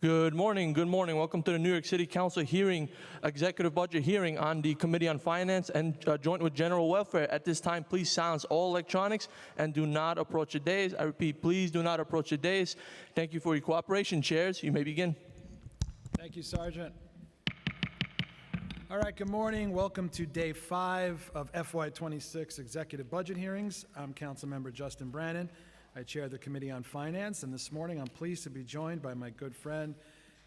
Good morning. Good morning. Welcome to the New York City Council hearing, executive budget hearing on the Committee on Finance and joint with General Welfare. At this time, please silence all electronics and do not approach the dais. I repeat, please do not approach the dais. Thank you for your cooperation. Chairs, you may begin. Thank you, Sergeant. All right, good morning. Welcome to day 5 of FY26 executive budget hearings. I'm Councilmember Justin Brannan. I chair the Committee on Finance, and this morning I'm pleased to be joined by my good friend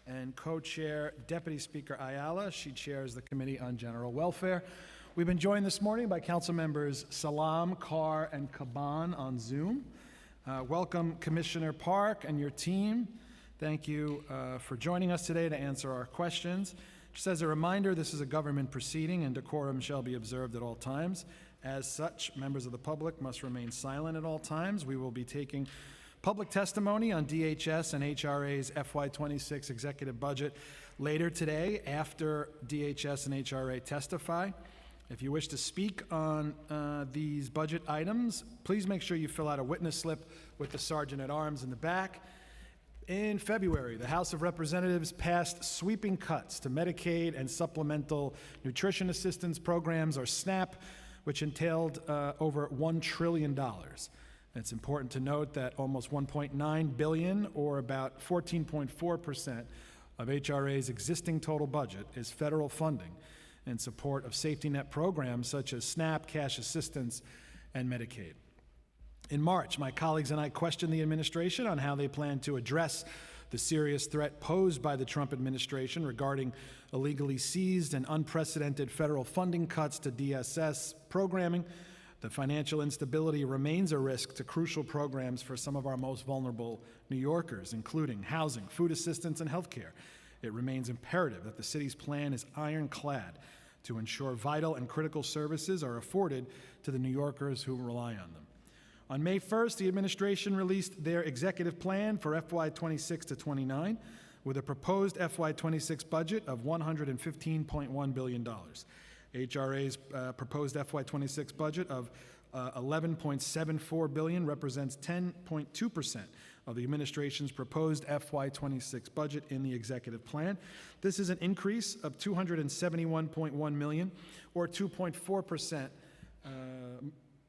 and co-chair, Deputy Speaker Ayala. She chairs the Committee on General Welfare. We've been joined this morning by Council Members Salam, Carr, and Caban on Zoom. Welcome, Commissioner Park and your team. Thank you for joining us today to answer our questions. Just as a reminder, this is a government proceeding and decorum shall be observed at all times. As such, members of the public must remain silent at all times. We will be taking public testimony on DHS and HRA's FY26 executive budget later today after DHS and HRA testify. If you wish to speak on these budget items, please make sure you fill out a witness slip with the Sergeant at Arms in the back. In February, the House of Representatives passed sweeping cuts to Medicaid and Supplemental Nutrition Assistance Programs, or SNAP, which entailed over $1 trillion. It's important to note that almost $1.9 billion, or about 14.4% of HRA's existing total budget, is federal funding in support of safety net programs such as SNAP, cash assistance, and Medicaid. In March, my colleagues and I questioned the administration on how they plan to address the serious threat posed by the Trump administration regarding illegally seized and unprecedented federal funding cuts to DSS programming. The financial instability remains a risk to crucial programs for some of our most vulnerable New Yorkers, including housing, food assistance, and health care. It remains imperative that the city's plan is ironclad to ensure vital and critical services are afforded to the New Yorkers who rely on them. On May 1st, the administration released their executive plan for FY26 to 29 with a proposed FY26 budget of $115.1 billion. HRA's proposed FY26 budget of $11.74 billion represents 10.2% of the administration's proposed FY26 budget in the executive plan. This is an increase of $271.1 million, or 2.4%,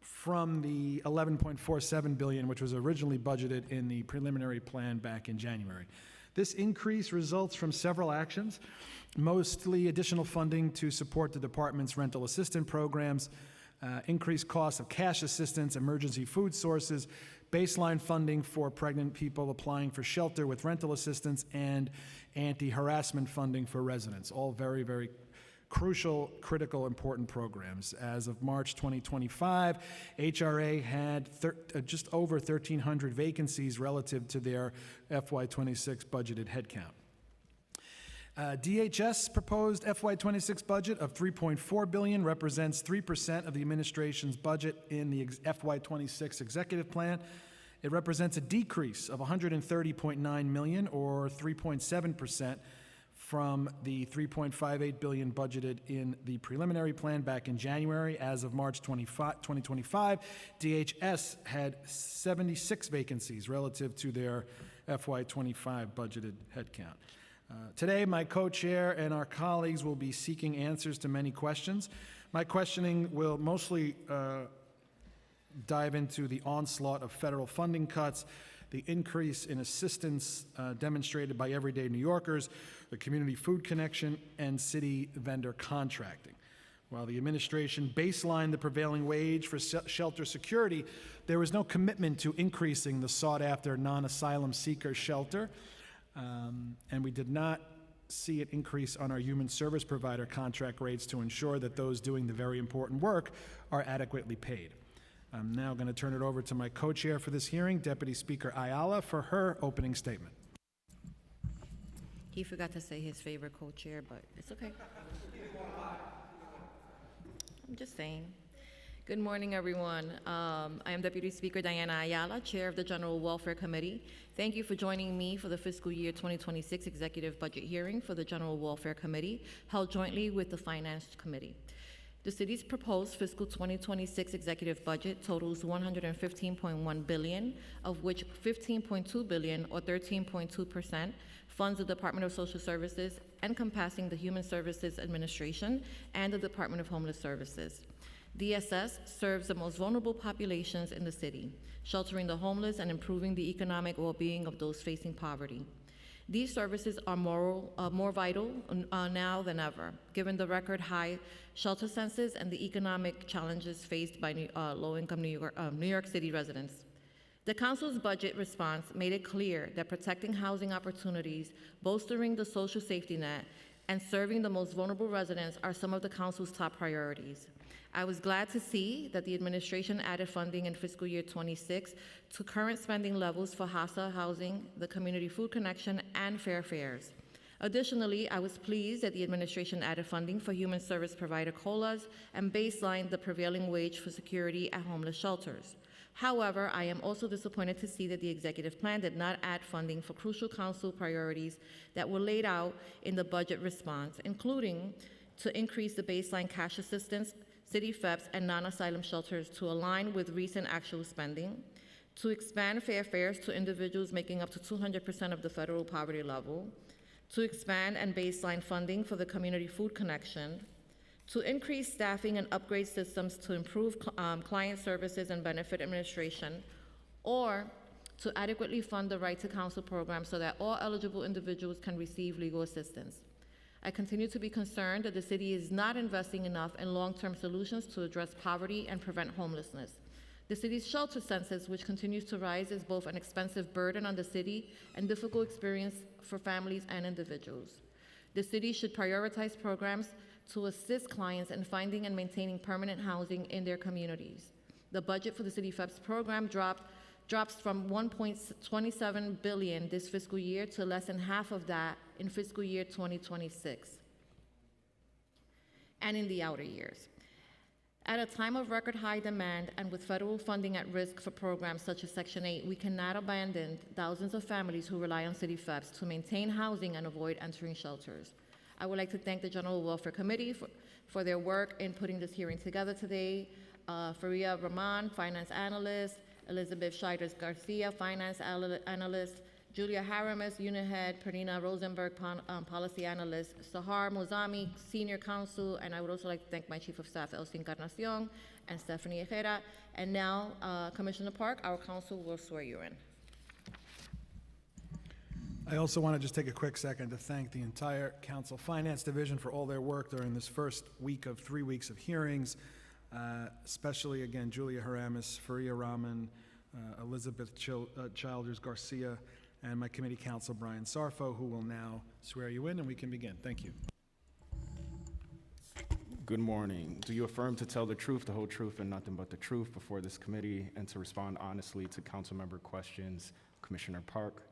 from the $11.47 billion, which was originally budgeted in the preliminary plan back in January. This increase results from several actions, mostly additional funding to support the department's rental assistance programs, increased costs of cash assistance, emergency food sources, baseline funding for pregnant people applying for shelter with rental assistance, and anti-harassment funding for residents. All very, very crucial, critical, important programs. As of March 2025, HRA had just over 1,300 vacancies relative to their FY26 budgeted headcount. DHS proposed FY26 budget of $3.4 billion represents 3% of the administration's budget in the FY26 executive plan. It represents a decrease of $130.9 million, or 3.7%, from the $3.58 billion budgeted in the preliminary plan back in January. As of March 2025, DHS had 76 vacancies relative to their FY25 budgeted headcount. Today, my co-chair and our colleagues will be seeking answers to many questions. My questioning will mostly dive into the onslaught of federal funding cuts, the increase in assistance demonstrated by everyday New Yorkers, the Community Food Connection, and city vendor contracting. While the administration baselined the prevailing wage for shelter security, there was no commitment to increasing the sought-after non-asylum seeker shelter, and we did not see it increase on our human service provider contract rates to ensure that those doing the very important work are adequately paid. I'm now going to turn it over to my co-chair for this hearing, Deputy Speaker Ayala, for her opening statement. He forgot to say his favorite co-chair, but it's okay. I'm just saying. Good morning, everyone. I am Deputy Speaker Diana Ayala, Chair of the General Welfare Committee. Thank you for joining me for the fiscal year 2026 executive budget hearing for the General Welfare Committee, held jointly with the Finance Committee. The city's proposed fiscal 2026 executive budget totals $115.1 billion, of which $15.2 billion, or 13.2%, funds the Department of Social Services, encompassing the Human Services Administration and the Department of Homeless Services. DSS serves the most vulnerable populations in the city, sheltering the homeless and improving the economic well-being of those facing poverty. These services are more vital now than ever, given the record high shelter census and the economic challenges faced by low-income New York City residents. The council's budget response made it clear that protecting housing opportunities, bolstering the social safety net, and serving the most vulnerable residents are some of the council's top priorities. I was glad to see that the administration added funding in fiscal year 26 to current spending levels for HASA housing, the Community Food Connection, and Fair Fares. Additionally, I was pleased that the administration added funding for human service provider COLAs and baselined the prevailing wage for security at homeless shelters. However, I am also disappointed to see that the executive plan did not add funding for crucial council priorities that were laid out in the budget response, including to increase the baseline cash assistance, city FEPS, and non-asylum shelters to align with recent actual spending, to expand fair fares to individuals making up to 200% of the federal poverty level, to expand and baseline funding for the Community Food Connection, to increase staffing and upgrade systems to improve client services and benefit administration, or to adequately fund the Right to Counsel program so that all eligible individuals can receive legal assistance. I continue to be concerned that the city is not investing enough in long-term solutions to address poverty and prevent homelessness. The city's shelter census, which continues to rise, is both an expensive burden on the city and difficult experience for families and individuals. The city should prioritize programs to assist clients in finding and maintaining permanent housing in their communities. The budget for the City FEPS program drops from $1.27 billion this fiscal year to less than half of that in fiscal year 2026 and in the outer years. At a time of record high demand and with federal funding at risk for programs such as Section 8, we cannot abandon thousands of families who rely on City FEPS to maintain housing and avoid entering shelters. I would like to thank the General Welfare Committee for their work in putting this hearing together today. Faria Rahman, Finance Analyst, Elizabeth Scheiders Garcia, Finance Analyst, Julia Haramis, Unit Head, Pernina Rosenberg, Policy Analyst, Sahar Mozami, Senior Counsel, and I would also like to thank my Chief of Staff, Elsie Encarnacion, and Stephanie Ejera. And now, Commissioner Park, our counsel will swear you in. I also want to just take a quick second to thank the entire Council Finance Division for all their work during this first week of 3 weeks of hearings, especially, again, Julia Haramis, Faria Rahman, Elizabeth Childers Garcia, and my committee counsel, Brian Sarfo, who will now swear you in, and we can begin. Thank you. Good morning. Do you affirm to tell the truth, the whole truth, and nothing but the truth before this committee, and to respond honestly to council member questions? Commissioner Park?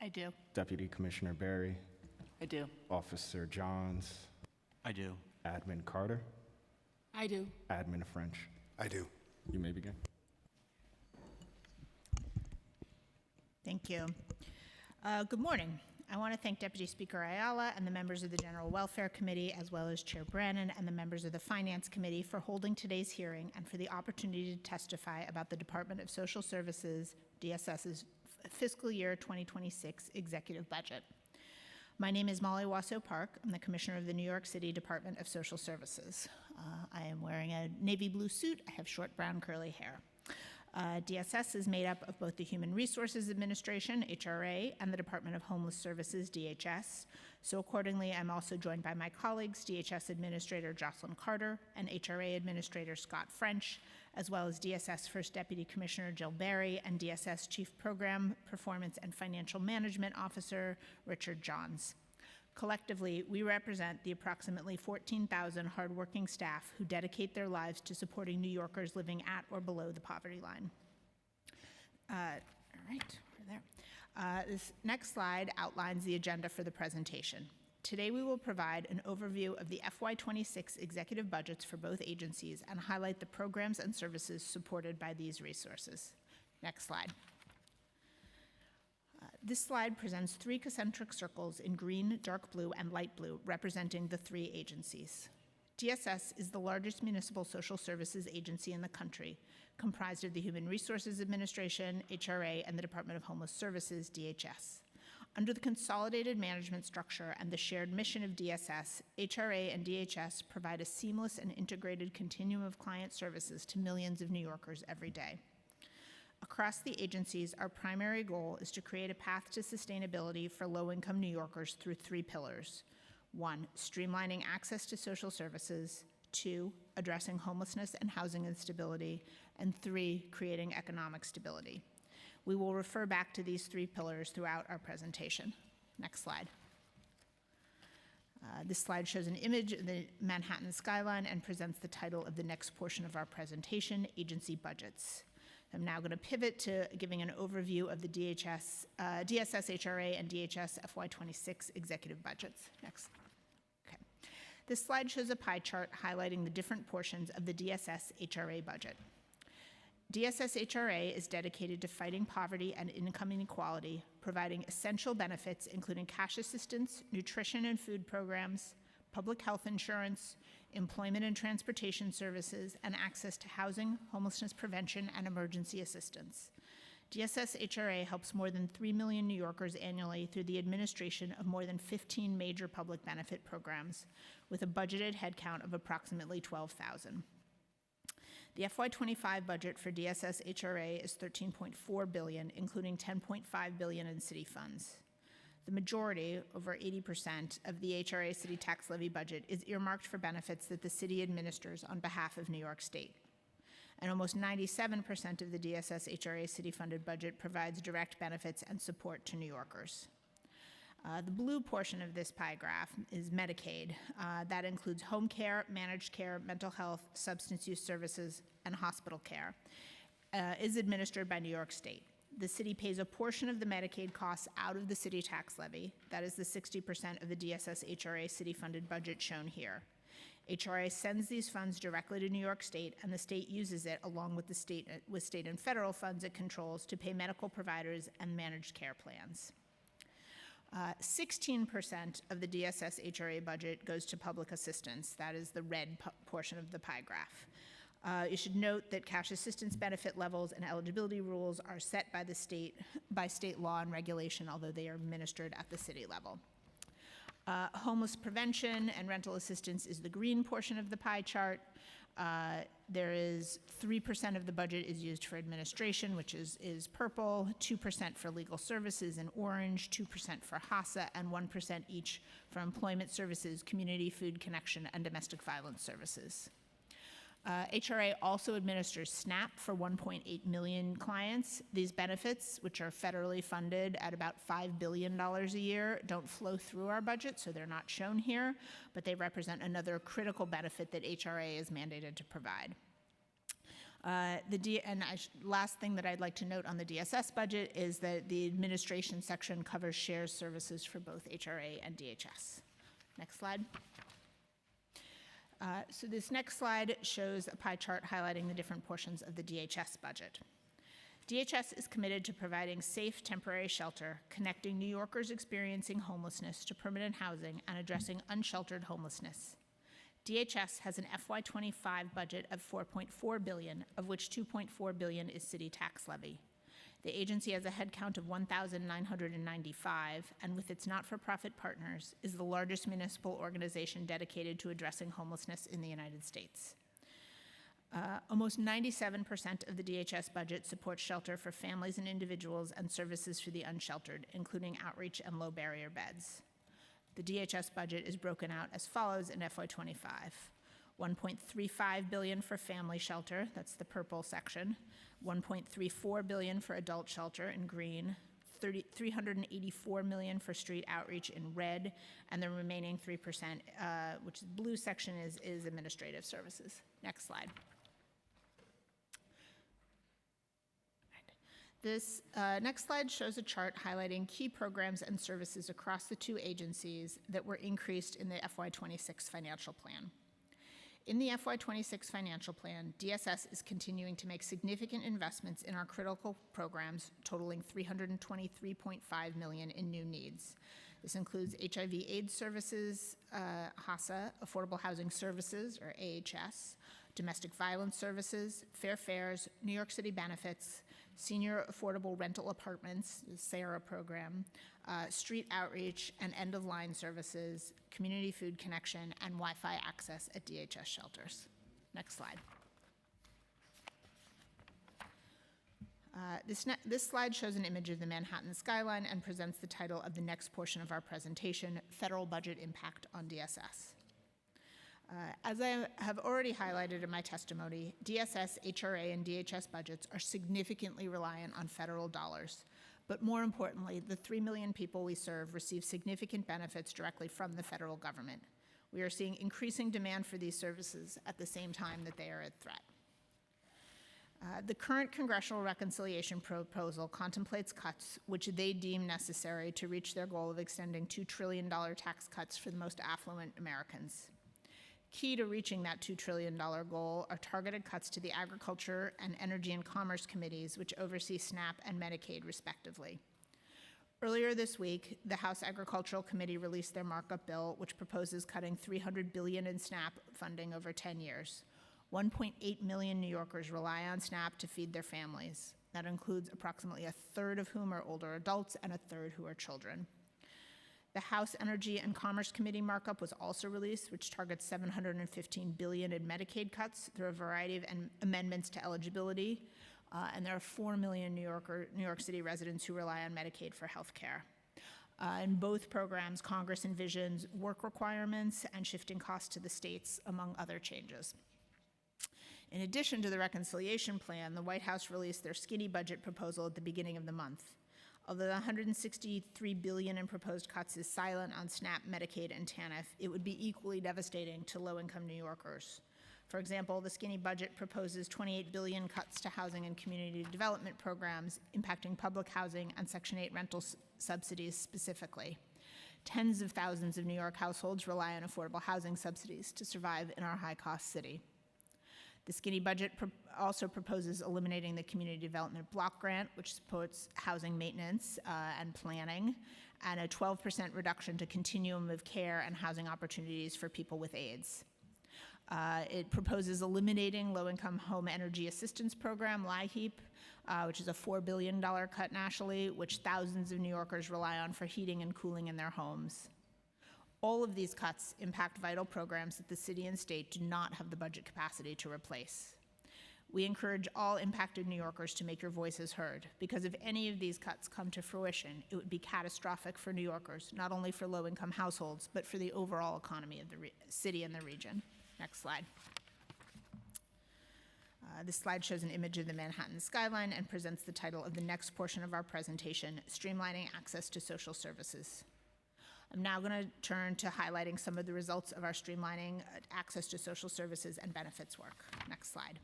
I do. Deputy Commissioner Barry? I do. Officer Johns? I do. Admin Carter? I do. Admin French? I do. You may begin. Thank you. Good morning. I want to thank Deputy Speaker Ayala and the members of the General Welfare Committee, as well as Chair Brannon and the members of the Finance Committee for holding today's hearing and for the opportunity to testify about the Department of Social Services, DSS's fiscal year 2026 executive budget. My name is Molly Wasso Park. I'm the Commissioner of the New York City Department of Social Services. I am wearing a navy blue suit. I have short brown curly hair. DSS is made up of both the Human Resources Administration, HRA, and the Department of Homeless Services, DHS. So accordingly, I'm also joined by my colleagues, DHS Administrator Jocelyn Carter and HRA Administrator Scott French, as well as DSS First Deputy Commissioner Jill Barry and DSS Chief Program, Performance, and Financial Management Officer Richard Johns. Collectively, we represent the approximately 14,000 hardworking staff who dedicate their lives to supporting New Yorkers living at or below the poverty line. All right, we're there. This next slide outlines the agenda for the presentation. Today, we will provide an overview of the FY26 executive budgets for both agencies and highlight the programs and services supported by these resources. Next slide. This slide presents 3 concentric circles in green, dark blue, and light blue, representing the 3 agencies. DSS is the largest municipal social services agency in the country, comprised of the Human Resources Administration, HRA, and the Department of Homeless Services, DHS. Under the consolidated management structure and the shared mission of DSS, HRA and DHS provide a seamless and integrated continuum of client services to millions of New Yorkers every day. Across the agencies, our primary goal is to create a path to sustainability for low-income New Yorkers through 3 pillars. 1, streamlining access to social services. 2, addressing homelessness and housing instability. And 3, creating economic stability. We will refer back to these 3 pillars throughout our presentation. Next slide. This slide shows an image of the Manhattan skyline and presents the title of the next portion of our presentation, Agency Budgets. I'm now going to pivot to giving an overview of the DSS, HRA, and DHS FY26 executive budgets. Next. Okay. This slide shows a pie chart highlighting the different portions of the DSS HRA budget. DSS HRA is dedicated to fighting poverty and income inequality, providing essential benefits including cash assistance, nutrition and food programs, public health insurance, employment and transportation services, and access to housing, homelessness prevention, and emergency assistance. DSS HRA helps more than 3 million New Yorkers annually through the administration of more than 15 major public benefit programs, with a budgeted headcount of approximately 12,000. The FY25 budget for DSS HRA is $13.4 billion, including $10.5 billion in city funds. The majority, over 80%, of the HRA city tax levy budget is earmarked for benefits that the city administers on behalf of New York State. And almost 97% of the DSS HRA city-funded budget provides direct benefits and support to New Yorkers. The blue portion of this pie graph is Medicaid. That includes home care, managed care, mental health, substance use services, and hospital care. Is administered by New York State. The city pays a portion of the Medicaid costs out of the city tax levy. That is the 60% of the DSS HRA city-funded budget shown here. HRA sends these funds directly to New York State, and the state uses it along with state and federal funds it controls to pay medical providers and managed care plans. 16% of the DSS HRA budget goes to public assistance. That is the red portion of the pie graph. You should note that cash assistance benefit levels and eligibility rules are set by the state, by state law and regulation, although they are administered at the city level. Homeless prevention and rental assistance is the green portion of the pie chart. There is 3% of the budget is used for administration, which is purple, 2% for legal services in orange, 2% for HASA, and 1% each for employment services, community food connection, and domestic violence services. HRA also administers SNAP for 1.8 million clients. These benefits, which are federally funded at about $5 billion a year, don't flow through our budget, so they're not shown here, but they represent another critical benefit that HRA is mandated to provide. Last thing that I'd like to note on the DSS budget is that the administration section covers shared services for both HRA and DHS. Next slide. So this next slide shows a pie chart highlighting the different portions of the DHS budget. DHS is committed to providing safe temporary shelter, connecting New Yorkers experiencing homelessness to permanent housing and addressing unsheltered homelessness. DHS has an FY25 budget of $4.4 billion, of which $2.4 billion is city tax levy. The agency has a headcount of 1,995, and with its not-for-profit partners, is the largest municipal organization dedicated to addressing homelessness in the United States. Almost 97% of the DHS budget supports shelter for families and individuals and services for the unsheltered, including outreach and low-barrier beds. The DHS budget is broken out as follows in FY25. $1.35 billion for family shelter, that's the purple section, $1.34 billion for adult shelter in green, $384 million for street outreach in red, and the remaining 3%, which is the blue section, is administrative services. Next slide. This next slide shows a chart highlighting key programs and services across the two agencies that were increased in the FY26 financial plan. In the FY26 financial plan, DSS is continuing to make significant investments in our critical programs, totaling $323.5 million in new needs. This includes HIV/AIDS services, HASA, Affordable Housing Services, or AHS, domestic violence services, fair fares, New York City benefits, senior affordable rental apartments, the SARA program, street outreach and end-of-line services, community food connection, and Wi-Fi access at DHS shelters. Next slide. This slide shows an image of the Manhattan skyline and presents the title of the next portion of our presentation, Federal Budget Impact on DSS. As I have already highlighted in my testimony, DSS, HRA, and DHS budgets are significantly reliant on federal dollars. But more importantly, the 3 million people we serve receive significant benefits directly from the federal government. We are seeing increasing demand for these services at the same time that they are at threat. The current congressional reconciliation proposal contemplates cuts which they deem necessary to reach their goal of extending $2 trillion tax cuts for the most affluent Americans. Key to reaching that $2 trillion goal are targeted cuts to the Agriculture and Energy and Commerce committees, which oversee SNAP and Medicaid, respectively. Earlier this week, the House Agricultural Committee released their markup bill, which proposes cutting $300 billion in SNAP funding over 10 years. 1.8 million New Yorkers rely on SNAP to feed their families. That includes approximately a third of whom are older adults and a third who are children. The House Energy and Commerce Committee markup was also released, which targets $715 billion in Medicaid cuts through a variety of amendments to eligibility, and there are 4 million New York City residents who rely on Medicaid for health care. In both programs, Congress envisions work requirements and shifting costs to the states, among other changes. In addition to the reconciliation plan, the White House released their skinny budget proposal at the beginning of the month. Although the $163 billion in proposed cuts is silent on SNAP, Medicaid, and TANF, it would be equally devastating to low-income New Yorkers. For example, the skinny budget proposes $28 billion cuts to housing and community development programs, impacting public housing and Section 8 rental subsidies specifically. Tens of thousands of New York households rely on affordable housing subsidies to survive in our high-cost city. The skinny budget also proposes eliminating the Community Development Block Grant, which supports housing maintenance and planning, and a 12% reduction to continuum of care and housing opportunities for people with AIDS. It proposes eliminating Low-Income Home Energy Assistance Program, LIHEAP, which is a $4 billion cut nationally, which thousands of New Yorkers rely on for heating and cooling in their homes. All of these cuts impact vital programs that the city and state do not have the budget capacity to replace. We encourage all impacted New Yorkers to make your voices heard, because if any of these cuts come to fruition, it would be catastrophic for New Yorkers, not only for low-income households, but for the overall economy of the city and the region. Next slide. This slide shows an image of the Manhattan skyline and presents the title of the next portion of our presentation, Streamlining Access to Social Services. I'm now going to turn to highlighting some of the results of our streamlining access to social services and benefits work. Next slide.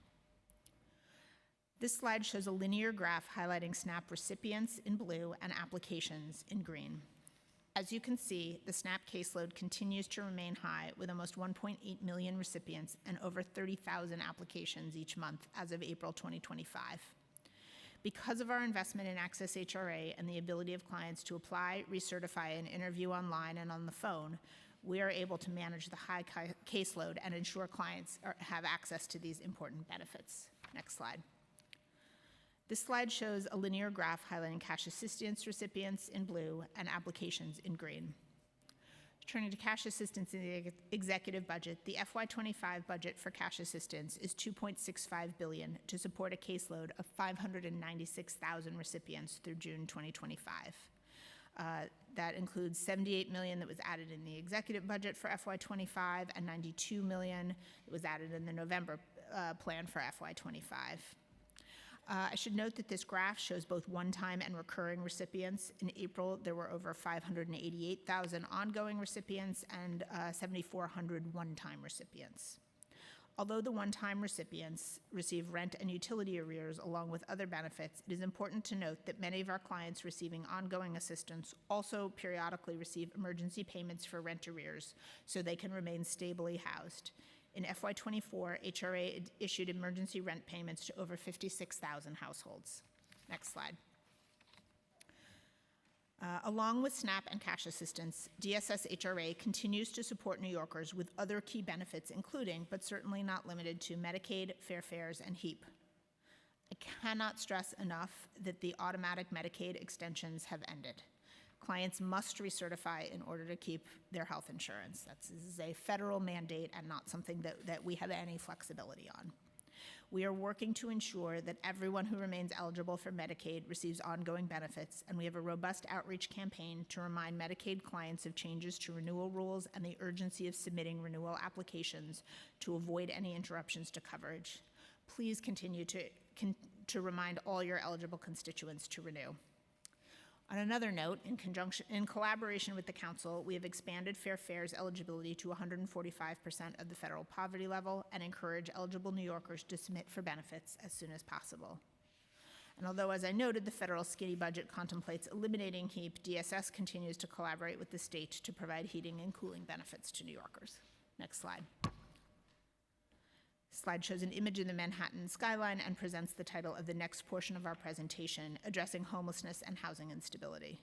This slide shows a linear graph highlighting SNAP recipients in blue and applications in green. As you can see, the SNAP caseload continues to remain high, with almost 1.8 million recipients and over 30,000 applications each month as of April 2025. Because of our investment in Access HRA and the ability of clients to apply, recertify, and interview online and on the phone, we are able to manage the high caseload and ensure clients have access to these important benefits. Next slide. This slide shows a linear graph highlighting cash assistance recipients in blue and applications in green. Turning to cash assistance in the executive budget, the FY25 budget for cash assistance is $2.65 billion to support a caseload of 596,000 recipients through June 2025. That includes $78 million that was added in the executive budget for FY25 and $92 million that was added in the November plan for FY25. I should note that this graph shows both one-time and recurring recipients. In April, there were over 588,000 ongoing recipients and 7,400 one-time recipients. Although the one-time recipients receive rent and utility arrears along with other benefits, it is important to note that many of our clients receiving ongoing assistance also periodically receive emergency payments for rent arrears so they can remain stably housed. In FY24, HRA issued emergency rent payments to over 56,000 households. Next slide. Along with SNAP and cash assistance, DSS HRA continues to support New Yorkers with other key benefits, including, but certainly not limited to, Medicaid, Fair Fares, and HEAP. I cannot stress enough that the automatic Medicaid extensions have ended. Clients must recertify in order to keep their health insurance. This is a federal mandate and not something that we have any flexibility on. We are working to ensure that everyone who remains eligible for Medicaid receives ongoing benefits, and we have a robust outreach campaign to remind Medicaid clients of changes to renewal rules and the urgency of submitting renewal applications to avoid any interruptions to coverage. Please continue to remind all your eligible constituents to renew. On another note, in collaboration with the Council, we have expanded Fair Fares eligibility to 145% of the federal poverty level and encourage eligible New Yorkers to submit for benefits as soon as possible. And although, as I noted, the federal skinny budget contemplates eliminating HEAP, DSS continues to collaborate with the state to provide heating and cooling benefits to New Yorkers. Next slide. Slide shows an image of the Manhattan skyline and presents the title of the next portion of our presentation, Addressing Homelessness and Housing Instability.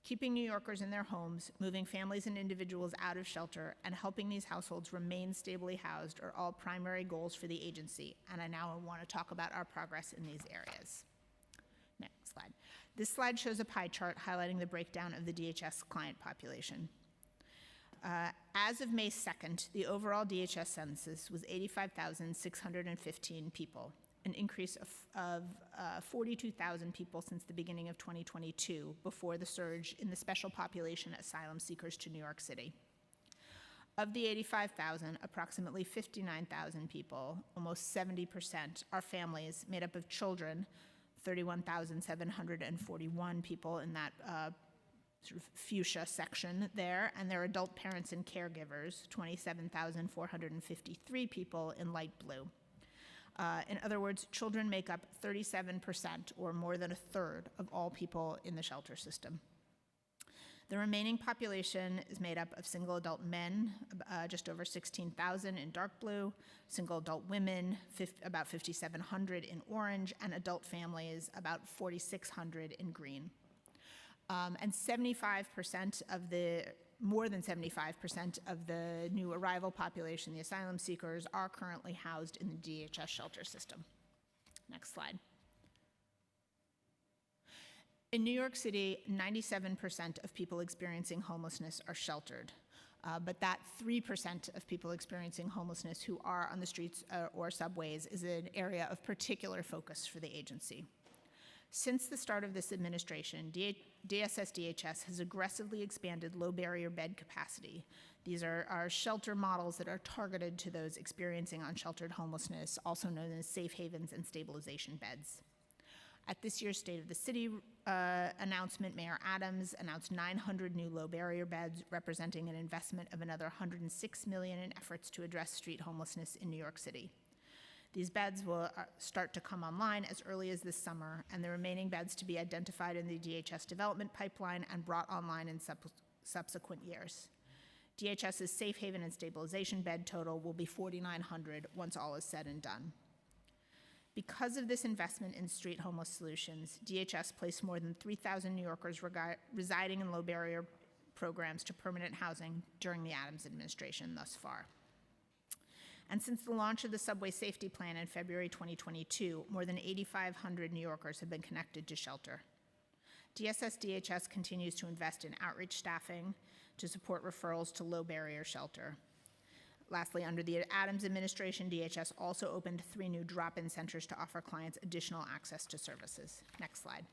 Keeping New Yorkers in their homes, moving families and individuals out of shelter, and helping these households remain stably housed are all primary goals for the agency, and I now want to talk about our progress in these areas. Next slide. This slide shows a pie chart highlighting the breakdown of the DHS client population. As of May 2nd, the overall DHS census was 85,615 people, an increase of 42,000 people since the beginning of 2022, before the surge in the special population asylum seekers to New York City. Of the 85,000, approximately 59,000 people, almost 70%, are families made up of children, 31,741 people in that sort of fuchsia section there, and their adult parents and caregivers, 27,453 people in light blue. In other words, children make up 37%, or more than a third, of all people in the shelter system. The remaining population is made up of single adult men, just over 16,000 in dark blue, single adult women, about 5,700 in orange, and adult families, about 4,600 in green. And 75% of more than 75% of the new arrival population, the asylum seekers, are currently housed in the DHS shelter system. Next slide. In New York City, 97% of people experiencing homelessness are sheltered, but that 3% of people experiencing homelessness who are on the streets or subways is an area of particular focus for the agency. Since the start of this administration, DSS-DHS has aggressively expanded low-barrier bed capacity. These are shelter models that are targeted to those experiencing unsheltered homelessness, also known as safe havens and stabilization beds. At this year's State of the City announcement, Mayor Adams announced 900 new low-barrier beds, representing an investment of another $106 million in efforts to address street homelessness in New York City. These beds will start to come online as early as this summer, and the remaining beds to be identified in the DHS development pipeline and brought online in subsequent years. DHS's safe haven and stabilization bed total will be 4,900 once all is said and done. Because of this investment in street homeless solutions, DHS placed more than 3,000 New Yorkers residing in low-barrier programs to permanent housing during the Adams administration thus far. And since the launch of the Subway Safety Plan in February 2022, more than 8,500 New Yorkers have been connected to shelter. DSS-DHS continues to invest in outreach staffing to support referrals to low-barrier shelter. Lastly, under the Adams administration, DHS also opened 3 new drop-in centers to offer clients additional access to services. Next slide.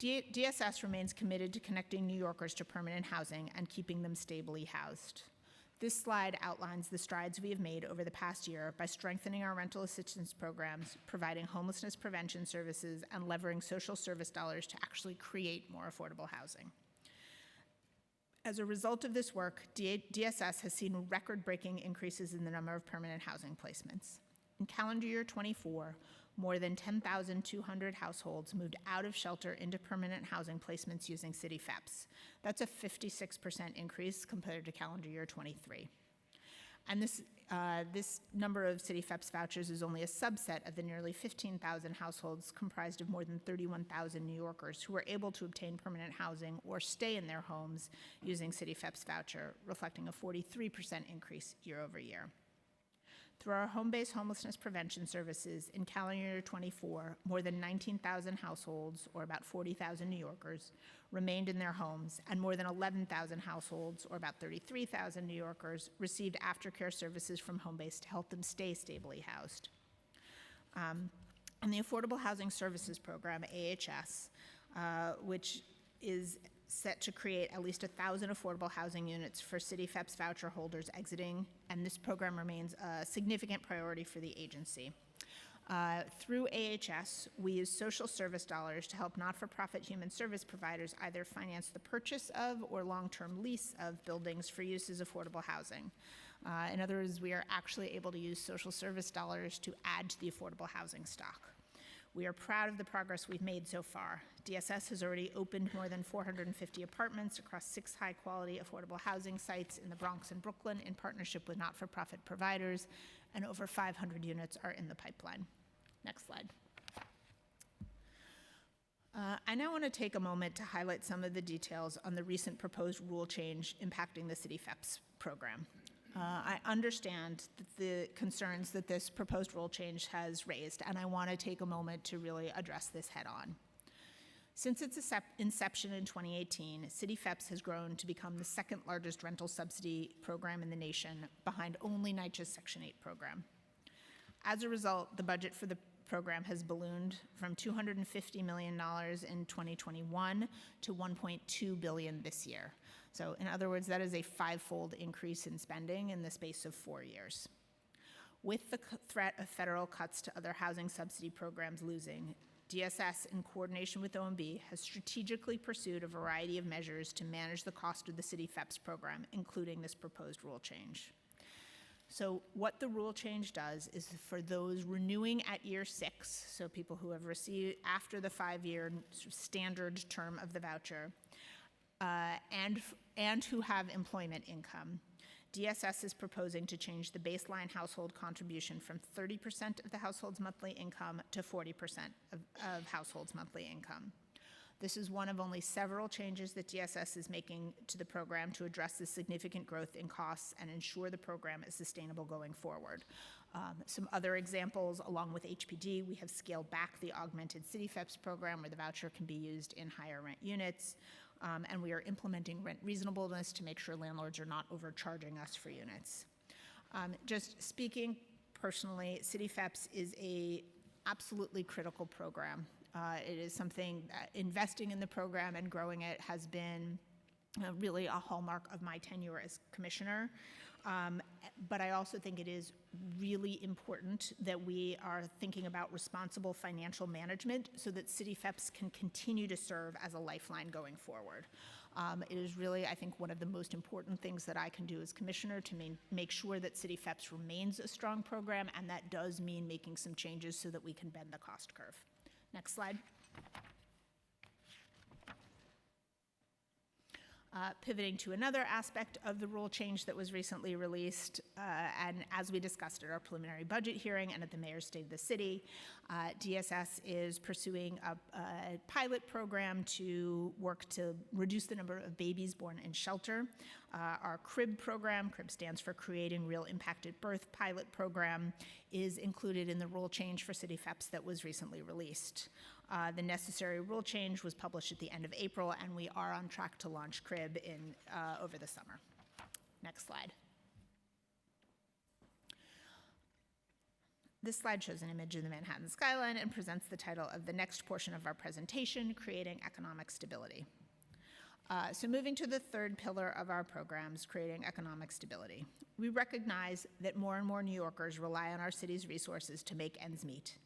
DSS remains committed to connecting New Yorkers to permanent housing and keeping them stably housed. This slide outlines the strides we have made over the past year by strengthening our rental assistance programs, providing homelessness prevention services, and leveraging social service dollars to actually create more affordable housing. As a result of this work, DSS has seen record-breaking increases in the number of permanent housing placements. In calendar year 24, more than 10,200 households moved out of shelter into permanent housing placements using city FEPS. That's a 56% increase compared to calendar year 23. And this number of City FEPS vouchers is only a subset of the nearly 15,000 households comprised of more than 31,000 New Yorkers who were able to obtain permanent housing or stay in their homes using City FEPS voucher, reflecting a 43% increase year over year. Through our home-based homelessness prevention services, in calendar year 24, more than 19,000 households, or about 40,000 New Yorkers, remained in their homes, and more than 11,000 households, or about 33,000 New Yorkers, received aftercare services from home-based to help them stay stably housed. And the Affordable Housing Services Program, AHS, which is set to create at least 1,000 affordable housing units for City FEPS voucher holders exiting, and this program remains a significant priority for the agency. Through AHS, we use social service dollars to help not-for-profit human service providers either finance the purchase of or long-term lease of buildings for use as affordable housing. In other words, we are actually able to use social service dollars to add to the affordable housing stock. We are proud of the progress we've made so far. DSS has already opened more than 450 apartments across 6 high-quality affordable housing sites in the Bronx and Brooklyn in partnership with not-for-profit providers, and over 500 units are in the pipeline. Next slide. I now want to take a moment to highlight some of the details on the recent proposed rule change impacting the City FEPS program. I understand the concerns that this proposed rule change has raised, and I want to take a moment to really address this head on. Since its inception in 2018, City FEPS has grown to become the second largest rental subsidy program in the nation, behind only NYCHA's Section 8 program. As a result, the budget for the program has ballooned from $250 million in 2021 to $1.2 billion this year. So in other words, that is a 5-fold increase in spending in the space of 4 years. With the threat of federal cuts to other housing subsidy programs looming, DSS, in coordination with OMB, has strategically pursued a variety of measures to manage the cost of the City FEPS program, including this proposed rule change. So what the rule change does is for those renewing at year 6, so people who have received after the 5-year standard term of the voucher, and who have employment income, DSS is proposing to change the baseline household contribution from 30% of the household's monthly income to 40% of households' monthly income. This is one of only several changes that DSS is making to the program to address the significant growth in costs and ensure the program is sustainable going forward. Some other examples, along with HPD, we have scaled back the augmented City FEPS program where the voucher can be used in higher rent units. And we are implementing rent reasonableness to make sure landlords are not overcharging us for units. Just speaking personally, City FEPS is a absolutely critical program. It is something that investing in the program and growing it has been really a hallmark of my tenure as commissioner. But I also think it is really important that we are thinking about responsible financial management so that City FEPS can continue to serve as a lifeline going forward. It is really, I think, one of the most important things that I can do as commissioner to make sure that City FEPS remains a strong program, and that does mean making some changes so that we can bend the cost curve. Next slide. Pivoting to another aspect of the rule change that was recently released, and as we discussed at our preliminary budget hearing and at the Mayor's State of the City, DSS is pursuing a pilot program to work to reduce the number of babies born in shelter. Our CRIB program, CRIB stands for Creating Real Impact at Birth pilot program, is included in the rule change for City FEPS that was recently released. The necessary rule change was published at the end of April, and we are on track to launch CRIB over the summer. Next slide. This slide shows an image of the Manhattan skyline and presents the title of the next portion of our presentation, Creating Economic Stability. So moving to the third pillar of our programs, Creating Economic Stability. We recognize that more and more New Yorkers rely on our city's resources to make ends meet.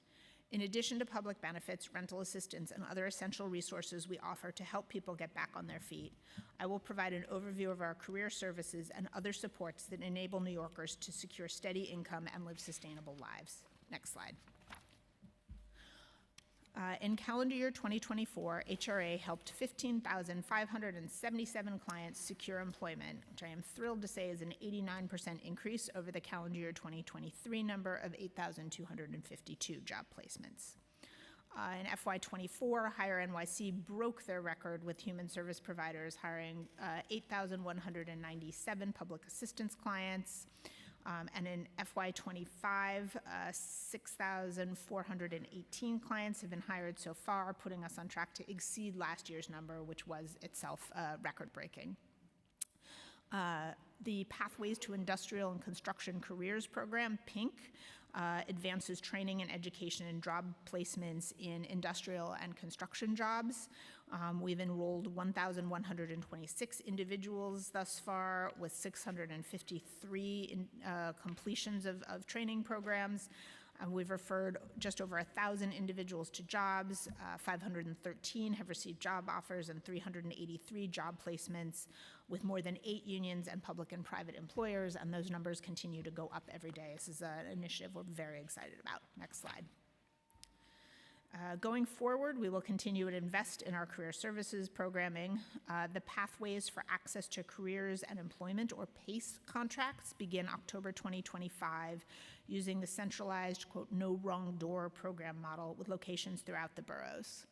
In addition to public benefits, rental assistance, and other essential resources we offer to help people get back on their feet, I will provide an overview of our career services and other supports that enable New Yorkers to secure steady income and live sustainable lives. Next slide. In calendar year 2024, HRA helped 15,577 clients secure employment, which I am thrilled to say is an 89% increase over the calendar year 2023 number of 8,252 job placements. In FY24, Hire NYC broke their record with human service providers hiring 8,197 public assistance clients. And in FY25, 6,418 clients have been hired so far, putting us on track to exceed last year's number, which was itself record-breaking. The Pathways to Industrial and Construction Careers program, PINC, advances training and education and job placements in industrial and construction jobs. We've enrolled 1,126 individuals thus far, with 653 completions of training programs. We've referred just over 1,000 individuals to jobs. 513 have received job offers and 383 job placements, with more than 8 unions and public and private employers, and those numbers continue to go up every day. This is an initiative we're very excited about. Next slide. Going forward, we will continue to invest in our career services programming. The Pathways for Access to Careers and Employment, or PACE contracts, begin October 2025 using the centralized, quote, no wrong door program model with locations throughout the boroughs.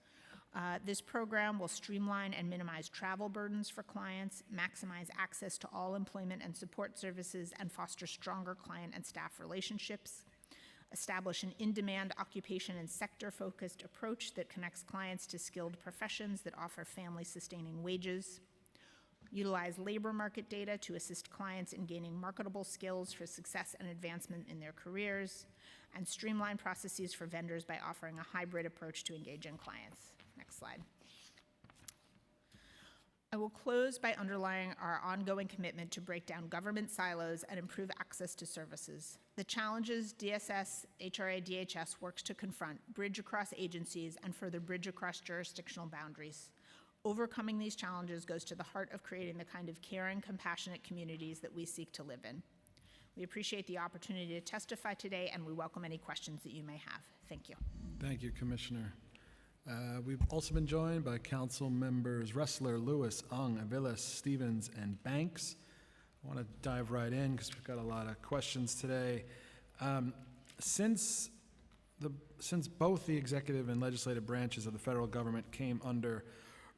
This program will streamline and minimize travel burdens for clients, maximize access to all employment and support services, and foster stronger client and staff relationships. Establish an in-demand occupation and sector-focused approach that connects clients to skilled professions that offer family-sustaining wages. Utilize labor market data to assist clients in gaining marketable skills for success and advancement in their careers. And streamline processes for vendors by offering a hybrid approach to engaging clients. Next slide. I will close by underlining our ongoing commitment to break down government silos and improve access to services. The challenges DSS, HRA, DHS works to confront, bridge across agencies, and further bridge across jurisdictional boundaries. Overcoming these challenges goes to the heart of creating the kind of caring, compassionate communities that we seek to live in. We appreciate the opportunity to testify today, and we welcome any questions that you may have. Thank you. Thank you, Commissioner. We've also been joined by Council Members Ressler, Lewis, Ung, Aviles, Stevens, and Banks. I want to dive right in because we've got a lot of questions today. Since both the executive and legislative branches of the federal government came under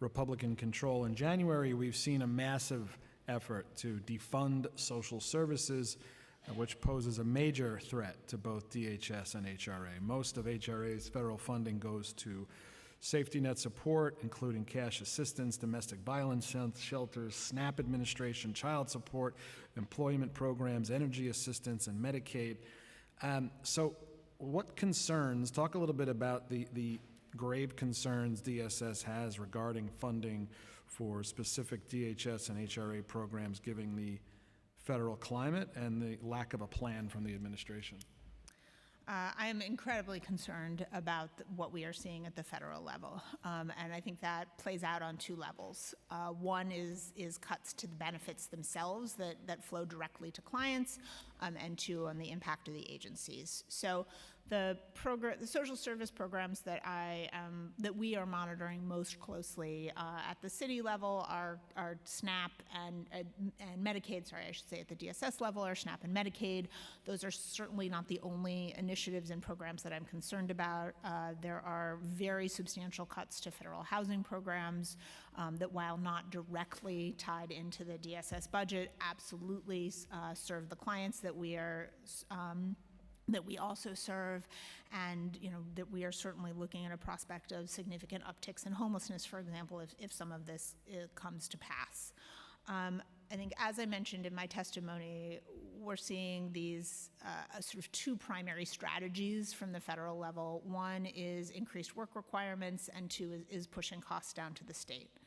Republican control in January, we've seen a massive effort to defund social services, which poses a major threat to both DHS and HRA. Most of HRA's federal funding goes to safety net support, including cash assistance, domestic violence shelters, SNAP administration, child support, employment programs, energy assistance, and Medicaid. So what concerns, talk a little bit about the grave concerns DSS has regarding funding for specific DHS and HRA programs, given the federal climate and the lack of a plan from the administration. I am incredibly concerned about what we are seeing at the federal level, and I think that plays out on 2 levels. One is cuts to the benefits themselves that flow directly to clients, and 2, on the impact of the agencies. So the social service programs that that we are monitoring most closely at the city level are SNAP and Medicaid. Sorry, I should say at the DSS level are SNAP and Medicaid. Those are certainly not the only initiatives and programs that I'm concerned about. There are very substantial cuts to federal housing programs that, while not directly tied into the DSS budget, absolutely serve the clients that we are that we also serve, and that we are certainly looking at a prospect of significant upticks in homelessness, for example, if some of this comes to pass. I think, as I mentioned in my testimony, we're seeing these sort of 2 primary strategies from the federal level. One is increased work requirements, and 2 is pushing costs down to the state.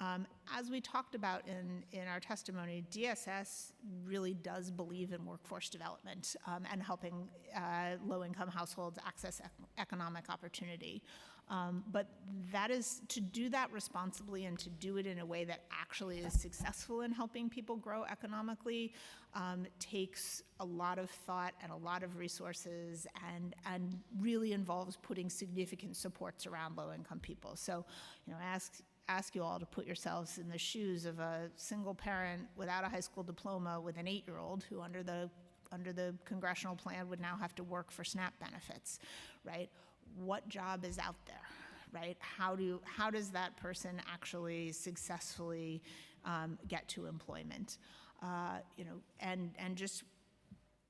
As we talked about in our testimony, DSS really does believe in workforce development and helping low-income households access economic opportunity. But that is, to do that responsibly and to do it in a way that actually is successful in helping people grow economically takes a lot of thought and a lot of resources and really involves putting significant supports around low-income people. So, I ask you all to put yourselves in the shoes of a single parent without a high school diploma with an 8-year-old who under the congressional plan would now have to work for SNAP benefits, right? What job is out there, right? How does that person actually successfully get to employment? And just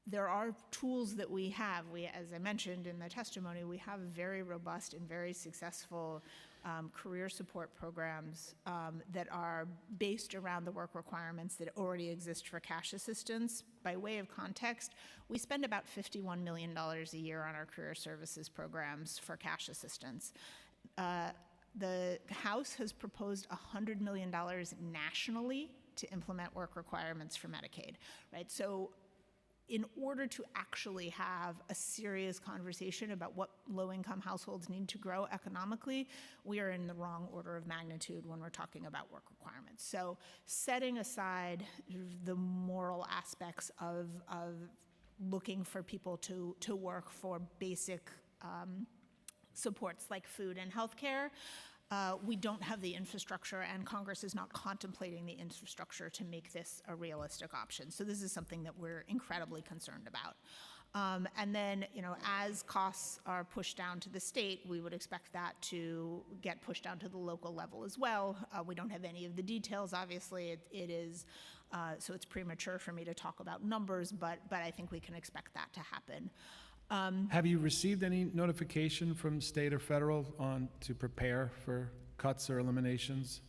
there are tools that we have. As I mentioned in the testimony, we have very robust and very successful career support programs that are based around the work requirements that already exist for cash assistance. By way of context, we spend about $51 million a year on our career services programs for cash assistance. The House has proposed $100 million nationally to implement work requirements for Medicaid, right? So in order to actually have a serious conversation about what low-income households need to grow economically, we are in the wrong order of magnitude when we're talking about work requirements. So setting aside the moral aspects of looking for people to work for basic supports like food and healthcare, we don't have the infrastructure, and Congress is not contemplating the infrastructure to make this a realistic option. So this is something that we're incredibly concerned about. And then, as costs are pushed down to the state, we would expect that to get pushed down to the local level as well. We don't have any of the details, obviously. It is, so it's premature for me to talk about numbers, but I think we can expect that to happen. Have you received any notification from state or federal to prepare for cuts or eliminations?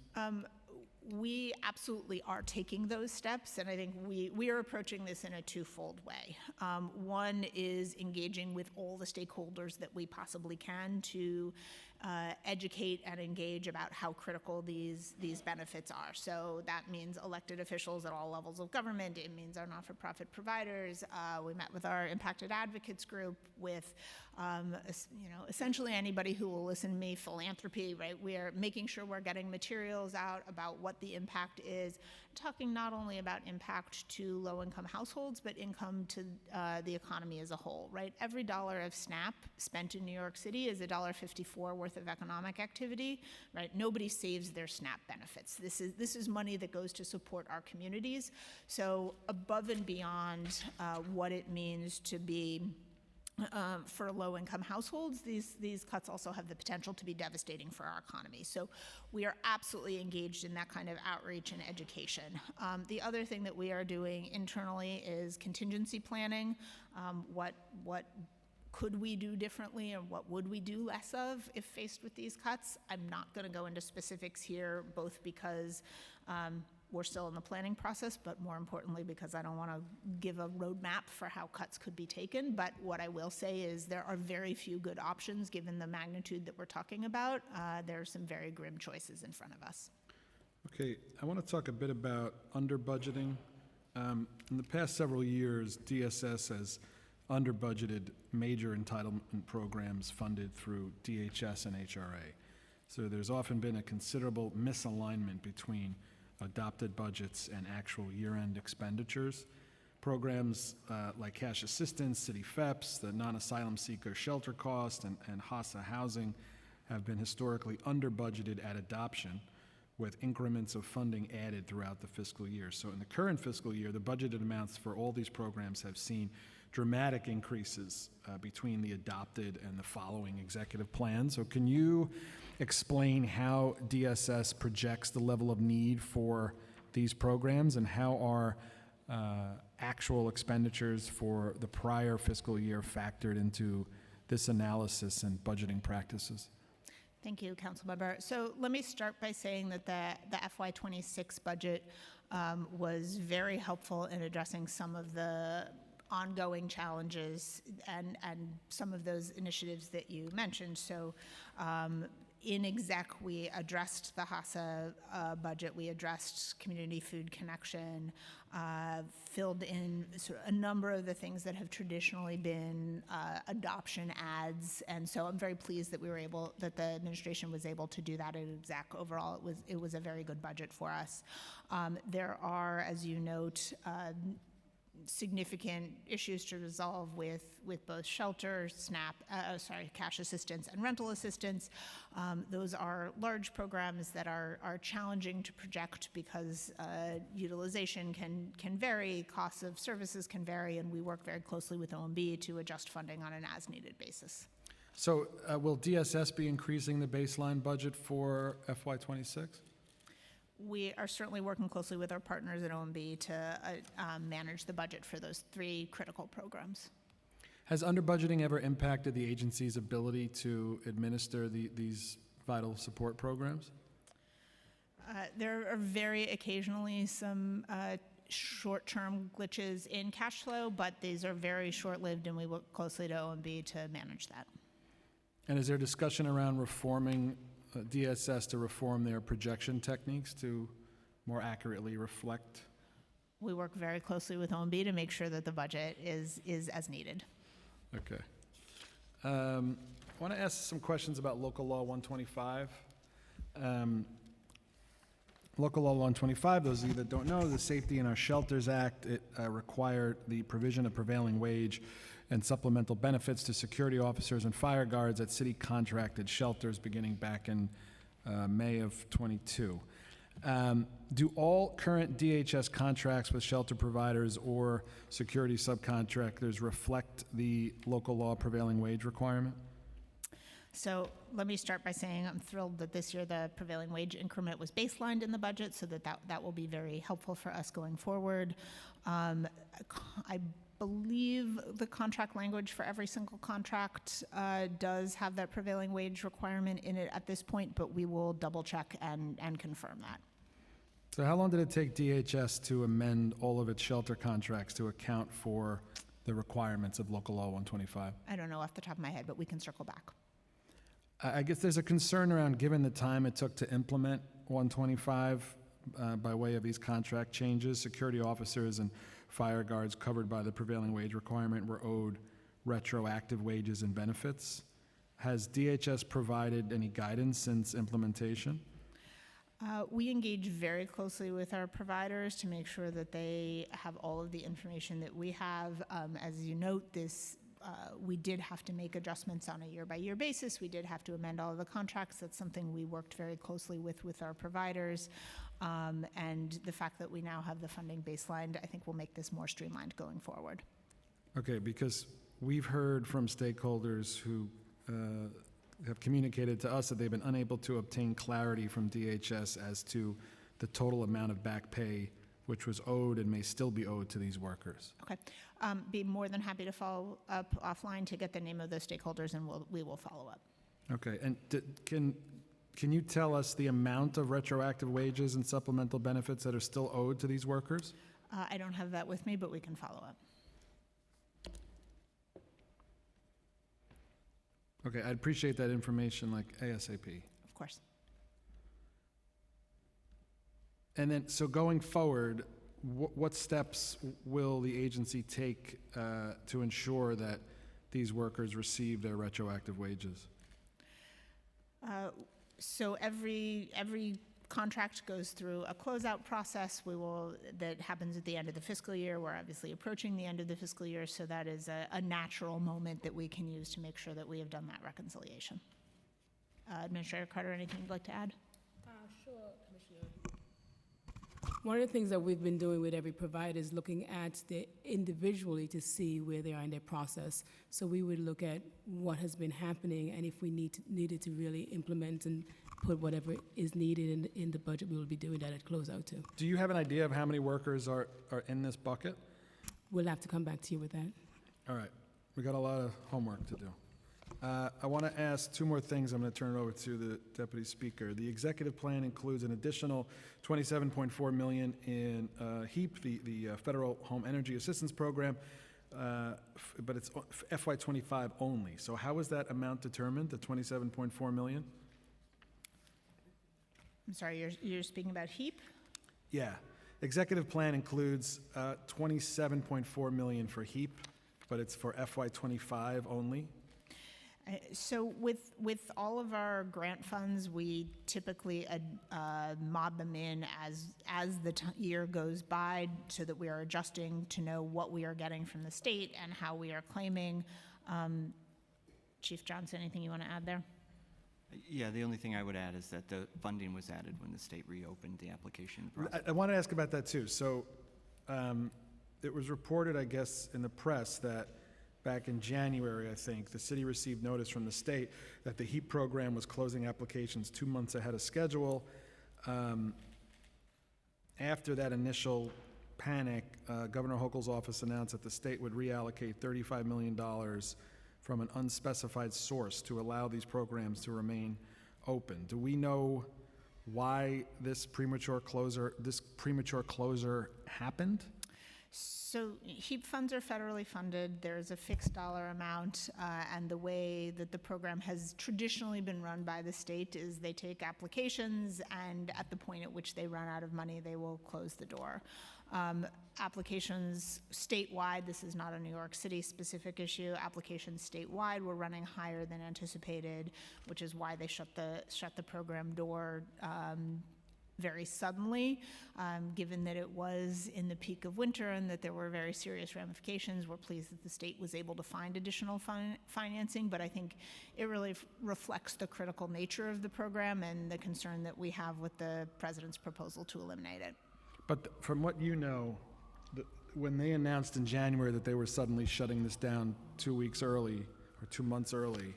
We absolutely are taking those steps, and I think we are approaching this in a twofold way. One is engaging with all the stakeholders that we possibly can to educate and engage about how critical these benefits are. So that means elected officials at all levels of government. It means our not-for-profit providers. We met with our impacted advocates group, with essentially anybody who will listen to me, philanthropy, right? We are making sure we're getting materials out about what the impact is, talking not only about impact to low-income households, but income to the economy as a whole, right? Every dollar of SNAP spent in New York City is $1.54 worth of economic activity, right? Nobody saves their SNAP benefits. This is money that goes to support our communities. So above and beyond what it means to be for low-income households, these cuts also have the potential to be devastating for our economy. So we are absolutely engaged in that kind of outreach and education. The other thing that we are doing internally is contingency planning. What could we do differently, and what would we do less of if faced with these cuts? I'm not going to go into specifics here, both because we're still in the planning process, but more importantly because I don't want to give a roadmap for how cuts could be taken. But what I will say is there are very few good options given the magnitude that we're talking about. There are some very grim choices in front of us. Okay, I want to talk a bit about under-budgeting. In the past several years, DSS has under-budgeted major entitlement programs funded through DHS and HRA. So there's often been a considerable misalignment between adopted budgets and actual year-end expenditures. Programs like cash assistance, city FEPS, the non-asylum seeker shelter cost, and HASA housing have been historically under-budgeted at adoption, with increments of funding added throughout the fiscal year. So in the current fiscal year, the budgeted amounts for all these programs have seen dramatic increases between the adopted and the following executive plan. So can you explain how DSS projects the level of need for these programs, and how are actual expenditures for the prior fiscal year factored into this analysis and budgeting practices? Thank you, Councilmember. So let me start by saying that the FY26 budget was very helpful in addressing some of the ongoing challenges and some of those initiatives that you mentioned. So In exec, we addressed the HASA budget, we addressed Community Food Connection, filled in sort of a number of the things that have traditionally been adoption ads, and so I'm very pleased that that the administration was able to do that at exec. Overall, it was a very good budget for us. There are, as you note, significant issues to resolve with both shelter, cash assistance and rental assistance. Those are large programs that are challenging to project because utilization can vary, costs of services can vary, and we work very closely with OMB to adjust funding on an as-needed basis. So will DSS be increasing the baseline budget for FY26? We are certainly working closely with our partners at OMB to manage the budget for those 3 critical programs. Has under-budgeting ever impacted the agency's ability to administer these vital support programs? There are very occasionally some short-term glitches in cash flow, but these are very short-lived, and we work closely to OMB to manage that. And is there discussion around reforming DSS to reform their projection techniques to more accurately reflect? We work very closely with OMB to make sure that the budget is as needed. Okay. I want to ask some questions about Local Law 125. Local Law 125, those of you that don't know, the Safety in Our Shelters Act, it required the provision of prevailing wage and supplemental benefits to security officers and fire guards at city-contracted shelters beginning back in May of '22. Do all current DHS contracts with shelter providers or security subcontractors reflect the local law prevailing wage requirement? So let me start by saying I'm thrilled that this year the prevailing wage increment was baselined in the budget, so that will be very helpful for us going forward. I believe the contract language for every single contract does have that prevailing wage requirement in it at this point, but we will double check and confirm that. So how long did it take DHS to amend all of its shelter contracts to account for the requirements of Local Law 125? I don't know off the top of my head, but we can circle back. I guess there's a concern around, given the time it took to implement 125 by way of these contract changes, security officers and fire guards covered by the prevailing wage requirement were owed retroactive wages and benefits. Has DHS provided any guidance since implementation? We engage very closely with our providers to make sure that they have all of the information that we have. As you note, we did have to make adjustments on a year-by-year basis. We did have to amend all of the contracts. That's something we worked very closely with our providers. And the fact that we now have the funding baselined, I think will make this more streamlined going forward. Okay, because we've heard from stakeholders who have communicated to us that they've been unable to obtain clarity from DHS as to the total amount of back pay which was owed and may still be owed to these workers. Okay. Be more than happy to follow up offline to get the name of the stakeholders, and we will follow up. Okay, and can you tell us the amount of retroactive wages and supplemental benefits that are still owed to these workers? I don't have that with me, but we can follow up. Okay, I'd appreciate that information like ASAP. Of course. And then, so going forward, what steps will the agency take to ensure that these workers receive their retroactive wages? So every contract goes through a closeout process. That happens at the end of the fiscal year. We're obviously approaching the end of the fiscal year, so that is a natural moment that we can use to make sure that we have done that reconciliation. Administrator Carter, anything you'd like to add? Sure, Commissioner. One of the things that we've been doing with every provider is looking at individually to see where they are in their process. So we would look at what has been happening, and if we needed to really implement and put whatever is needed in the budget, we will be doing that at closeout too. Do you have an idea of how many workers are in this bucket? We'll have to come back to you with that. All right, we got a lot of homework to do. I want to ask 2 more things. I'm going to turn it over to the Deputy Speaker. The executive plan includes an additional $27.4 million in HEAP, the Federal Home Energy Assistance Program, but it's FY25 only. So how is that amount determined, the $27.4 million? I'm sorry, you're speaking about HEAP? Yeah. Executive plan includes 27.4 million for HEAP, but it's for FY25 only. So with all of our grant funds, we typically mod them in as the year goes by so that we are adjusting to know what we are getting from the state and how we are claiming. Chief Johnson, anything you want to add there? Yeah, the only thing I would add is that the funding was added when the state reopened the application process. I want to ask about that too. So it was reported, I guess, in the press that back in January, I think, the city received notice from the state that the HEAP program was closing applications 2 months ahead of schedule. After that initial panic, Governor Hochul's office announced that the state would reallocate $35 million from an unspecified source to allow these programs to remain open. Do we know why this premature closure happened? So HEAP funds are federally funded. There's a fixed dollar amount, and the way that the program has traditionally been run by the state is they take applications, and at the point at which they run out of money, they will close the door. Applications statewide, this is not a New York City specific issue, applications statewide were running higher than anticipated, which is why they shut the program door very suddenly, given that it was in the peak of winter and that there were very serious ramifications. We're pleased that the state was able to find additional financing, but I think it really reflects the critical nature of the program and the concern that we have with the president's proposal to eliminate it. But from what you know, when they announced in January that they were suddenly shutting this down 2 weeks early or 2 months early,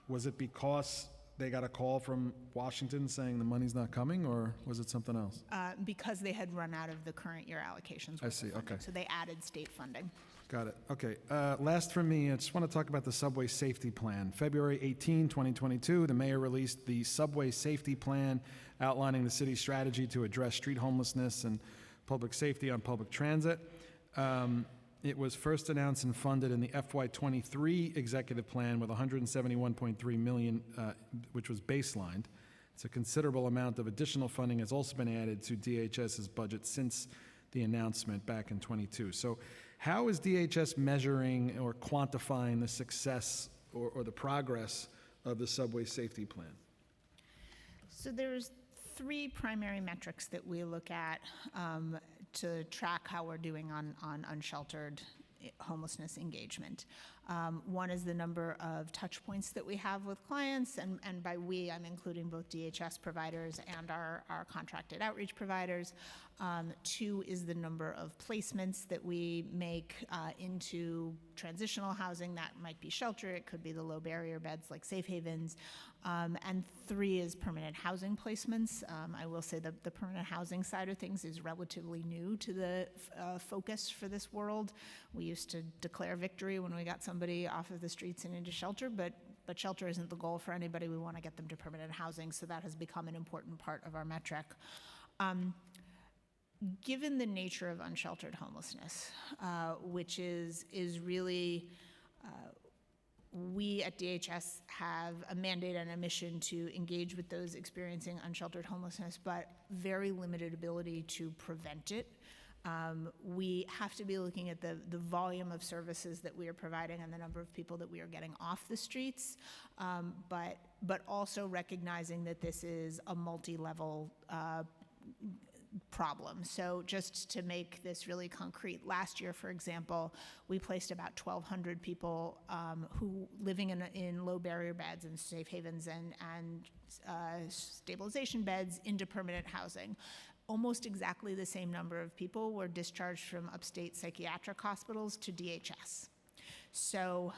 was it because they got a call from Washington saying the money's not coming, or was it something else? Because they had run out of the current year allocations. I see, okay. So they added state funding. Got it, okay. Last for me, I just want to talk about the subway safety plan. February 18, 2022, the mayor released the subway safety plan outlining the city's strategy to address street homelessness and public safety on public transit. It was first announced and funded in the FY23 executive plan with 171.3 million, which was baselined. It's a considerable amount of additional funding has also been added to DHS's budget since the announcement back in 22. So how is DHS measuring or quantifying the success or the progress of the subway safety plan? So there's 3 primary metrics that we look at to track how we're doing on unsheltered homelessness engagement. One is the number of touch points that we have with clients, and by we, I'm including both DHS providers and our contracted outreach providers. 2 is the number of placements that we make into transitional housing. That might be shelter, it could be the low barrier beds like Safe Havens. And 3 is permanent housing placements. I will say that the permanent housing side of things is relatively new to the focus for this world. We used to declare victory when we got somebody off of the streets and into shelter, but shelter isn't the goal for anybody. We want to get them to permanent housing, so that has become an important part of our metric. Given the nature of unsheltered homelessness, which is really we at DHS have a mandate and a mission to engage with those experiencing unsheltered homelessness, but very limited ability to prevent it. We have to be looking at the volume of services that we are providing and the number of people that we are getting off the streets, but also recognizing that this is a multi-level problem. So just to make this really concrete, last year, for example, we placed about 1,200 people who living in low barrier beds and Safe Havens and stabilization beds into permanent housing. Almost exactly the same number of people were discharged from upstate psychiatric hospitals to DHS. So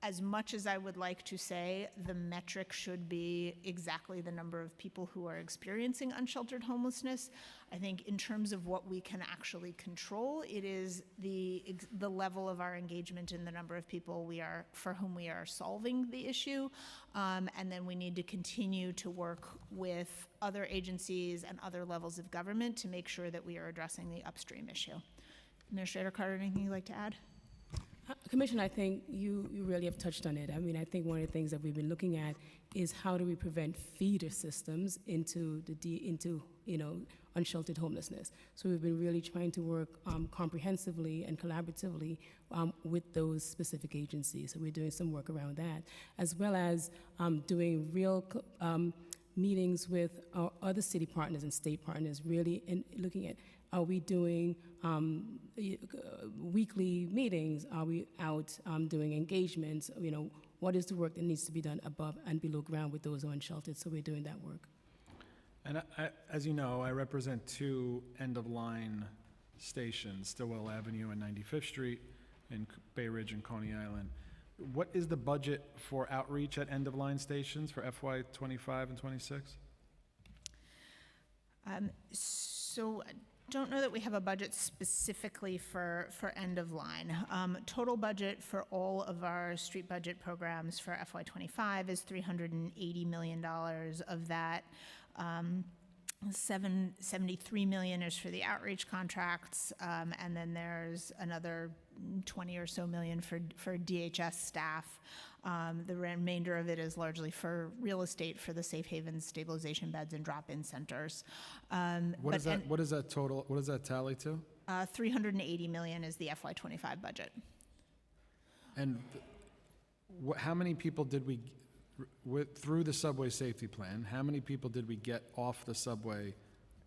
as much as I would like to say the metric should be exactly the number of people who are experiencing unsheltered homelessness, I think in terms of what we can actually control, it is the level of our engagement and the number of people for whom we are solving the issue. And then we need to continue to work with other agencies and other levels of government to make sure that we are addressing the upstream issue. Administrator Carter, anything you'd like to add? Commissioner, I think you really have touched on it. I mean, I think one of the things that we've been looking at is how do we prevent feeder systems into unsheltered homelessness. So we've been really trying to work comprehensively and collaboratively with those specific agencies. So we're doing some work around that, as well as doing real meetings with our other city partners and state partners, really in looking at, are we doing weekly meetings? Are we out doing engagements? What is the work that needs to be done above and below ground with those who are unsheltered? So we're doing that work. And as you know, I represent two end-of-line stations, Stillwell Avenue and 95th Street in Bay Ridge and Coney Island. What is the budget for outreach at end-of-line stations for FY '25 and '26? So I don't know that we have a budget specifically for end of line. Total budget for all of our street budget programs for FY '25 is $380 million. Of that, 73 million is for the outreach contracts, and then there's another 20 or so million for DHS staff. The remainder of it is largely for real estate for the safe havens, stabilization beds, and drop-in centers. What does that total? What does that tally to? 380 million is the FY '25 budget. And how many people did we, through the subway safety plan, how many people did we get off the subway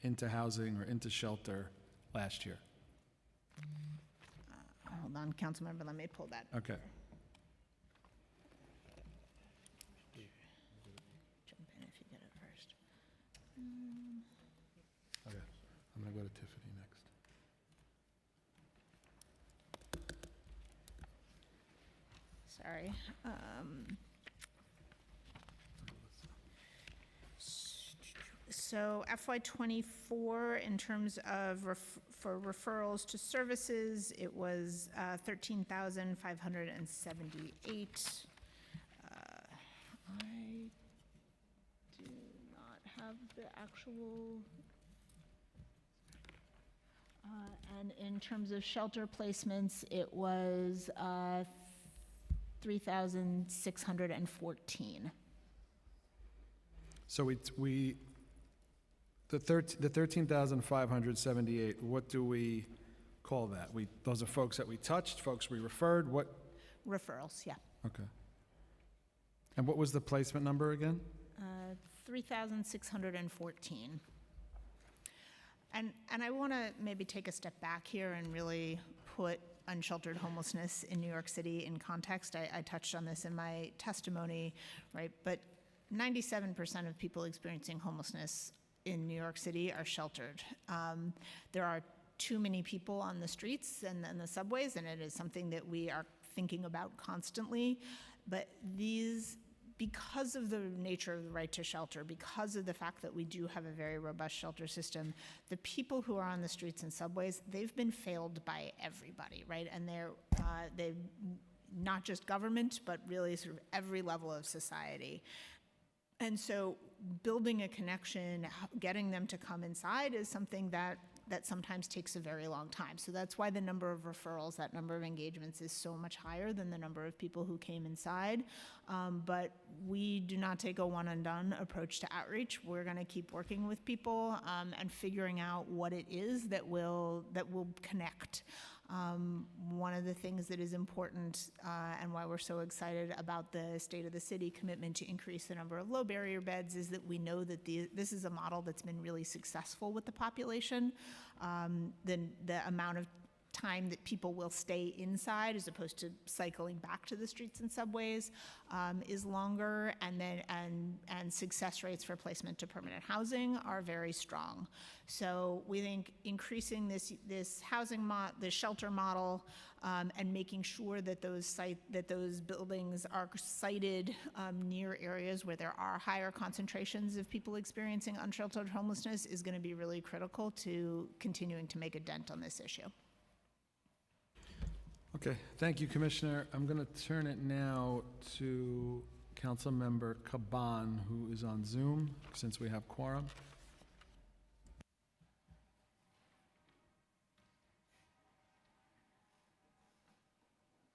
into housing or into shelter last year? Hold on, Councilmember, let me pull that. Okay. Jump in if you get it first. Okay. I'm going to go to Tiffany next. Sorry. So FY '24, in terms of for referrals to services, it was 13,578. I do not have the actual. And in terms of shelter placements, it was 3,614. So the 13,578, what do we call that? Those are folks that we touched, folks we referred, what? Referrals, yeah. Okay. And what was the placement number again? 3,614. And I want to maybe take a step back here and really put unsheltered homelessness in New York City in context. I touched on this in my testimony, right? But 97% of people experiencing homelessness in New York City are sheltered. There are too many people on the streets and the subways, and it is something that we are thinking about constantly. But because of the nature of the right to shelter, because of the fact that we do have a very robust shelter system, the people who are on the streets and subways, they've been failed by everybody, right? And they've not just government, but really sort of every level of society. And so building a connection, getting them to come inside is something that sometimes takes a very long time. So that's why the number of referrals, that number of engagements is so much higher than the number of people who came inside. But we do not take a one and done approach to outreach. We're going to keep working with people and figuring out what it is that will connect. One of the things that is important and why we're so excited about the State of the City commitment to increase the number of low barrier beds is that we know that this is a model that's been really successful with the population. The amount of time that people will stay inside as opposed to cycling back to the streets and subways is longer, and success rates for placement to permanent housing are very strong. So we think increasing this housing this shelter model and making sure that those buildings are sited near areas where there are higher concentrations of people experiencing unsheltered homelessness is going to be really critical to continuing to make a dent on this issue. Okay, thank you, Commissioner. I'm going to turn it now to Councilmember Caban, who is on Zoom, since we have quorum.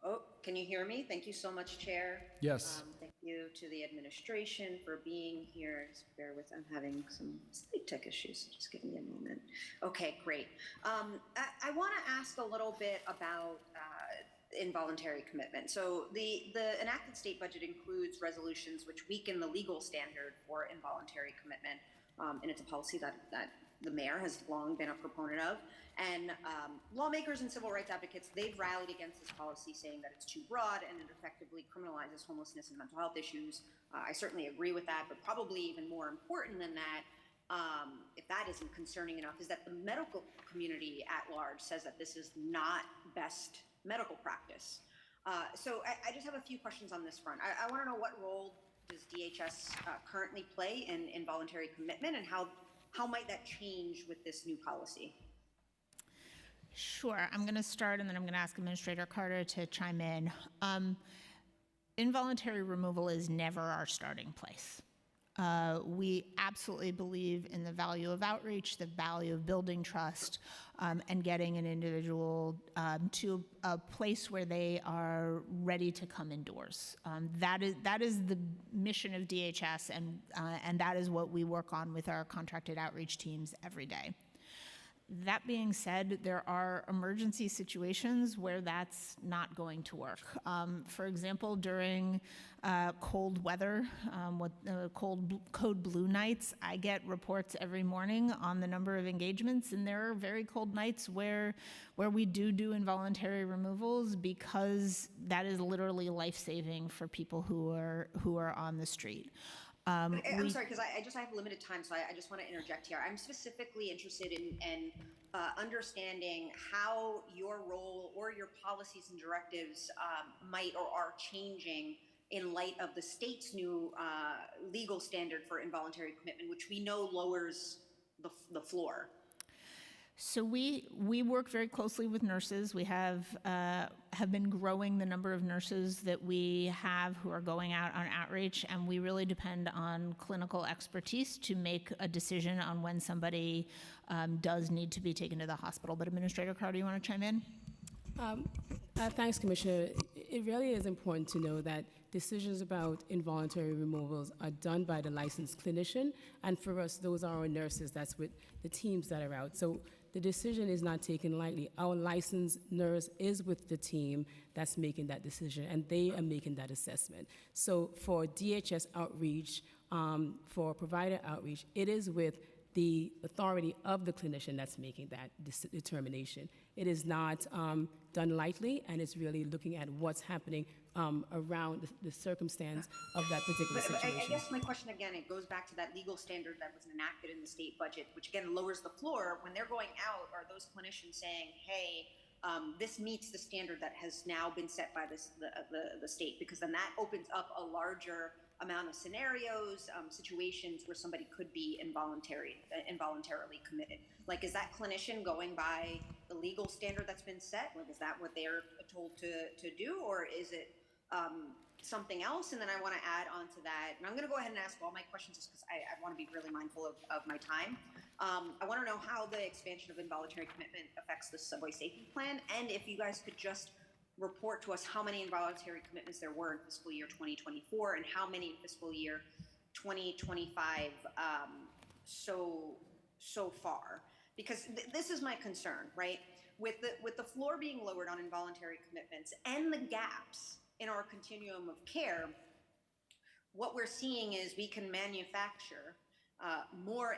Oh, Can you hear me? Thank you so much, Chair. Yes. Thank you to the administration for being here. Just bear with, I'm having some slight tech issues, so just give me a moment. Okay, great. I want to ask a little bit about involuntary commitment. So the enacted state budget includes resolutions which weaken the legal standard for involuntary commitment, and it's a policy that the mayor has long been a proponent of. And lawmakers and civil rights advocates, they've rallied against this policy, saying that it's too broad and it effectively criminalizes homelessness and mental health issues. I certainly agree with that, but probably even more important than that, if that isn't concerning enough, is that the medical community at large says that this is not best medical practice. So I just have a few questions on this front. I want to know, what role does DHS currently play in involuntary commitment, and how might that change with this new policy? Sure. I'm going to start, and then I'm going to ask Administrator Carter to chime in. Involuntary removal is never our starting place. We absolutely believe in the value of outreach, the value of building trust, and getting an individual to a place where they are ready to come indoors. That is the mission of DHS, and that is what we work on with our contracted outreach teams every day. That being said, there are emergency situations where that's not going to work. For example, during cold weather, code blue nights, I get reports every morning on the number of engagements, and there are very cold nights where we do involuntary removals, because that is literally life-saving for people who are on the street. I'm sorry, because I have limited time, so I just want to interject here. I'm specifically interested in understanding how your role or your policies and directives might or are changing in light of the state's new legal standard for involuntary commitment, which we know lowers the floor. So we work very closely with nurses. We have been growing the number of nurses that we have who are going out on outreach, and we really depend on clinical expertise to make a decision on when somebody does need to be taken to the hospital. But Administrator Carter, you want to chime in? Thanks, Commissioner. It really is important to know that decisions about involuntary removals are done by the licensed clinician, and for us, those are our nurses. That's with the teams that are out. So the decision is not taken lightly. Our licensed nurse is with the team that's making that decision, and they are making that assessment. So for DHS outreach, for provider outreach, it is with the authority of the clinician that's making that determination. It is not done lightly, and it's really looking at what's happening around the circumstance of that particular situation. I guess my question again, it goes back to that legal standard that was enacted in the state budget, which again lowers the floor. When they're going out, are those clinicians saying, hey, this meets the standard that has now been set by the state? Because then that opens up a larger amount of scenarios, situations where somebody could be involuntarily committed. Like, is that clinician going by the legal standard that's been set? Like, is that what they're told to do, or is it something else? And then I want to add on to that, and I'm going to go ahead and ask all my questions just because I want to be really mindful of my time. I want to know how the expansion of involuntary commitment affects the subway safety plan, and if you guys could just report to us how many involuntary commitments there were in fiscal year 2024 and how many in fiscal year 2025 so far. Because this is my concern, right? With the floor being lowered on involuntary commitments and the gaps in our continuum of care, what we're seeing is we can manufacture more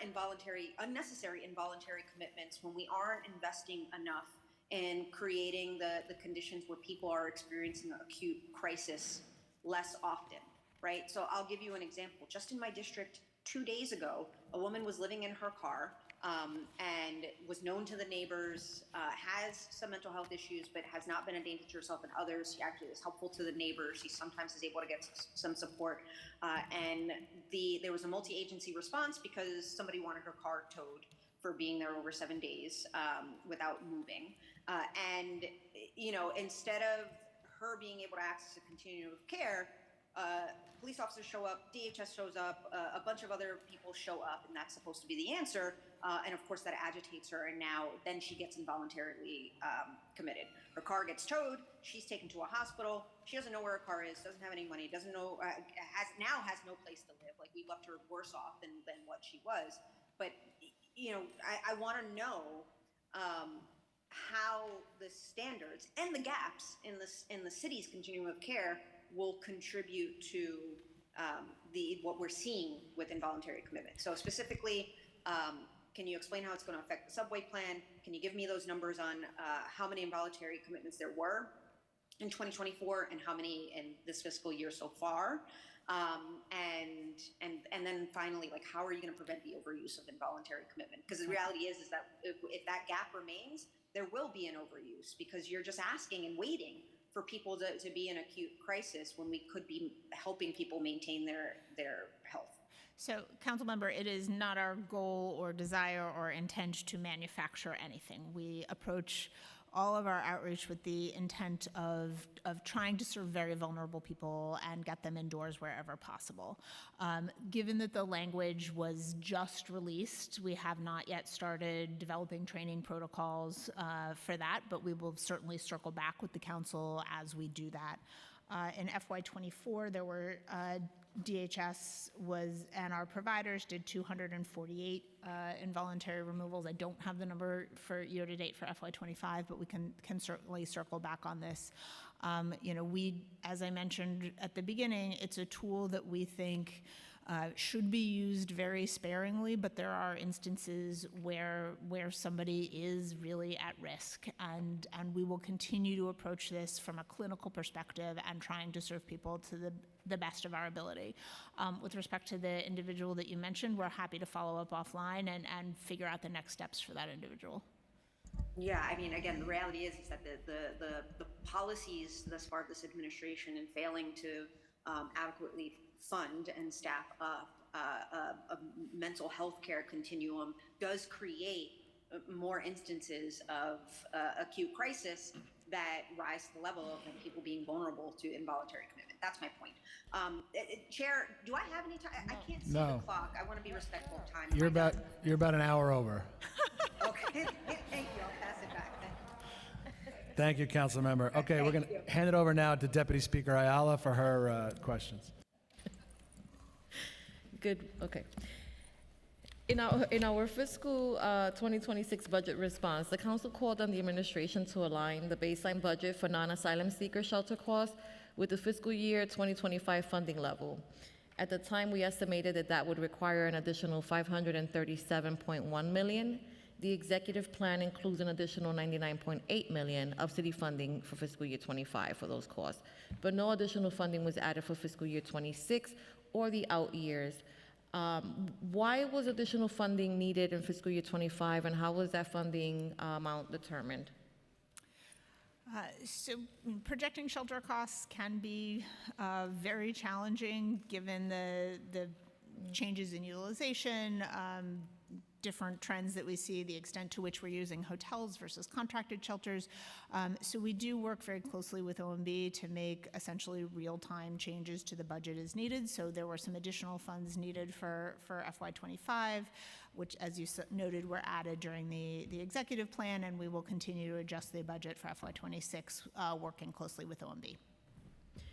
unnecessary involuntary commitments when we aren't investing enough in creating the conditions where people are experiencing acute crisis less often, right? So I'll give you an example. Just in my district 2 days ago, a woman was living in her car and was known to the neighbors, has some mental health issues, but has not been a danger to herself and others. She actually is helpful to the neighbors. She sometimes is able to get some support. And there was a multi-agency response because somebody wanted her car towed for being there over 7 days without moving. And, instead of her being able to access a continuum of care, police officers show up, DHS shows up, a bunch of other people show up, and that's supposed to be the answer. And of course, that agitates her, and then she gets involuntarily committed. Her car gets towed. She's taken to a hospital. She doesn't know where her car is. Doesn't have any money. Doesn't know. Has no place to live. Like, we left her worse off than what she was. But I want to know how the standards and the gaps in the city's continuum of care will contribute to what we're seeing with involuntary commitment. So specifically, can you explain how it's going to affect the subway plan? Can you give me those numbers on how many involuntary commitments there were in 2024 and how many in this fiscal year so far? And then finally, like, how are you going to prevent the overuse of involuntary commitment? Because the reality is that if that gap remains, there will be an overuse, because you're just asking and waiting for people to be in acute crisis when we could be helping people maintain their health. So, Councilmember, it is not our goal or desire or intent to manufacture anything. We approach all of our outreach with the intent of trying to serve very vulnerable people and get them indoors wherever possible. Given that the language was just released, we have not yet started developing training protocols for that, but we will certainly circle back with the council as we do that. In FY24, there were DHS and our providers did 248 involuntary removals. I don't have the number for year-to-date for FY25, but we can certainly circle back on this. We, as I mentioned at the beginning, it's a tool that we think should be used very sparingly, but there are instances where somebody is really at risk, and we will continue to approach this from a clinical perspective and trying to serve people to the best of our ability. With respect to the individual that you mentioned, we're happy to follow up offline and figure out the next steps for that individual. Yeah, I mean, again, the reality is that the policies thus far of this administration in failing to adequately fund and staff up a mental health care continuum does create more instances of acute crisis that rise to the level of people being vulnerable to involuntary commitment. That's my point. Chair, do I have any time? I can't see the clock. I want to be respectful of time. You're about an hour over. Okay, thank you. I'll pass it back. Thank you, council member. Okay, we're going to hand it over now to Deputy Speaker Ayala for her questions. Good, okay. In our fiscal 2026 budget response, the council called on the administration to align the baseline budget for non-asylum seeker shelter costs with the fiscal year 2025 funding level. At the time, we estimated that would require an additional $537.1 million. The executive plan includes an additional $99.8 million of city funding for fiscal year 25 for those costs, but no additional funding was added for fiscal year 26 or the out years. Why was additional funding needed in fiscal year 25, and how was that funding amount determined? So projecting shelter costs can be very challenging given the changes in utilization, different trends that we see, the extent to which we're using hotels versus contracted shelters. So we do work very closely with OMB to make essentially real-time changes to the budget as needed. So there were some additional funds needed for FY25, which, as you noted, were added during the executive plan, and we will continue to adjust the budget for FY26, working closely with OMB.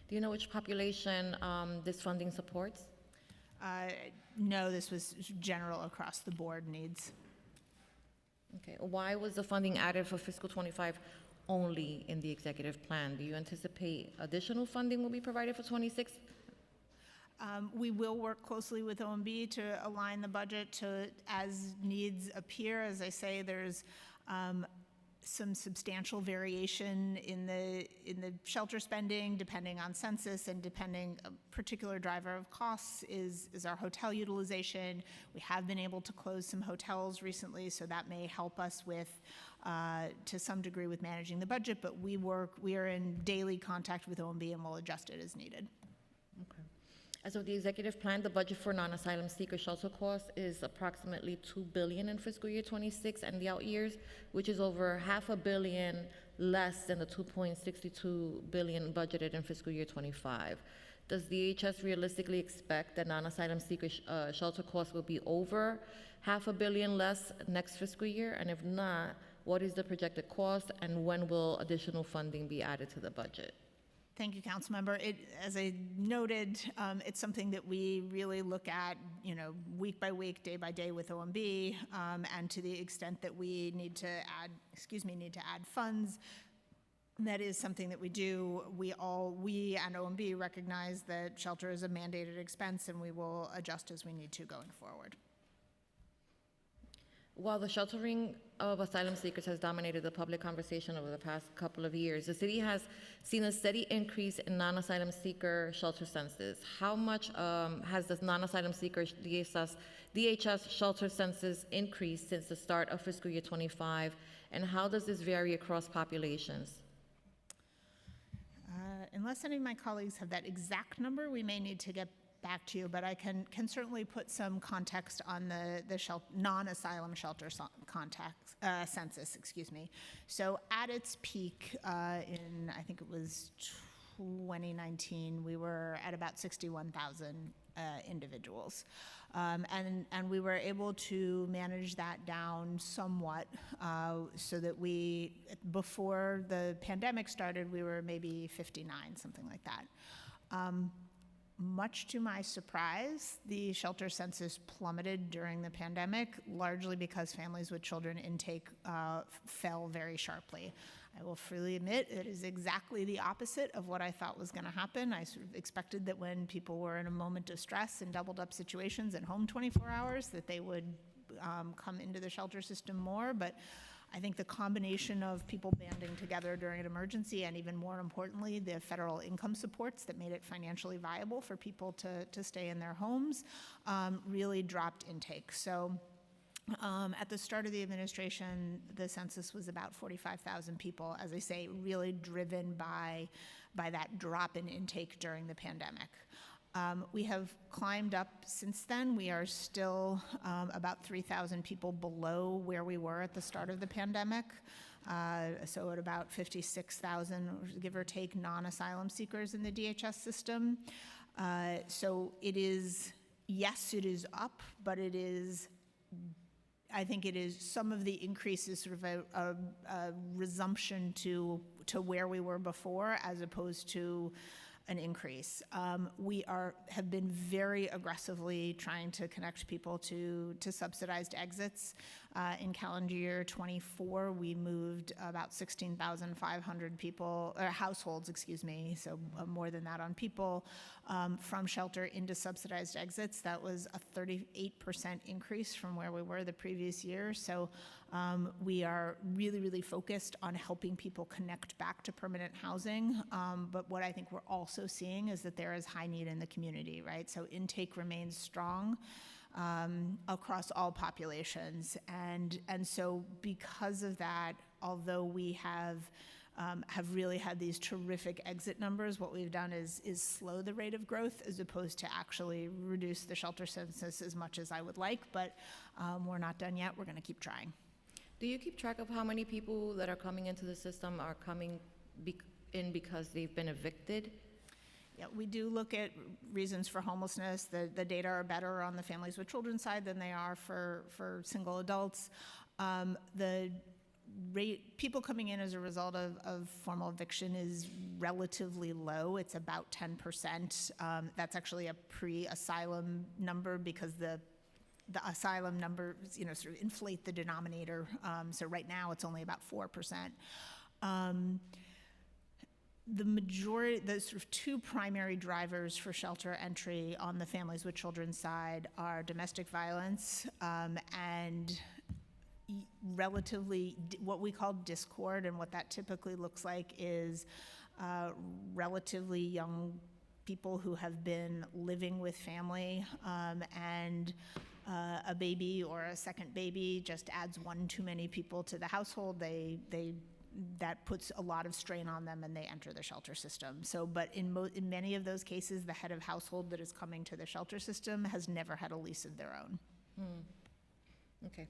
Do you know which population this funding supports? No, this was general across the board needs. Okay. Why was the funding added for fiscal 25 only in the executive plan? Do you anticipate additional funding will be provided for 26? We will work closely with OMB to align the budget to as needs appear. As I say, there's some substantial variation in the shelter spending depending on census, and depending, a particular driver of costs is our hotel utilization. We have been able to close some hotels recently, so that may help us with to some degree with managing the budget, but we are in daily contact with OMB and will adjust it as needed. Okay. As of the executive plan, the budget for non-asylum seeker shelter costs is approximately $2 billion in fiscal year 26 and the out years, which is over $500 million less than the $2.62 billion budgeted in fiscal year 25. does DHS realistically expect that non-asylum seeker shelter costs will be over $500 million less next fiscal year? And if not, what is the projected cost, and when will additional funding be added to the budget? Thank you, Councilmember. As I noted, it's something that we really look at, week by week, day by day with OMB, and to the extent that we need to add funds, that is something that we do. We and OMB recognize that shelter is a mandated expense, and we will adjust as we need to going forward. While the sheltering of asylum seekers has dominated the public conversation over the past couple of years, the city has seen a steady increase in non-asylum seeker shelter census. How much has the non-asylum seeker DHS shelter census increased since the start of fiscal year 25, and how does this vary across populations? Unless any of my colleagues have that exact number, we may need to get back to you, but I can certainly put some context on the non-asylum shelter census, excuse me. So at its peak in, I think it was 2019, we were at about 61,000 individuals. And we were able to manage that down somewhat so that before the pandemic started, we were maybe 59, something like that. Much to my surprise, the shelter census plummeted during the pandemic, largely because families with children intake fell very sharply. I will freely admit it is exactly the opposite of what I thought was going to happen. I sort of expected that when people were in a moment of stress and doubled up situations and home 24 hours, that they would come into the shelter system more, but I think the combination of people banding together during an emergency, and even more importantly, the federal income supports that made it financially viable for people to stay in their homes, really dropped intake. So at the start of the administration, the census was about 45,000 people, as I say, really driven by that drop in intake during the pandemic. We have climbed up since then. We are still about 3,000 people below where we were at the start of the pandemic. So at about 56,000, give or take, non-asylum seekers in the DHS system. So it is, yes, it is up, but it is, I think it is some of the increases sort of a resumption to where we were before, as opposed to an increase. We have been very aggressively trying to connect people to subsidized exits. In calendar year 24, we moved about 16,500 people, or households, excuse me, so more than that on people, from shelter into subsidized exits. That was a 38% increase from where we were the previous year. So we are really, really focused on helping people connect back to permanent housing. But what I think we're also seeing is that there is high need in the community, right? So intake remains strong across all populations. And so because of that, although we have really had these terrific exit numbers, what we've done is slow the rate of growth as opposed to actually reduce the shelter census as much as I would like. But we're not done yet. We're going to keep trying. Do you keep track of how many people that are coming into the system are coming in because they've been evicted? Yeah, we do look at reasons for homelessness. The data are better on the families with children side than they are for single adults. The rate, people coming in as a result of formal eviction is relatively low. It's about 10%. That's actually a pre-asylum number because the asylum numbers, sort of inflate the denominator. So right now it's only about 4%. The majority, the sort of two primary drivers for shelter entry on the families with children side are domestic violence and relatively what we call discord, and what that typically looks like is relatively young people who have been living with family and a baby or a second baby just adds one too many people to the household. That puts a lot of strain on them and they enter the shelter system. So, but in many of those cases, the head of household that is coming to the shelter system has never had a lease of their own. Okay.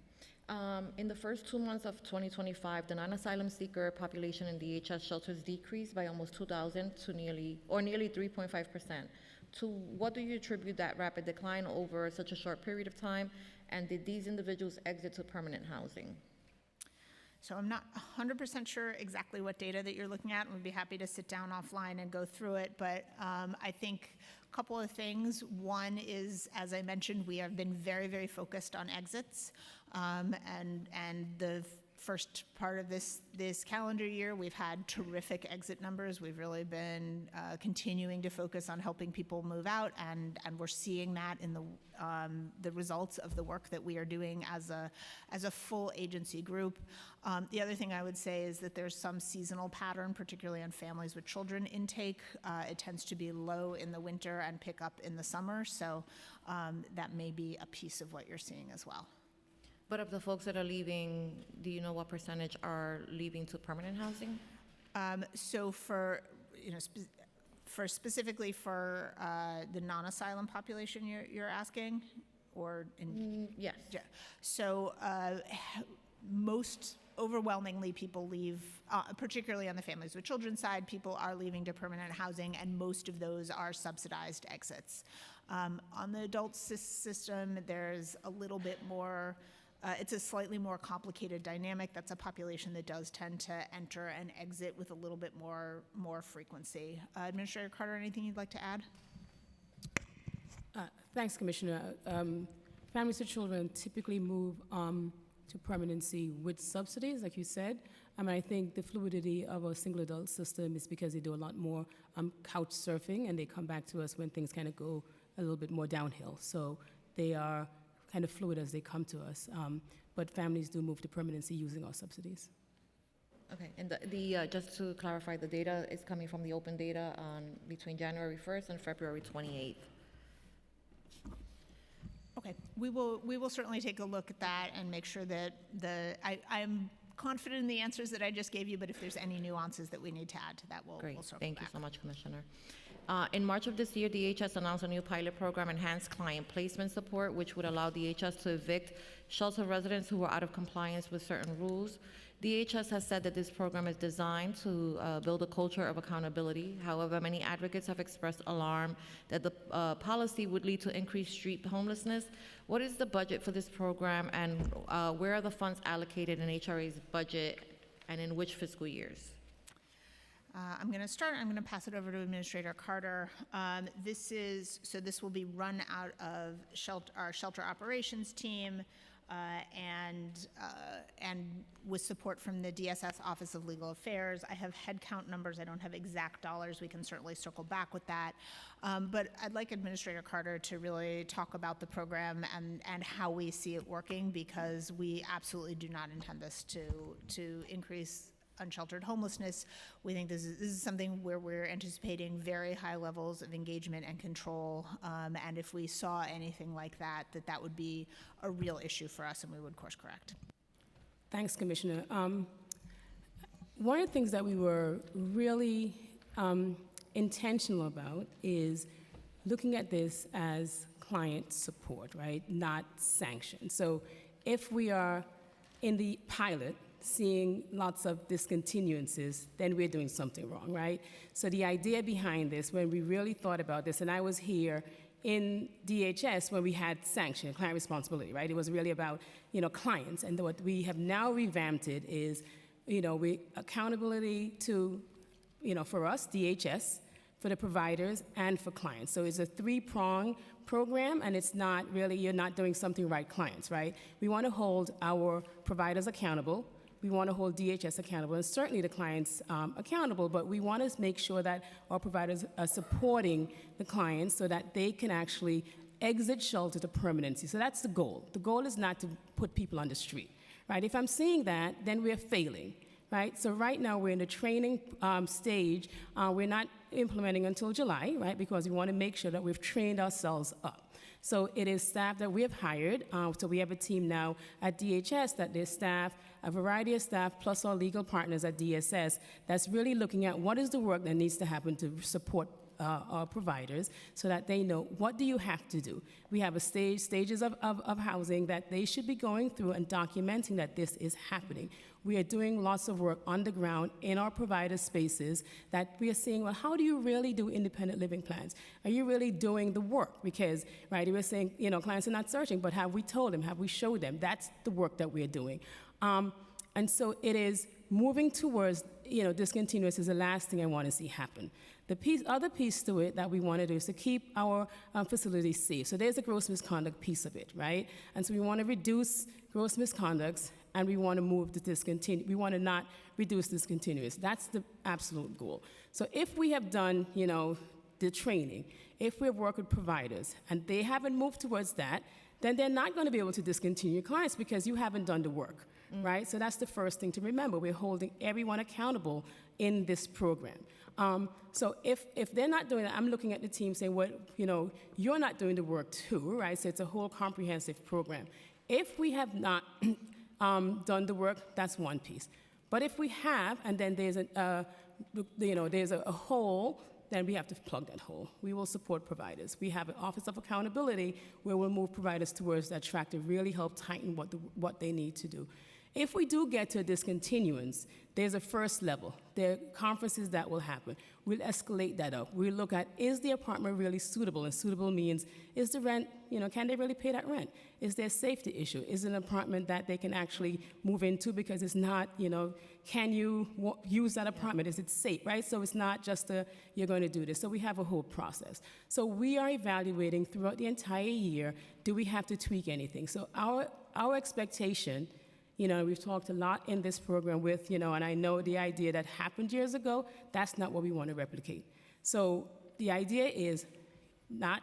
In the first 2 months of 2025, the non-asylum seeker population in DHS shelters decreased by almost 2,000 to nearly 3.5%. To what do you attribute that rapid decline over such a short period of time? And did these individuals exit to permanent housing? So I'm not 100% sure exactly what data that you're looking at, and we'd be happy to sit down offline and go through it, but I think a couple of things. One is, as I mentioned, we have been very, very focused on exits, and the first part of this calendar year, we've had terrific exit numbers. We've really been continuing to focus on helping people move out, and we're seeing that in the results of the work that we are doing as a full agency group. The other thing I would say is that there's some seasonal pattern, particularly on families with children intake. It tends to be low in the winter and pick up in the summer, so that may be a piece of what you're seeing as well. But of the folks that are leaving, do you know what percentage are leaving to permanent housing? So for, specifically for the non-asylum population you're asking, or in? Yes. Yeah. So most overwhelmingly people leave, particularly on the families with children side, people are leaving to permanent housing, and most of those are subsidized exits. On the adult system, there's a little bit more. It's a slightly more complicated dynamic. That's a population that does tend to enter and exit with a little bit more frequency. Administrator Carter, anything you'd like to add? Thanks, Commissioner. Families with children typically move to permanency with subsidies, like you said. I think the fluidity of a single adult system is because they do a lot more couch surfing, and they come back to us when things kind of go a little bit more downhill. So they are kind of fluid as they come to us. But families do move to permanency using our subsidies. Okay, and just to clarify, the data is coming from the open data between January 1st and February 28th. Okay, we will certainly take a look at that and make sure that I'm confident in the answers that I just gave you, but if there's any nuances that we need to add to that, we'll circle back. Thank you so much, Commissioner. In March of this year, DHS announced a new pilot program, Enhanced Client Placement Support, which would allow DHS to evict shelter residents who were out of compliance with certain rules. DHS has said that this program is designed to build a culture of accountability. However, many advocates have expressed alarm that the policy would lead to increased street homelessness. What is the budget for this program, and where are the funds allocated in HRA's budget, and in which fiscal years? I'm going to start. I'm going to pass it over to Administrator Carter. This will be run out of our shelter operations team, and with support from the DSS Office of Legal Affairs. I have headcount numbers. I don't have exact dollars. We can certainly circle back with that. But I'd like Administrator Carter to really talk about the program and how we see it working, because we absolutely do not intend this to increase unsheltered homelessness. We think this is something where we're anticipating very high levels of engagement and control, and if we saw anything like that would be a real issue for us, and we would course correct. Thanks, Commissioner. One of the things that we were really intentional about is looking at this as client support, right, not sanction. So if we are in the pilot seeing lots of discontinuances, then we're doing something wrong, right? So the idea behind this, when we really thought about this, and I was here in DHS when we had sanction, client responsibility, right? It was really about, clients. And what we have now revamped it is, accountability to, for us, DHS, for the providers, and for clients. So it's a three-prong program, and it's not really, you're not doing something right, clients, right? We want to hold our providers accountable. We want to hold DHS accountable, and certainly the clients accountable, but we want to make sure that our providers are supporting the clients so that they can actually exit shelter to permanency. So that's the goal. The goal is not to put people on the street, right? If I'm seeing that, then we're failing, right? So right now we're in the training stage. We're not implementing until July, right? Because we want to make sure that we've trained ourselves up. So it is staff that we have hired. So we have a team now at DHS that there's staff, a variety of staff, plus our legal partners at DSS, that's really looking at what is the work that needs to happen to support our providers so that they know what do you have to do. We have stages of housing that they should be going through and documenting that this is happening. We are doing lots of work on the ground in our provider spaces that we are seeing, well, how do you really do independent living plans? Are you really doing the work? Because, right, we were saying, clients are not searching, but have we told them, have we showed them? That's the work that we're doing. And so it is moving towards, discontinuous is the last thing I want to see happen. The other piece to it that we want to do is to keep our facilities safe. So there's a gross misconduct piece of it, right? And so we want to reduce gross misconducts, and we want to move to we want to not reduce discontinuous. That's the absolute goal. So if we have done, the training, if we have worked with providers, and they haven't moved towards that, then they're not going to be able to discontinue clients because you haven't done the work, right? So that's the first thing to remember. We're holding everyone accountable in this program. So if they're not doing that, I'm looking at the team saying, well, you're not doing the work too, right? So it's a whole comprehensive program. If we have not done the work, that's one piece. But if we have, and then there's a hole, then we have to plug that hole. We will support providers. We have an Office of Accountability where we'll move providers towards that track to really help tighten what they need to do. If we do get to a discontinuance, there's a first level. There are conferences that will happen. We'll escalate that up. We'll look at, is the apartment really suitable? And suitable means, is the rent, can they really pay that rent? Is there a safety issue? Is it an apartment that they can actually move into because it's not, can you use that apartment? Is it safe, right? So it's not just you're going to do this. So we have a whole process. So we are evaluating throughout the entire year, do we have to tweak anything? So our expectation, we've talked a lot in this program with, and I know the idea that happened years ago, that's not what we want to replicate. So the idea is not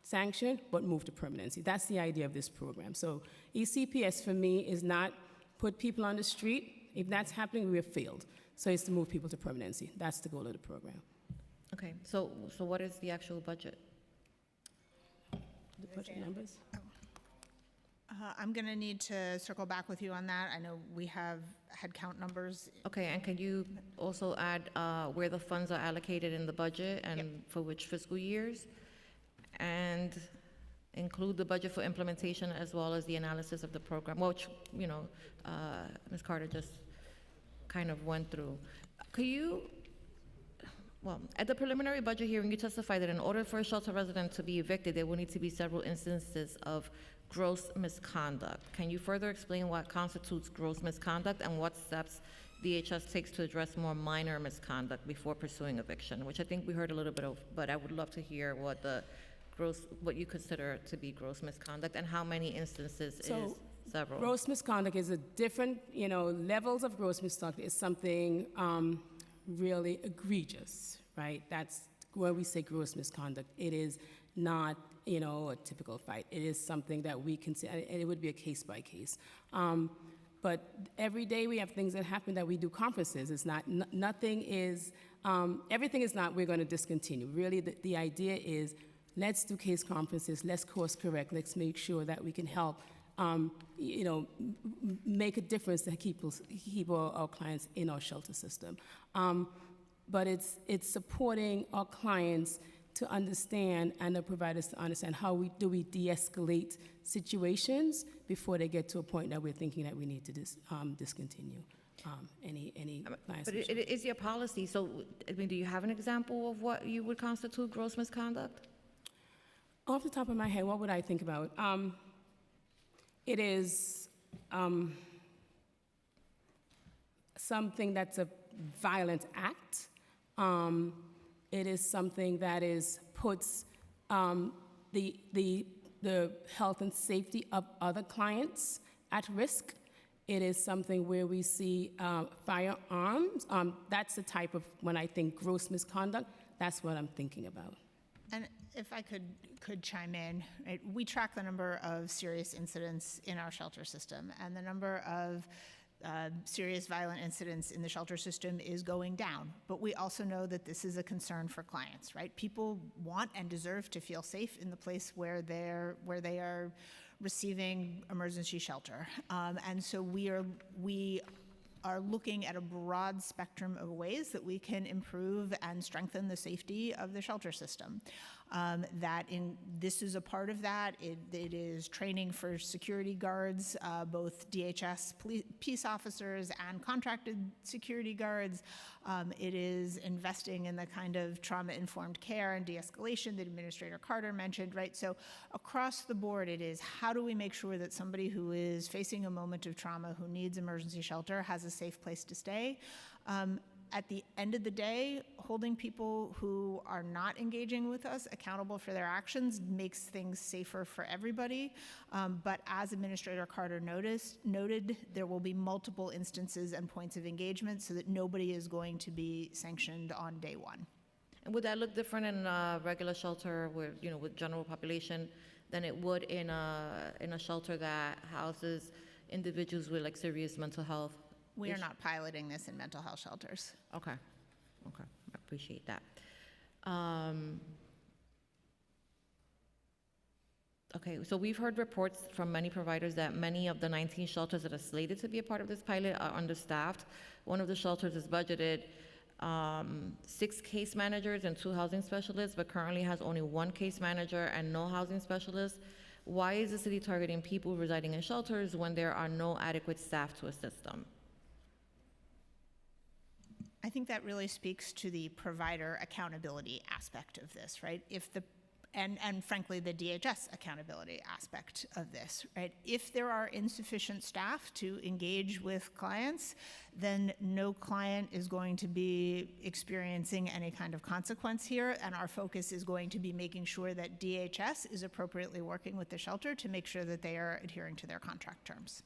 sanction, but move to permanency. That's the idea of this program. So ECPS for me is not put people on the street. If that's happening, we have failed. So it's to move people to permanency. That's the goal of the program. Okay, so what is the actual budget? The budget numbers? I'm going to need to circle back with you on that. I know we have headcount numbers. Okay, and can you also add where the funds are allocated in the budget and for which fiscal years? And include the budget for implementation as well as the analysis of the program, which, Ms. Carter just kind of went through. At the preliminary budget hearing, you testified that in order for a shelter resident to be evicted, there will need to be several instances of gross misconduct. Can you further explain what constitutes gross misconduct and what steps DHS takes to address more minor misconduct before pursuing eviction, which I think we heard a little bit of, but I would love to hear what you consider to be gross misconduct and how many instances is several. Gross misconduct is a different, levels of gross misconduct is something really egregious, right? That's where we say gross misconduct. It is not, a typical fight. It is something that we consider, and it would be a case by case. But every day we have things that happen that we do conferences. It's not, nothing is, everything is not, we're going to discontinue. Really, the idea is, let's do case conferences, let's course correct, let's make sure that we can help, make a difference to keep our clients in our shelter system. But it's supporting our clients to understand and the providers to understand how we de-escalate situations before they get to a point that we're thinking that we need to discontinue any clients. But it is your policy, so do you have an example of what you would constitute gross misconduct? Off the top of my head, what would I think about? It is something that's a violent act. It is something that puts the health and safety of other clients at risk. It is something where we see firearms. That's the type of, when I think gross misconduct, that's what I'm thinking about. And if I could chime in, right? We track the number of serious incidents in our shelter system, and the number of serious violent incidents in the shelter system is going down. But we also know that this is a concern for clients, right? People want and deserve to feel safe in the place where they are receiving emergency shelter. And so we are looking at a broad spectrum of ways that we can improve and strengthen the safety of the shelter system. This is a part of that. It is training for security guards, both DHS peace officers and contracted security guards. It is investing in the kind of trauma-informed care and de-escalation that Administrator Carter mentioned, right? So across the board, it is how do we make sure that somebody who is facing a moment of trauma, who needs emergency shelter, has a safe place to stay. At the end of the day, holding people who are not engaging with us accountable for their actions makes things safer for everybody. But as Administrator Carter noted, there will be multiple instances and points of engagement so that nobody is going to be sanctioned on day one. And would that look different in a regular shelter with, with general population than it would in a shelter that houses individuals with like serious mental health? We are not piloting this in mental health shelters. Okay, I appreciate that. Okay, so we've heard reports from many providers that many of the 19 shelters that are slated to be a part of this pilot are understaffed. One of the shelters is budgeted 6 case managers and 2 housing specialists, but currently has only 1 case manager and no housing specialist. Why is the city targeting people residing in shelters when there are no adequate staff to assist them? I think that really speaks to the provider accountability aspect of this, right? And frankly, the DHS accountability aspect of this, right? If there are insufficient staff to engage with clients, then no client is going to be experiencing any kind of consequence here, and our focus is going to be making sure that DHS is appropriately working with the shelter to make sure that they are adhering to their contract terms.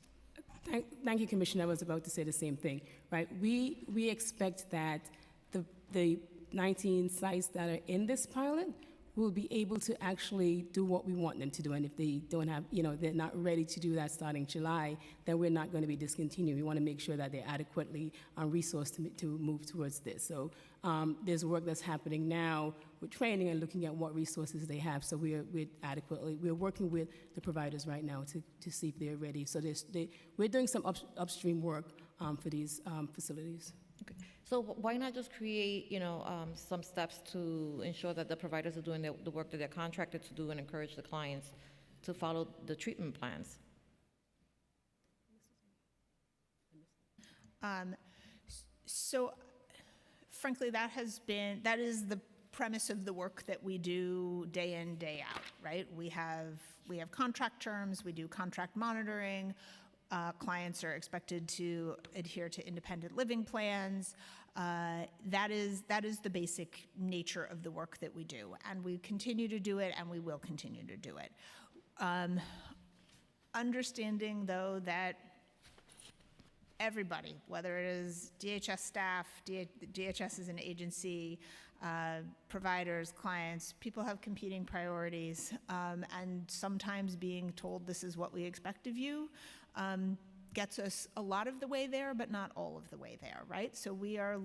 Thank you, Commissioner. I was about to say the same thing, right? We expect that the 19 sites that are in this pilot will be able to actually do what we want them to do. And if they don't have, they're not ready to do that starting July, then we're not going to be discontinuing. We want to make sure that they're adequately resourced to move towards this. So there's work that's happening now with training and looking at what resources they have. So we're working with the providers right now to see if they're ready. So we're doing some upstream work for these facilities. Okay. So why not just create, some steps to ensure that the providers are doing the work that they're contracted to do and encourage the clients to follow the treatment plans? So frankly, that is the premise of the work that we do day in, day out, right? We have contract terms, we do contract monitoring. Clients are expected to adhere to independent living plans. That is the basic nature of the work that we do, and we continue to do it, and we will continue to do it. Understanding, though, that everybody, whether it is DHS staff, DHS is an agency, providers, clients, people have competing priorities, and sometimes being told this is what we expect of you gets us a lot of the way there, but not all of the way there, right? So we are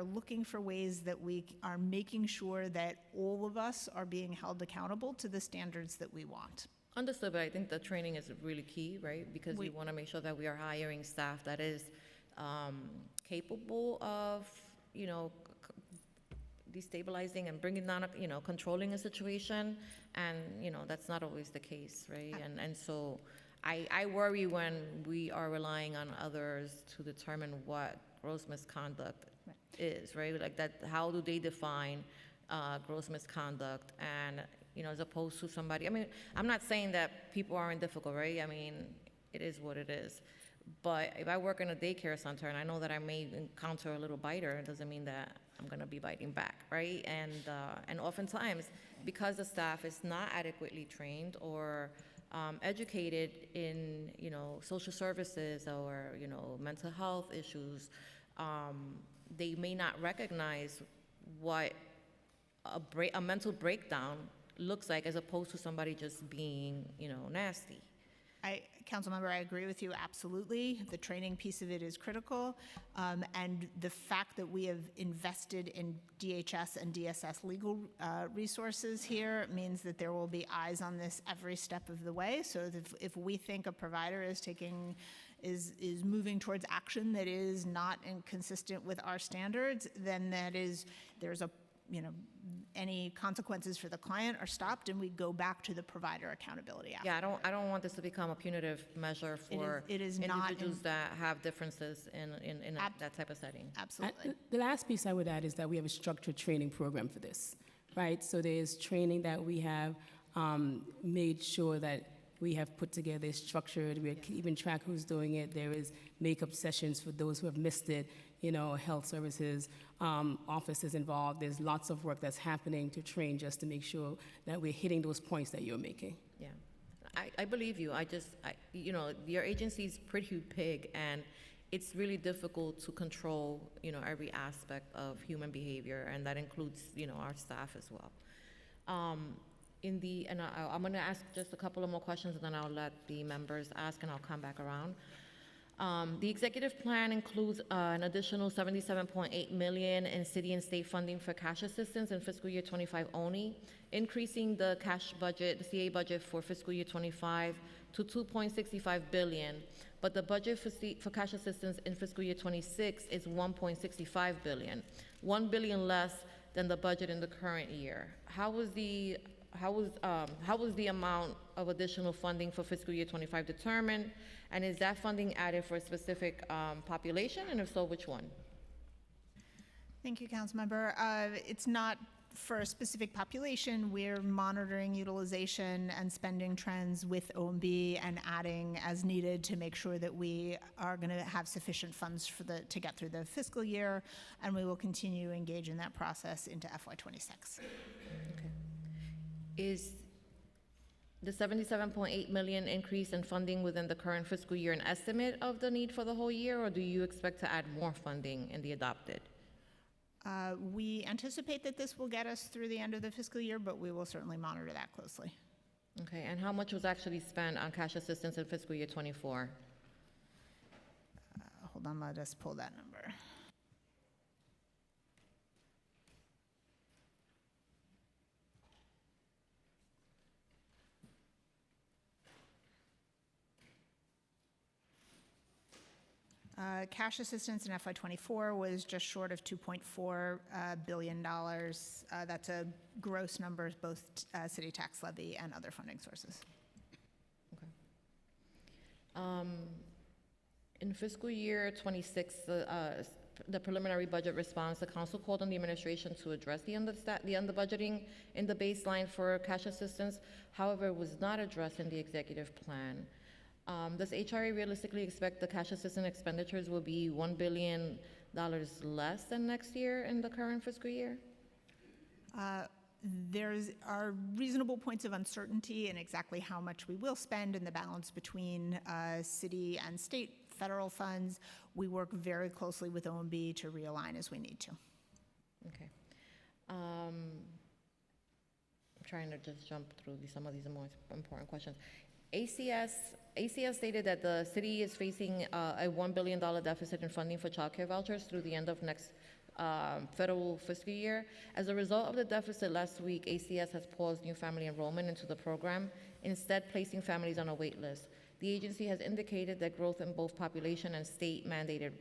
looking for ways that we are making sure that all of us are being held accountable to the standards that we want. Understood, but I think the training is really key, right? Because we want to make sure that we are hiring staff that is capable of, destabilizing and bringing down, controlling a situation, and that's not always the case, right? And so I worry when we are relying on others to determine what gross misconduct is, right? Like that, how do they define gross misconduct? And as opposed to somebody, I'm not saying that people aren't difficult, right? It is what it is. But if I work in a daycare center and I know that I may encounter a little biter, it doesn't mean that I'm going to be biting back, right? And oftentimes, because the staff is not adequately trained or educated in, social services or, mental health issues, they may not recognize what a mental breakdown looks like, as opposed to somebody just being, nasty. Councilmember, I agree with you absolutely. The training piece of it is critical, and the fact that we have invested in DHS and DSS legal resources here means that there will be eyes on this every step of the way. So if we think a provider is taking is moving towards action that is not inconsistent with our standards, then there's a, any consequences for the client are stopped, and we go back to the Provider Accountability Act. Yeah, I don't want this to become a punitive measure for it is not individuals that have differences in that type of setting. Absolutely. The last piece I would add is that we have a structured training program for this, right? So there's training that we have made sure that we have put together, structured, we're keeping track who's doing it. There is makeup sessions for those who have missed it, health services, offices involved. There's lots of work that's happening to train just to make sure that we're hitting those points that you're making. Yeah, I believe you. Your agency's pretty big, and it's really difficult to control, every aspect of human behavior, and that includes, our staff as well. I'm going to ask just a couple of more questions, and then I'll let the members ask, and I'll come back around. The executive plan includes an additional $77.8 million in city and state funding for cash assistance in fiscal year 25 only, increasing the cash budget, the CA budget for fiscal year 25 to $2.65 billion, but the budget for cash assistance in fiscal year 26 is $1.65 billion, $1 billion less than the budget in the current year. How was the amount of additional funding for fiscal year 25 determined? And is that funding added for a specific population? And if so, which one? Thank you, Councilmember. It's not for a specific population. We're monitoring utilization and spending trends with OMB and adding as needed to make sure that we are going to have sufficient funds to get through the fiscal year, and we will continue to engage in that process into FY26. Okay. Is the $77.8 million increase in funding within the current fiscal year an estimate of the need for the whole year, or do you expect to add more funding in the adopted? We anticipate that this will get us through the end of the fiscal year, but we will certainly monitor that closely. Okay, and how much was actually spent on cash assistance in fiscal year 24? Hold on, let us pull that number. Cash assistance in FY24 was just short of $2.4 billion. That's a gross number, both city tax levy and other funding sources. Okay. In fiscal year 26, the preliminary budget response, the council called on the administration to address the under-budgeting in the baseline for cash assistance. However, it was not addressed in the executive plan. Does HRA realistically expect the cash assistance expenditures will be $1 billion less than next year in the current fiscal year? There are reasonable points of uncertainty in exactly how much we will spend and the balance between city and state federal funds. We work very closely with OMB to realign as we need to. Okay. I'm trying to just jump through some of these more important questions. ACS stated that the city is facing a $1 billion deficit in funding for child care vouchers through the end of next federal fiscal year. As a result of the deficit last week, ACS has paused new family enrollment into the program, instead placing families on a wait list. The agency has indicated that growth in both population and state-mandated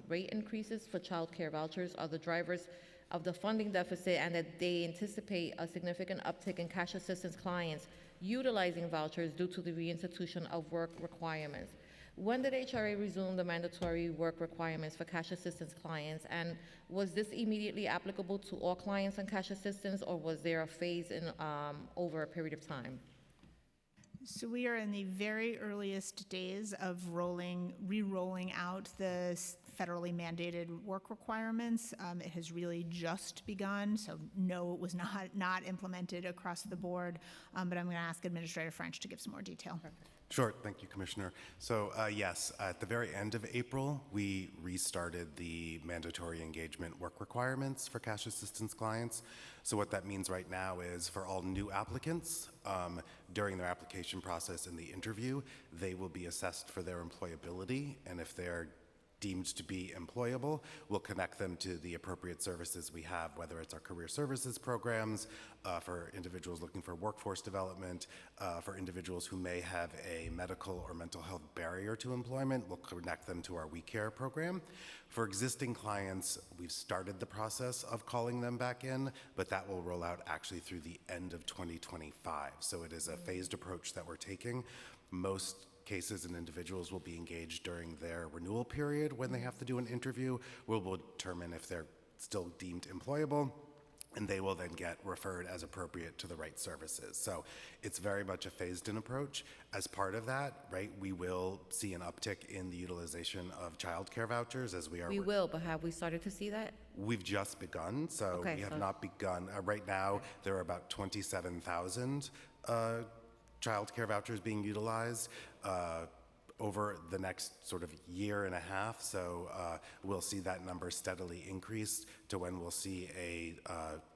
rate increases for child care vouchers are the drivers of the funding deficit, and that they anticipate a significant uptick in cash assistance clients utilizing vouchers due to the reinstitution of work requirements. When did HRA resume the mandatory work requirements for cash assistance clients, and was this immediately applicable to all clients on cash assistance, or was there a phase in over a period of time? So we are in the very earliest days of re-rolling out the federally mandated work requirements. It has really just begun, so no, it was not implemented across the board, but I'm going to ask Administrator French to give some more detail. Sure, thank you, Commissioner. So yes, at the very end of April, we restarted the mandatory engagement work requirements for cash assistance clients. So what that means right now is for all new applicants, during their application process and the interview, they will be assessed for their employability, and if they're deemed to be employable, we'll connect them to the appropriate services we have, whether it's our career services programs for individuals looking for workforce development, for individuals who may have a medical or mental health barrier to employment, we'll connect them to our We Care program. For existing clients, we've started the process of calling them back in, but that will roll out actually through the end of 2025. So it is a phased approach that we're taking. Most cases and individuals will be engaged during their renewal period when they have to do an interview. We'll determine if they're still deemed employable, and they will then get referred as appropriate to the right services. So it's very much a phased-in approach. As part of that, right, we will see an uptick in the utilization of childcare vouchers as we are. We will, but have we started to see that? We've just begun, so Okay, we have so- not begun. Right now, there are about 27,000 childcare vouchers being utilized over the next sort of year and a half. So we'll see that number steadily increase to when we'll see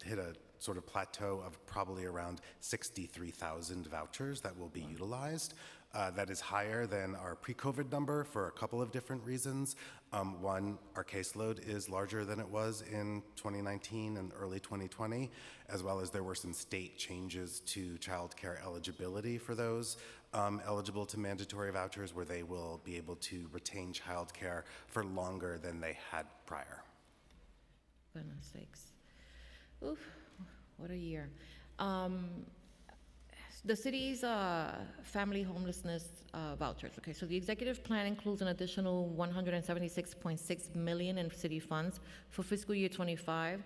hit a sort of plateau of probably around 63,000 vouchers that will be utilized. That is higher than our pre-COVID number for a couple of different reasons. One, our caseload is larger than it was in 2019 and early 2020, as well as there were some state changes to childcare eligibility for those eligible to mandatory vouchers, where they will be able to retain childcare for longer than they had prior. Goodness sakes. Oof, what a year. The city's family homelessness vouchers. Okay, so the executive plan includes an additional $176.6 million in city funds for fiscal year 25.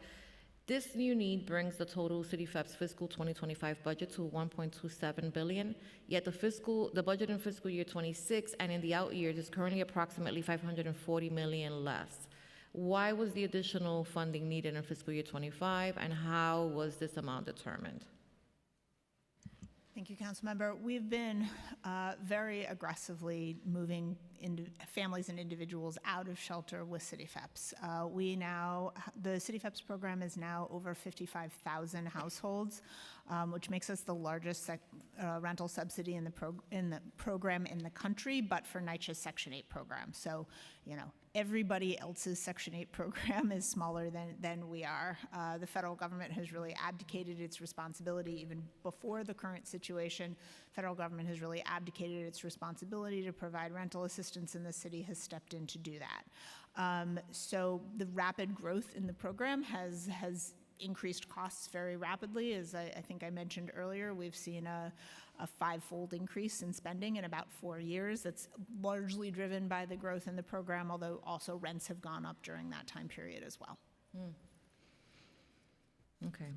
This new need brings the total City FEP's fiscal 2025 budget to $1.27 billion. Yet the budget in fiscal year 26 and in the out years is currently approximately $540 million less. Why was the additional funding needed in fiscal year 25, and how was this amount determined? Thank you, Councilmember. We've been very aggressively moving families and individuals out of shelter with City FEPS. The City FEPS program is now over 55,000 households, which makes us the largest rental subsidy in the program in the country, but for NYCHA's Section 8 program. So, everybody else's Section 8 program is smaller than we are. The federal government has really abdicated its responsibility even before the current situation. Federal government has really abdicated its responsibility to provide rental assistance, and the city has stepped in to do that. So the rapid growth in the program has increased costs very rapidly. As I think I mentioned earlier, we've seen a five-fold increase in spending in about 4 years. That's largely driven by the growth in the program, although also rents have gone up during that time period as well. Okay.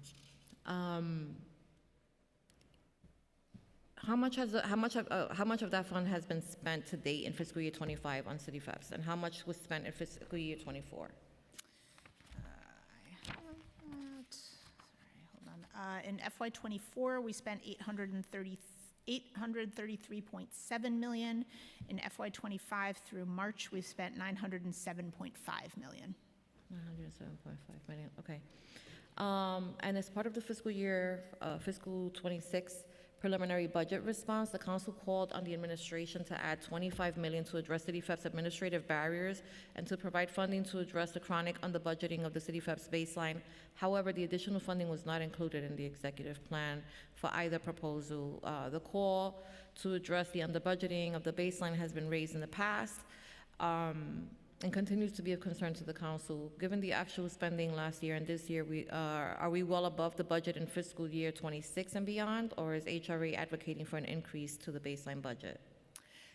How much of that fund has been spent to date in fiscal year 25 on City FEPS, and how much was spent in fiscal year 24? In FY24, we spent $833.7 million. In FY25 through March, we've spent $907.5 million. 907.5 million, okay. And as part of the fiscal 26 preliminary budget response, the council called on the administration to add $25 million to address City FEP's administrative barriers and to provide funding to address the chronic underbudgeting of the City FEP's baseline. However, the additional funding was not included in the executive plan for either proposal. The call to address the underbudgeting of the baseline has been raised in the past and continues to be of concern to the council. Given the actual spending last year and this year, are we well above the budget in fiscal year 26 and beyond, or is HRA advocating for an increase to the baseline budget?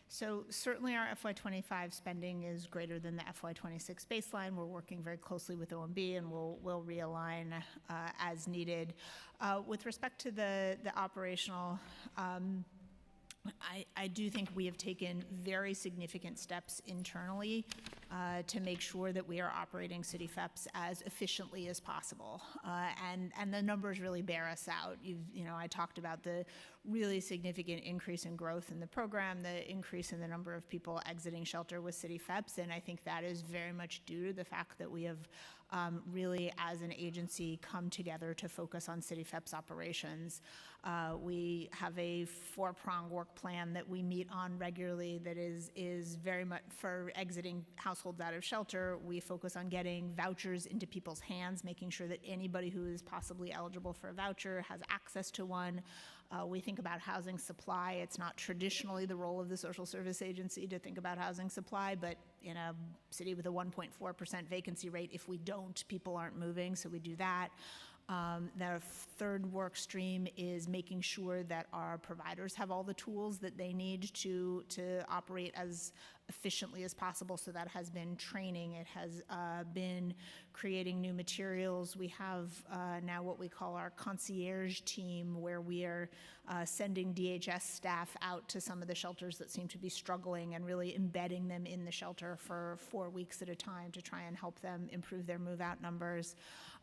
So certainly our FY25 spending is greater than the FY26 baseline. We're working very closely with OMB, and we'll realign as needed. With respect to the operational, I do think we have taken very significant steps internally to make sure that we are operating City FEPS as efficiently as possible. And the numbers really bear us out. I talked about the really significant increase in growth in the program, the increase in the number of people exiting shelter with City FEPS, and I think that is very much due to the fact that we have really, as an agency, come together to focus on CityFEP's operations. We have a 4-pronged work plan that we meet on regularly that is very much for exiting households out of shelter. We focus on getting vouchers into people's hands, making sure that anybody who is possibly eligible for a voucher has access to one. We think about housing supply. It's not traditionally the role of the social service agency to think about housing supply, but in a city with a 1.4% vacancy rate, if we don't, people aren't moving, so we do that. The third work stream is making sure that our providers have all the tools that they need to operate as efficiently as possible. So that has been training. It has been creating new materials. We have now what we call our concierge team, where we are sending DHS staff out to some of the shelters that seem to be struggling and really embedding them in the shelter for 4 weeks at a time to try and help them improve their move-out numbers.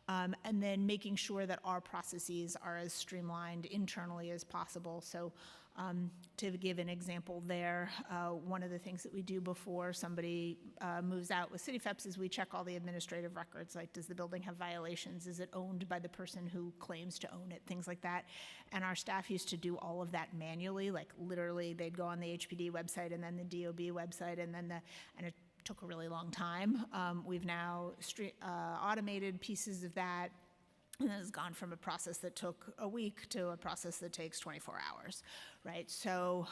And then making sure that our processes are as streamlined internally as possible. So to give an example there, one of the things that we do before somebody moves out with CityFEPs is we check all the administrative records, like does the building have violations? Is it owned by the person who claims to own it? Things like that. And our staff used to do all of that manually, like literally they'd go on the HPD website and then the DOB website and then it took a really long time. We've now automated pieces of that, and it has gone from a process that took a week to a process that takes 24 hours, right? So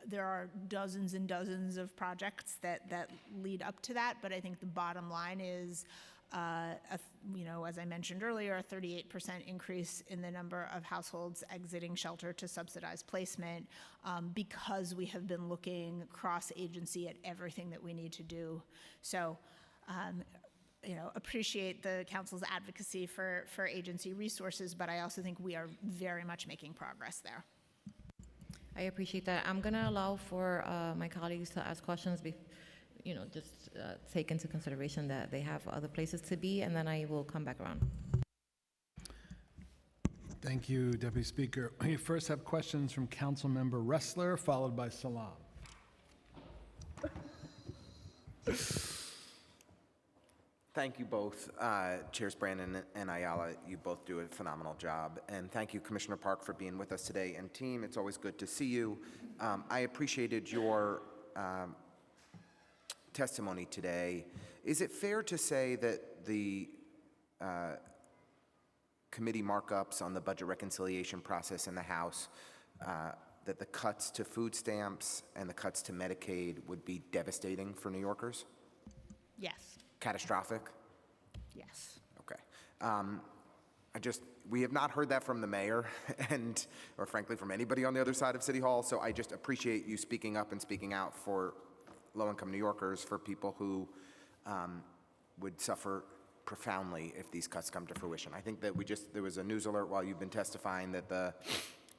there are dozens and dozens of projects that lead up to that, but I think the bottom line is, as I mentioned earlier, a 38% increase in the number of households exiting shelter to subsidized placement, because we have been looking cross-agency at everything that we need to do. So, appreciate the council's advocacy for agency resources, but I also think we are very much making progress there. I appreciate that. I'm going to allow for my colleagues to ask questions, just take into consideration that they have other places to be, and then I will come back around. Thank you, Deputy Speaker. We first have questions from Councilmember Ressler, followed by Salam. Thank you both, Chairs Brandon and Ayala. You both do a phenomenal job. And thank you, Commissioner Park, for being with us today. And team, it's always good to see you. I appreciated your testimony today. Is it fair to say that the committee markups on the budget reconciliation process in the House, that the cuts to food stamps and the cuts to Medicaid would be devastating for New Yorkers? Yes. Catastrophic? Yes. Okay. We have not heard that from the mayor or frankly from anybody on the other side of City Hall, so I just appreciate you speaking up and speaking out for low-income New Yorkers, for people who would suffer profoundly if these cuts come to fruition. I think that there was a news alert while you've been testifying that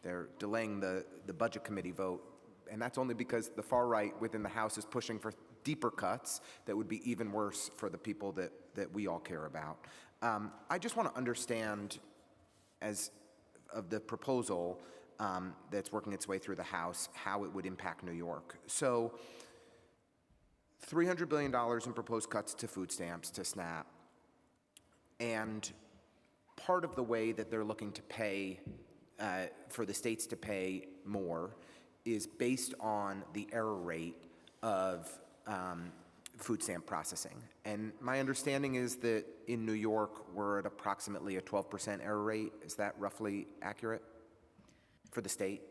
they're delaying the budget committee vote, and that's only because the far right within the House is pushing for deeper cuts that would be even worse for the people that we all care about. I just want to understand, as of the proposal that's working its way through the House, how it would impact New York. So $300 billion in proposed cuts to food stamps, to SNAP, and part of the way that they're looking to pay, for the states to pay more, is based on the error rate of food stamp processing. And my understanding is that in New York, we're at approximately a 12% error rate. Is that roughly accurate for the state?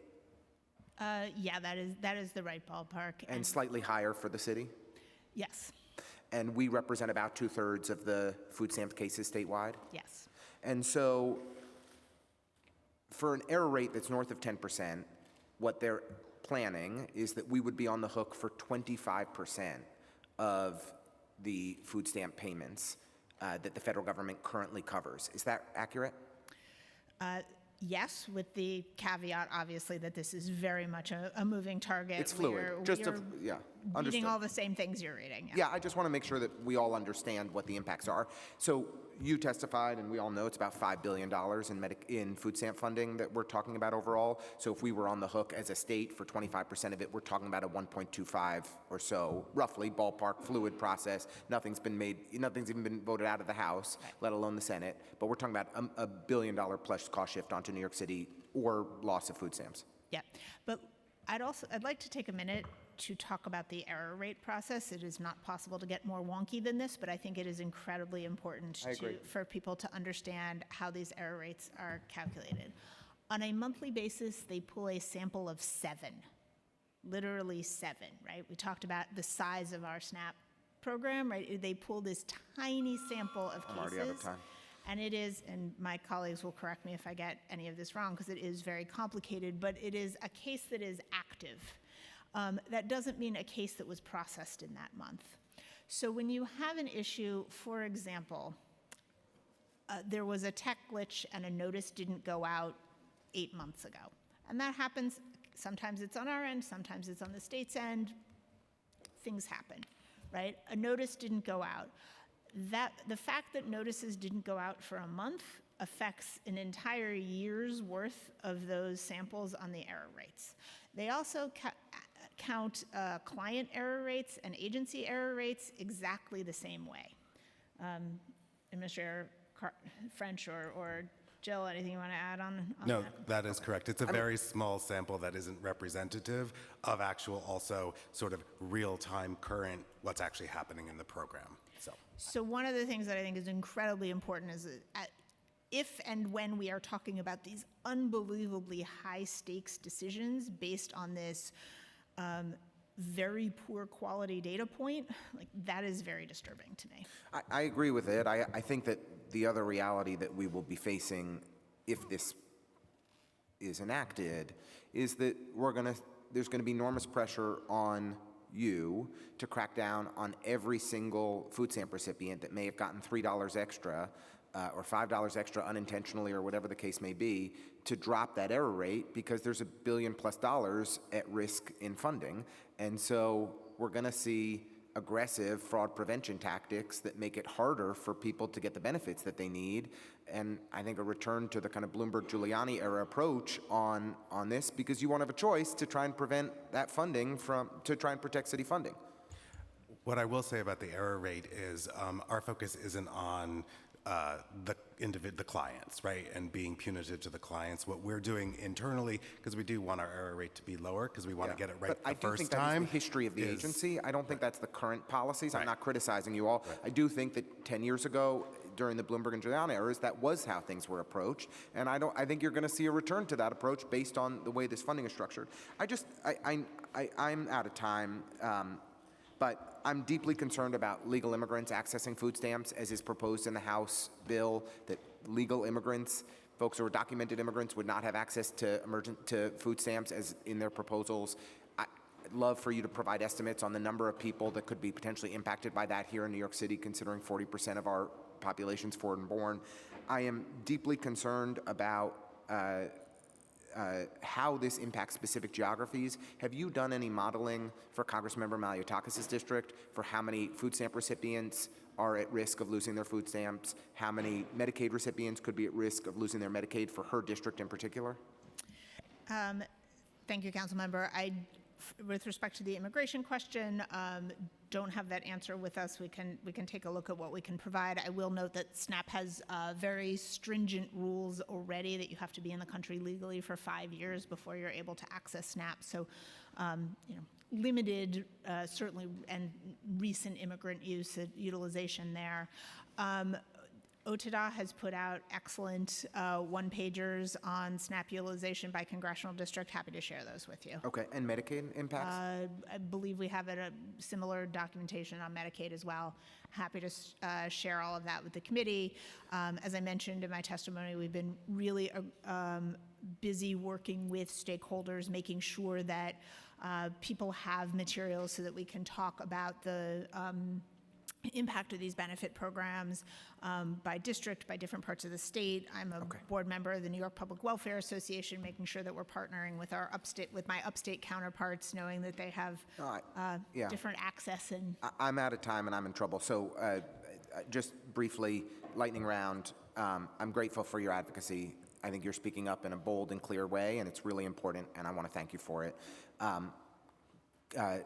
Yeah, that is the right ballpark. And slightly higher for the city? Yes. And we represent about 2/3 of the food stamp cases statewide? Yes. And so for an error rate that's north of 10%, what they're planning is that we would be on the hook for 25% of the food stamp payments that the federal government currently covers. Is that accurate? Yes, with the caveat, obviously, that this is very much a moving target. It's fluid. Understood. all the same things you're reading. Yeah, I just want to make sure that we all understand what the impacts are. So you testified, and we all know it's about $5 billion in food stamp funding that we're talking about overall. So if we were on the hook as a state for 25% of it, we're talking about a 1.25 or so, roughly, ballpark, fluid process. Nothing's even been voted out of the House, let alone the Senate. But we're talking about a $1 billion plus cost shift onto New York City or loss of food stamps. Yeah, but I'd like to take a minute to talk about the error rate process. It is not possible to get more wonky than this, but I think it is incredibly important for people to understand how these error rates are calculated. On a monthly basis, they pull a sample of 7, literally 7, right? We talked about the size of our SNAP program, right? They pull this tiny sample of cases. I'm already out of time. And it is, and my colleagues will correct me if I get any of this wrong, because it is very complicated, but it is a case that is active. That doesn't mean a case that was processed in that month. So when you have an issue, for example, there was a tech glitch and a notice didn't go out 8 months ago. And that happens, sometimes it's on our end, sometimes it's on the state's end. Things happen, right? A notice didn't go out. The fact that notices didn't go out for a month affects an entire year's worth of those samples on the error rates. They also count client error rates and agency error rates exactly the same way. Administrator French or Jill, anything you want to add on No, that? that is correct. It's a very small sample that isn't representative of actual, also sort of real-time current, what's actually happening in the program. So one of the things that I think is incredibly important is that if and when we are talking about these unbelievably high-stakes decisions based on this very poor quality data point, like that is very disturbing to me. I agree with it. I think that the other reality that we will be facing if this is enacted is that there's going to be enormous pressure on you to crack down on every single food stamp recipient that may have gotten $3 extra or $5 extra unintentionally or whatever the case may be to drop that error rate because there's $1 billion+ at risk in funding. And so we're going to see aggressive fraud prevention tactics that make it harder for people to get the benefits that they need. And I think a return to the kind of Bloomberg-Giuliani era approach on this, because you won't have a choice to try and prevent that funding to try and protect city funding. What I will say about the error rate is our focus isn't on the clients, right, and being punitive to the clients. What we're doing internally, because we do want our error rate to be lower, because we want to get it right the first time. I do think that is the history of the agency. I don't think that's the current policies. Right. I'm not criticizing you all. Right. I do think that 10 years ago, during the Bloomberg and Giuliani eras, that was how things were approached, and I think you're going to see a return to that approach based on the way this funding is structured. I'm out of time. But I'm deeply concerned about legal immigrants accessing food stamps, as is proposed in the House bill, that legal immigrants, folks who are documented immigrants, would not have access to food stamps as in their proposals. I'd love for you to provide estimates on the number of people that could be potentially impacted by that here in New York City, considering 40% of our population's foreign born. I am deeply concerned about how this impacts specific geographies. Have you done any modeling for Congressmember Maliotakis' district for how many food stamp recipients are at risk of losing their food stamps? How many Medicaid recipients could be at risk of losing their Medicaid for her district in particular? Thank you, Councilmember. With respect to the immigration question, don't have that answer with us. We can take a look at what we can provide. I will note that SNAP has very stringent rules already that you have to be in the country legally for 5 years before you're able to access SNAP. So, limited, certainly, and recent immigrant utilization there. OTDA has put out excellent one-pagers on SNAP utilization by congressional district. Happy to share those with you. Okay, and Medicaid impacts? I believe we have a similar documentation on Medicaid as well. Happy to share all of that with the committee. As I mentioned in my testimony, we've been really busy working with stakeholders, making sure that people have materials so that we can talk about the impact of these benefit programs by district, by different parts of the state. I'm a board member of the New York Public Welfare Association, making sure that we're partnering with my upstate counterparts, knowing that they have yeah. different access and. I'm out of time and I'm in trouble. So just briefly, lightning round. I'm grateful for your advocacy. I think you're speaking up in a bold and clear way, and it's really important, and I want to thank you for it.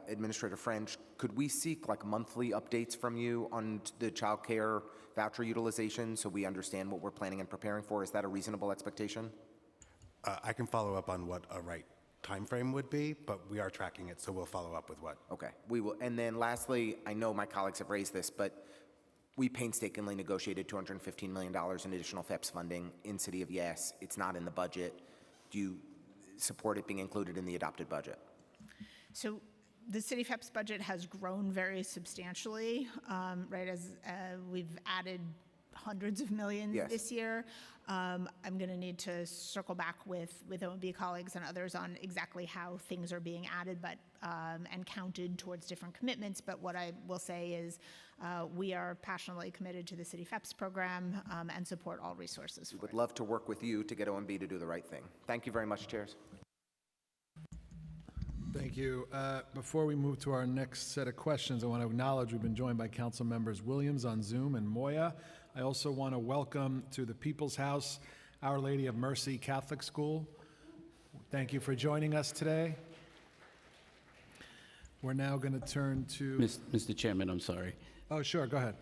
Administrator French, could we seek like monthly updates from you on the child care voucher utilization so we understand what we're planning and preparing for? Is that a reasonable expectation? I can follow up on what a right time frame would be, but we are tracking it, so we'll follow up with what. Okay, we will. And then lastly, I know my colleagues have raised this, but we painstakingly negotiated $215 million in additional FEPS funding in City of Yes. It's not in the budget. Do you support it being included in the adopted budget? So the city FEPS budget has grown very substantially, right, as we've added hundreds of millions this year. I'm going to need to circle back with OMB colleagues and others on exactly how things are being added and counted towards different commitments. But what I will say is we are passionately committed to the city FEPS program and support all resources for it. Would love to work with you to get OMB to do the right thing. Thank you very much, chairs. Thank you. Before we move to our next set of questions, I want to acknowledge we've been joined by Council Members Williams on Zoom and Moya. I also want to welcome to the People's House Our Lady of Mercy Catholic School. Thank you for joining us today. We're now going to turn to... Mr. Chairman, I'm sorry. Oh, sure. Go ahead.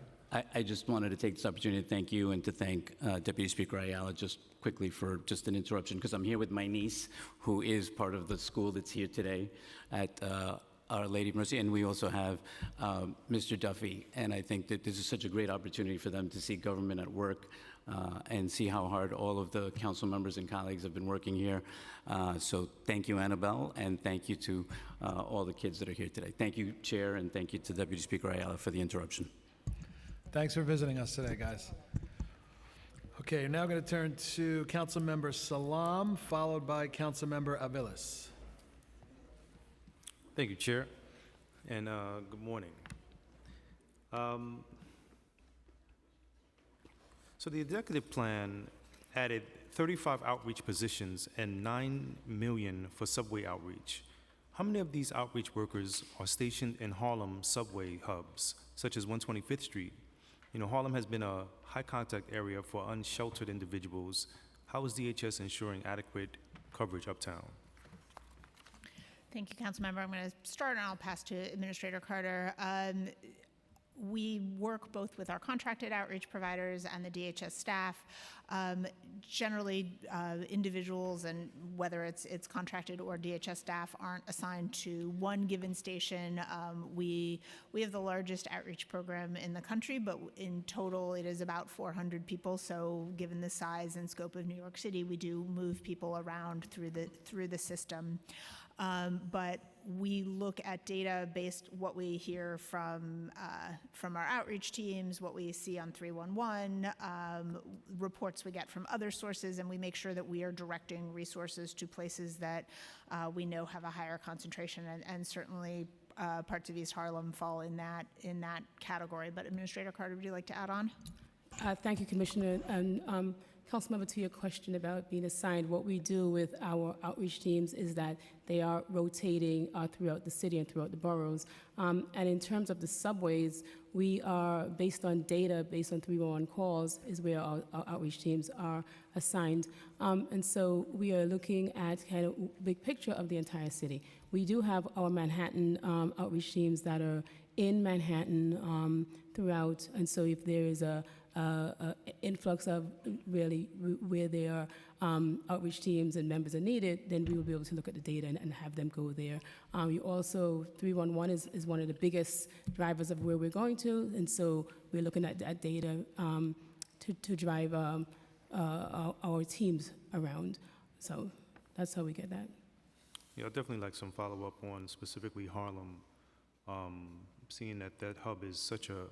I just wanted to take this opportunity to thank you and to thank Deputy Speaker Ayala just quickly for just an interruption, because I'm here with my niece, who is part of the school that's here today at Our Lady of Mercy, and we also have Mr. Duffy, and I think that this is such a great opportunity for them to see government at work and see how hard all of the council members and colleagues have been working here. So thank you, Annabelle, and thank you to all the kids that are here today. Thank you, Chair, and thank you to Deputy Speaker Ayala for the interruption. Thanks for visiting us today, guys. Okay, we're now going to turn to Councilmember Salam, followed by Councilmember Aviles. Thank you, Chair, and good morning. So the executive plan added 35 outreach positions and $9 million for subway outreach. How many of these outreach workers are stationed in Harlem subway hubs, such as 125th Street? You know, Harlem has been a high-contact area for unsheltered individuals. How is DHS ensuring adequate coverage uptown? Thank you, Councilmember. I'm going to start, and I'll pass to Administrator Carter. We work both with our contracted outreach providers and the DHS staff. Generally, individuals, and whether it's contracted or DHS staff, aren't assigned to one given station. We have the largest outreach program in the country, but in total it is about 400 people. So given the size and scope of New York City, we do move people around through the system. But we look at data based what we hear from our outreach teams, what we see on 311, reports we get from other sources, and we make sure that we are directing resources to places that we know have a higher concentration, and certainly parts of East Harlem fall in that category. But Administrator Carter, would you like to add on? Thank you, Commissioner. And Councilmember, to your question about being assigned, what we do with our outreach teams is that they are rotating throughout the city and throughout the boroughs. And in terms of the subways, we are, based on data, based on 311 calls, is where our outreach teams are assigned. And so we are looking at kind of big picture of the entire city. We do have our Manhattan outreach teams that are in Manhattan throughout, and so if there is a influx of really where there are outreach teams and members are needed, then we will be able to look at the data and have them go there. We also, 311 is one of the biggest drivers of where we're going to, and so we're looking at that data to drive our teams around. So that's how we get that. Yeah, I'd definitely like some follow-up on specifically Harlem, seeing that hub is such a,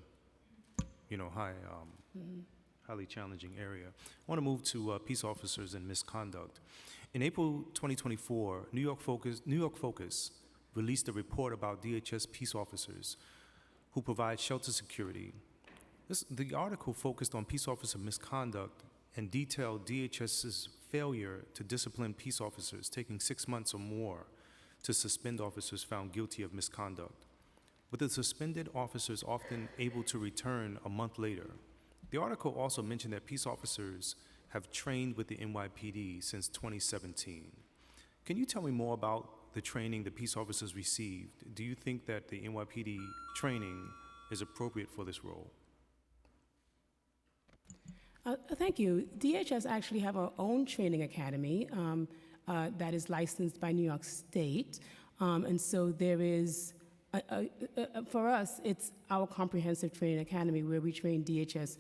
highly challenging area. I want to move to peace officers and misconduct. In April 2024, New York Focus released a report about DHS peace officers. who provide shelter security. The article focused on peace officer misconduct and detailed DHS's failure to discipline peace officers, taking 6 months or more to suspend officers found guilty of misconduct, with the suspended officers often able to return a month later. The article also mentioned that peace officers have trained with the NYPD since 2017. Can you tell me more about the training the peace officers received? Do you think that the NYPD training is appropriate for this role? Thank you. DHS actually have our own training academy that is licensed by New York State. And so there is, for us, it's our comprehensive training academy where we train DHS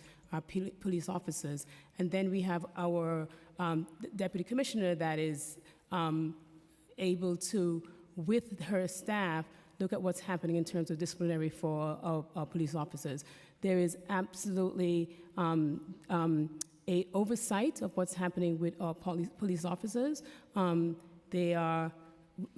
police officers. And then we have our deputy commissioner that is able to, with her staff, look at what's happening in terms of disciplinary for our police officers. There is absolutely a oversight of what's happening with our police officers. They are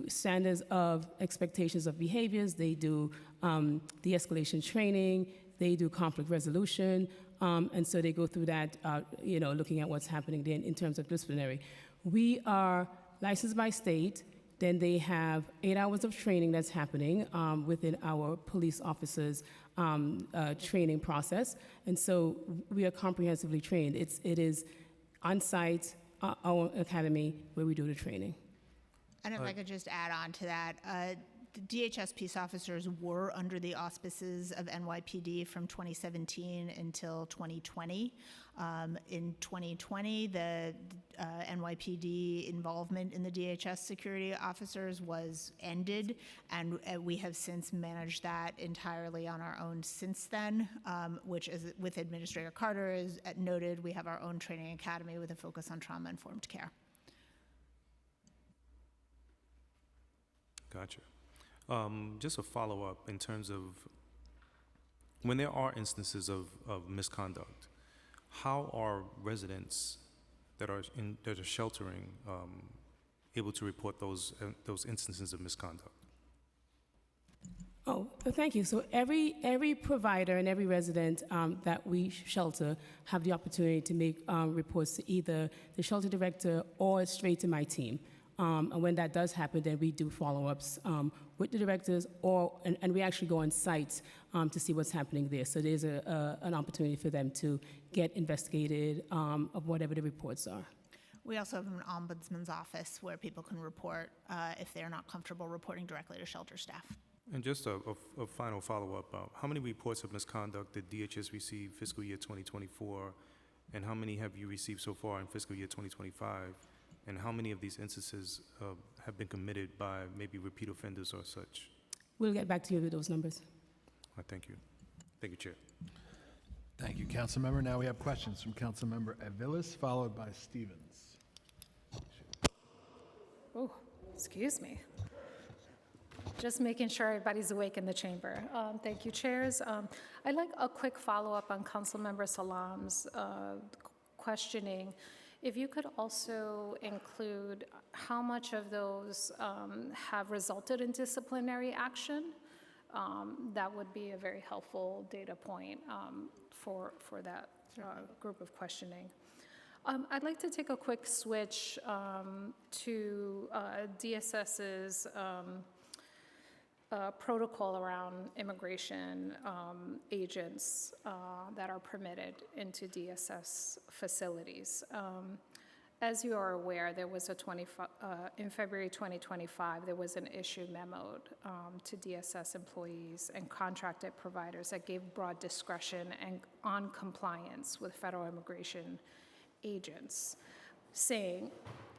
standards of expectations of behaviors. They do de-escalation training. They do conflict resolution. And so they go through that, looking at what's happening then in terms of disciplinary. We are licensed by state. Then they have 8 hours of training that's happening within our police officers' training process. And so we are comprehensively trained. It is on-site, our academy, where we do the training. And if I could just add on to that, the DHS peace officers were under the auspices of NYPD from 2017 until 2020. In 2020, the NYPD involvement in the DHS security officers was ended, and we have since managed that entirely on our own since then, which is, with Administrator Carter is noted, we have our own training academy with a focus on trauma-informed care. Gotcha. Just a follow-up in terms of when there are instances of misconduct, how are residents that are sheltering able to report those instances of misconduct? Oh, thank you. So every provider and every resident that we shelter have the opportunity to make reports to either the shelter director or straight to my team. And when that does happen, then we do follow-ups with the directors, and we actually go on site to see what's happening there. So there's an opportunity for them to get investigated of whatever the reports are. We also have an ombudsman's office where people can report if they're not comfortable reporting directly to shelter staff. And just a final follow-up, how many reports of misconduct did DHS receive fiscal year 2024, and how many have you received so far in fiscal year 2025? And how many of these instances have been committed by maybe repeat offenders or such? We'll get back to you with those numbers. Thank you. Thank you, Chair. Thank you, Councilmember. Now we have questions from Councilmember Aviles, followed by Stevens. Oh, excuse me. Just making sure everybody's awake in the chamber. Thank you, chairs. I'd like a quick follow-up on Councilmember Salam's questioning. If you could also include how much of those have resulted in disciplinary action, that would be a very helpful data point for that group of questioning. I'd like to take a quick switch to DSS's protocol around immigration agents that are permitted into DSS facilities. As you are aware, there was in February 2025, there was an issue memoed to DSS employees and contracted providers that gave broad discretion and on compliance with federal immigration agents, saying,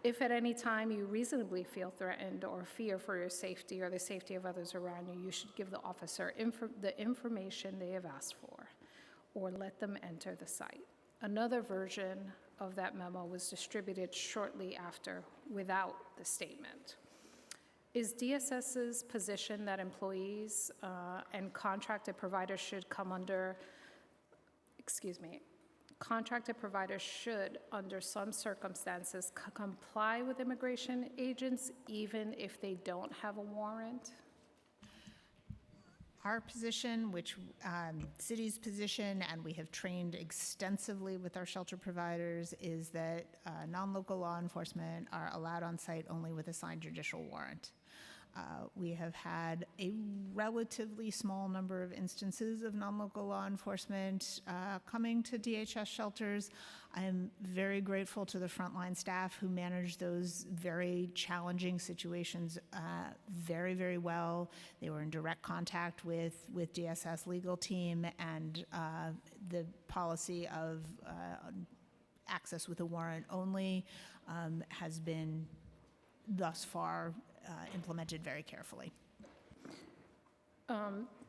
if at any time you reasonably feel threatened or fear for your safety or the safety of others around you, you should give the officer the information they have asked for or let them enter the site. Another version of that memo was distributed shortly after without the statement. Is DSS's position that employees and contracted providers should come under, contracted providers should, under some circumstances, comply with immigration agents even if they don't have a warrant? Our position, which city's position, and we have trained extensively with our shelter providers, is that non-local law enforcement are allowed on site only with a signed judicial warrant. We have had a relatively small number of instances of non-local law enforcement coming to DHS shelters. I am very grateful to the frontline staff who managed those very challenging situations very, very well. They were in direct contact with DSS legal team, and the policy of access with a warrant only has been thus far implemented very carefully.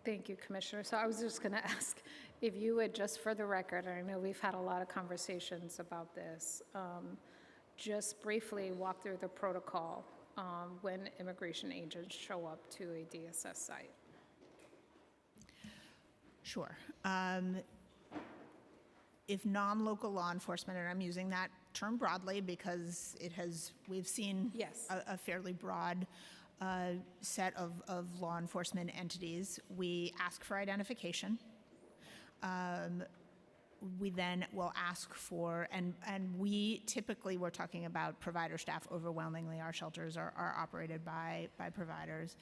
Thank you, Commissioner. So I was just going to ask if you would, just for the record, I know we've had a lot of conversations about this, just briefly walk through the protocol when immigration agents show up to a DSS site. Sure. If non-local law enforcement, and I'm using that term broadly because we've seen Yes. a fairly broad set of law enforcement entities, we ask for identification. We then will ask for, and we typically, we're talking about provider staff overwhelmingly. Our shelters are operated by providers.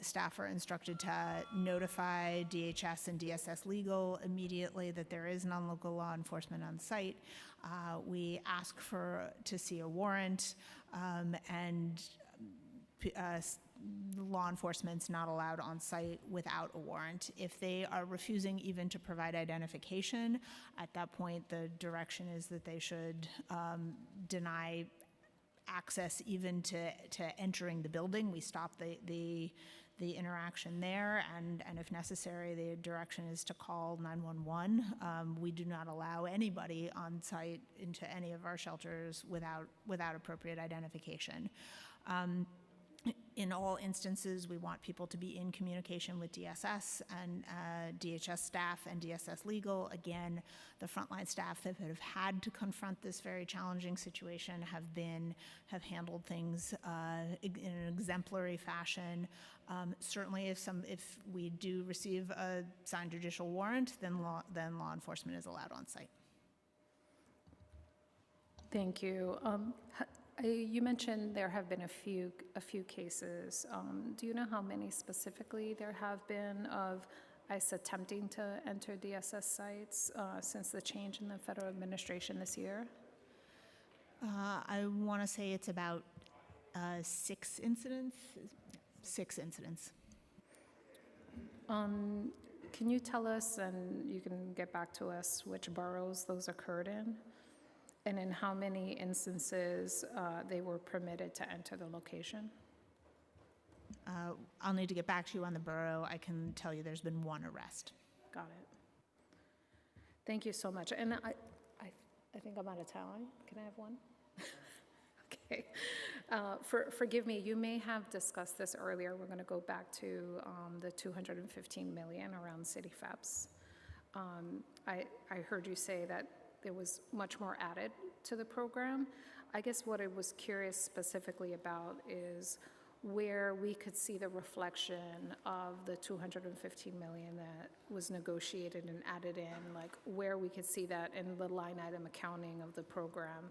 Staff are instructed to notify DHS and DSS Legal immediately that there is non-local law enforcement on site. We ask to see a warrant, and law enforcement's not allowed on site without a warrant. If they are refusing even to provide identification, at that point the direction is that they should deny access even to entering the building. We stop the interaction there, and if necessary, the direction is to call 911. We do not allow anybody on site into any of our shelters without appropriate identification. In all instances, we want people to be in communication with DSS and DHS staff and DSS Legal. Again, the frontline staff that have had to confront this very challenging situation have handled things in an exemplary fashion. Certainly, if we do receive a signed judicial warrant, then law enforcement is allowed on site. Thank you. You mentioned there have been a few cases. Do you know how many specifically there have been of ICE attempting to enter DSS sites since the change in the federal administration this year? I want to say it's about 6 incidents. 6 incidents. Can you tell us, and you can get back to us, which boroughs those occurred in? And in how many instances they were permitted to enter the location? I'll need to get back to you on the borough. I can tell you there's been 1 arrest. Got it. Thank you so much. And I think I'm out of time. Can I have one? Okay. Forgive me, you may have discussed this earlier. We're going to go back to the $215 million around city FEPS. I heard you say that there was much more added to the program. I guess what I was curious specifically about is where we could see the reflection of the $215 million that was negotiated and added in, like where we could see that in the line item accounting of the program.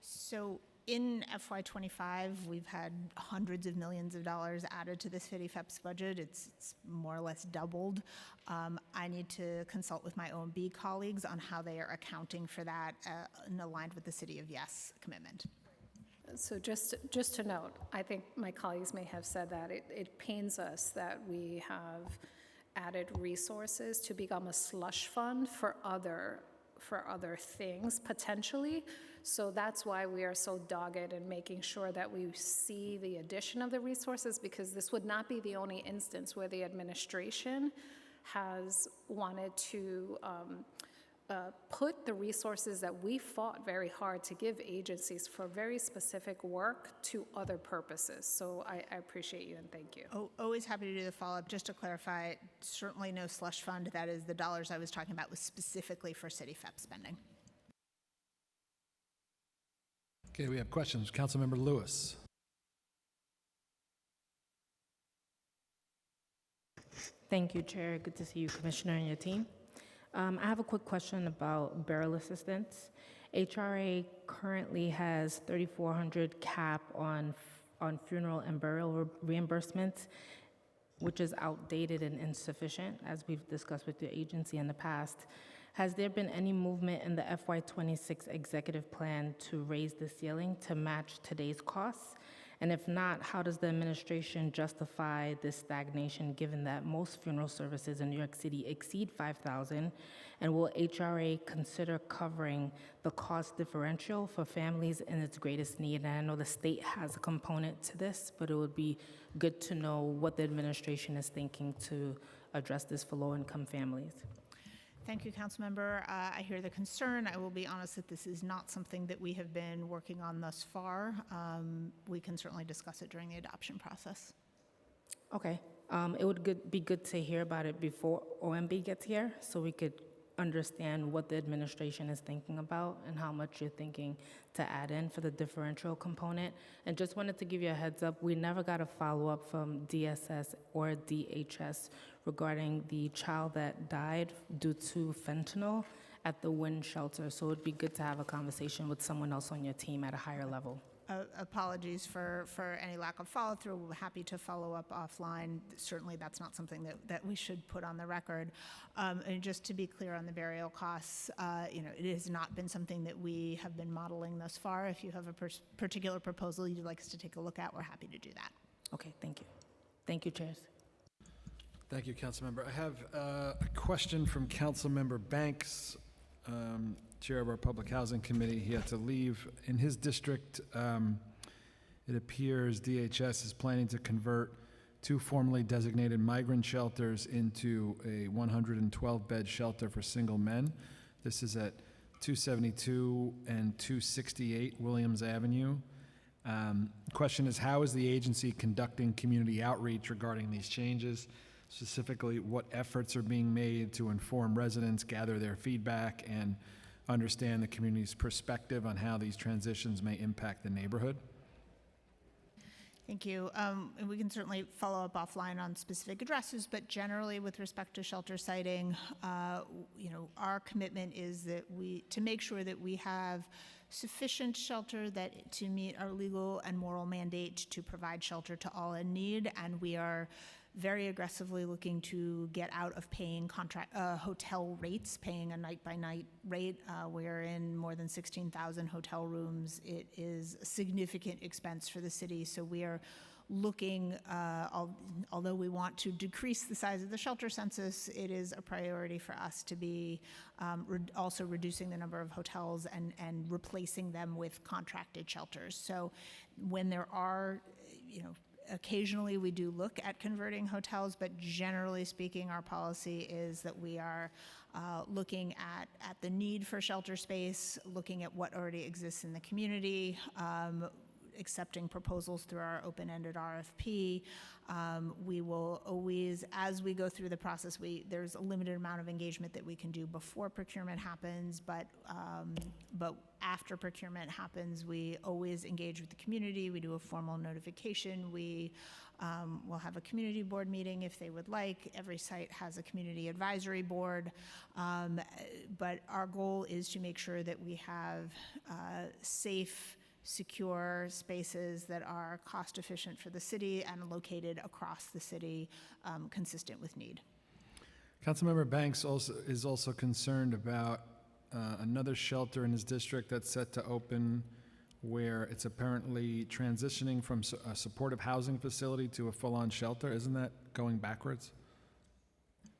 So in FY25, we've had hundreds of millions of dollars added to the city FEPS budget. It's more or less doubled. I need to consult with my OMB colleagues on how they are accounting for that and aligned with the City of Yes commitment. So just to note, I think my colleagues may have said that it pains us that we have added resources to become a slush fund for other things potentially. So that's why we are so dogged in making sure that we see the addition of the resources, because this would not be the only instance where the administration has wanted to put the resources that we fought very hard to give agencies for very specific work to other purposes. So I appreciate you and thank you. Always happy to do the follow-up. Just to clarify, certainly no slush fund. That is, the dollars I was talking about was specifically for city FEP spending. Okay, we have questions. Councilmember Lewis. Thank you, Chair. Good to see you, Commissioner, and your team. I have a quick question about burial assistance. HRA currently has $3,400 cap on funeral and burial reimbursements, which is outdated and insufficient, as we've discussed with the agency in the past. Has there been any movement in the FY26 executive plan to raise the ceiling to match today's costs? And if not, how does the administration justify this stagnation given that most funeral services in New York City exceed $5,000? And will HRA consider covering the cost differential for families in its greatest need? And I know the state has a component to this, but it would be good to know what the administration is thinking to address this for low-income families. Thank you, Councilmember. I hear the concern. I will be honest that this is not something that we have been working on thus far. We can certainly discuss it during the adoption process. Okay. It would be good to hear about it before OMB gets here so we could understand what the administration is thinking about and how much you're thinking to add in for the differential component. And just wanted to give you a heads up, we never got a follow-up from DSS or DHS regarding the child that died due to fentanyl at the Wynn shelter. So it would be good to have a conversation with someone else on your team at a higher level. Apologies for any lack of follow-through. We're happy to follow up offline. Certainly, that's not something that we should put on the record. And just to be clear on the burial costs, it has not been something that we have been modeling thus far. If you have a particular proposal you'd like us to take a look at, we're happy to do that. Okay, thank you. Thank you, Chairs. Thank you, Councilmember. I have a question from Councilmember Banks, Chair of our Public Housing Committee. He had to leave. In his district, it appears DHS is planning to convert 2 formerly designated migrant shelters into a 112-bed shelter for single men. This is at 272 and 268 Williams Avenue. Question is, how is the agency conducting community outreach regarding these changes? Specifically, what efforts are being made to inform residents, gather their feedback, and understand the community's perspective on how these transitions may impact the neighborhood? Thank you. And we can certainly follow up offline on specific addresses, but generally with respect to shelter siting, our commitment is that to make sure that we have sufficient shelter to meet our legal and moral mandate to provide shelter to all in need, and we are very aggressively looking to get out of paying hotel rates, paying a night-by-night rate. We're in more than 16,000 hotel rooms. It is a significant expense for the city, so we are looking, although we want to decrease the size of the shelter census, it is a priority for us to be also reducing the number of hotels and replacing them with contracted shelters. So when there are, occasionally we do look at converting hotels, but generally speaking, our policy is that we are looking at the need for shelter space, looking at what already exists in the community, accepting proposals through our open-ended RFP. We will always, as we go through the process, there's a limited amount of engagement that we can do before procurement happens, but after procurement happens, we always engage with the community. We do a formal notification. We will have a community board meeting if they would like. Every site has a community advisory board. But our goal is to make sure that we have safe, secure spaces that are cost efficient for the city and located across the city, consistent with need. Councilmember Banks is also concerned about another shelter in his district that's set to open where it's apparently transitioning from a supportive housing facility to a full-on shelter. Isn't that going backwards?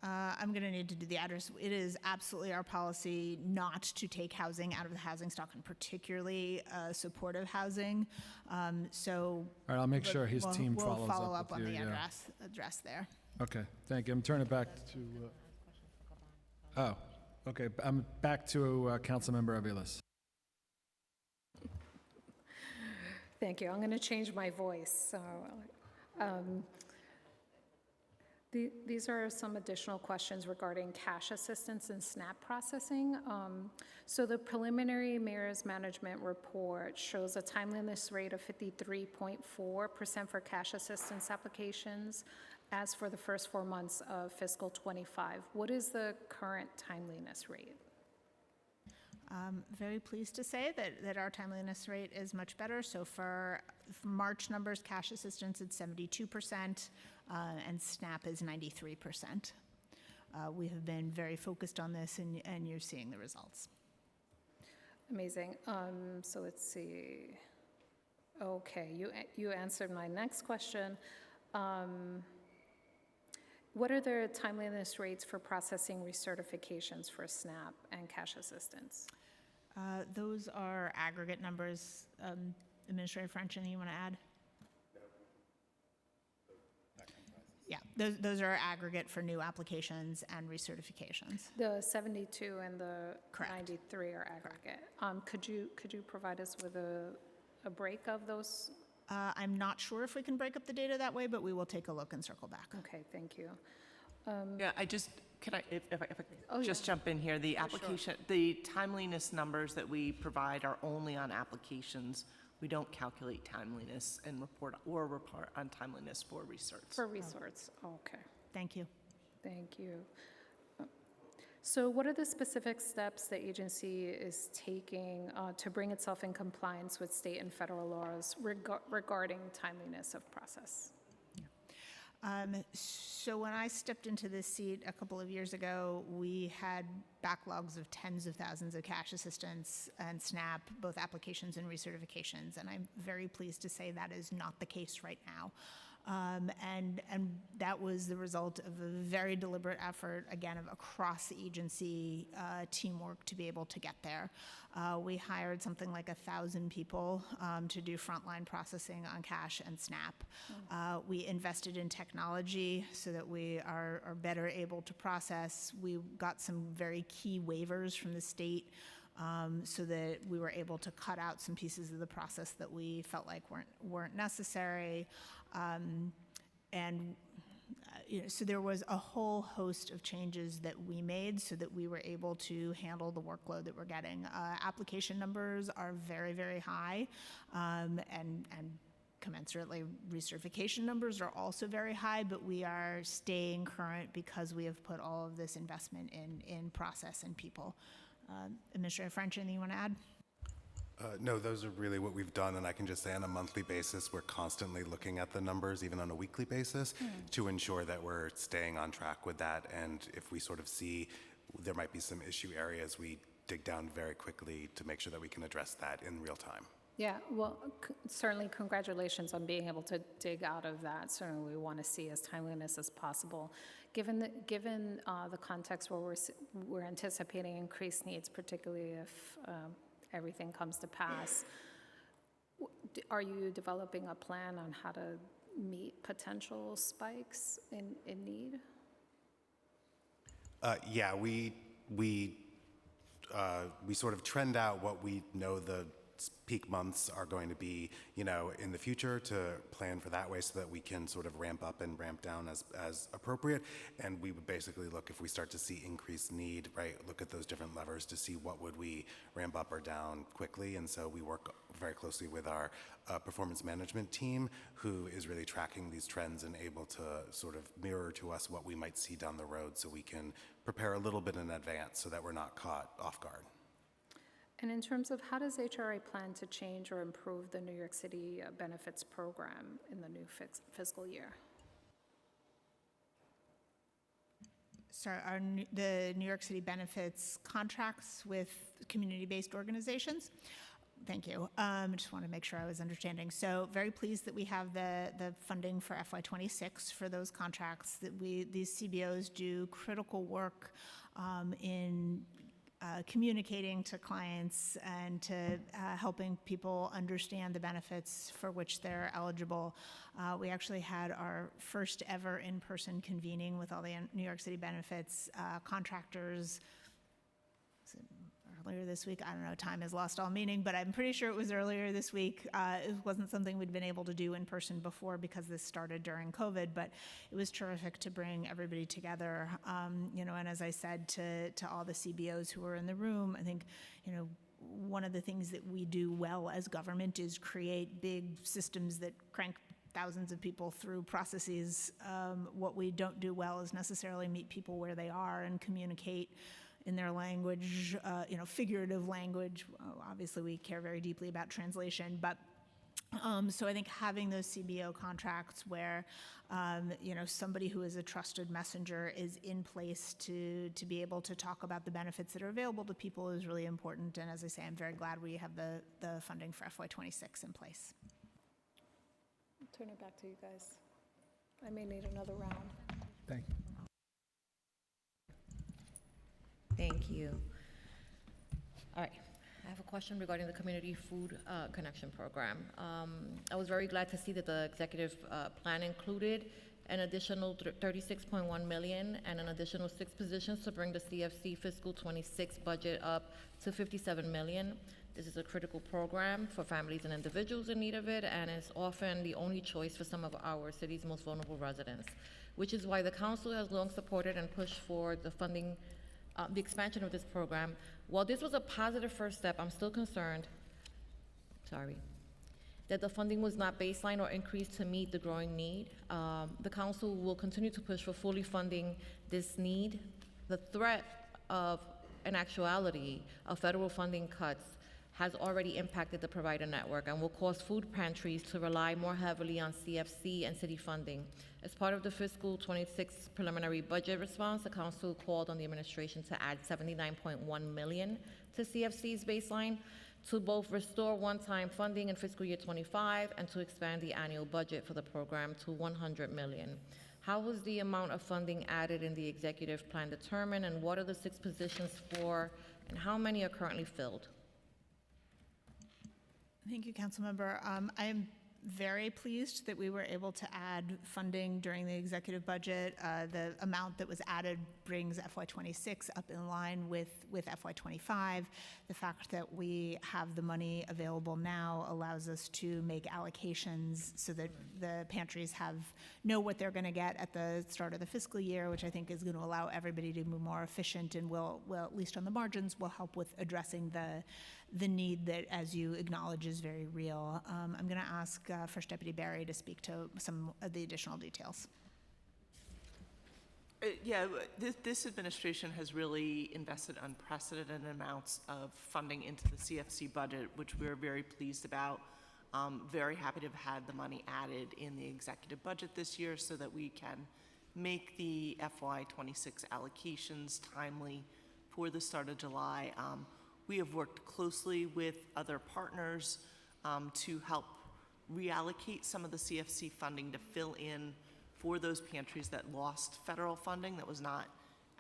I'm going to need to do the address. It is absolutely our policy not to take housing out of the housing stock, and particularly supportive housing. All right, I'll make sure his team follows up. We'll follow up on with the you, address there. Okay, thank you. I'm turning it back to. Okay. I'm back to Councilmember Aviles. Thank you. I'm going to change my voice. So, these are some additional questions regarding cash assistance and SNAP processing. So the preliminary mayor's management report shows a timeliness rate of 53.4% for cash assistance applications, as for the first 4 months of fiscal '25. What is the current timeliness rate? Very pleased to say that our timeliness rate is much better. So for March numbers, cash assistance is 72%, and SNAP is 93%. We have been very focused on this, and you're seeing the results. Amazing. So let's see. Okay, you answered my next question. What are the timeliness rates for processing recertifications for SNAP and cash assistance? Those are aggregate numbers. Administrator French, anything you want to add? Yeah, those are aggregate for new applications and recertifications. The 72 and the Correct. 93 are aggregate. Could you provide us with a break of those? I'm not sure if we can break up the data that way, but we will take a look and circle back. Okay, thank you. Yeah, can I, if I Oh, just yeah. jump in here? The sure. application, the timeliness numbers that we provide are only on applications. We don't calculate timeliness and report on timeliness for research. For resorts, okay. Thank you. Thank you. So what are the specific steps the agency is taking to bring itself in compliance with state and federal laws regarding timeliness of process? So when I stepped into this seat a couple of years ago, we had backlogs of tens of thousands of cash assistance and SNAP, both applications and recertifications, and I'm very pleased to say that is not the case right now. And that was the result of a very deliberate effort, again, of across the agency teamwork to be able to get there. We hired something like 1,000 people to do frontline processing on cash and SNAP. We invested in technology so that we are better able to process. We got some very key waivers from the state so that we were able to cut out some pieces of the process that we felt like weren't necessary. So there was a whole host of changes that we made so that we were able to handle the workload that we're getting. Application numbers are very, very high, and commensurately, recertification numbers are also very high, but we are staying current because we have put all of this investment in process and people. Administrator French, anything you want to add? No, those are really what we've done, and I can just say on a monthly basis, we're constantly looking at the numbers, even on a weekly basis, to ensure that we're staying on track with that, and if we sort of see there might be some issue areas, we dig down very quickly to make sure that we can address that in real time. Yeah, well, certainly congratulations on being able to dig out of that. Certainly we want to see as timeliness as possible. Given the context where we're anticipating increased needs, particularly if everything comes to pass, are you developing a plan on how to meet potential spikes in need? Yeah, we sort of trend out what we know the peak months are going to be, in the future to plan for that way so that we can sort of ramp up and ramp down as appropriate. And we would basically look, if we start to see increased need, right, look at those different levers to see what would we ramp up or down quickly. And so we work very closely with our performance management team, who is really tracking these trends and able to sort of mirror to us what we might see down the road so we can prepare a little bit in advance so that we're not caught off guard. And in terms of how does HRA plan to change or improve the New York City benefits program in the new fiscal year? So the New York City benefits contracts with community-based organizations. Thank you. Just want to make sure I was understanding. So very pleased that we have the funding for FY26 for those contracts. That these CBOs do critical work in communicating to clients and to helping people understand the benefits for which they're eligible. We actually had our first ever in-person convening with all the New York City benefits contractors earlier this week. I don't know, time has lost all meaning, but I'm pretty sure it was earlier this week. It wasn't something we'd been able to do in person before because this started during COVID, but it was terrific to bring everybody together. And as I said to all the CBOs who were in the room, I think, one of the things that we do well as government is create big systems that crank thousands of people through processes. What we don't do well is necessarily meet people where they are and communicate in their language, figurative language. Obviously, we care very deeply about translation, but so I think having those CBO contracts where, somebody who is a trusted messenger is in place to be able to talk about the benefits that are available to people is really important. And as I say, I'm very glad we have the funding for FY26 in place. I'll turn it back to you guys. I may need another round. Thank you. Thank you. All right. I have a question regarding the Community Food Connection Program. I was very glad to see that the executive plan included an additional $36.1 million and an additional 6 positions to bring the CFC fiscal 26 budget up to $57 million. This is a critical program for families and individuals in need of it, and is often the only choice for some of our city's most vulnerable residents, which is why the council has long supported and pushed for the funding, the expansion of this program. While this was a positive first step, I'm still concerned, that the funding was not baseline or increased to meet the growing need. The council will continue to push for fully funding this need. The threat of an actuality of federal funding cuts has already impacted the provider network and will cause food pantries to rely more heavily on CFC and city funding. As part of the fiscal 26 preliminary budget response, the council called on the administration to add $79.1 million to CFC's baseline to both restore one-time funding in fiscal year 25 and to expand the annual budget for the program to $100 million. How was the amount of funding added in the executive plan determined, and what are the 6 positions for, and how many are currently filled? Thank you, Councilmember. I am very pleased that we were able to add funding during the executive budget. The amount that was added brings FY26 up in line with FY25. The fact that we have the money available now allows us to make allocations so that the pantries know what they're going to get at the start of the fiscal year, which I think is going to allow everybody to be more efficient and will at least on the margins, will help with addressing the need that, as you acknowledge, is very real. I'm going to ask First Deputy Barry to speak to some of the additional details. This administration has really invested unprecedented amounts of funding into the CFC budget, which we're very pleased about. Very happy to have had the money added in the executive budget this year so that we can make the FY26 allocations timely for the start of July. We have worked closely with other partners to help reallocate some of the CFC funding to fill in for those pantries that lost federal funding. That was not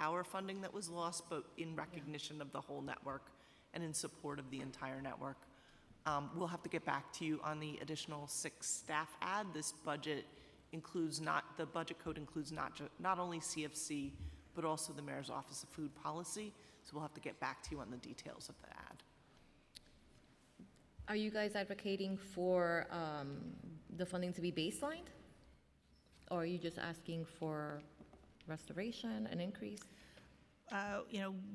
our funding that was lost, but in recognition of the whole network and in support of the entire network. We'll have to get back to you on the additional 6 staff add. This budget includes the budget code includes not only CFC, but also the Mayor's Office of Food Policy. So we'll have to get back to you on the details of the ad. Are you guys advocating for the funding to be baselined? Or are you just asking for restoration, an increase?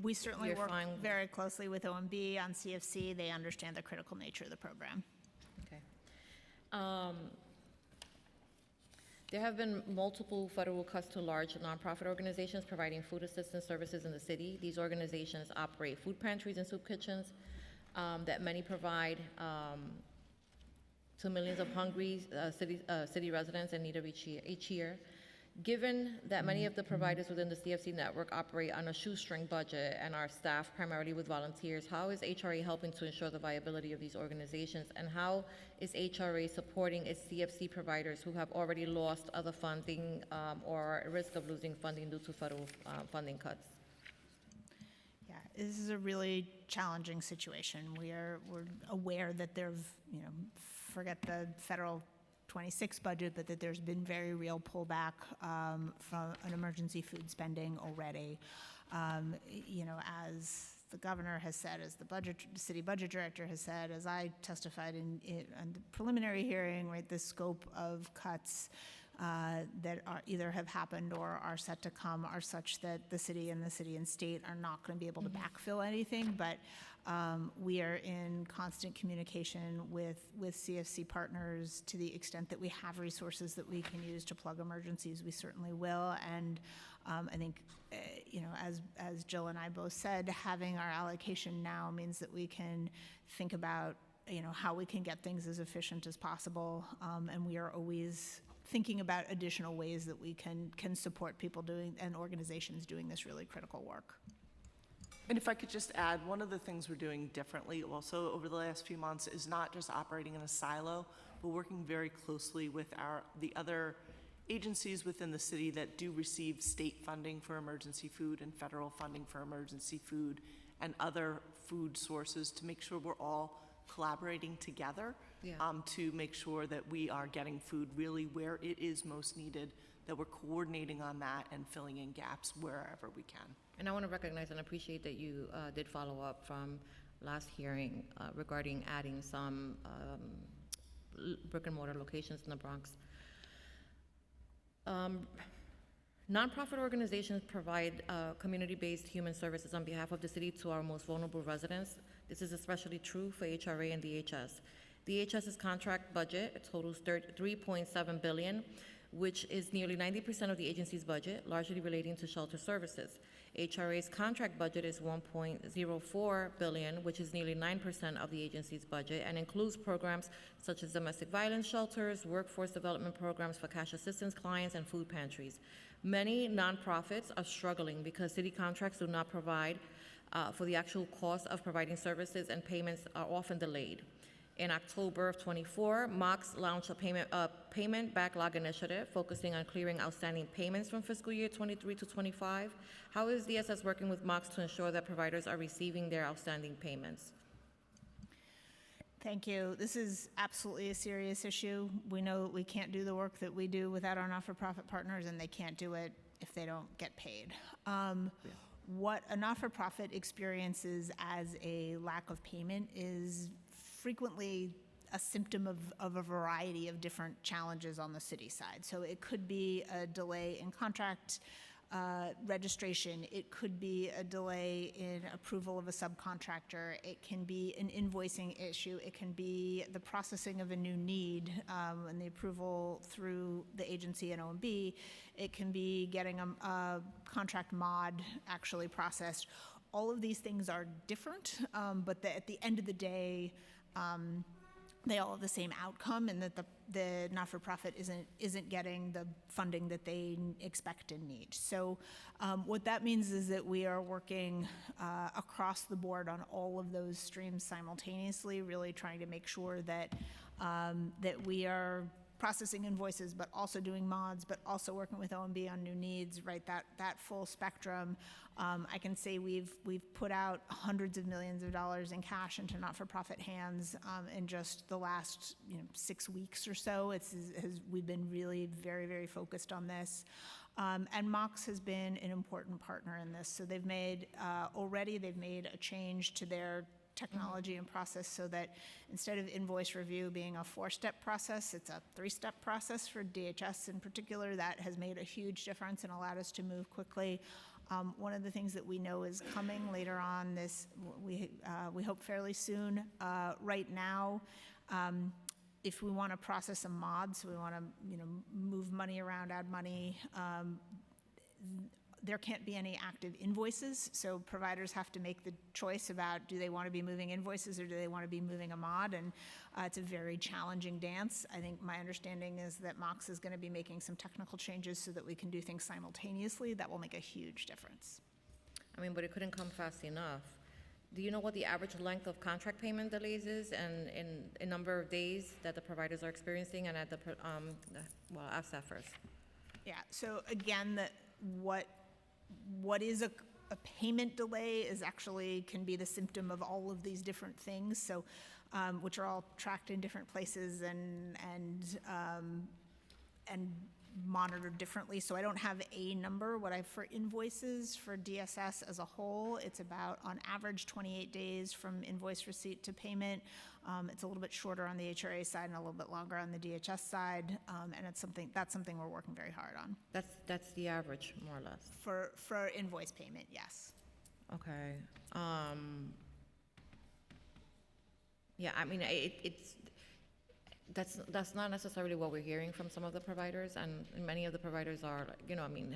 We certainly You're work fine. very closely with OMB on CFC. They understand the critical nature of the program. Okay. There have been multiple federal cuts to large nonprofit organizations providing food assistance services in the city. These organizations operate food pantries and soup kitchens that many provide to millions of hungry city residents in need of each year. Given that many of the providers within the CFC network operate on a shoestring budget and are staffed primarily with volunteers, how is HRA helping to ensure the viability of these organizations? And how is HRA supporting its CFC providers who have already lost other funding or are at risk of losing funding due to federal funding cuts? Yeah, this is a really challenging situation. We're aware that forget the federal 26 budget, but that there's been very real pullback from an emergency food spending already. As the governor has said, as the city budget director has said, as I testified in the preliminary hearing, right, the scope of cuts that are either have happened or are set to come are such that the city and state are not going to be able to backfill anything, but we are in constant communication with CFC partners to the extent that we have resources that we can use to plug emergencies. We certainly will, and I think, as Jill and I both said, having our allocation now means that we can think about, how we can get things as efficient as possible, and we are always thinking about additional ways that we can support people doing and organizations doing this really critical work. And if I could just add, one of the things we're doing differently also over the last few months is not just operating in a silo, but working very closely with the other agencies within the city that do receive state funding for emergency food and federal funding for emergency food and other food sources to make sure we're all collaborating together to make sure that we are getting food really where it is most needed, that we're coordinating on that and filling in gaps wherever we can. And I want to recognize and appreciate that you did follow up from last hearing regarding adding some brick and mortar locations in the Bronx. Nonprofit organizations provide community-based human services on behalf of the city to our most vulnerable residents. This is especially true for HRA and DHS. DHS's contract budget totals $3.7 billion, which is nearly 90% of the agency's budget, largely relating to shelter services. HRA's contract budget is $1.04 billion, which is nearly 9% of the agency's budget, and includes programs such as domestic violence shelters, workforce development programs for cash assistance clients, and food pantries. Many nonprofits are struggling because city contracts do not provide for the actual cost of providing services, and payments are often delayed. In October of '24, MOX launched a payment backlog initiative focusing on clearing outstanding payments from fiscal year 23 to 25. How is DSS working with MOX to ensure that providers are receiving their outstanding payments? Thank you. This is absolutely a serious issue. We know we can't do the work that we do without our not-for-profit partners, and they can't do it if they don't get paid. What a not-for-profit experiences as a lack of payment is frequently a symptom of a variety of different challenges on the city side. So it could be a delay in contract registration. It could be a delay in approval of a subcontractor. It can be an invoicing issue. It can be the processing of a new need and the approval through the agency and OMB. It can be getting a contract mod actually processed. All of these things are different, but at the end of the day, they all have the same outcome, and that the not-for-profit isn't getting the funding that they expect and need. So what that means is that we are working across the board on all of those streams simultaneously, really trying to make sure that that we are processing invoices, but also doing mods, but also working with OMB on new needs, right? That full spectrum. I can say we've put out hundreds of millions of dollars in cash into not-for-profit hands in just the last 6 weeks or so. We've been really very, very focused on this. And MOX has been an important partner in this. So they've made a change to their technology and process so that instead of invoice review being a 4-step process, it's a 3-step process for DHS in particular. That has made a huge difference and allowed us to move quickly. One of the things that we know is coming later on this, we hope fairly soon. Right now, if we want to process a mod, so we want to move money around, add money, there can't be any active invoices, so providers have to make the choice about do they want to be moving invoices or do they want to be moving a mod, and it's a very challenging dance. I think my understanding is that MOX is going to be making some technical changes so that we can do things simultaneously. That will make a huge difference. I mean, but it couldn't come fast enough. Do you know what the average length of contract payment delays is, and in a number of days that the providers are experiencing, and at the, well, ask that first. Yeah, so again, what is a payment delay is actually can be the symptom of all of these different things, so which are all tracked in different places, and monitored differently, so I don't have a number. For invoices for DSS as a whole, it's about, on average, 28 days from invoice receipt to payment. It's a little bit shorter on the HRA side and a little bit longer on the DHS side, and that's something we're working very hard on. That's the average, more or less. For invoice payment, yes. Okay. Yeah, I mean, that's not necessarily what we're hearing from some of the providers, and many of the providers are,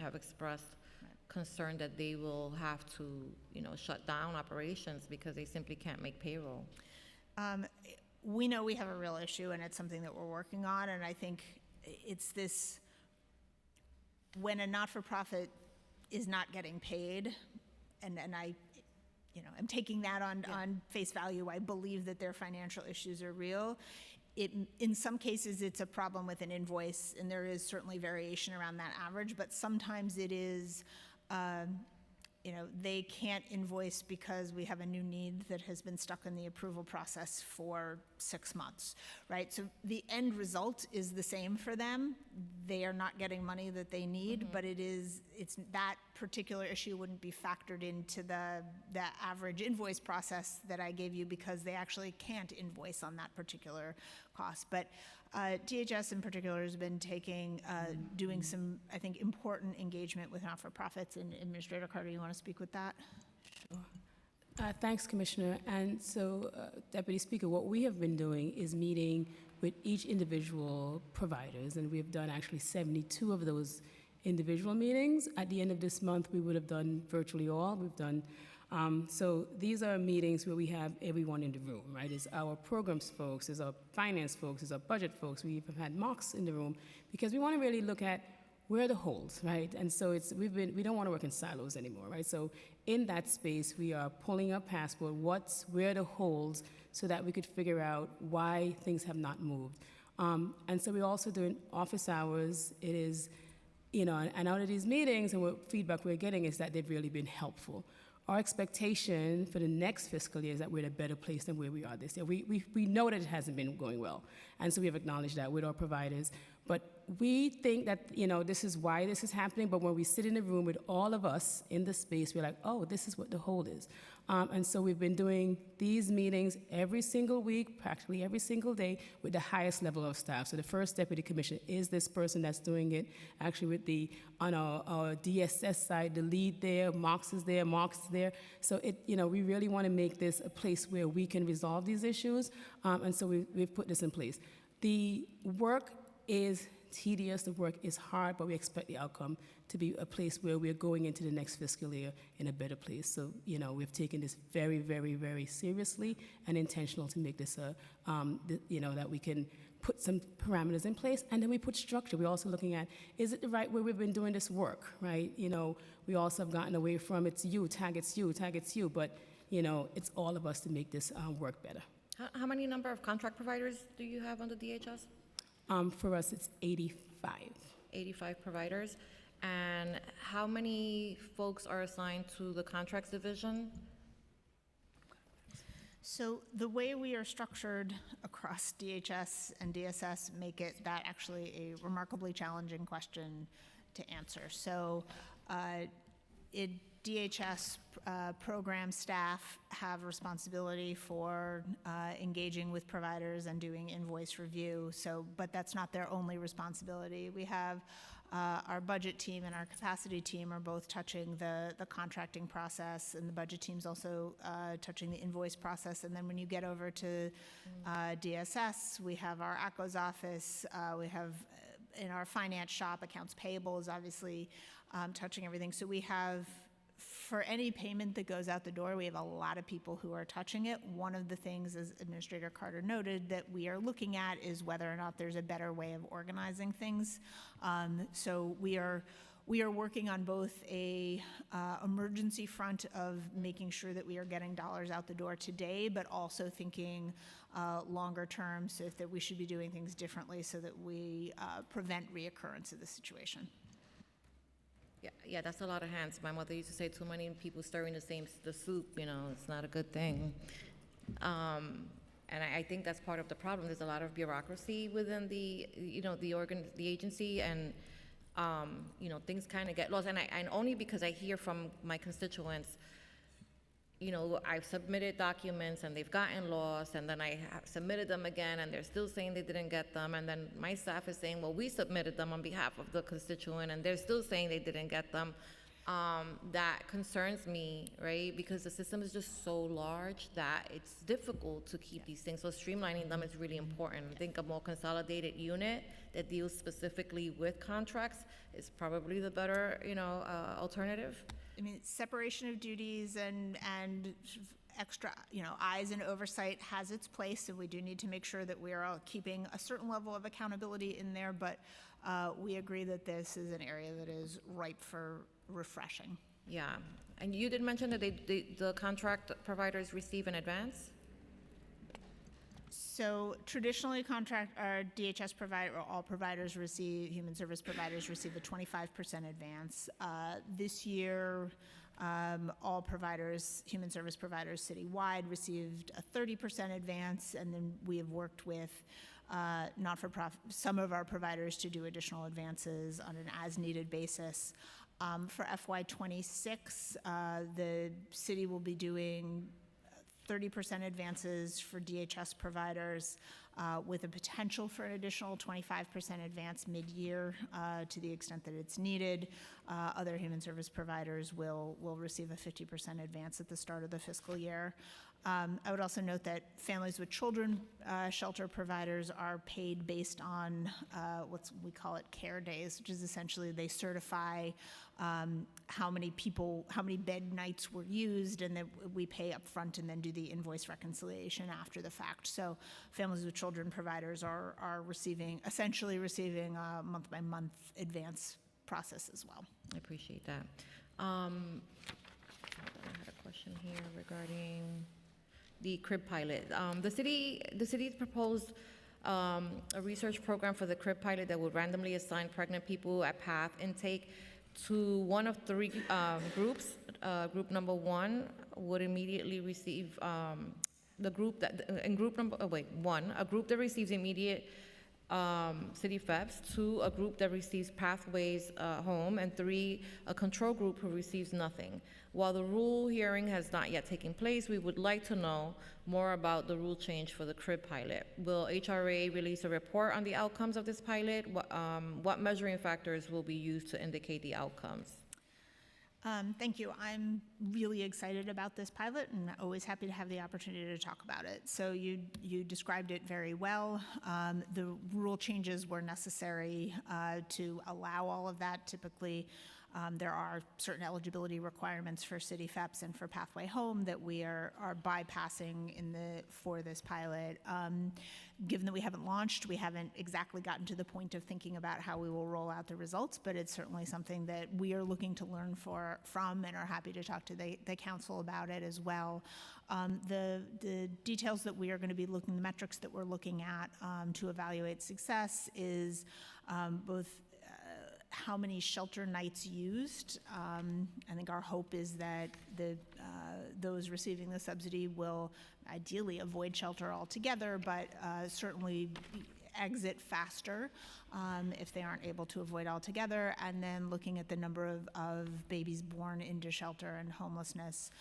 have expressed concern that they will have to, shut down operations because they simply can't make payroll. We know we have a real issue, and it's something that we're working on, and I think it's this, when a not-for-profit is not getting paid, and I, I'm taking that on face value, I believe that their financial issues are real. In some cases, it's a problem with an invoice, and there is certainly variation around that average, but sometimes it is, they can't invoice because we have a new need that has been stuck in the approval process for 6 months, right? So the end result is the same for them. They are not getting money that they need, but it's that particular issue wouldn't be factored into the average invoice process that I gave you because they actually can't invoice on that particular cost. But DHS in particular has been doing some, I think, important engagement with not-for-profits. And Administrator Carter, you want to speak with that? Sure. Thanks, Commissioner. And so, Deputy Speaker, what we have been doing is meeting with each individual providers, and we've done actually 72 of those individual meetings. At the end of this month, we would have done virtually all. We've done so these are meetings where we have everyone in the room, right? It's our programs folks, it's our finance folks, it's our budget folks. We've had mocks in the room because we want to really look at where are the holes, right? And so we don't want to work in silos anymore, right? So in that space, we are pulling up Passport, where are the holes, so that we could figure out why things have not moved. And so we're also doing office hours. It is, and out of these meetings and what feedback we're getting is that they've really been helpful. Our expectation for the next fiscal year is that we're in a better place than where we are this year. We know that it hasn't been going well, and so we have acknowledged that with our providers. But we think that, this is why this is happening, but when we sit in a room with all of us in the space, we're like, oh, this is what the hold is. And so we've been doing these meetings every single week, practically every single day, with the highest level of staff. So the first deputy commissioner is this person that's doing it, actually on our DSS side, the lead there, Mox is there, So we really want to make this a place where we can resolve these issues, and so we've put this in place. The work is tedious, the work is hard, but we expect the outcome to be a place where we're going into the next fiscal year in a better place. So, we've taken this very, very, very seriously and intentional to make this that we can put some parameters in place, and then we put structure. We're also looking at, is it the right way we've been doing this work, right? We also have gotten away from it's you, tag it's you, but, it's all of us to make this work better. How many number of contract providers do you have on the DHS? For us, it's 85. 85 providers. And how many folks are assigned to the contracts division? So the way we are structured across DHS and DSS make it that actually a remarkably challenging question to answer. So DHS program staff have responsibility for engaging with providers and doing invoice review. But that's not their only responsibility. We have our budget team and our capacity team are both touching the contracting process, and the budget team's also touching the invoice process. And then when you get over to DSS, we have our ACO's office, we have in our finance shop, accounts payable is obviously touching everything. So we have, for any payment that goes out the door, we have a lot of people who are touching it. One of the things, as Administrator Carter noted, that we are looking at is whether or not there's a better way of organizing things. So we are working on both a emergency front of making sure that we are getting dollars out the door today, but also thinking longer term, so that we should be doing things differently so that we prevent reoccurrence of the situation. Yeah, that's a lot of hands. My mother used to say, too many people stirring the soup, it's not a good thing. And I think that's part of the problem. There's a lot of bureaucracy within the agency, and things kind of get lost. And only because I hear from my constituents, I've submitted documents and they've gotten lost, and then I have submitted them again and they're still saying they didn't get them, and then my staff is saying, well, we submitted them on behalf of the constituent and they're still saying they didn't get them. That concerns me, right? Because the system is just so large that it's difficult to keep these things. So streamlining them is really important. I think a more consolidated unit that deals specifically with contracts is probably the better, alternative. I mean, separation of duties and extra, eyes and oversight has its place, and we do need to make sure that we are all keeping a certain level of accountability in there, but we agree that this is an area that is ripe for refreshing. Yeah, and you did mention that the contract providers receive in advance? So traditionally, DHS provider, or all providers receive, human service providers receive a 25% advance. This year, all providers, human service providers citywide received a 30% advance, and then we have worked with not-for-profit, some of our providers to do additional advances on an as-needed basis. For FY26, the city will be doing 30% advances for DHS providers, with a potential for an additional 25% advance mid-year to the extent that it's needed. Other human service providers will receive a 50% advance at the start of the fiscal year. I would also note that families with children shelter providers are paid based on we call it care days, which is essentially they certify how many bed nights were used, and then we pay up front and then do the invoice reconciliation after the fact. So families with children providers are essentially receiving a month-by-month advance process as well. I appreciate that. I had a question here regarding the crib pilot. The city's proposed a research program for the crib pilot that would randomly assign pregnant people at PATH intake to one of three groups. Group number one would immediately receive a group that receives immediate city FEPS, 2, a group that receives Pathways Home, and 3, a control group who receives nothing. While the rule hearing has not yet taken place, we would like to know more about the rule change for the crib pilot. Will HRA release a report on the outcomes of this pilot? What measuring factors will be used to indicate the outcomes? Thank you. I'm really excited about this pilot and always happy to have the opportunity to talk about it. So you described it very well. The rule changes were necessary to allow all of that. Typically, there are certain eligibility requirements for City FEPS and for Pathway Home that we are bypassing for this pilot. Given that we haven't launched, we haven't exactly gotten to the point of thinking about how we will roll out the results, but it's certainly something that we are looking to learn from and are happy to talk to the council about it as well. The details that we are going to be looking, the metrics that we're looking at to evaluate success is both how many shelter nights used. I think our hope is that those receiving the subsidy will ideally avoid shelter altogether, but certainly exit faster if they aren't able to avoid altogether, and then looking at the number of babies born into shelter and homelessness.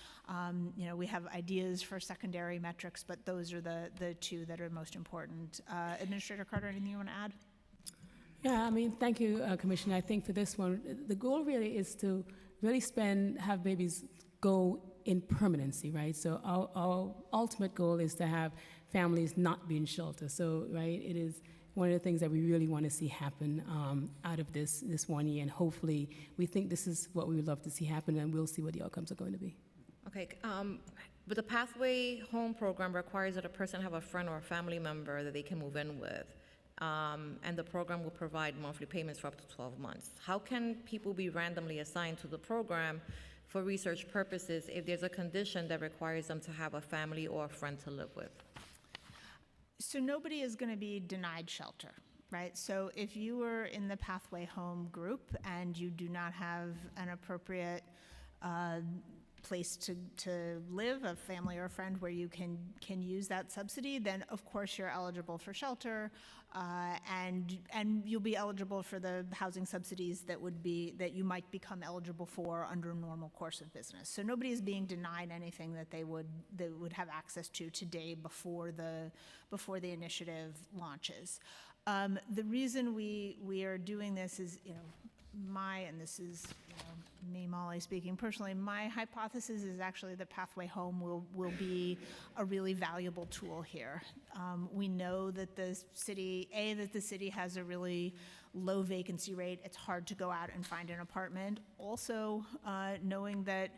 We have ideas for secondary metrics, but those are the two that are most important. Administrator Carter, anything you want to add? Yeah, thank you, Commissioner. I think for this one, the goal really is to really have babies go in permanency, right? So our ultimate goal is to have families not be in shelter. So, right, it is one of the things that we really want to see happen out of this 1 year, and hopefully we think this is what we would love to see happen, and we'll see what the outcomes are going to be. Okay, but the Pathway Home program requires that a person have a friend or a family member that they can move in with. And the program will provide monthly payments for up to 12 months. How can people be randomly assigned to the program for research purposes if there's a condition that requires them to have a family or a friend to live with? So nobody is going to be denied shelter, right? So if you were in the Pathway Home group and you do not have an appropriate place to live, a family or a friend where you can use that subsidy, then of course you're eligible for shelter, and you'll be eligible for the housing subsidies that you might become eligible for under a normal course of business. So nobody is being denied anything that they would have access to today before the initiative launches. The reason we are doing this is, and this is me, Molly, speaking personally, my hypothesis is actually that Pathway Home will be a really valuable tool here. We know that the city has a really low vacancy rate. It's hard to go out and find an apartment. Also, knowing that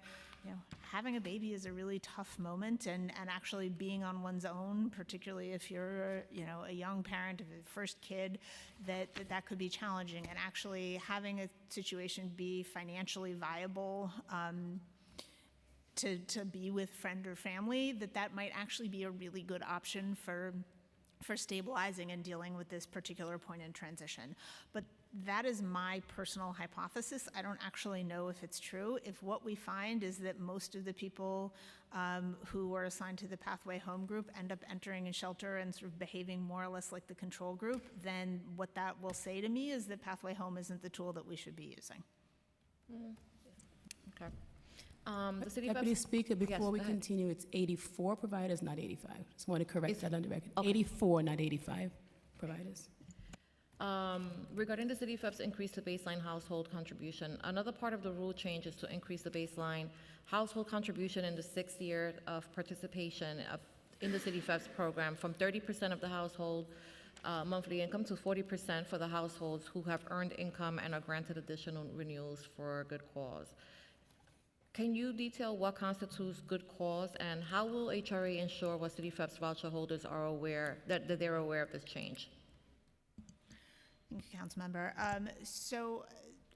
having a baby is a really tough moment, and actually being on one's own, particularly if you're a young parent of a first kid, that could be challenging. And actually having a situation be financially viable to be with friend or family, that might actually be a really good option for stabilizing and dealing with this particular point in transition. But that is my personal hypothesis. I don't actually know if it's true. If what we find is that most of the people who are assigned to the Pathway Home group end up entering a shelter and sort of behaving more or less like the control group, then what that will say to me is that Pathway Home isn't the tool that we should be using. Okay. The city Deputy of Speaker, before we go ahead. continue, it's 84 providers, not 85. Just want to correct that on the record. Okay. 84, not 85 providers. Regarding the City of FEP's increase to baseline household contribution, another part of the rule change is to increase the baseline household contribution in the 6th year of participation in the City of FEP's program from 30% of the household monthly income to 40% for the households who have earned income and are granted additional renewals for good cause. Can you detail what constitutes good cause, and how will HRA ensure what City of FEP's voucher holders are aware that they're aware of this change? Thank you, Councilmember. So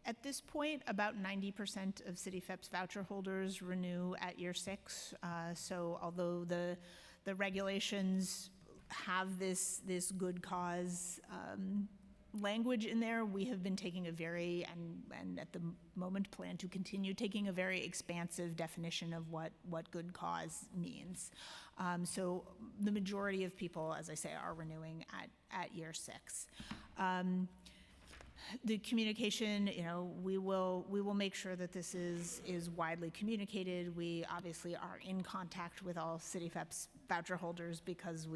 at this point, about 90% of City FEP's voucher holders renew at year 6. So although the regulations have this good cause language in there, we have been taking and at the moment plan to continue taking a very expansive definition of what good cause means. So the majority of people, as I say, are renewing at year 6. The communication, we will make sure that this is widely communicated. We obviously are in contact with all City FEP's voucher holders because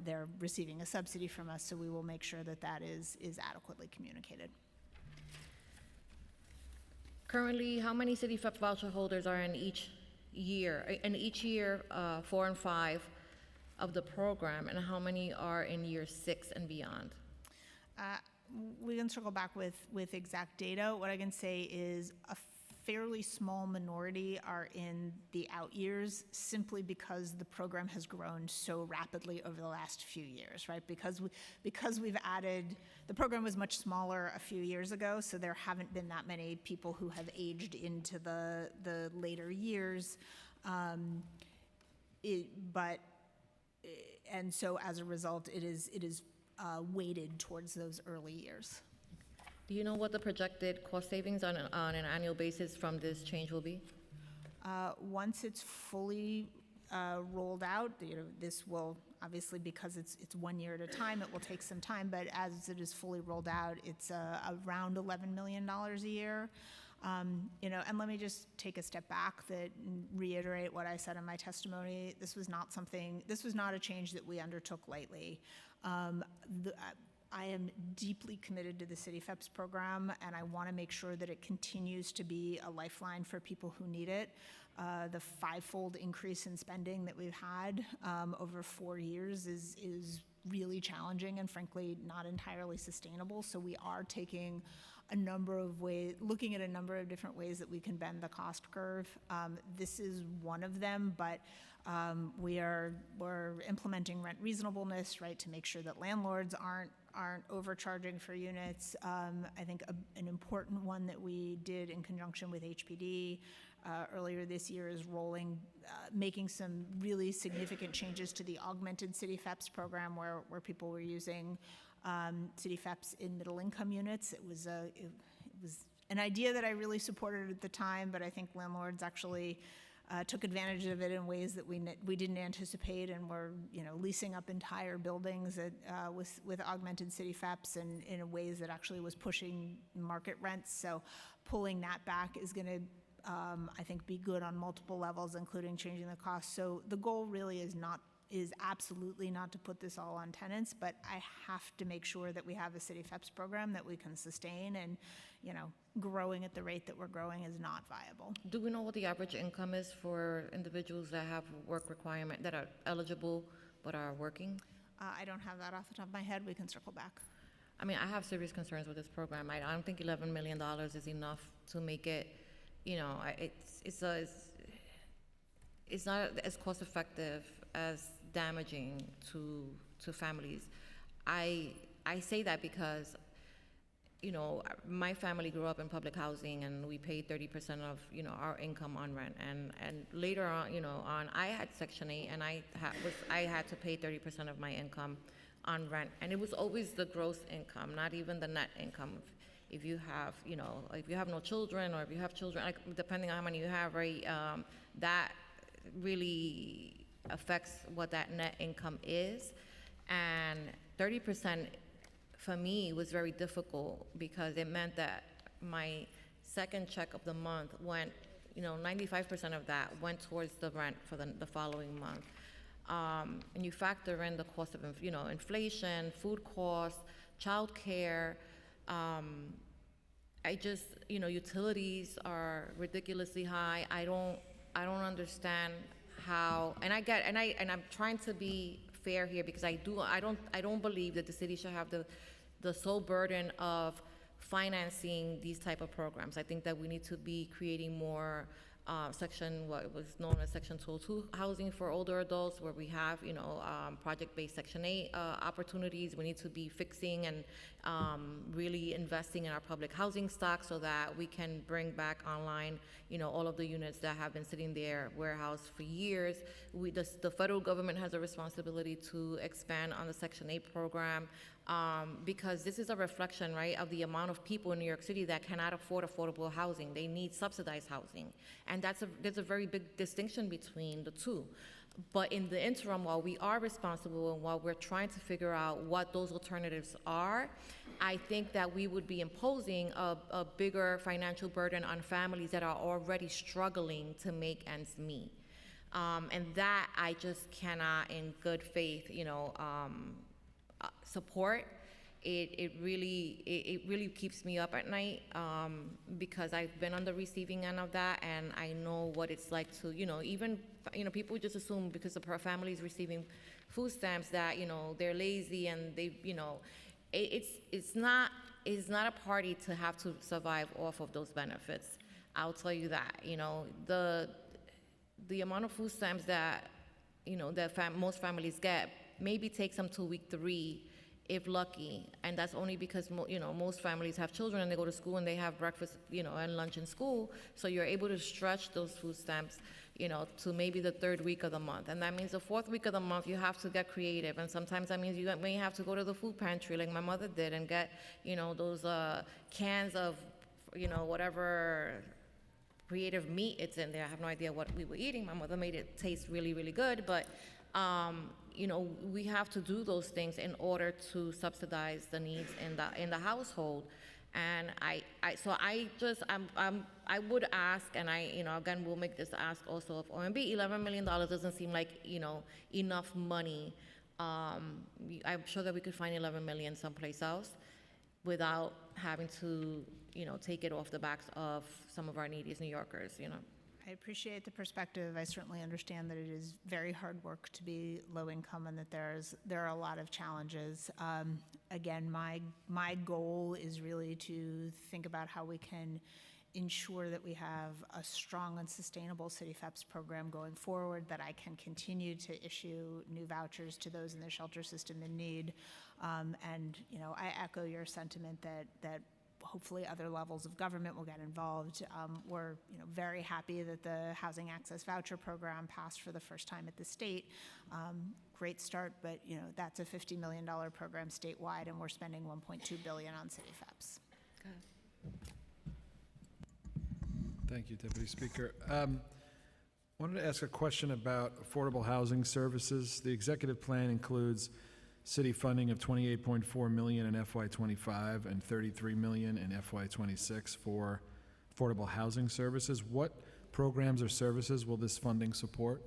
they're receiving a subsidy from us, so we will make sure that is adequately communicated. Currently, how many City FEP voucher holders are in each year? In each year, 4 and 5 of the program, and how many are in year 6 and beyond? We can circle back with exact data. What I can say is a fairly small minority are in the out years, simply because the program has grown so rapidly over the last few years, right? Because we've added, the program was much smaller a few years ago, so there haven't been that many people who have aged into the later years. And so as a result, it is weighted towards those early years. Do you know what the projected cost savings on an annual basis from this change will be? Once it's fully rolled out, this will obviously, because it's 1 year at a time, it will take some time. But as it is fully rolled out, it's around $11 million a year. And let me just take a step back and reiterate what I said in my testimony. This was not a change that we undertook lightly. I am deeply committed to the City FEP's program, and I want to make sure that it continues to be a lifeline for people who need it. The 5-fold increase in spending that we've had over 4 years is really challenging and frankly not entirely sustainable. So we are taking looking at a number of different ways that we can bend the cost curve. This is one of them, but we're implementing rent reasonableness, right, to make sure that landlords aren't overcharging for units. I think an important one that we did in conjunction with HPD earlier this year is making some really significant changes to the augmented City FEPS program, where people were using City FEPS in middle income units. It was an idea that I really supported at the time, but I think landlords actually took advantage of it in ways that we didn't anticipate, and were, leasing up entire buildings with augmented city FEPs and in ways that actually was pushing market rents. So pulling that back is going to, I think, be good on multiple levels, including changing the cost. So the goal really is absolutely not to put this all on tenants, but I have to make sure that we have a city FEPS program that we can sustain, and, growing at the rate that we're growing is not viable. Do we know what the average income is for individuals that have work requirement, that are eligible but are working? I don't have that off the top of my head. We can circle back. I mean, I have serious concerns with this program. I don't think $11 million is enough to make it, it's not as cost effective as damaging to families. I say that because, my family grew up in public housing, and we paid 30% of, our income on rent. And later on, I had Section 8, and I had to pay 30% of my income on rent. And it was always the gross income, not even the net income. If you have, if you have no children, or if you have children, like, depending on how many you have, right, that really affects what that net income is. And 30% for me was very difficult, because it meant that my second check of the month went, 95% of that went towards the rent for the following month. And you factor in the cost of, inflation, food costs, childcare. Utilities are ridiculously high. I don't understand how, and I'm trying to be fair here, because I don't believe that the city should have the sole burden of financing these type of programs. I think that we need to be creating more what was known as Section 202 housing for older adults, where we have, project-based Section 8 opportunities. We need to be fixing and really investing in our public housing stock, so that we can bring back online, all of the units that have been sitting there warehoused for years. The federal government has a responsibility to expand on the Section 8 program, because this is a reflection, right, of the amount of people in New York City that cannot afford affordable housing. They need subsidized housing. And there's a very big distinction between the two. But in the interim, while we are responsible and while we're trying to figure out what those alternatives are, I think that we would be imposing a bigger financial burden on families that are already struggling to make ends meet. And that I just cannot, in good faith, support. It really keeps me up at night, because I've been on the receiving end of that, and I know what it's like to, people just assume because the family is receiving food stamps that, they're lazy, and they, it's not a party to have to survive off of those benefits. I'll tell you that. The amount of food stamps that, most families get maybe takes them to week 3, if lucky, and that's only because most families have children, and they go to school and they have breakfast, and lunch in school. So you're able to stretch those food stamps, to maybe the 3rd week of the month, and that means the 4th week of the month you have to get creative, and sometimes that means you may have to go to the food pantry, like my mother did, and get those cans of whatever creative meat it's in there. I have no idea what we were eating. My mother made it taste really, really good, but we have to do those things in order to subsidize the needs in the household. And I would ask, and again, we'll make this ask also of OMB. $11 million doesn't seem like enough money. I'm sure that we could find 11 million someplace else without having to take it off the backs of some of our neediest New Yorkers. I appreciate the perspective. I certainly understand that it is very hard work to be low income, and that there are a lot of challenges. Again, my goal is really to think about how we can ensure that we have a strong and sustainable City FEPS program going forward, that I can continue to issue new vouchers to those in the shelter system in need. And I echo your sentiment that hopefully other levels of government will get involved. We're very happy that the Housing Access Voucher Program passed for the first time at the state. Great start, but that's a $50 million program statewide, and we're spending $1.2 billion on City FEPS. Thank you, Deputy Speaker. Wanted to ask a question about affordable housing services. The executive plan includes city funding of $28.4 million in FY25 and $33 million in FY26 for affordable housing services. What programs or services will this funding support?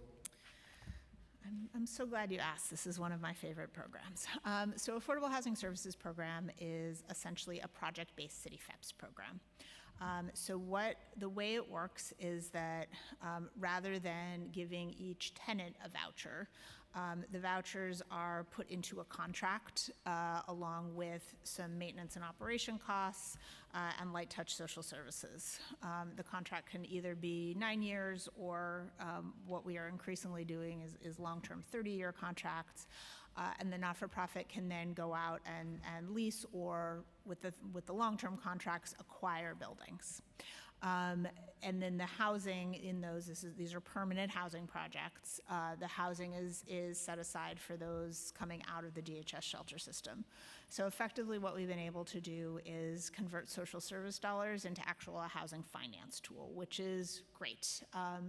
I'm so glad you asked. This is one of my favorite programs. So Affordable Housing Services Program is essentially a project-based city FEPS program. So the way it works is that rather than giving each tenant a voucher, the vouchers are put into a contract along with some maintenance and operation costs and light touch social services. The contract can either be 9 years or what we are increasingly doing is long-term 30-year contracts. And the not-for-profit can then go out and lease or, with the long-term contracts, acquire buildings. And then the housing in those, these are permanent housing projects. The housing is set aside for those coming out of the DHS shelter system. So effectively what we've been able to do is convert social service dollars into actual housing finance tool, which is great.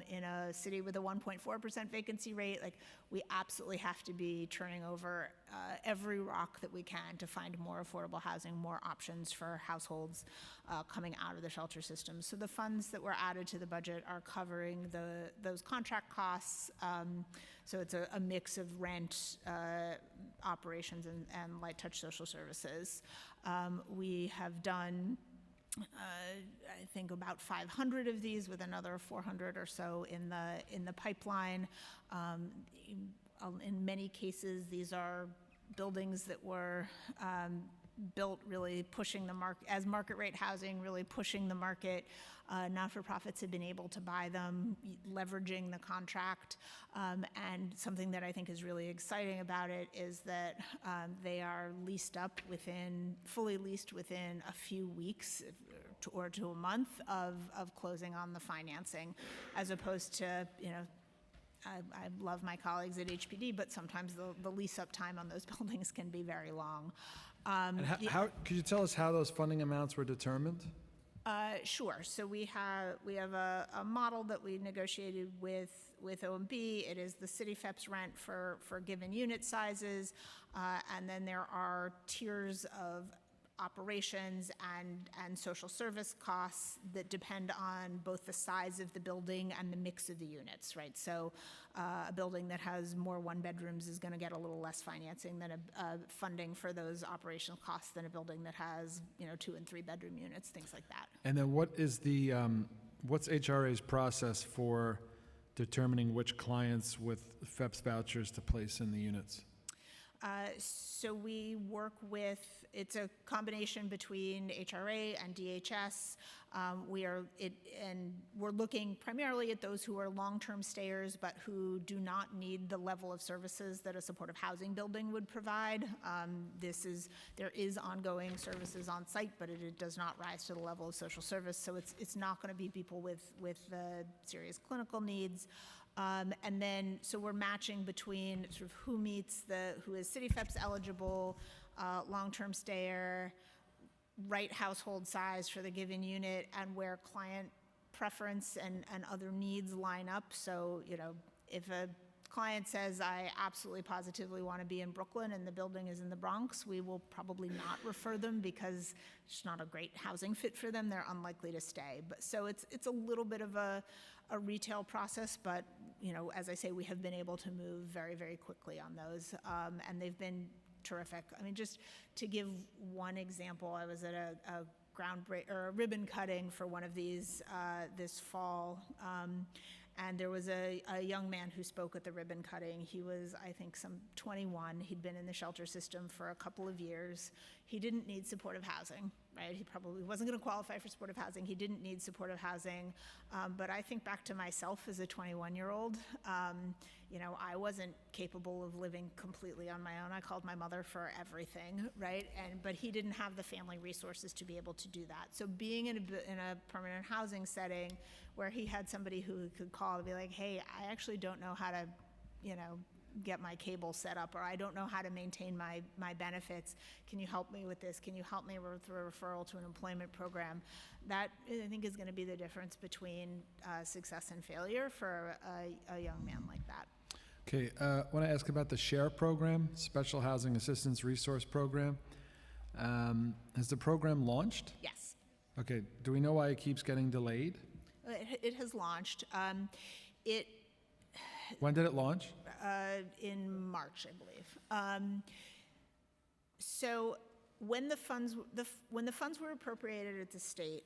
In a city with a 1.4% vacancy rate, like, we absolutely have to be turning over every rock that we can to find more affordable housing, more options for households coming out of the shelter system. So the funds that were added to the budget are covering those contract costs. So it's a mix of rent, operations, and light touch social services. We have done I think about 500 of these, with another 400 or so in the pipeline. In many cases, these are buildings that were built really pushing the market, as market rate housing, really pushing the market. Not-for-profits have been able to buy them, leveraging the contract. And something that I think is really exciting about it is that they are leased up fully leased within a few weeks or to a month of closing on the financing, as opposed to, I love my colleagues at HPD, but sometimes the lease-up time on those buildings can be very long. And how could you tell us how those funding amounts were determined? Sure. So we have a model that we negotiated with OMB. It is the city FEPS rent for given unit sizes, and then there are tiers of operations and social service costs that depend on both the size of the building and the mix of the units, right? So a building that has more one-bedrooms is going to get a little less financing than funding for those operational costs than a building that has 2- and 3-bedroom units, things like that. And then what is what's HRA's process for determining which clients with FEPS vouchers to place in the units? So we work with, it's a combination between HRA and DHS. We're looking primarily at those who are long-term stayers, but who do not need the level of services that a supportive housing building would provide. There is ongoing services on site, but it does not rise to the level of social service. So it's not going to be people with serious clinical needs. And then, so we're matching between sort of who is city FEPS eligible, long-term stayer, right household size for the given unit, and where client preference and other needs line up. So, if a client says, I absolutely positively want to be in Brooklyn and the building is in the Bronx, we will probably not refer them because it's not a great housing fit for them. They're unlikely to stay. So it's a little bit of a retail process, but as I say, we have been able to move very, very quickly on those, and they've been terrific. I mean, just to give one example, I was at a ribbon cutting for one of these this fall, and there was a young man who spoke at the ribbon cutting. He was, I think, some 21. He'd been in the shelter system for a couple of years. He didn't need supportive housing, right? He probably wasn't going to qualify for supportive housing. He didn't need supportive housing. But I think back to myself as a 21-year-old. I wasn't capable of living completely on my own. I called my mother for everything, right? But he didn't have the family resources to be able to do that. So being in a permanent housing setting where he had somebody who could call and be like, hey, I actually don't know how to, get my cable set up, or I don't know how to maintain my benefits. Can you help me with this? Can you help me with a referral to an employment program? That, I think, is going to be the difference between success and failure for a young man like that. Okay, I want to ask about the SHARE program, Special Housing Assistance Resource Program. Has the program launched? Yes. Okay, do we know why it keeps getting delayed? It has launched. When did it launch? In March, I believe. So when the funds were appropriated at the state,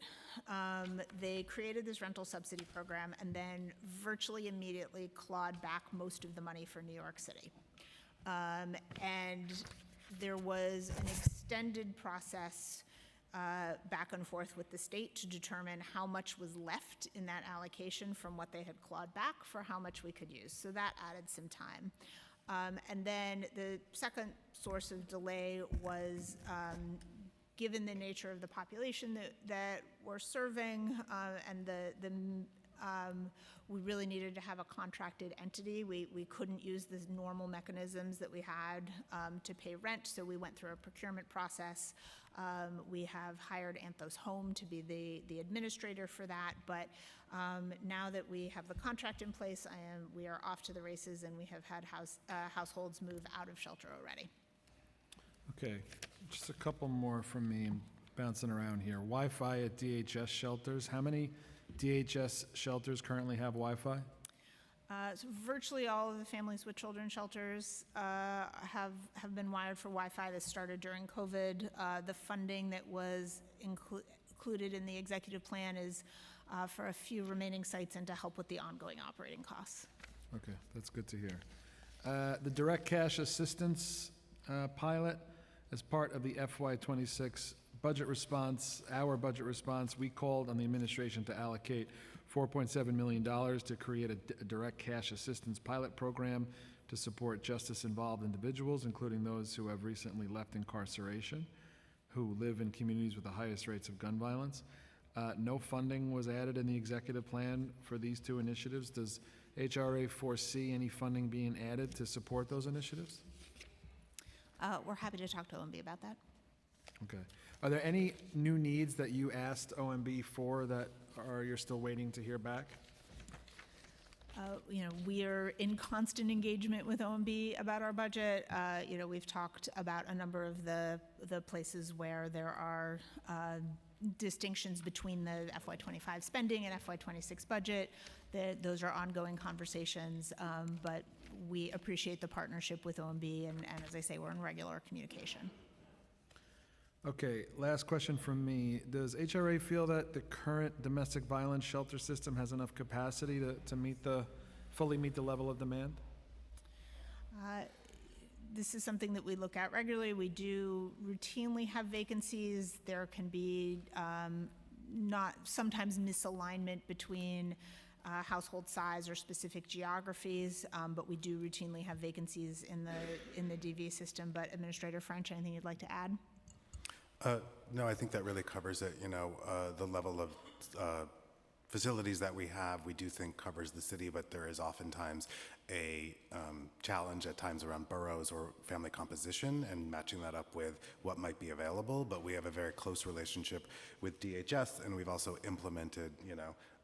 they created this rental subsidy program and then virtually immediately clawed back most of the money for New York City. And there was an extended process back and forth with the state to determine how much was left in that allocation from what they had clawed back for how much we could use. So that added some time. And then the second source of delay was given the nature of the population that we're serving and we really needed to have a contracted entity. We couldn't use the normal mechanisms that we had to pay rent, so we went through a procurement process. We have hired Anthos Home to be the administrator for that, but now that we have the contract in place, we are off to the races, and we have had households move out of shelter already. Okay, just a couple more from me. I'm bouncing around here. Wi-Fi at DHS shelters. How many DHS shelters currently have Wi-Fi? So virtually all of the families with children shelters have been wired for Wi-Fi. This started during COVID. The funding that was included in the executive plan is for a few remaining sites and to help with the ongoing operating costs. Okay, that's good to hear. The direct cash assistance pilot, as part of the FY26 budget response, we called on the administration to allocate $4.7 million to create a direct cash assistance pilot program to support justice-involved individuals, including those who have recently left incarceration, who live in communities with the highest rates of gun violence. No funding was added in the executive plan for these two initiatives. Does HRA foresee any funding being added to support those initiatives? We're happy to talk to OMB about that. Okay. Are there any new needs that you asked OMB for that you're still waiting to hear back? We are in constant engagement with OMB about our budget. We've talked about a number of the places where there are distinctions between the FY25 spending and FY26 budget. Those are ongoing conversations, but we appreciate the partnership with OMB, and as I say, we're in regular communication. Okay, last question from me. Does HRA feel that the current domestic violence shelter system has enough capacity to fully meet the level of demand? This is something that we look at regularly. We do routinely have vacancies. There can be sometimes misalignment between household size or specific geographies, but we do routinely have vacancies in the DV system. But Administrator French, anything you'd like to add? No, I think that really covers it. The level of facilities that we have, we do think covers the city, but there is oftentimes a challenge at times around boroughs or family composition and matching that up with what might be available. But we have a very close relationship with DHS, and we've also implemented,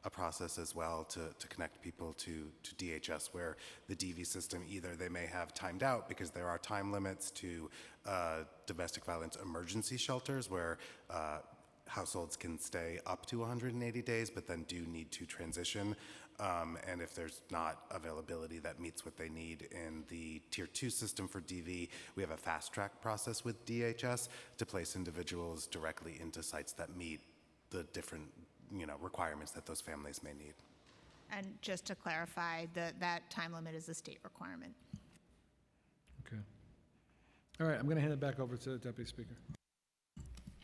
a process as well to connect people to DHS, where the DV system, either they may have timed out because there are time limits to domestic violence emergency shelters where households can stay up to 180 days, but then do need to transition. And if there's not availability that meets what they need in the Tier 2 system for DV, we have a fast-track process with DHS to place individuals directly into sites that meet the different requirements that those families may need. And just to clarify, that time limit is a state requirement. Okay. All right, I'm going to hand it back over to the Deputy Speaker.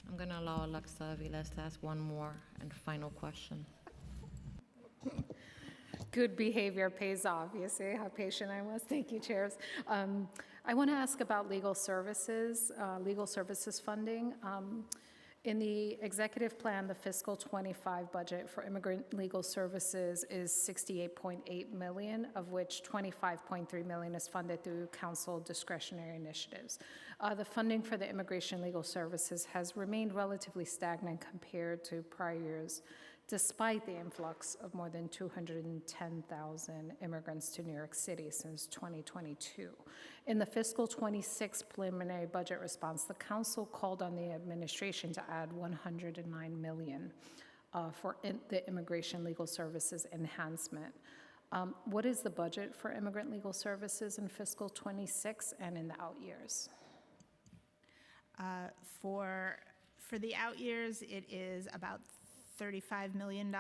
I'm going to allow Alexa Aviles to ask one more and final question. Good behavior pays off. You see how patient I was? Thank you, chairs. I want to ask about legal services funding. In the executive plan, the fiscal '25 budget for immigrant legal services is $68.8 million, of which $25.3 million is funded through council discretionary initiatives. The funding for the immigration legal services has remained relatively stagnant compared to prior years, despite the influx of more than 210,000 immigrants to New York City since 2022. In the fiscal '26 preliminary budget response, the council called on the administration to add $109 million for the immigration legal services enhancement. What is the budget for immigrant legal services in fiscal '26 and in the out years? For the out years, it is about $35 million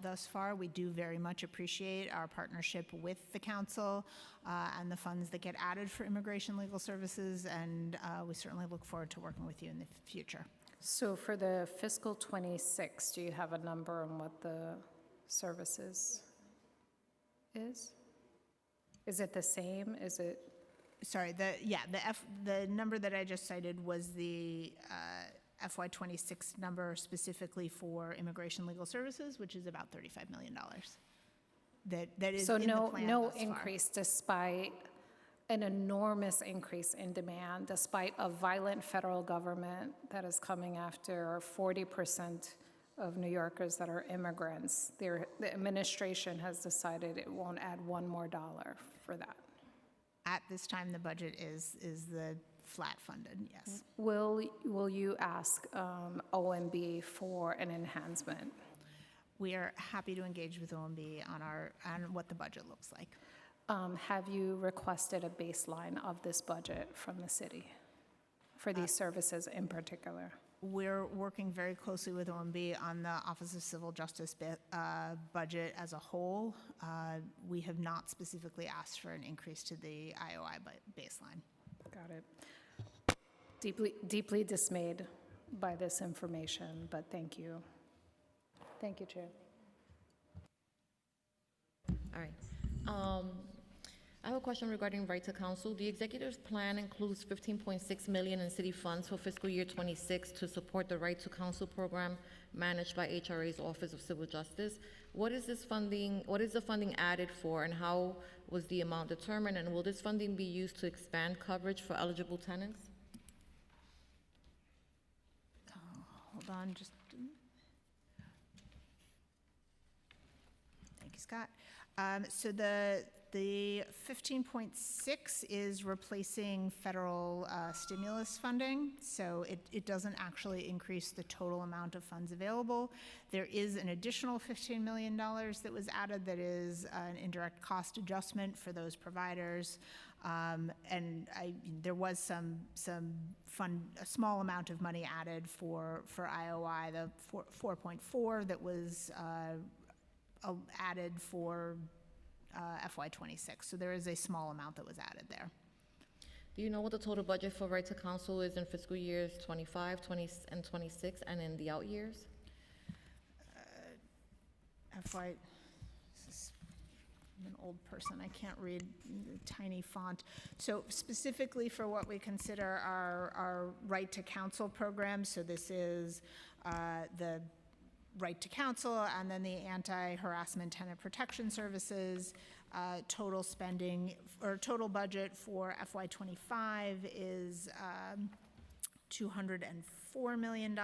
thus far. We do very much appreciate our partnership with the council and the funds that get added for immigration legal services, and we certainly look forward to working with you in the future. So for the fiscal '26, do you have a number on what the services is? Is it the same? Is it? Sorry, the number that I just cited was the FY '26 number specifically for immigration legal services, which is about $35 million. That is So in the plan no thus far. increase despite an enormous increase in demand, despite a violent federal government that is coming after 40% of New Yorkers that are immigrants. The administration has decided it won't add one more dollar for that. At this time, the budget is the flat funded, yes. Will you ask OMB for an enhancement? We are happy to engage with OMB on what the budget looks like. Have you requested a baseline of this budget from the city for these services in particular? We're working very closely with OMB on the Office of Civil Justice budget as a whole. We have not specifically asked for an increase to the IOI baseline. Got it. Deeply dismayed by this information, but thank you. Thank you, Chair. All right. I have a question regarding right to counsel. The executive plan includes $15.6 million in city funds for fiscal year '26 to support the right to counsel program managed by HRA's Office of Civil Justice. What is this funding? What is the funding added for, and how was the amount determined? And will this funding be used to expand coverage for eligible tenants? Hold on, just. Thank you, Scott. So the 15.6 is replacing federal stimulus funding, so it doesn't actually increase the total amount of funds available. There is an additional $15 million that was added that is an indirect cost adjustment for those providers. And there was a small amount of money added for IOI, the 4.4 that was added for FY '26. So there is a small amount that was added there. Do you know what the total budget for right to counsel is in fiscal years '25, '20, and '26, and in the out years? I'm an old person, I can't read tiny font. So specifically for what we consider our right to counsel program, so this is the right to counsel and then the anti-harassment tenant protection services, total spending or total budget for FY '25 is $204 million.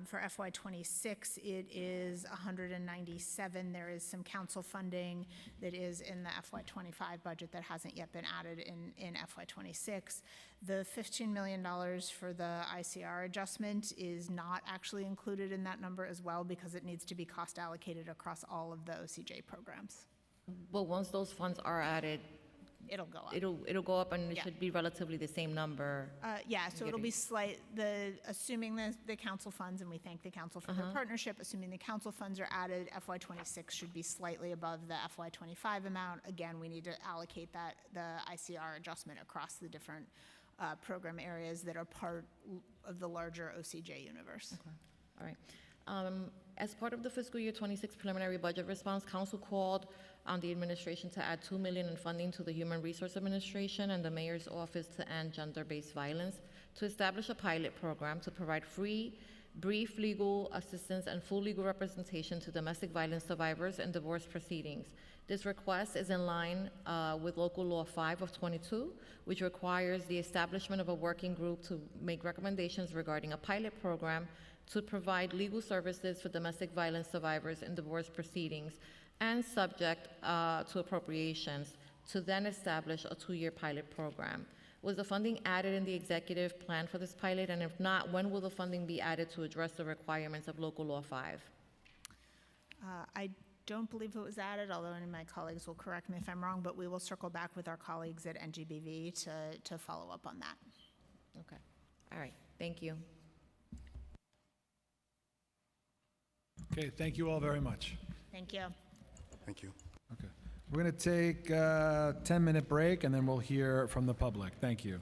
For FY '26, it is $197. There is some council funding that is in the FY '25 budget that hasn't yet been added in FY '26. The $15 million for the ICR adjustment is not actually included in that number as well because it needs to be cost allocated across all of the OCJ programs. But once those funds are added, It'll go up. it'll go up, and it Yeah. should be relatively the same number. Yeah, so it'll be assuming the council funds, and we thank the council for their partnership, assuming the council funds are added, FY '26 should be slightly above the FY '25 amount. Again, we need to allocate the ICR adjustment across the different program areas that are part of the larger OCJ universe. All right. As part of the fiscal year '26 preliminary budget response, council called on the administration to add $2 million in funding to the Human Resource Administration and the Mayor's Office to end gender-based violence. to establish a pilot program to provide free, brief legal assistance and full legal representation to domestic violence survivors in divorce proceedings. This request is in line with Local Law 5 of 22, which requires the establishment of a working group to make recommendations regarding a pilot program to provide legal services for domestic violence survivors in divorce proceedings and subject to appropriations to then establish a 2-year pilot program. Was the funding added in the executive plan for this pilot? And if not, when will the funding be added to address the requirements of Local Law 5? I don't believe it was added, although any of my colleagues will correct me if I'm wrong, but we will circle back with our colleagues at NGBV to follow up on that. Okay, all right, thank you. Okay, thank you all very much. Thank you. Thank you. Okay. We're going to take a 10-minute break, and then we'll hear from the public. Thank you.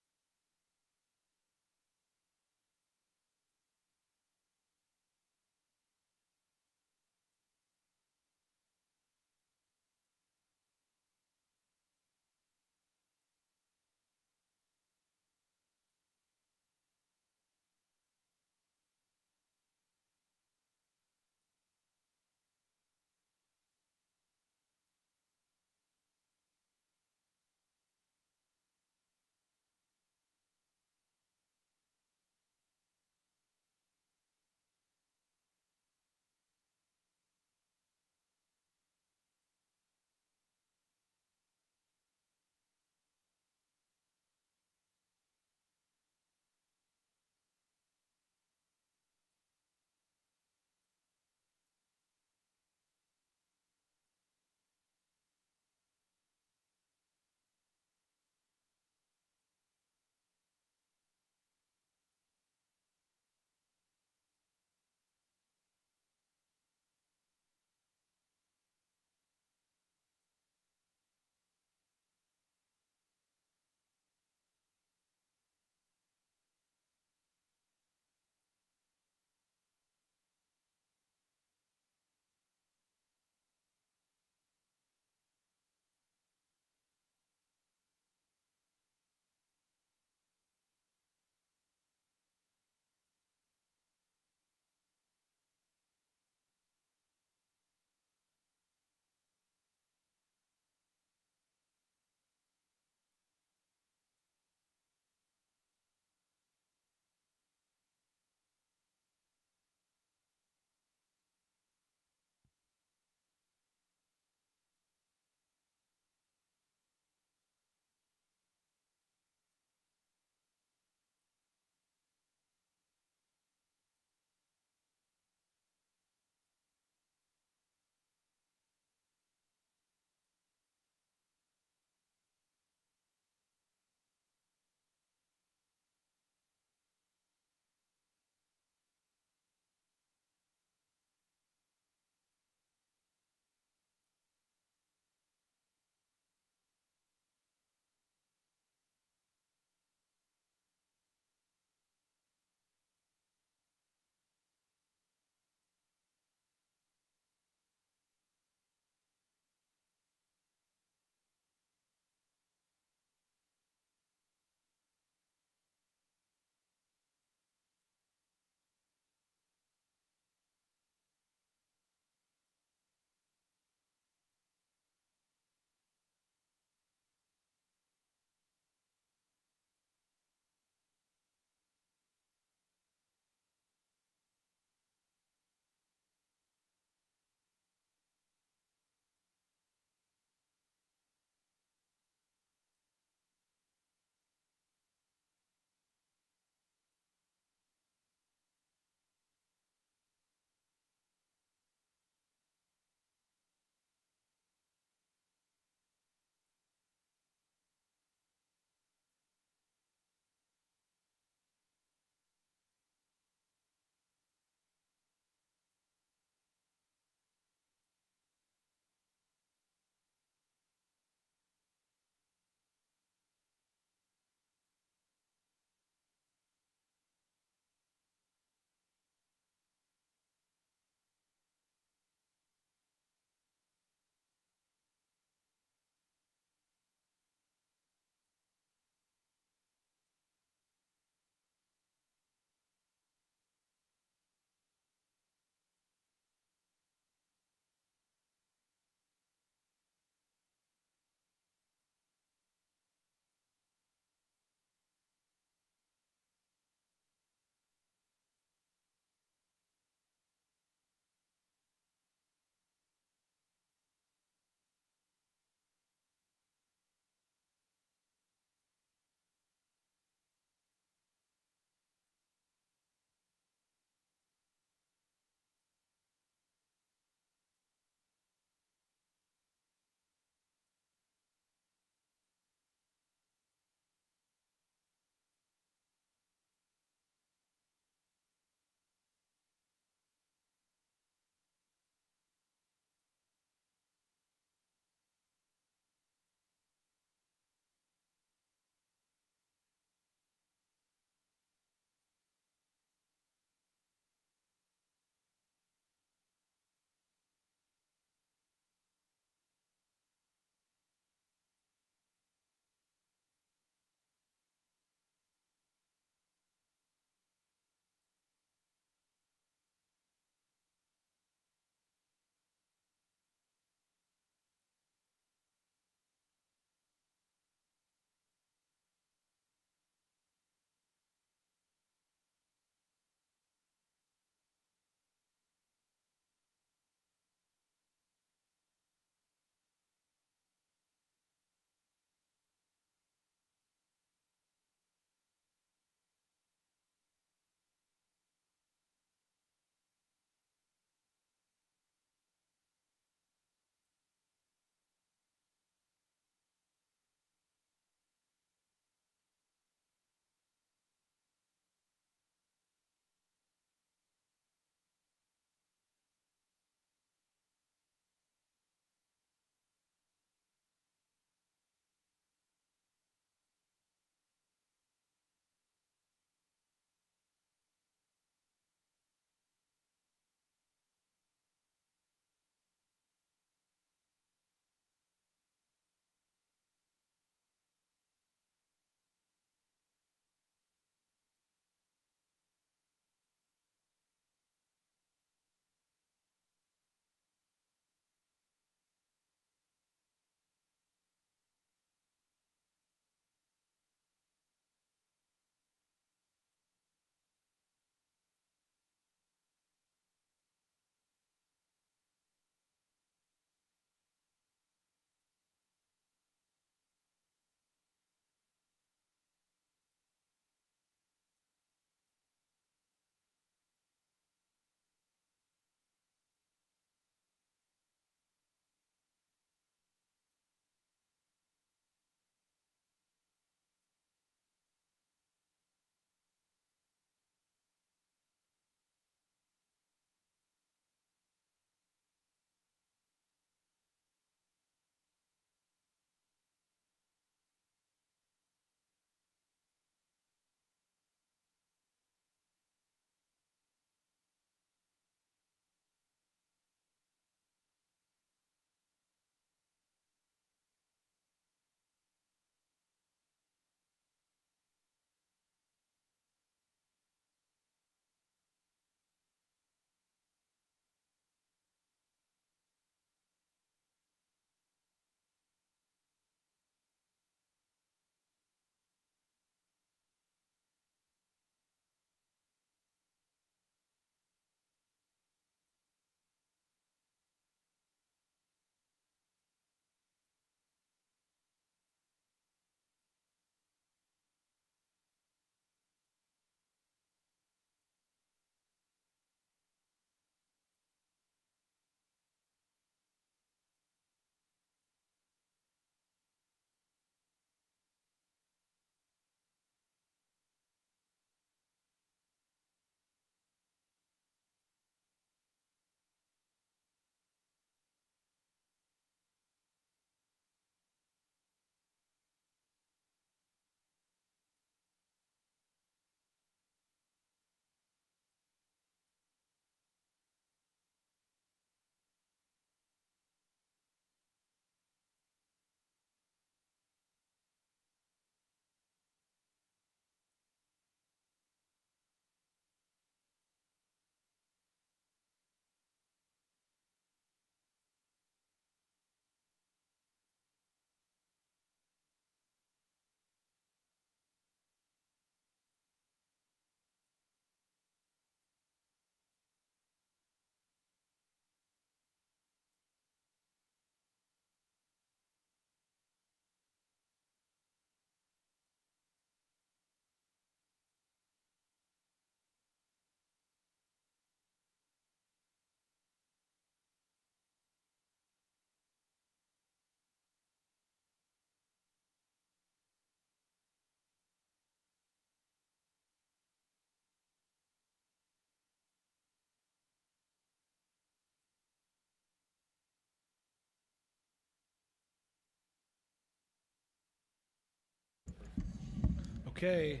Okay.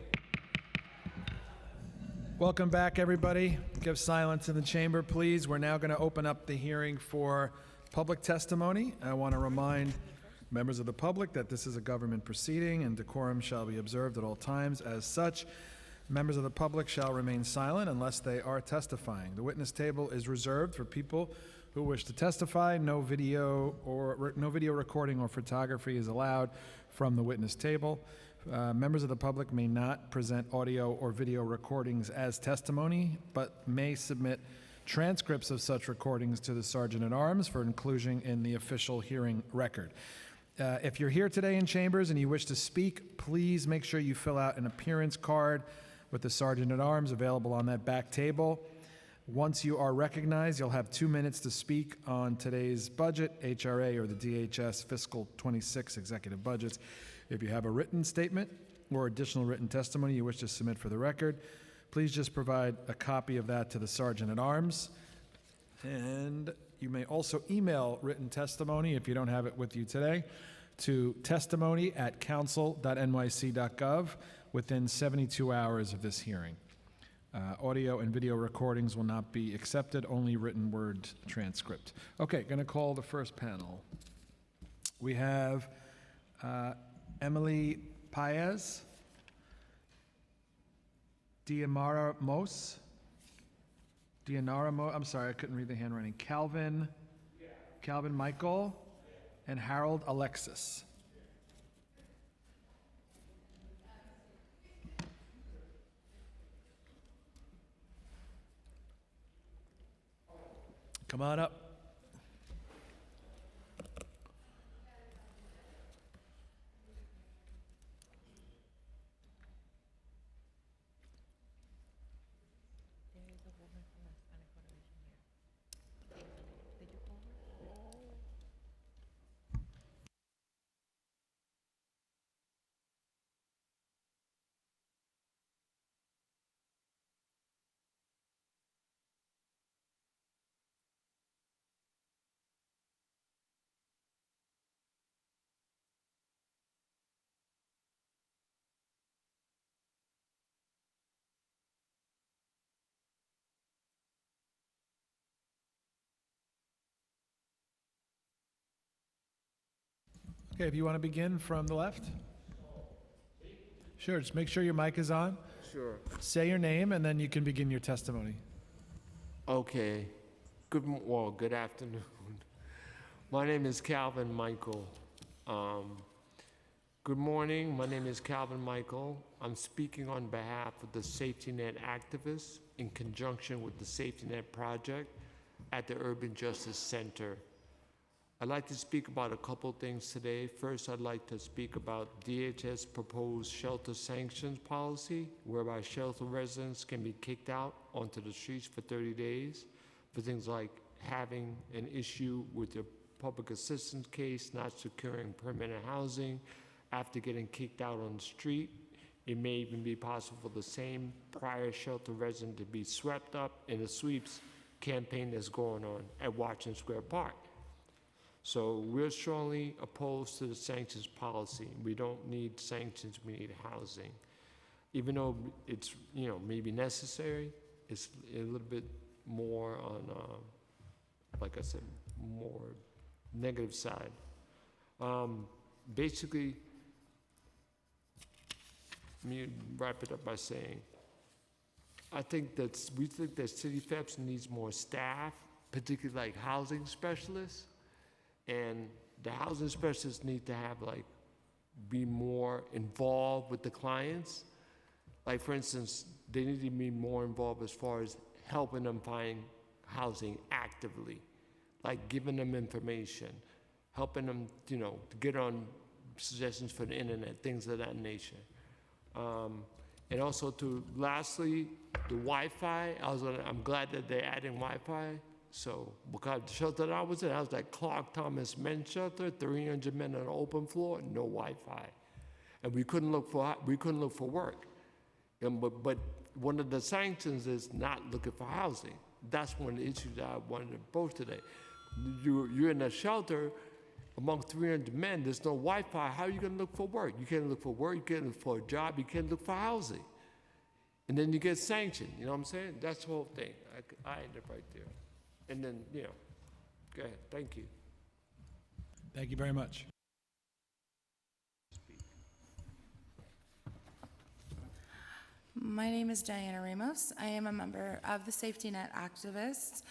Welcome back, everybody. Give silence in the chamber, please. We're now going to open up the hearing for public testimony. I want to remind members of the public that this is a government proceeding and decorum shall be observed at all times. As such, members of the public shall remain silent unless they are testifying. The witness table is reserved for people who wish to testify. No video recording or photography is allowed from the witness table. Members of the public may not present audio or video recordings as testimony, but may submit transcripts of such recordings to the Sergeant at Arms for inclusion in the official hearing record. If you're here today in chambers and you wish to speak, please make sure you fill out an appearance card with the Sergeant at Arms available on that back table. Once you are recognized, you'll have 2 minutes to speak on today's budget, HRA or the DHS fiscal 26 executive budgets. If you have a written statement or additional written testimony you wish to submit for the record, please just provide a copy of that to the Sergeant at Arms. And you may also email written testimony, if you don't have it with you today, to testimony@council.nyc.gov within 72 hours of this hearing. Audio and video recordings will not be accepted, only written word transcript. Okay, going to call the first panel. We have Emily Paez, Dianara Mos, I'm sorry, I couldn't read the handwriting. Calvin Michael, and Harold Alexis. Come on up. Okay, if you want to begin from the left. Sure, just make sure your mic is on. Sure. Say your name, and then you can begin your testimony. Okay. Good afternoon. My name is Calvin Michael. Good morning. My name is Calvin Michael. I'm speaking on behalf of the Safety Net activists in conjunction with the Safety Net Project at the Urban Justice Center. I'd like to speak about a couple things today. First, I'd like to speak about DHS proposed shelter sanctions policy, whereby shelter residents can be kicked out onto the streets for 30 days for things like having an issue with their public assistance case, not securing permanent housing after getting kicked out on the street. It may even be possible for the same prior shelter resident to be swept up in the sweeps campaign that's going on at Washington Square Park. So we're strongly opposed to the sanctions policy. We don't need sanctions, we need housing. Even though it's, maybe necessary, it's a little bit more on, like I said, more negative side. Basically, let me wrap it up by saying, we think that City FEPS needs more staff, particularly like housing specialists. And the housing specialists need to be more involved with the clients. Like, for instance, they need to be more involved as far as helping them find housing actively, like giving them information, helping them, to get on suggestions for the internet, things of that nature. And also lastly, the Wi-Fi. I'm glad that they're adding Wi-Fi. So, because the shelter that I was in, I was at Clark Thomas Men's Shelter, 300 men on an open floor, no Wi-Fi, and we couldn't look for work. But one of the sanctions is not looking for housing. That's one of the issues that I wanted to post today. You're in a shelter, among 300 men, there's no Wi-Fi. How are you going to look for work? You can't look for work, you can't look for a job, you can't look for housing. And then you get sanctioned, you know what I'm saying? That's the whole thing. I end it right there. And then, you know, go ahead, thank you. Thank you very much. My name is Diana Ramos. I am a member of the Safety Net Activists,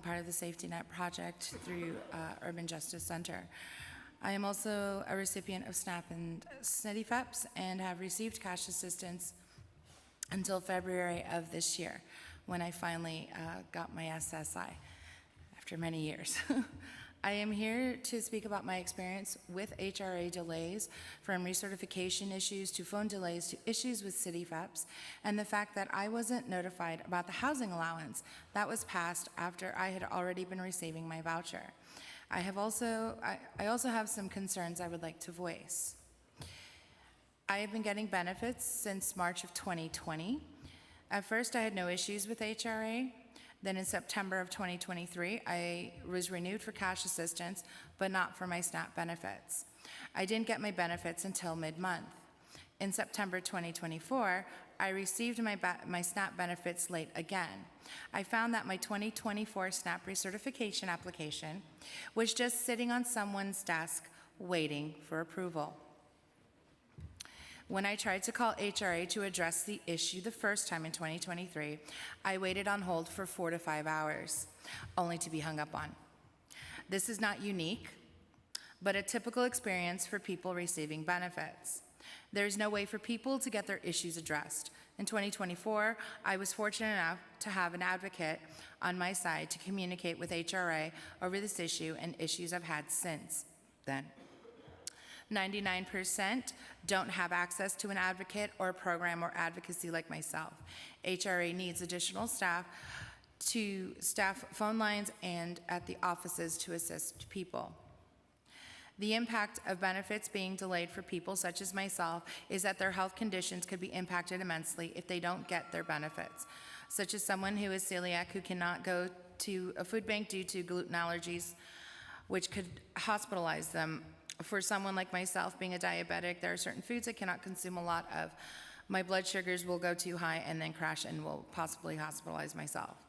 part of the Safety Net Project through Urban Justice Center. I am also a recipient of SNAP and CityFEPS and have received cash assistance until February of this year, when I finally got my SSI after many years. I am here to speak about my experience with HRA delays, from recertification issues to phone delays to issues with CityFEPS, and the fact that I wasn't notified about the housing allowance that was passed after I had already been receiving my voucher. I also have some concerns I would like to voice. I have been getting benefits since March of 2020. At first, I had no issues with HRA. Then in September of 2023, I was renewed for cash assistance, but not for my SNAP benefits. I didn't get my benefits until mid-month. In September 2024, I received my SNAP benefits late again. I found that my 2024 SNAP recertification application was just sitting on someone's desk waiting for approval. When I tried to call HRA to address the issue the first time in 2023, I waited on hold for 4 to 5 hours, only to be hung up on. This is not unique, but a typical experience for people receiving benefits. There is no way for people to get their issues addressed. In 2024, I was fortunate enough to have an advocate on my side to communicate with HRA over this issue and issues I've had since then. 99% don't have access to an advocate or a program or advocacy like myself. HRA needs additional staff to staff phone lines and at the offices to assist people. The impact of benefits being delayed for people such as myself is that their health conditions could be impacted immensely if they don't get their benefits, such as someone who is celiac who cannot go to a food bank due to gluten allergies, which could hospitalize them. For someone like myself, being a diabetic, there are certain foods I cannot consume a lot of. My blood sugars will go too high and then crash and will possibly hospitalize myself.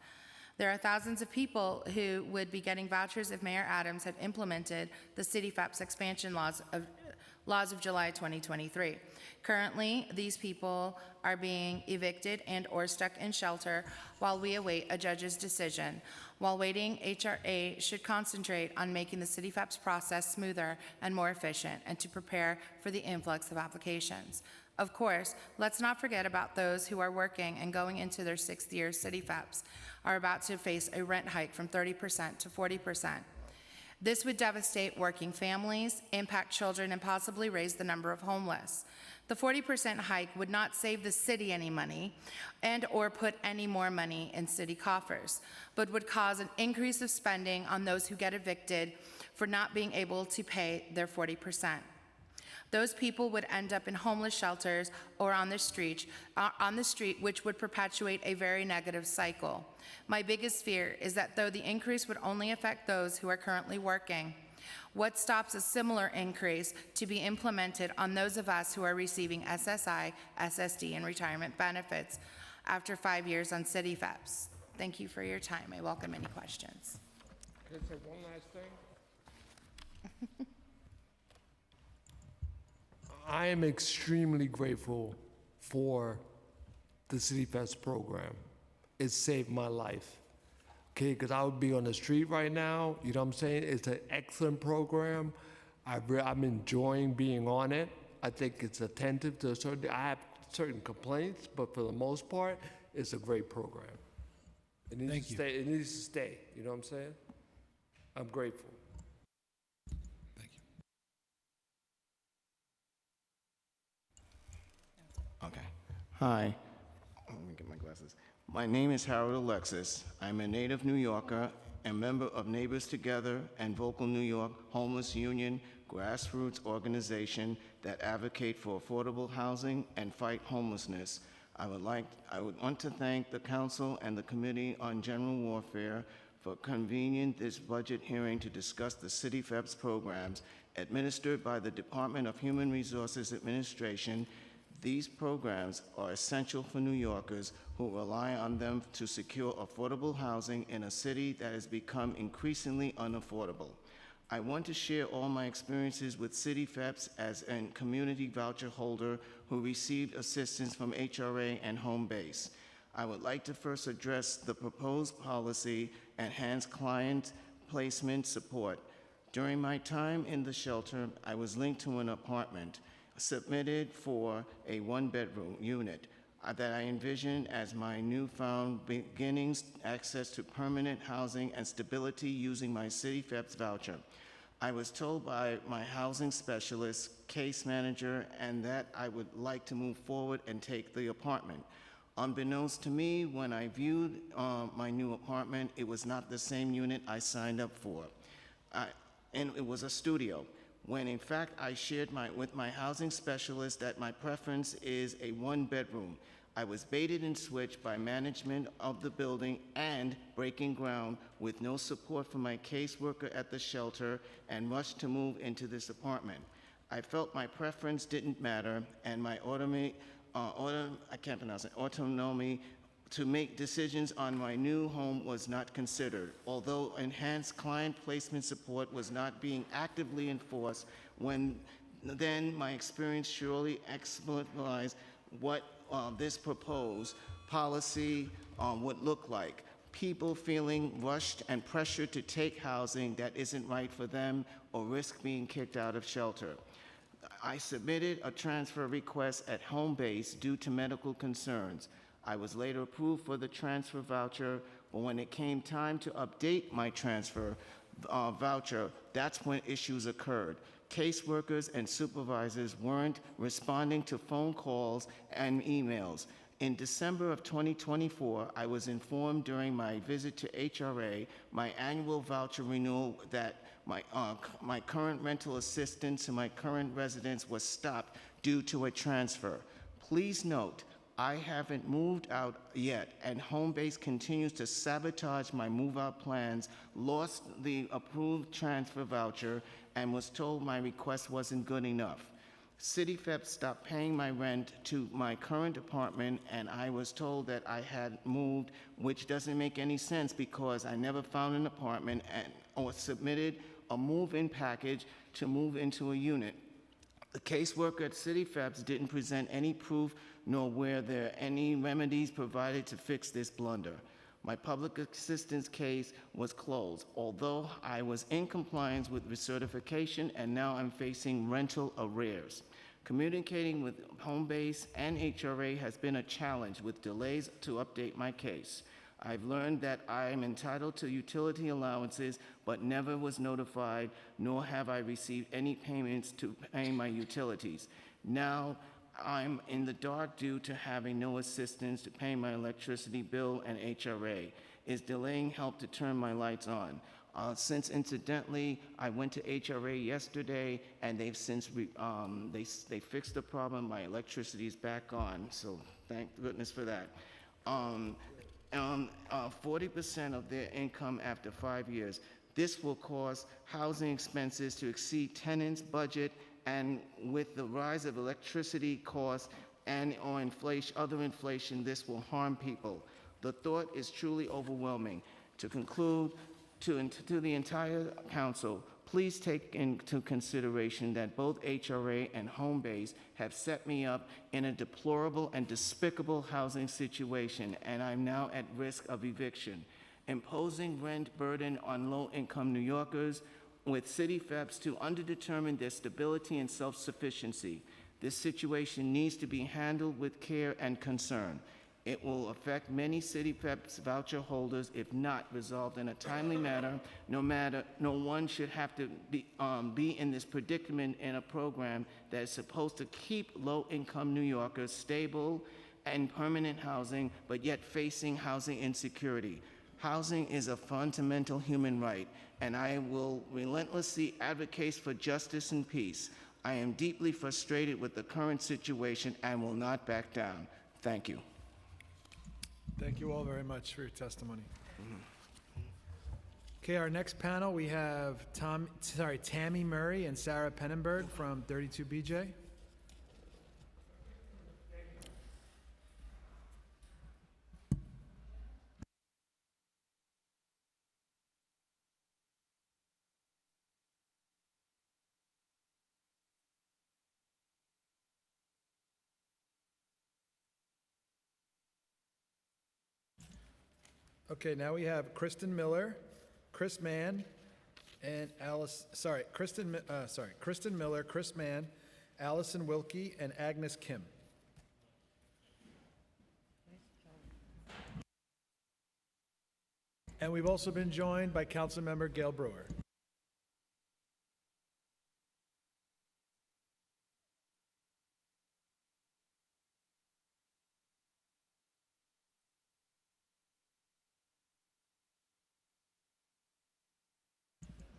There are thousands of people who would be getting vouchers if Mayor Adams had implemented the CityFEPS expansion laws of July 2023. Currently, these people are being evicted and or stuck in shelter while we await a judge's decision. While waiting, HRA should concentrate on making the CityFEPS process smoother and more efficient and to prepare for the influx of applications. Of course, let's not forget about those who are working and going into their 6th year CityFEPS are about to face a rent hike from 30% to 40%. This would devastate working families, impact children, and possibly raise the number of homeless. The 40% hike would not save the city any money and or put any more money in city coffers, but would cause an increase of spending on those who get evicted for not being able to pay their 40%. Those people would end up in homeless shelters or on the street, which would perpetuate a very negative cycle. My biggest fear is that though the increase would only affect those who are currently working, what stops a similar increase to be implemented on those of us who are receiving SSI, SSD, and retirement benefits after 5 years on CityFEPS? Thank you for your time. I welcome any questions. Can I say one last thing? I am extremely grateful for the CityFEPS program. It saved my life, okay? Because I would be on the street right now, you know what I'm saying? It's an excellent program. I'm enjoying being on it. I think it's attentive to I have certain complaints, but for the most part, it's a great program. It needs to stay, it needs to stay, you know what I'm saying? I'm grateful. Okay. Hi. Let me get my glasses. My name is Harold Alexis. I'm a native New Yorker and member of Neighbors Together and Vocal New York Homeless Union, grassroots organization that advocate for affordable housing and fight homelessness. I would want to thank the Council and the Committee on General Warfare for convening this budget hearing to discuss the City FEPS programs administered by the Department of Human Resources Administration. These programs are essential for New Yorkers who rely on them to secure affordable housing in a city that has become increasingly unaffordable. I want to share all my experiences with City FEPS as a community voucher holder who received assistance from HRA and Home Base. I would like to first address the proposed policy enhanced client placement support. During my time in the shelter, I was linked to an apartment submitted for a one-bedroom unit that I envisioned as my newfound beginnings, access to permanent housing and stability using my City FEPS voucher. I was told by my housing specialist, case manager, and that I would like to move forward and take the apartment. Unbeknownst to me, when I viewed my new apartment, it was not the same unit I signed up for. And it was a studio, when in fact I shared with my housing specialist that my preference is a one-bedroom. I was baited and switched by management of the building and breaking ground with no support from my caseworker at the shelter and rushed to move into this apartment. I felt my preference didn't matter and my autonomy to make decisions on my new home was not considered. Although enhanced client placement support was not being actively enforced, then my experience surely exemplifies what this proposed policy would look like. People feeling rushed and pressured to take housing that isn't right for them or risk being kicked out of shelter. I submitted a transfer request at Home Base due to medical concerns. I was later approved for the transfer voucher, but when it came time to update my transfer voucher, that's when issues occurred. Caseworkers and supervisors weren't responding to phone calls and emails. In December of 2024, I was informed during my visit to HRA, my annual voucher renewal, that my current rental assistance to my current residence was stopped due to a transfer. Please note, I haven't moved out yet, and Home Base continues to sabotage my move-out plans, lost the approved transfer voucher, and was told my request wasn't good enough. City FEPS stopped paying my rent to my current apartment, and I was told that I had moved, which doesn't make any sense because I never found an apartment or submitted a move-in package to move into a unit. The caseworker at City FEPS didn't present any proof nor were there any remedies provided to fix this blunder. My public assistance case was closed, although I was in compliance with recertification and now I'm facing rental arrears. Communicating with Home Base and HRA has been a challenge with delays to update my case. I've learned that I am entitled to utility allowances, but never was notified, nor have I received any payments to pay my utilities. Now, I'm in the dark due to having no assistance to pay my electricity bill, and HRA is delaying help to turn my lights on. Since incidentally, I went to HRA yesterday, and they've since they fixed the problem. My electricity is back on, so thank goodness for that. 40% of their income after 5 years. This will cause housing expenses to exceed tenants' budget, and with the rise of electricity costs and or other inflation, this will harm people. The thought is truly overwhelming. To conclude, to the entire council, please take into consideration that both HRA and Home Base have set me up in a deplorable and despicable housing situation, and I'm now at risk of eviction. Imposing rent burden on low-income New Yorkers with City FEPS to underdetermine their stability and self-sufficiency. This situation needs to be handled with care and concern. It will affect many City FEPS voucher holders if not resolved in a timely manner. No one should have to be in this predicament in a program that is supposed to keep low-income New Yorkers stable and permanent housing, but yet facing housing insecurity. Housing is a fundamental human right, and I will relentlessly advocate for justice and peace. I am deeply frustrated with the current situation and will not back down. Thank you. Thank you all very much for your testimony. Okay, our next panel, we have Tammy Murray and Sarah Pennenberg from 32BJ. Okay, now we have Kristen Miller, Chris Mann, and Kristen Miller, Chris Mann, Allison Wilkie, and Agnes Kim. And we've also been joined by Councilmember Gail Brewer.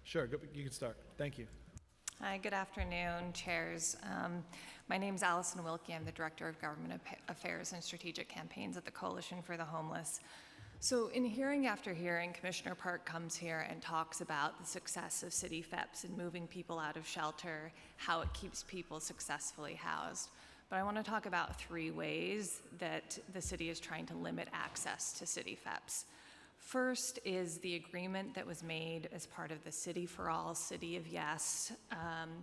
Sure, you can start. Thank you. Hi, good afternoon, chairs. My name is Allison Wilkie. I'm the Director of Government Affairs and Strategic Campaigns at the Coalition for the Homeless. So in hearing after hearing, Commissioner Park comes here and talks about the success of City FEPS and moving people out of shelter, how it keeps people successfully housed. But I want to talk about 3 ways that the city is trying to limit access to City FEPS. First is the agreement that was made as part of the City for All, City of Yes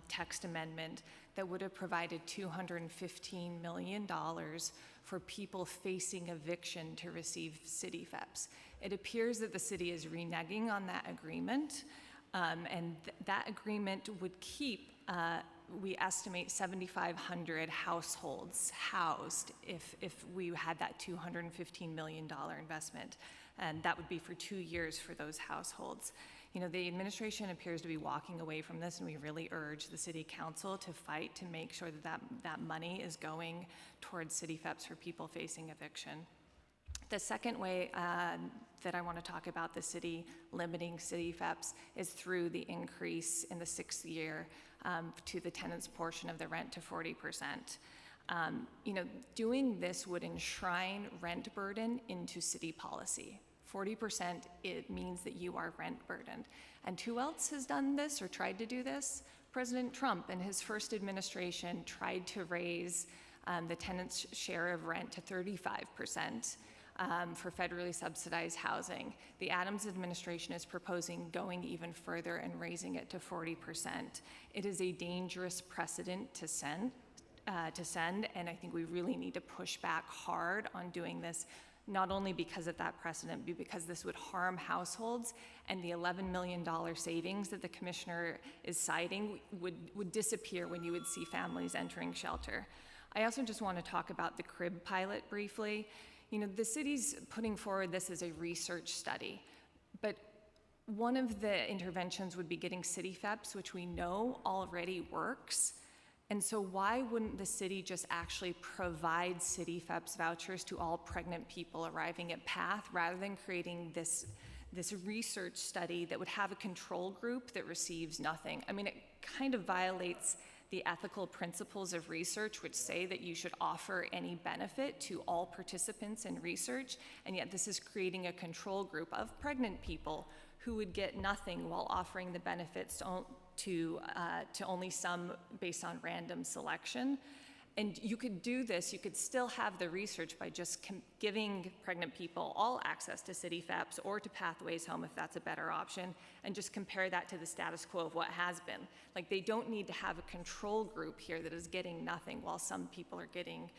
text amendment that would have provided $215 million for people facing eviction to receive City FEPS. It appears that the city is reneging on that agreement, and that agreement would keep, we estimate 7,500 households housed if we had that $215 million investment. And that would be for 2 years for those households. You know, the administration appears to be walking away from this, and we really urge the City Council to fight to make sure that money is going towards City FEPS for people facing eviction. The second way that I want to talk about the city limiting City FEPS is through the increase in the 6th year to the tenant's portion of the rent to 40%. You know, doing this would enshrine rent burden into city policy. 40%, it means that you are rent burdened. And who else has done this or tried to do this? President Trump in his first administration tried to raise the tenant's share of rent to 35% for federally subsidized housing. The Adams administration is proposing going even further and raising it to 40%. It is a dangerous precedent to send, and I think we really need to push back hard on doing this, not only because of that precedent, but because this would harm households, and the $11 million savings that the commissioner is citing would disappear when you would see families entering shelter. I also just want to talk about the crib pilot briefly. You know, the city's putting forward this as a research study, but one of the interventions would be getting City FEPS, which we know already works. And so why wouldn't the city just actually provide City FEPS vouchers to all pregnant people arriving at PATH rather than creating this research study that would have a control group that receives nothing? I mean, it kind of violates the ethical principles of research, which say that you should offer any benefit to all participants in research, and yet this is creating a control group of pregnant people who would get nothing while offering the benefits to only some based on random selection. And you could do this, you could still have the research by just giving pregnant people all access to City FEPS or to Pathways Home if that's a better option, and just compare that to the status quo of what has been. Like, they don't need to have a control group here that is getting nothing while some people are getting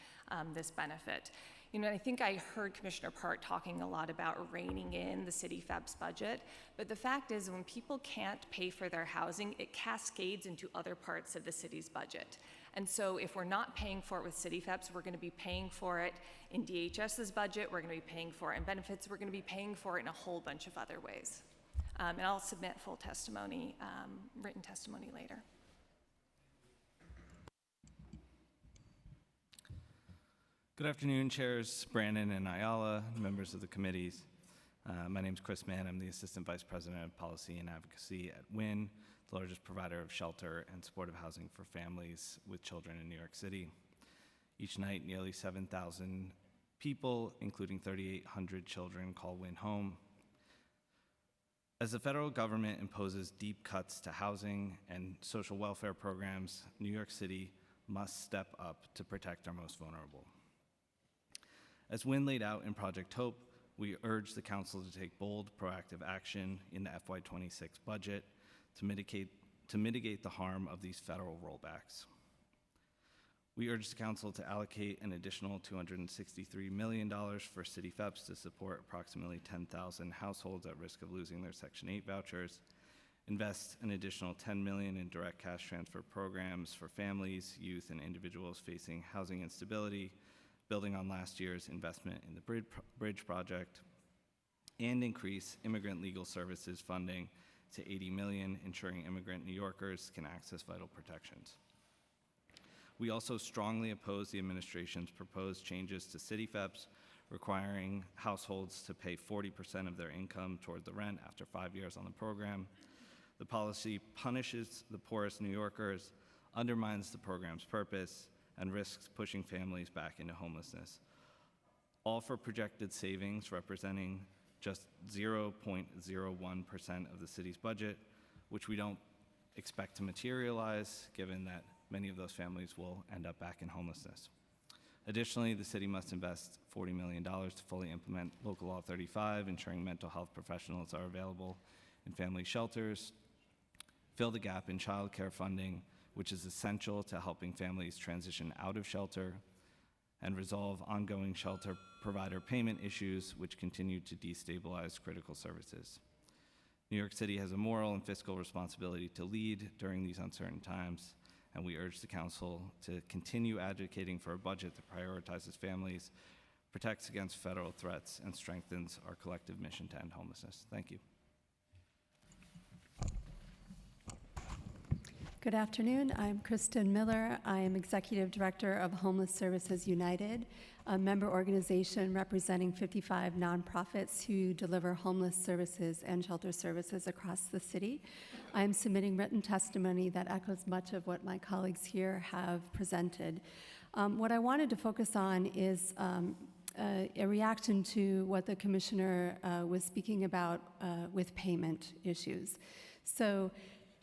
this benefit. You know, I think I heard Commissioner Park talking a lot about reining in the City FEPS budget, but the fact is when people can't pay for their housing, it cascades into other parts of the city's budget. And so if we're not paying for it with City FEPS, we're going to be paying for it in DHS's budget, we're going to be paying for it in benefits, we're going to be paying for it in a whole bunch of other ways. And I'll submit full testimony, written testimony later. Good afternoon, Chairs Brandon and Ayala, members of the committees. My name is Chris Mann. I'm the Assistant Vice President of Policy and Advocacy at WIN, the largest provider of shelter and supportive housing for families with children in New York City. Each night, nearly 7,000 people, including 3,800 children, call WIN home. As the federal government imposes deep cuts to housing and social welfare programs, New York City must step up to protect our most vulnerable. As Wynn laid out in Project Hope, we urge the council to take bold, proactive action in the FY26 budget to mitigate the harm of these federal rollbacks. We urge the council to allocate an additional $263 million for City FEPS to support approximately 10,000 households at risk of losing their Section 8 vouchers, invest an additional $10 million in direct cash transfer programs for families, youth, and individuals facing housing instability, building on last year's investment in the Bridge Project, and increase immigrant legal services funding to $80 million, ensuring immigrant New Yorkers can access vital protections. We also strongly oppose the administration's proposed changes to City FEPS, requiring households to pay 40% of their income toward the rent after 5 years on the program. The policy punishes the poorest New Yorkers, undermines the program's purpose, and risks pushing families back into homelessness, all for projected savings representing just 0.01% of the city's budget, which we don't expect to materialize, given that many of those families will end up back in homelessness. Additionally, the city must invest $40 million to fully implement Local Law 35, ensuring mental health professionals are available in family shelters, fill the gap in child care funding, which is essential to helping families transition out of shelter, and resolve ongoing shelter provider payment issues, which continue to destabilize critical services. New York City has a moral and fiscal responsibility to lead during these uncertain times, and we urge the council to continue advocating for a budget that prioritizes families, protects against federal threats, and strengthens our collective mission to end homelessness. Thank you. Good afternoon. I'm Kristen Miller. I am Executive Director of Homeless Services United, a member organization representing 55 nonprofits who deliver homeless services and shelter services across the city. I am submitting written testimony that echoes much of what my colleagues here have presented. What I wanted to focus on is a reaction to what the Commissioner was speaking about with payment issues. So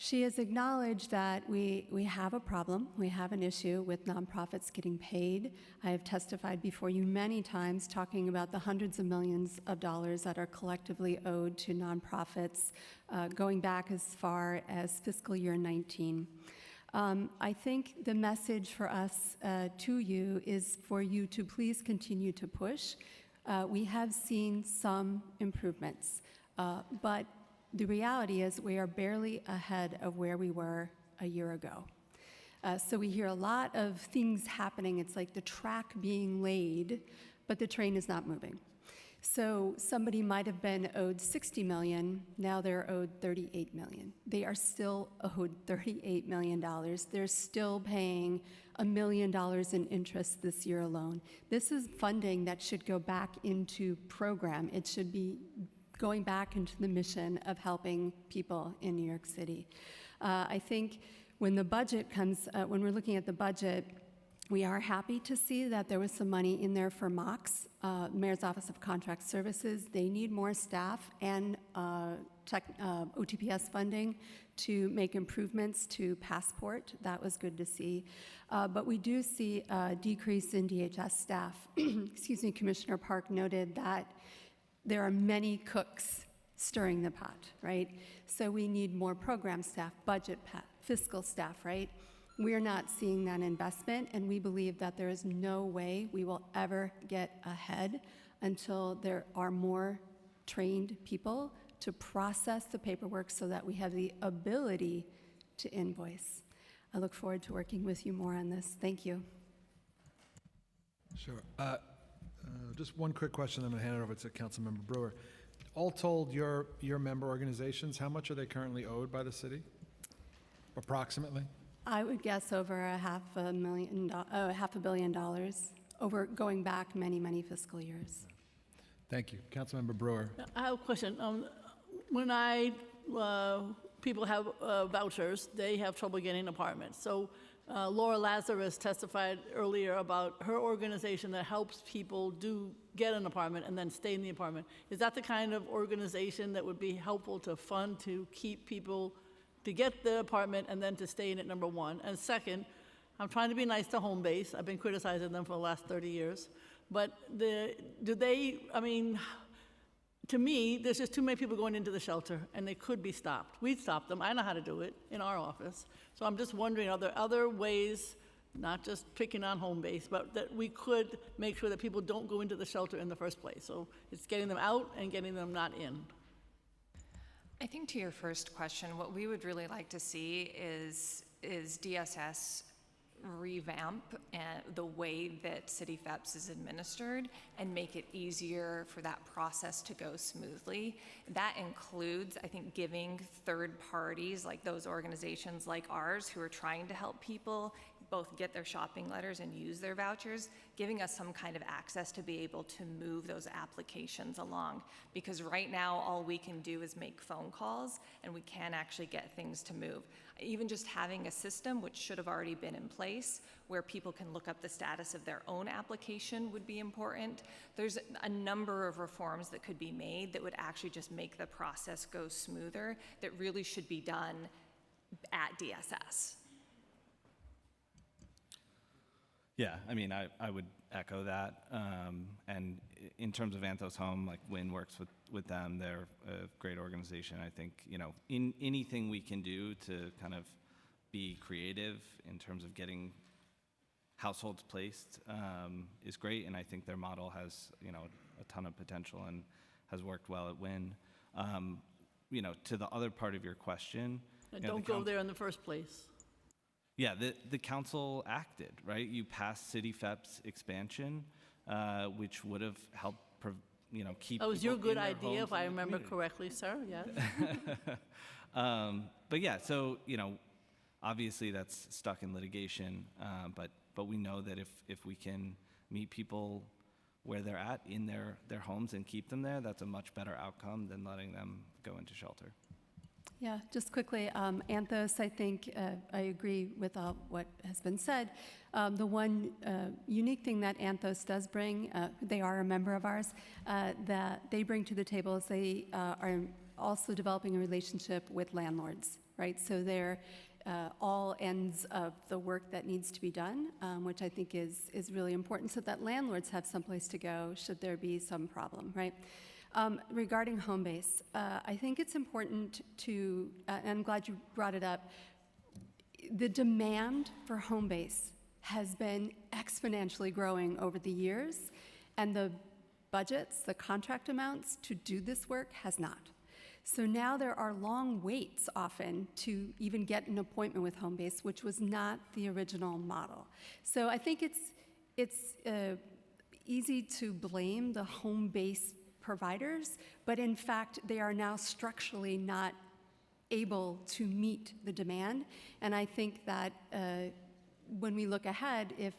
she has acknowledged that we have a problem, we have an issue with nonprofits getting paid. I have testified before you many times talking about the hundreds of millions of dollars that are collectively owed to nonprofits going back as far as fiscal year 19. I think the message for us to you is for you to please continue to push. We have seen some improvements, but the reality is we are barely ahead of where we were a year ago. So we hear a lot of things happening. It's like the track being laid, but the train is not moving. So somebody might have been owed $60 million, now they're owed $38 million. They are still owed $38 million. They're still paying $1 million in interest this year alone. This is funding that should go back into program. It should be going back into the mission of helping people in New York City. I think when the budget comes, when we're looking at the budget, we are happy to see that there was some money in there for MOCS, Mayor's Office of Contract Services. They need more staff and OTPS funding to make improvements to Passport. That was good to see. But we do see a decrease in DHS staff. Excuse me, Commissioner Park noted that there are many cooks stirring the pot, right? So we need more program staff, budget, fiscal staff, right? We're not seeing that investment, and we believe that there is no way we will ever get ahead until there are more trained people to process the paperwork so that we have the ability to invoice. I look forward to working with you more on this. Thank you. Sure. Just one quick question, I'm going to hand it over to Councilmember Brewer. All told, your member organizations, how much are they currently owed by the city, approximately? I would guess over $500 million over going back many, many fiscal years. Thank you. Councilmember Brewer. I have a question. When I people have vouchers, they have trouble getting apartments. So Laura Lazarus testified earlier about her organization that helps people get an apartment and then stay in the apartment. Is that the kind of organization that would be helpful to fund to keep people to get the apartment and then to stay in it, number one? And second, I'm trying to be nice to Home Base. I've been criticizing them for the last 30 years. But to me, there's just too many people going into the shelter, and they could be stopped. We'd stop them. I know how to do it in our office. So I'm just wondering, are there other ways, not just picking on Home Base, but that we could make sure that people don't go into the shelter in the first place? So it's getting them out and getting them not in. I think to your first question, what we would really like to see is DSS revamp the way that City FEPS is administered and make it easier for that process to go smoothly. That includes, I think, giving third parties, like those organizations like ours who are trying to help people both get their shopping letters and use their vouchers, giving us some kind of access to be able to move those applications along. Because right now, all we can do is make phone calls, and we can't actually get things to move. Even just having a system, which should have already been in place, where people can look up the status of their own application would be important. There's a number of reforms that could be made that would actually just make the process go smoother, that really should be done at DSS. Yeah, I mean, I would echo that. And in terms of Anthos Home, like Wynn works with them. They're a great organization. I think, in anything we can do to kind of be creative in terms of getting households placed is great. And I think their model has, a ton of potential and has worked well at Wynn. To the other part of your question. And don't go there in the first place. Yeah, the council acted, right? You passed City FEPS expansion, which would have helped, keep. That was your people good in their idea, homes if I in the remember community. correctly, sir. Yes. But yeah, so obviously that's stuck in litigation, but we know that if we can meet people where they're at in their homes and keep them there, that's a much better outcome than letting them go into shelter. Yeah, just quickly, Anthos, I think I agree with what has been said. The one unique thing that Anthos does bring, they are a member of ours, that they bring to the table is they are also developing a relationship with landlords, right? So they're all ends of the work that needs to be done, which I think is really important, so that landlords have someplace to go should there be some problem, right? Regarding Home Base, I think it's important to, and I'm glad you brought it up, the demand for Home Base has been exponentially growing over the years, and the budgets, the contract amounts to do this work has not. So now there are long waits often to even get an appointment with Home Base, which was not the original model. So I think it's easy to blame the Home Base providers, but in fact, they are now structurally not able to meet the demand. And I think that when we look ahead, if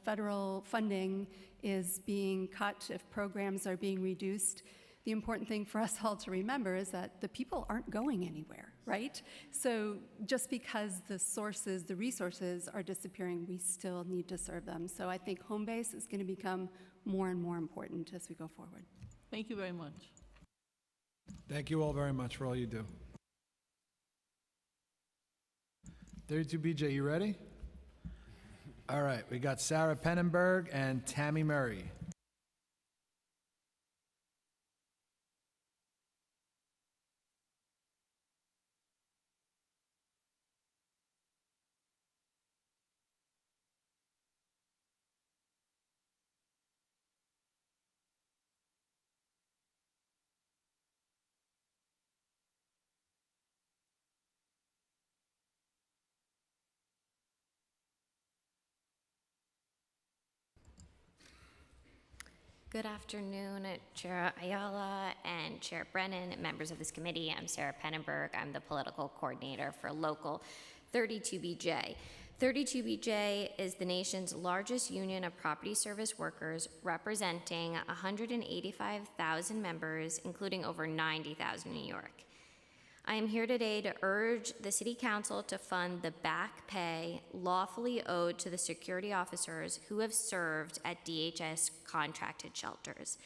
federal funding is being cut, if programs are being reduced, the important thing for us all to remember is that the people aren't going anywhere, right? So just because the resources are disappearing, we still need to serve them. So I think Home Base is going to become more and more important as we go forward. Thank you very much. Thank you all very much for all you do. 32BJ, you ready? All right, we got Sarah Pennenberg and Tammy Murray. Good afternoon, Chair Ayala and Chair Brennan, members of this committee. I'm Sarah Pennenberg. I'm the political coordinator for Local 32BJ. 32BJ is the nation's largest union of property service workers, representing 185,000 members, including over 90,000 in New York. I am here today to urge the City Council to fund the back pay lawfully owed to the security officers who have served at DHS contracted shelters.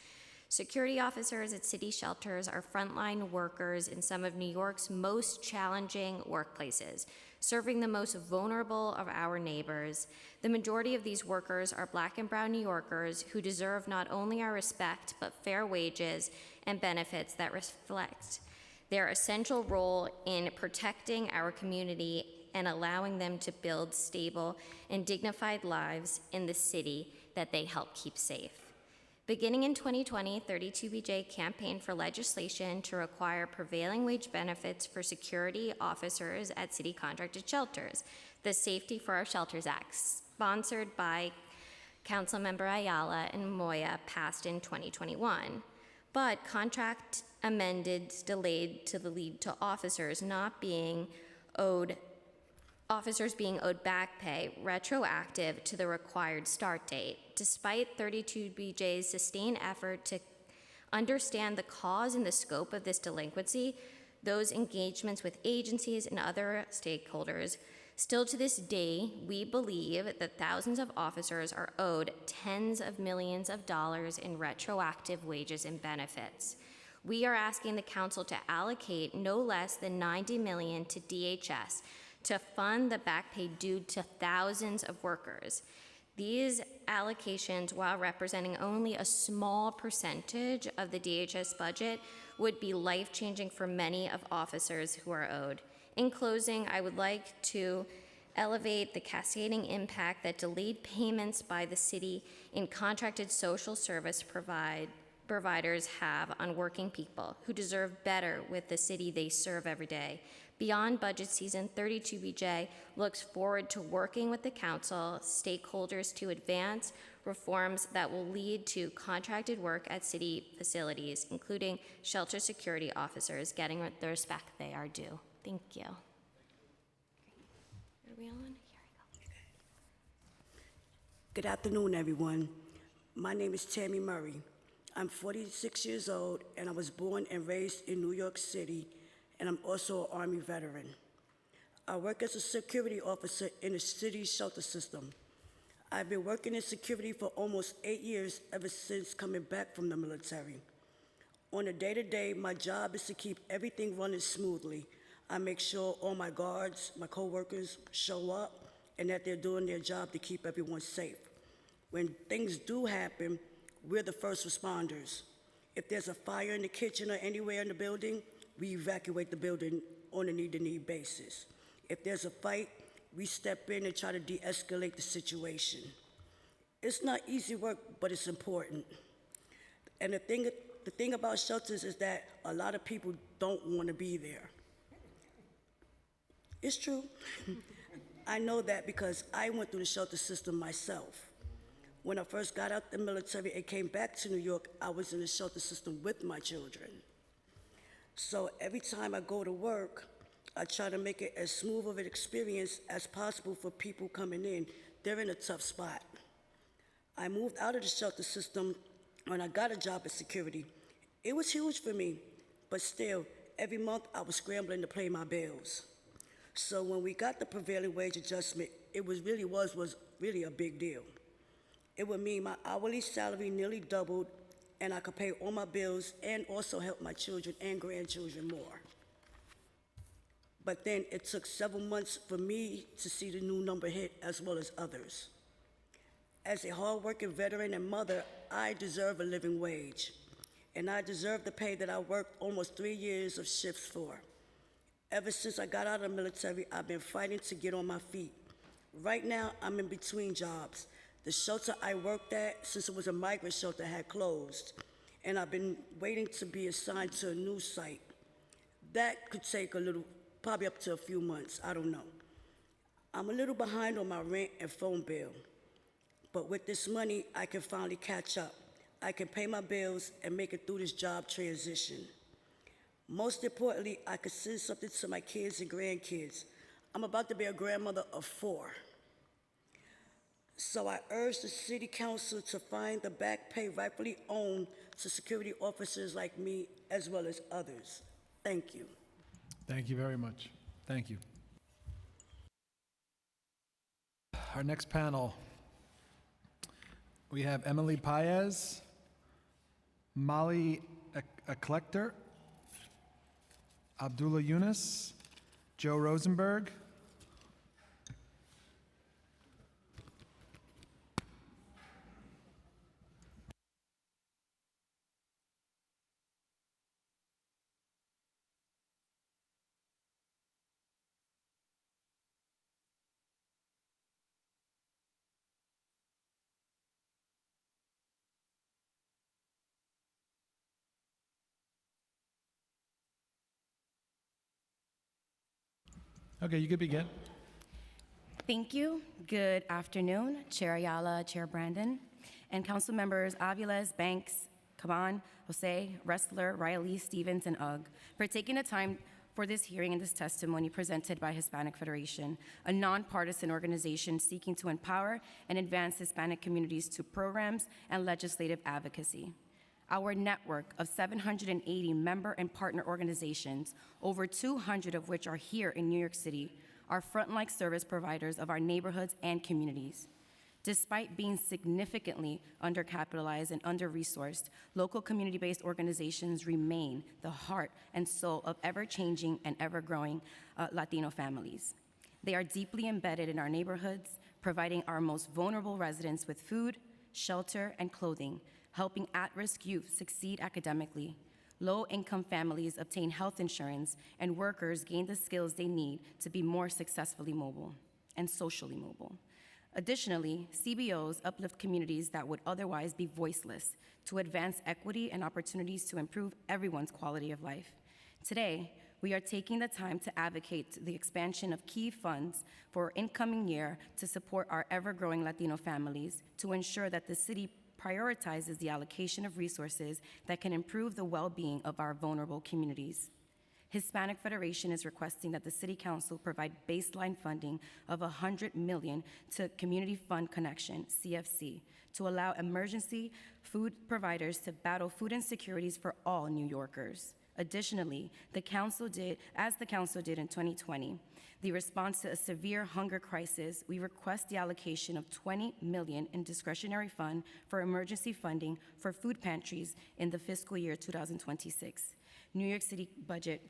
Security officers at city shelters are frontline workers in some of New York's most challenging workplaces, serving the most vulnerable of our neighbors. The majority of these workers are Black and brown New Yorkers who deserve not only our respect, but fair wages and benefits that reflect their essential role in protecting our community and allowing them to build stable and dignified lives in the city that they help keep safe. Beginning in 2020, 32BJ campaigned for legislation to require prevailing wage benefits for security officers at city contracted shelters, the Safety for Our Shelters Act, sponsored by Councilmember Ayala and Moya, passed in 2021. But contract amendments delayed to lead to officers being owed back pay retroactive to the required start date. Despite 32BJ's sustained effort to understand the cause and the scope of this delinquency, those engagements with agencies and other stakeholders, still to this day, we believe that thousands of officers are owed tens of millions of dollars in retroactive wages and benefits. We are asking the council to allocate no less than $90 million to DHS to fund the back pay due to thousands of workers. These allocations, while representing only a small percentage of the DHS budget, would be life-changing for many of officers who are owed. In closing, I would like to elevate the cascading impact that delayed payments by the city in contracted social service providers have on working people who deserve better with the city they serve every day. Beyond budget season, 32BJ looks forward to working with the council stakeholders to advance reforms that will lead to contracted work at city facilities, including shelter security officers getting the respect they are due. Thank you. Are we on? Here we go. Good afternoon, everyone. My name is Tammy Murray. I'm 46 years old, and I was born and raised in New York City, and I'm also an Army veteran. I work as a security officer in the city shelter system. I've been working in security for almost 8 years, ever since coming back from the military. On a day-to-day, my job is to keep everything running smoothly. I make sure all my guards, my coworkers show up, and that they're doing their job to keep everyone safe. When things do happen, we're the first responders. If there's a fire in the kitchen or anywhere in the building, we evacuate the building on a need-to-need basis. If there's a fight, we step in and try to de-escalate the situation. It's not easy work, but it's important. And the thing about shelters is that a lot of people don't want to be there. It's true. I know that because I went through the shelter system myself. When I first got out the military and came back to New York, I was in the shelter system with my children. So every time I go to work, I try to make it as smooth of an experience as possible for people coming in. They're in a tough spot. I moved out of the shelter system when I got a job at security. It was huge for me, but still, every month I was scrambling to pay my bills. So when we got the prevailing wage adjustment, it was really a big deal. It would mean my hourly salary nearly doubled, and I could pay all my bills and also help my children and grandchildren more. But then it took several months for me to see the new number hit, as well as others. As a hardworking veteran and mother, I deserve a living wage, and I deserve the pay that I worked almost 3 years of shifts for. Ever since I got out of the military, I've been fighting to get on my feet. Right now, I'm in between jobs. The shelter I worked at, since it was a migrant shelter, had closed, and I've been waiting to be assigned to a new site. That could take probably up to a few months, I don't know. I'm a little behind on my rent and phone bill, but with this money, I can finally catch up. I can pay my bills and make it through this job transition. Most importantly, I can send something to my kids and grandkids. I'm about to be a grandmother of 4. So I urge the City Council to find the back pay rightfully owned to security officers like me, as well as others. Thank you. Thank you very much. Thank you. Our next panel, we have Emily Paez, Molly Eclector, Abdullah Yunus, Joe Rosenberg. Okay, you could begin. Thank you. Good afternoon, Chair Ayala, Chair Brandon, and council members Aviles, Banks, Caban, Jose, Ressler, Riley, Stevens, and Ugg for taking the time for this hearing and this testimony presented by Hispanic Federation, a nonpartisan organization seeking to empower and advance Hispanic communities to programs and legislative advocacy. Our network of 780 member and partner organizations, over 200 of which are here in New York City, are frontline service providers of our neighborhoods and communities. Despite being significantly undercapitalized and under-resourced, local community-based organizations remain the heart and soul of ever-changing and ever-growing Latino families. They are deeply embedded in our neighborhoods, providing our most vulnerable residents with food, shelter, and clothing, helping at-risk youth succeed academically, low-income families obtain health insurance, and workers gain the skills they need to be more successfully mobile and socially mobile. Additionally, CBOs uplift communities that would otherwise be voiceless to advance equity and opportunities to improve everyone's quality of life. Today, we are taking the time to advocate the expansion of key funds for incoming year to support our ever-growing Latino families to ensure that the city prioritizes the allocation of resources that can improve the well-being of our vulnerable communities. Hispanic Federation is requesting that the City Council provide baseline funding of $100 million to Community Fund Connection, CFC, to allow emergency food providers to battle food insecurities for all New Yorkers. Additionally, as the Council did in 2020, the response to a severe hunger crisis, we request the allocation of $20 million in discretionary fund for emergency funding for food pantries in the fiscal year 2026. New York City budget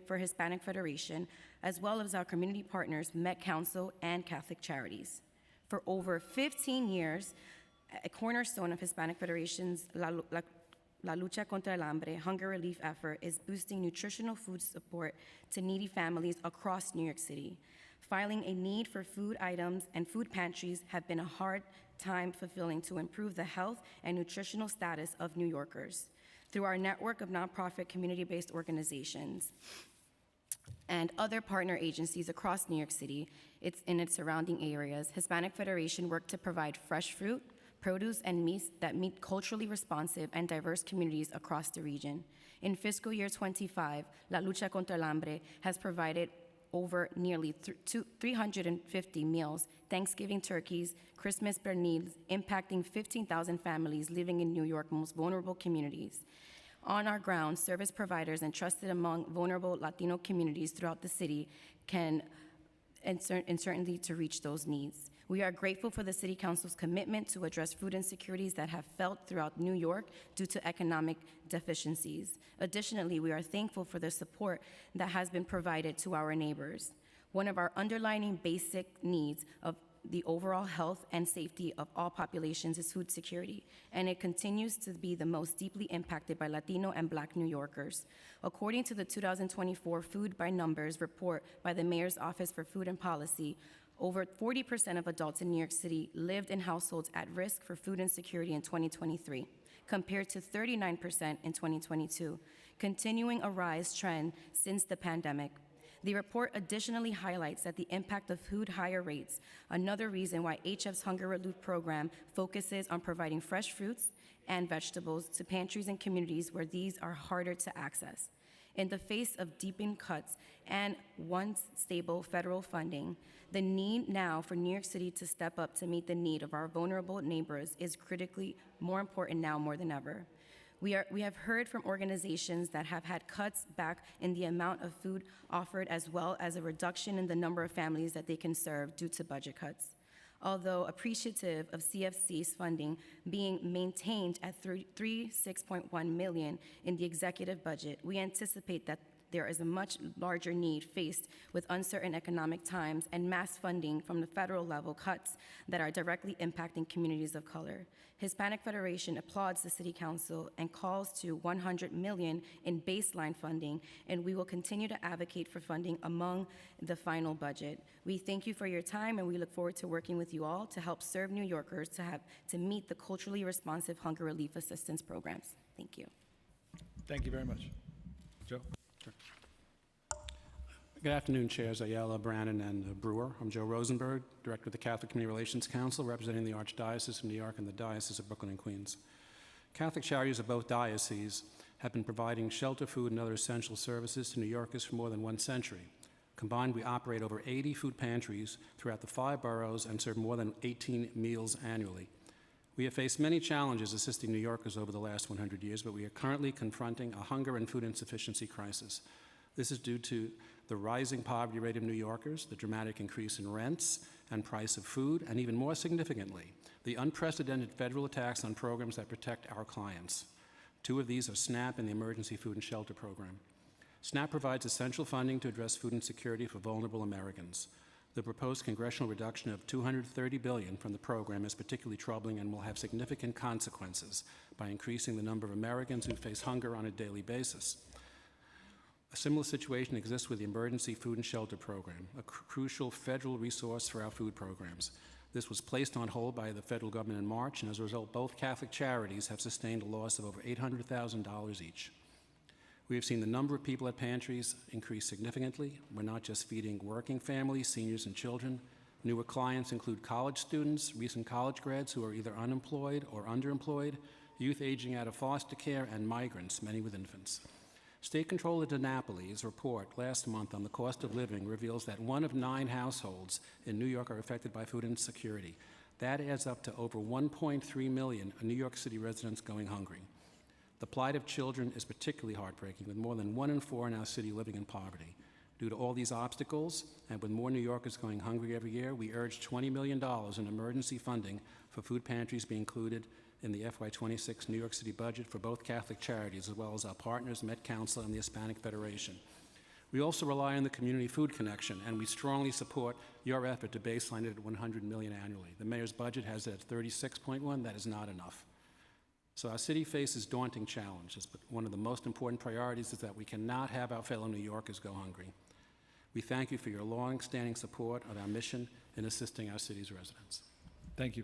for Hispanic Federation, as well as our community partners, Met Council, and Catholic Charities. For over 15 years, a cornerstone of Hispanic Federation's La Lucha contra el Hambre hunger relief effort is boosting nutritional food support to needy families across New York City. Filing a need for food items and food pantries have been a hard time fulfilling to improve the health and nutritional status of New Yorkers. Through our network of nonprofit community-based organizations and other partner agencies across New York City, in its surrounding areas, Hispanic Federation worked to provide fresh fruit, produce, and meats that meet culturally responsive and diverse communities across the region. In fiscal year 25, La Lucha contra el Hambre has provided over nearly 350 meals, Thanksgiving turkeys, Christmas pernils, impacting 15,000 families living in New York's most vulnerable communities. On our ground, service providers entrusted among vulnerable Latino communities throughout the city can and certainly to reach those needs. We are grateful for the City Council's commitment to address food insecurities that have felt throughout New York due to economic deficiencies. Additionally, we are thankful for the support that has been provided to our neighbors. One of our underlying basic needs of the overall health and safety of all populations is food security, and it continues to be the most deeply impacted by Latino and Black New Yorkers. According to the 2024 Food by Numbers report by the Mayor's Office for Food and Policy, over 40% of adults in New York City lived in households at risk for food insecurity in 2023, compared to 39% in 2022, continuing a rise trend since the pandemic. The report additionally highlights that the impact of food higher rates, another reason why HF's Hunger Relief Program focuses on providing fresh fruits and vegetables to pantries and communities where these are harder to access. In the face of deepened cuts and once stable federal funding, the need now for New York City to step up to meet the need of our vulnerable neighbors is critically more important now more than ever. We have heard from organizations that have had cuts back in the amount of food offered, as well as a reduction in the number of families that they can serve due to budget cuts. Although appreciative of CFC's funding being maintained at $36.1 million in the executive budget, we anticipate that there is a much larger need faced with uncertain economic times and mass funding from the federal level cuts that are directly impacting communities of color. Hispanic Federation applauds the City Council and calls to $100 million in baseline funding, and we will continue to advocate for funding among the final budget. We thank you for your time, and we look forward to working with you all to help serve New Yorkers to meet the culturally responsive hunger relief assistance programs. Thank you. Thank you very much. Joe? Good afternoon, Chairs Ayala, Brannon, and Brewer. I'm Joe Rosenberg, Director of the Catholic Community Relations Council, representing the Archdiocese of New York and the Diocese of Brooklyn and Queens. Catholic charities of both dioceses have been providing shelter, food, and other essential services to New Yorkers for more than 1 century. Combined, we operate over 80 food pantries throughout the 5 boroughs and serve more than 18 meals annually. We have faced many challenges assisting New Yorkers over the last 100 years, but we are currently confronting a hunger and food insufficiency crisis. This is due to the rising poverty rate of New Yorkers, the dramatic increase in rents and price of food, and even more significantly, the unprecedented federal attacks on programs that protect our clients. 2 of these are SNAP and the Emergency Food and Shelter Program. SNAP provides essential funding to address food insecurity for vulnerable Americans. The proposed congressional reduction of $230 billion from the program is particularly troubling and will have significant consequences by increasing the number of Americans who face hunger on a daily basis. A similar situation exists with the Emergency Food and Shelter Program, a crucial federal resource for our food programs. This was placed on hold by the federal government in March, and as a result, both Catholic charities have sustained a loss of over $800,000 each. We have seen the number of people at pantries increase significantly. We're not just feeding working families, seniors, and children. Newer clients include college students, recent college grads who are either unemployed or underemployed, youth aging out of foster care, and migrants, many with infants. State Controller DiNapoli's report last month on the cost of living reveals that 1 of 9 households in New York are affected by food insecurity. That adds up to over 1.3 million New York City residents going hungry. The plight of children is particularly heartbreaking, with more than 1 in 4 in our city living in poverty. Due to all these obstacles, and with more New Yorkers going hungry every year, we urge $20 million in emergency funding for food pantries be included in the FY26 New York City budget for both Catholic charities, as well as our partners, Met Council and the Hispanic Federation. We also rely on the Community Food Connection, and we strongly support your effort to baseline it at $100 million annually. The mayor's budget has it at 36.1. That is not enough. So our city faces daunting challenges, but one of the most important priorities is that we cannot have our fellow New Yorkers go hungry. We thank you for your long-standing support of our mission in assisting our city's residents. Thank you.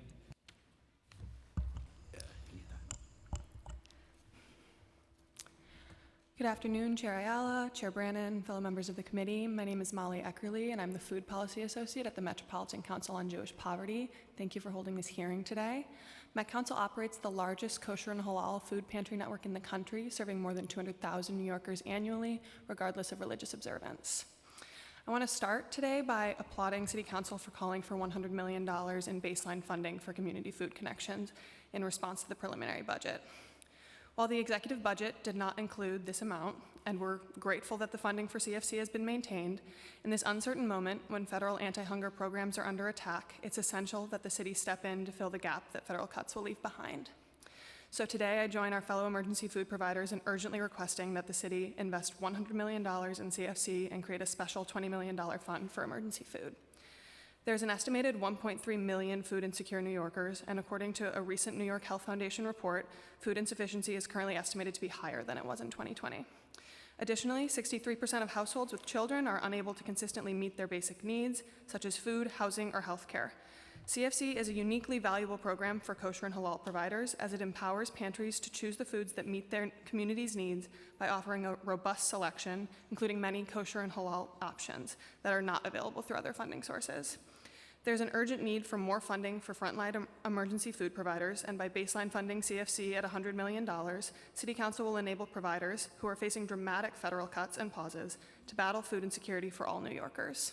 Good afternoon, Chair Ayala, Chair Brannon, fellow members of the committee. My name is Molly Eckerly, and I'm the Food Policy Associate at the Metropolitan Council on Jewish Poverty. Thank you for holding this hearing today. Met Council operates the largest kosher and halal food pantry network in the country, serving more than 200,000 New Yorkers annually, regardless of religious observance. I want to start today by applauding City Council for calling for $100 million in baseline funding for Community Food Connections in response to the preliminary budget. While the executive budget did not include this amount, and we're grateful that the funding for CFC has been maintained, in this uncertain moment when federal anti-hunger programs are under attack, it's essential that the city step in to fill the gap that federal cuts will leave behind. So today I join our fellow emergency food providers in urgently requesting that the city invest $100 million in CFC and create a special $20 million fund for emergency food. There's an estimated 1.3 million food insecure New Yorkers, and according to a recent New York Health Foundation report, food insufficiency is currently estimated to be higher than it was in 2020. Additionally, 63% of households with children are unable to consistently meet their basic needs, such as food, housing, or health care. CFC is a uniquely valuable program for kosher and halal providers, as it empowers pantries to choose the foods that meet their community's needs by offering a robust selection, including many kosher and halal options that are not available through other funding sources. There's an urgent need for more funding for frontline emergency food providers, and by baseline funding CFC at $100 million, City Council will enable providers who are facing dramatic federal cuts and pauses to battle food insecurity for all New Yorkers.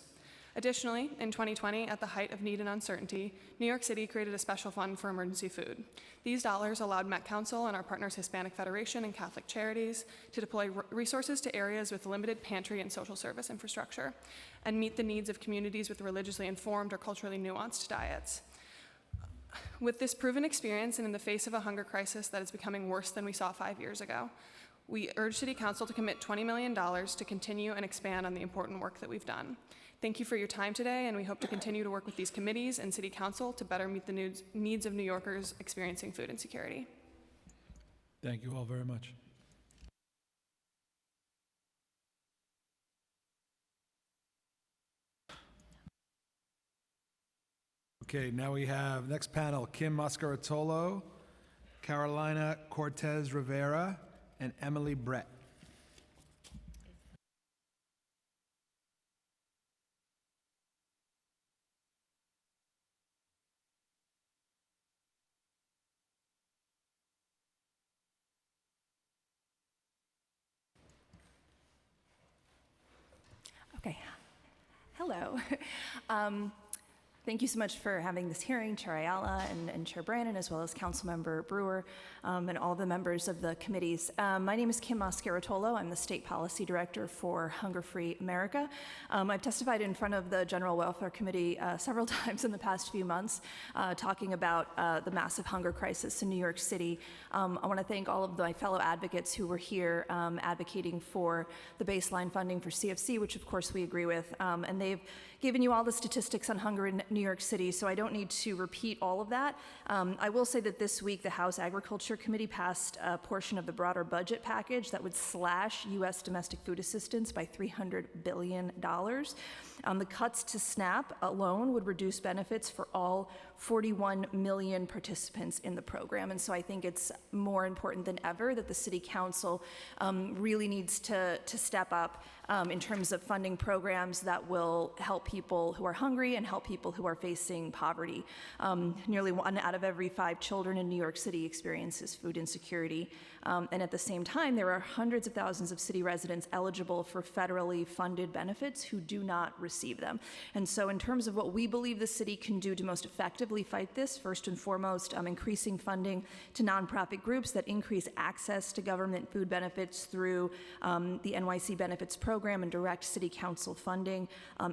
Additionally, in 2020, at the height of need and uncertainty, New York City created a special fund for emergency food. These dollars allowed Met Council and our partners Hispanic Federation and Catholic Charities to deploy resources to areas with limited pantry and social service infrastructure and meet the needs of communities with religiously informed or culturally nuanced diets. With this proven experience and in the face of a hunger crisis that is becoming worse than we saw 5 years ago, we urge City Council to commit $20 million to continue and expand on the important work that we've done. Thank you for your time today, and we hope to continue to work with these committees and City Council to better meet the needs of New Yorkers experiencing food insecurity. Thank you all very much. Okay, now we have next panel, Kim Mascaratolo, Carolina Cortez Rivera, and Emily Brett. Okay. Hello. Thank you so much for having this hearing, Chair Ayala and Chair Brandon, as well as Councilmember Brewer and all the members of the committees. My name is Kim Mascaratolo. I'm the State Policy Director for Hunger Free America. I've testified in front of the General Welfare Committee several times in the past few months, talking about the massive hunger crisis in New York City. I want to thank all of my fellow advocates who were here advocating for the baseline funding for CFC, which of course we agree with, and they've given you all the statistics on hunger in New York City, so I don't need to repeat all of that. I will say that this week the House Agriculture Committee passed a portion of the broader budget package that would slash U.S. domestic food assistance by $300 billion. The cuts to SNAP alone would reduce benefits for all 41 million participants in the program, and so I think it's more important than ever that the City Council really needs to step up in terms of funding programs that will help people who are hungry and help people who are facing poverty. Nearly 1 out of every 5 children in New York City experiences food insecurity. And at the same time, there are hundreds of thousands of city residents eligible for federally funded benefits who do not receive them. And so in terms of what we believe the city can do to most effectively fight this, first and foremost, increasing funding to nonprofit groups that increase access to government food benefits through the NYC Benefits Program and direct city council funding,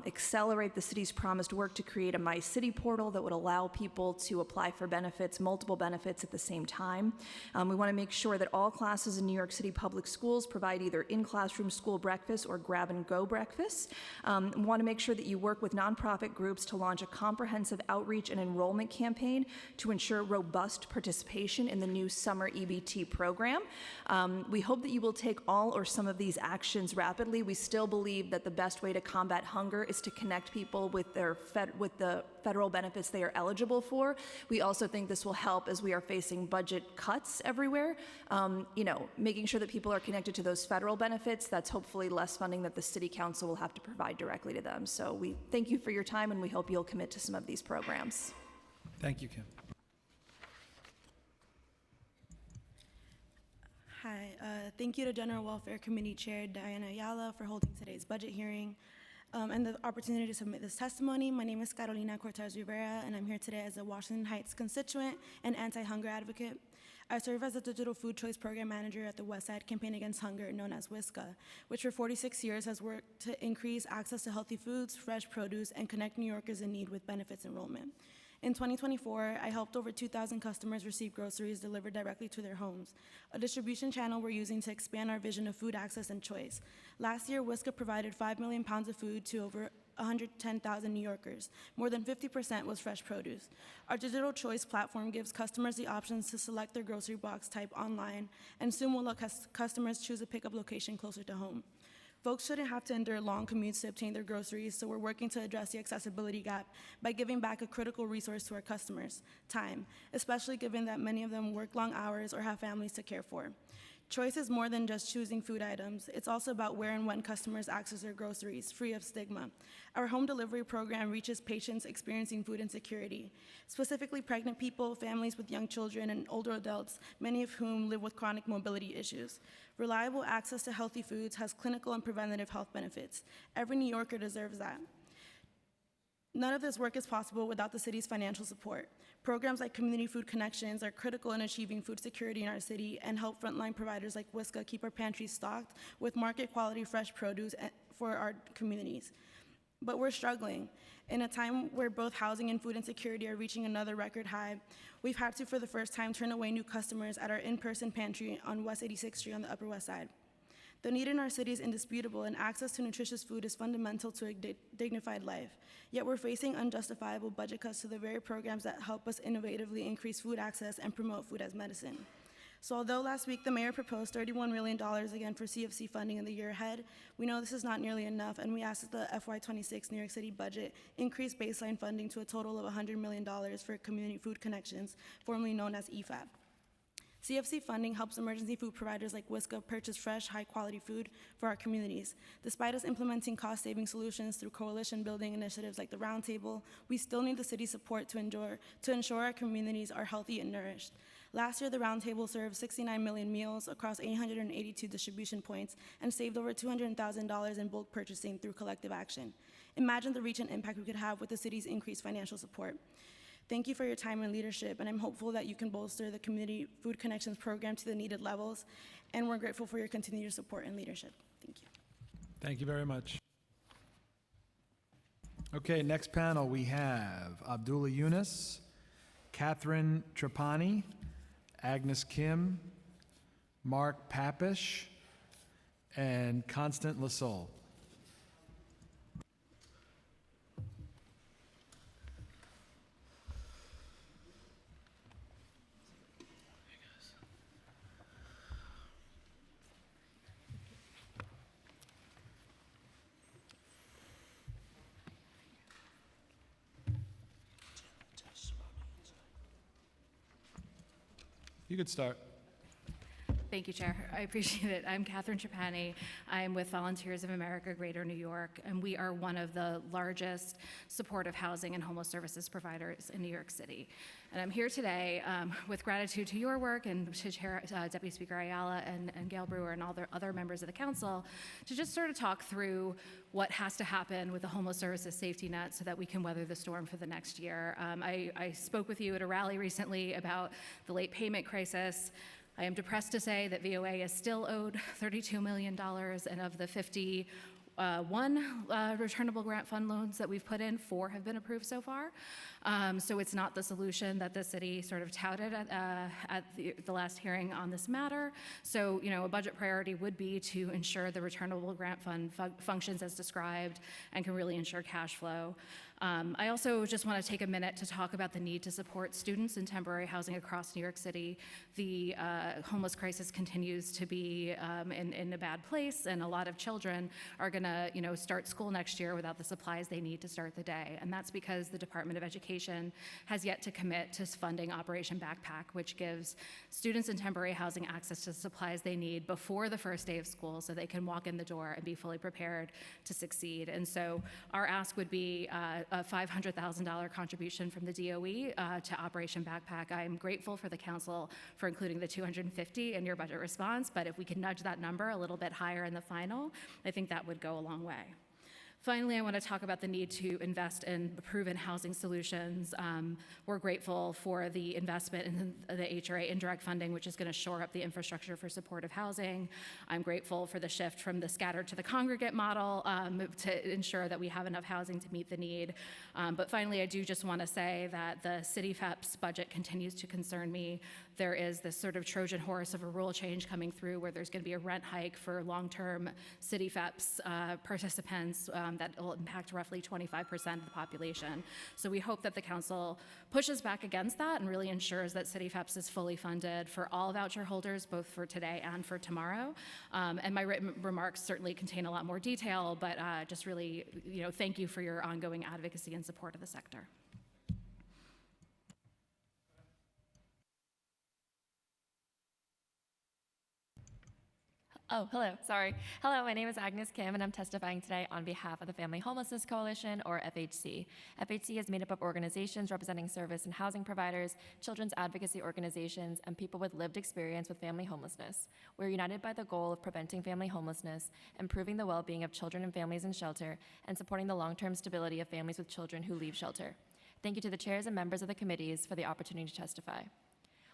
accelerate the city's promised work to create a My City portal that would allow people to apply for benefits, multiple benefits at the same time. We want to make sure that all classes in New York City public schools provide either in-classroom school breakfast or grab-and-go breakfast. We want to make sure that you work with nonprofit groups to launch a comprehensive outreach and enrollment campaign to ensure robust participation in the new summer EBT program. We hope that you will take all or some of these actions rapidly. We still believe that the best way to combat hunger is to connect people with the federal benefits they are eligible for. We also think this will help as we are facing budget cuts everywhere. Making sure that people are connected to those federal benefits, that's hopefully less funding that the City Council will have to provide directly to them. So we thank you for your time, and we hope you'll commit to some of these programs. Thank you, Kim. Hi, thank you to General Welfare Committee Chair Diana Ayala for holding today's budget hearing and the opportunity to submit this testimony. My name is Carolina Cortez Rivera, and I'm here today as a Washington Heights constituent and anti-hunger advocate. I serve as a Digital Food Choice Program Manager at the Westside Campaign Against Hunger, known as WISCA, which for 46 years has worked to increase access to healthy foods, fresh produce, and connect New Yorkers in need with benefits enrollment. In 2024, I helped over 2,000 customers receive groceries delivered directly to their homes, a distribution channel we're using to expand our vision of food access and choice. Last year, WISCA provided 5 million pounds of food to over 110,000 New Yorkers. More than 50% was fresh produce. Our digital choice platform gives customers the options to select their grocery box type online, and soon will let customers choose a pickup location closer to home. Folks shouldn't have to endure long commutes to obtain their groceries, so we're working to address the accessibility gap by giving back a critical resource to our customers, time, especially given that many of them work long hours or have families to care for. Choice is more than just choosing food items. It's also about where and when customers access their groceries, free of stigma. Our home delivery program reaches patients experiencing food insecurity, specifically pregnant people, families with young children, and older adults, many of whom live with chronic mobility issues. Reliable access to healthy foods has clinical and preventative health benefits. Every New Yorker deserves that. None of this work is possible without the city's financial support. Programs like Community Food Connections are critical in achieving food security in our city and help frontline providers like WISCA keep our pantries stocked with market-quality fresh produce for our communities. But we're struggling. In a time where both housing and food insecurity are reaching another record high, we've had to, for the first time, turn away new customers at our in-person pantry on West 86th Street on the Upper West Side. The need in our city is indisputable, and access to nutritious food is fundamental to a dignified life. Yet we're facing unjustifiable budget cuts to the very programs that help us innovatively increase food access and promote food as medicine. So although last week the mayor proposed $31 million again for CFC funding in the year ahead, we know this is not nearly enough, and we ask that the FY26 New York City budget increase baseline funding to a total of $100 million for Community Food Connections, formerly known as EFAP. CFC funding helps emergency food providers like WISCA purchase fresh, high-quality food for our communities. Despite us implementing cost-saving solutions through coalition-building initiatives like the Roundtable, we still need the city's support to ensure our communities are healthy and nourished. Last year, the Roundtable served 69 million meals across 882 distribution points and saved over $200,000 in bulk purchasing through collective action. Imagine the reach and impact we could have with the city's increased financial support. Thank you for your time and leadership, and I'm hopeful that you can bolster the Community Food Connections program to the needed levels, and we're grateful for your continued support and leadership. Thank you. Thank you very much. Okay, next panel, we have Abdullah Yunus, Catherine Trapani, Agnes Kim, Mark Papish, and Constant Lasole. You could start. Thank you, Chair. I appreciate it. I'm Catherine Trapani. I'm with Volunteers of America, Greater New York, and we are one of the largest supportive housing and homeless services providers in New York City. And I'm here today with gratitude to your work and to Chair, Deputy Speaker Ayala and Gail Brewer and all the other members of the council to just sort of talk through what has to happen with the homeless services safety net so that we can weather the storm for the next year. I spoke with you at a rally recently about the late payment crisis. I am depressed to say that VOA is still owed $32 million, and of the 51 returnable grant fund loans that we've put in, 4 have been approved so far. So it's not the solution that the city sort of touted at the last hearing on this matter. So, you know, a budget priority would be to ensure the returnable grant fund functions as described and can really ensure cash flow. I also just want to take a minute to talk about the need to support students in temporary housing across New York City. The homeless crisis continues to be in a bad place, and a lot of children are going to, you know, start school next year without the supplies they need to start the day. And that's because the Department of Education has yet to commit to funding Operation Backpack, which gives students in temporary housing access to the supplies they need before the first day of school so they can walk in the door and be fully prepared to succeed. And so our ask would be a $500,000 contribution from the DOE to Operation Backpack. I'm grateful for the council for including the $250 in your budget response, but if we can nudge that number a little bit higher in the final, I think that would go a long way. Finally, I want to talk about the need to invest in proven housing solutions. We're grateful for the investment in the HRA indirect funding, which is going to shore up the infrastructure for supportive housing. I'm grateful for the shift from the scattered to the congregate model to ensure that we have enough housing to meet the need. But finally, I do just want to say that the CityFEP's budget continues to concern me. There is this sort of Trojan horse of a rule change coming through where there's going to be a rent hike for long-term CityFEP's participants that will impact roughly 25% of the population. So we hope that the council pushes back against that and really ensures that CityFEP's is fully funded for all voucher holders, both for today and for tomorrow. And my written remarks certainly contain a lot more detail, but just really, you know, thank you for your ongoing advocacy and support of the sector. Oh, hello, sorry. Hello, my name is Agnes Kim, and I'm testifying today on behalf of the Family Homelessness Coalition, or FHC. FHC is made up of organizations representing service and housing providers, children's advocacy organizations, and people with lived experience with family homelessness. We're united by the goal of preventing family homelessness, improving the well-being of children and families in shelter, and supporting the long-term stability of families with children who leave shelter. Thank you to the chairs and members of the committees for the opportunity to testify.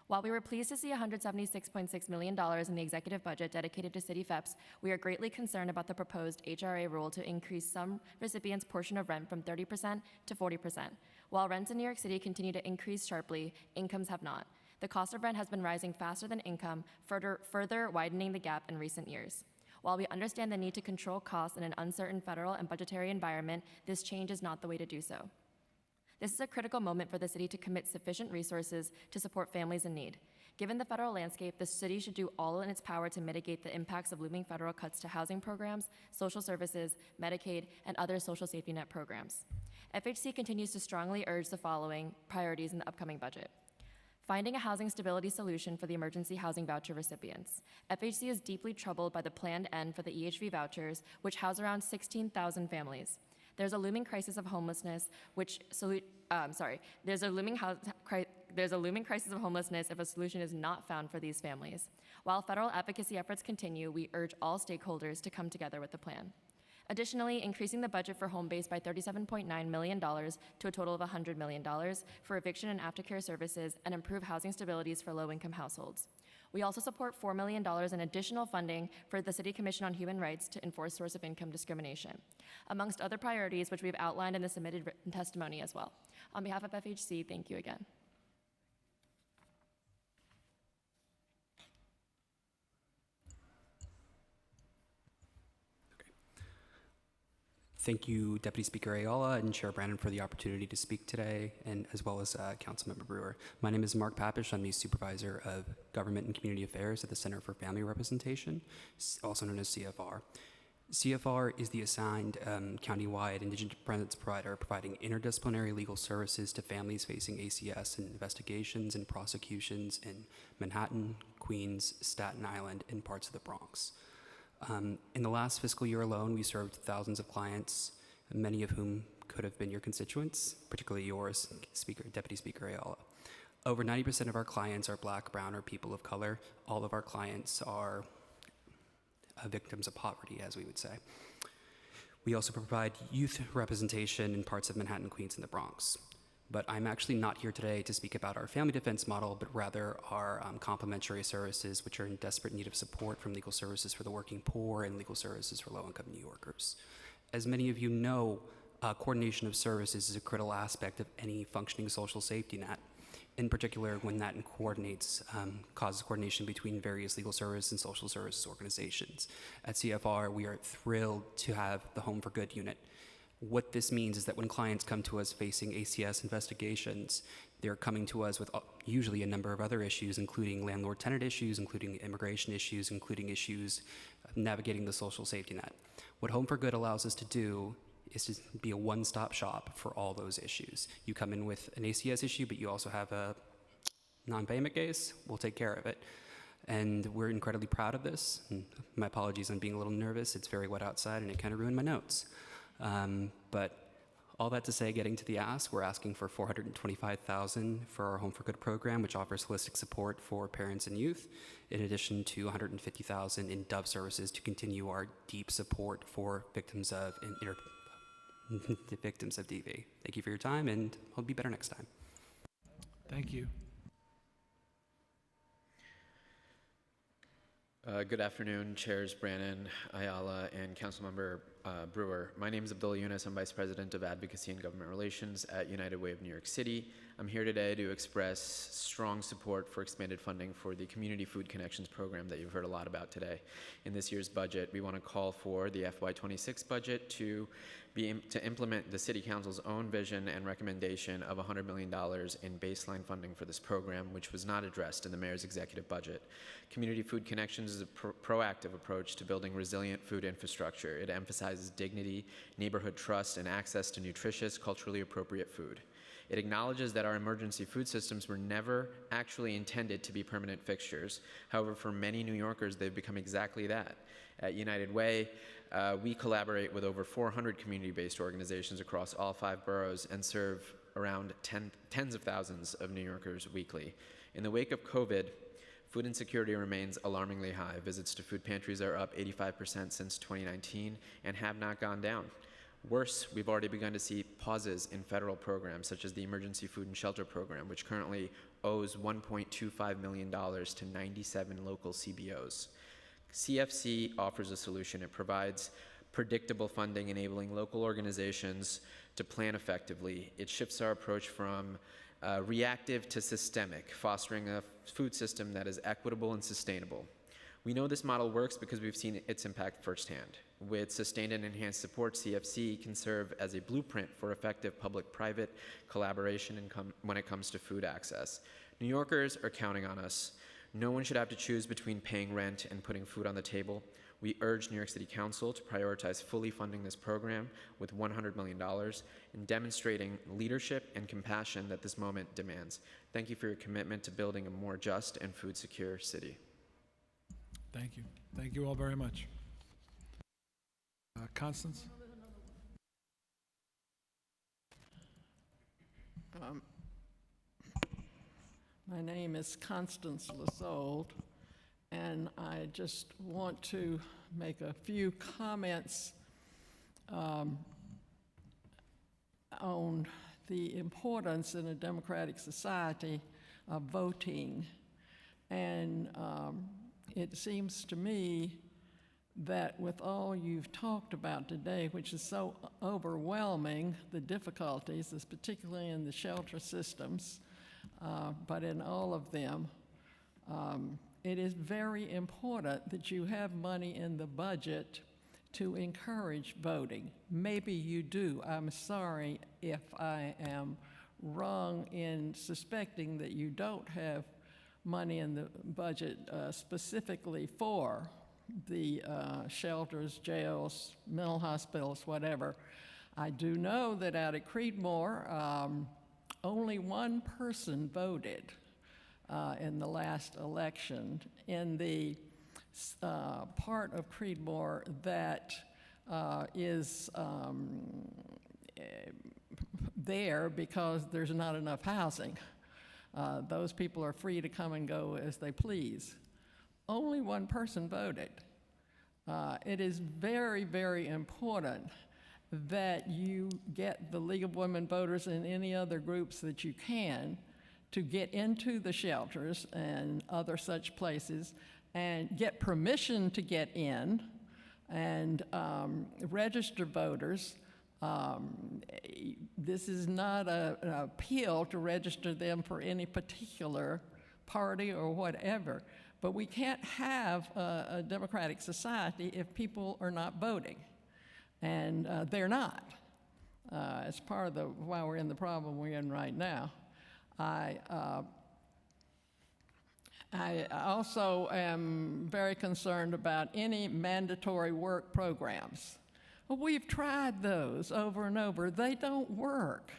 While we were pleased to see $176.6 million in the executive budget dedicated to city FEPS, we are greatly concerned about the proposed HRA rule to increase some recipients' portion of rent from 30% to 40%. While rents in New York City continue to increase sharply, incomes have not. The cost of rent has been rising faster than income, further widening the gap in recent years. While we understand the need to control costs in an uncertain federal and budgetary environment, this change is not the way to do so. This is a critical moment for the city to commit sufficient resources to support families in need. Given the federal landscape, the city should do all in its power to mitigate the impacts of looming federal cuts to housing programs, social services, Medicaid, and other social safety net programs. FHC continues to strongly urge the following priorities in the upcoming budget. Finding a housing stability solution for the emergency housing voucher recipients. FHC is deeply troubled by the planned end for the EHV vouchers, which house around 16,000 families. There's a looming crisis of homelessness, there's a looming crisis of homelessness if a solution is not found for these families. While federal advocacy efforts continue, we urge all stakeholders to come together with a plan. Additionally, increasing the budget for Homebase by $37.9 million to a total of $100 million for eviction and aftercare services and improve housing stabilities for low-income households. We also support $4 million in additional funding for the City Commission on Human Rights to enforce source of income discrimination, amongst other priorities which we've outlined in the submitted written testimony as well. On behalf of FHC, thank you again. Thank you, Deputy Speaker Ayala and Chair Brandon, for the opportunity to speak today, and as well as Councilmember Brewer. My name is Mark Papish. I'm the Supervisor of Government and Community Affairs at the Center for Family Representation, also known as CFR. CFR is the assigned countywide indigent presence provider providing interdisciplinary legal services to families facing ACS and investigations and prosecutions in Manhattan, Queens, Staten Island, and parts of the Bronx. In the last fiscal year alone, we served thousands of clients, many of whom could have been your constituents, particularly yours, Deputy Speaker Ayala. Over 90% of our clients are Black, brown, or people of color. All of our clients are victims of poverty, as we would say. We also provide youth representation in parts of Manhattan, Queens, and the Bronx. But I'm actually not here today to speak about our family defense model, but rather our complementary services, which are in desperate need of support from legal services for the working poor and legal services for low-income New Yorkers. As many of you know, coordination of services is a critical aspect of any functioning social safety net, in particular when that causes coordination between various legal service and social services organizations. At CFR, we are thrilled to have the Home for Good unit. What this means is that when clients come to us facing ACS investigations, they're coming to us with usually a number of other issues, including landlord-tenant issues, including immigration issues, including issues of navigating the social safety net. What Home for Good allows us to do is to be a one-stop shop for all those issues. You come in with an ACS issue, but you also have a non-payment case, we'll take care of it. And we're incredibly proud of this. And my apologies, I'm being a little nervous. It's very wet outside and it kind of ruined my notes. But all that to say, getting to the ask, we're asking for $425,000 for our Home for Good program, which offers holistic support for parents and youth, in addition to $150,000 in DOVE services to continue our deep support for victims of victims of DV. Thank you for your time, and I'll be better next time. Thank you. Good afternoon, Chairs Brannon, Ayala, and Councilmember Brewer. My name is Abdullah Yunus. I'm Vice President of Advocacy and Government Relations at United Way of New York City. I'm here today to express strong support for expanded funding for the Community Food Connections program that you've heard a lot about today. In this year's budget, we want to call for the FY26 budget to implement the City Council's own vision and recommendation of $100 million in baseline funding for this program, which was not addressed in the Mayor's executive budget. Community Food Connections is a proactive approach to building resilient food infrastructure. It emphasizes dignity, neighborhood trust, and access to nutritious, culturally appropriate food. It acknowledges that our emergency food systems were never actually intended to be permanent fixtures. However, for many New Yorkers, they've become exactly that. At United Way, we collaborate with over 400 community-based organizations across all 5 boroughs and serve around tens of thousands of New Yorkers weekly. In the wake of COVID, food insecurity remains alarmingly high. Visits to food pantries are up 85% since 2019 and have not gone down. Worse, we've already begun to see pauses in federal programs, such as the Emergency Food and Shelter Program, which currently owes $1.25 million to 97 local CBOs. CFC offers a solution. It provides predictable funding, enabling local organizations to plan effectively. It shifts our approach from reactive to systemic, fostering a food system that is equitable and sustainable. We know this model works because we've seen its impact firsthand. With sustained and enhanced support, CFC can serve as a blueprint for effective public-private collaboration when it comes to food access. New Yorkers are counting on us. No one should have to choose between paying rent and putting food on the table. We urge New York City Council to prioritize fully funding this program with $100 million and demonstrating leadership and compassion that this moment demands. Thank you for your commitment to building a more just and food-secure city. Thank you. Thank you all very much. Constance? My name is Constance Lasold, and I just want to make a few comments on the importance in a democratic society of voting. And it seems to me that with all you've talked about today, which is so overwhelming, the difficulties, particularly in the shelter systems, but in all of them, it is very important that you have money in the budget to encourage voting. Maybe you do. I'm sorry if I am wrong in suspecting that you don't have money in the budget specifically for the shelters, jails, mental hospitals, whatever. I do know that out at Creedmoor, only one person voted in the last election. In the part of Creedmoor that is there because there's not enough housing. Those people are free to come and go as they please. Only one person voted. It is very, very important that you get the League of Women Voters and any other groups that you can to get into the shelters and other such places and get permission to get in and register voters. This is not an appeal to register them for any particular party or whatever, but we can't have a democratic society if people are not voting, and they're not. It's part of why we're in the problem we're in right now. I also am very concerned about any mandatory work programs. Well, we've tried those over and over. They don't work.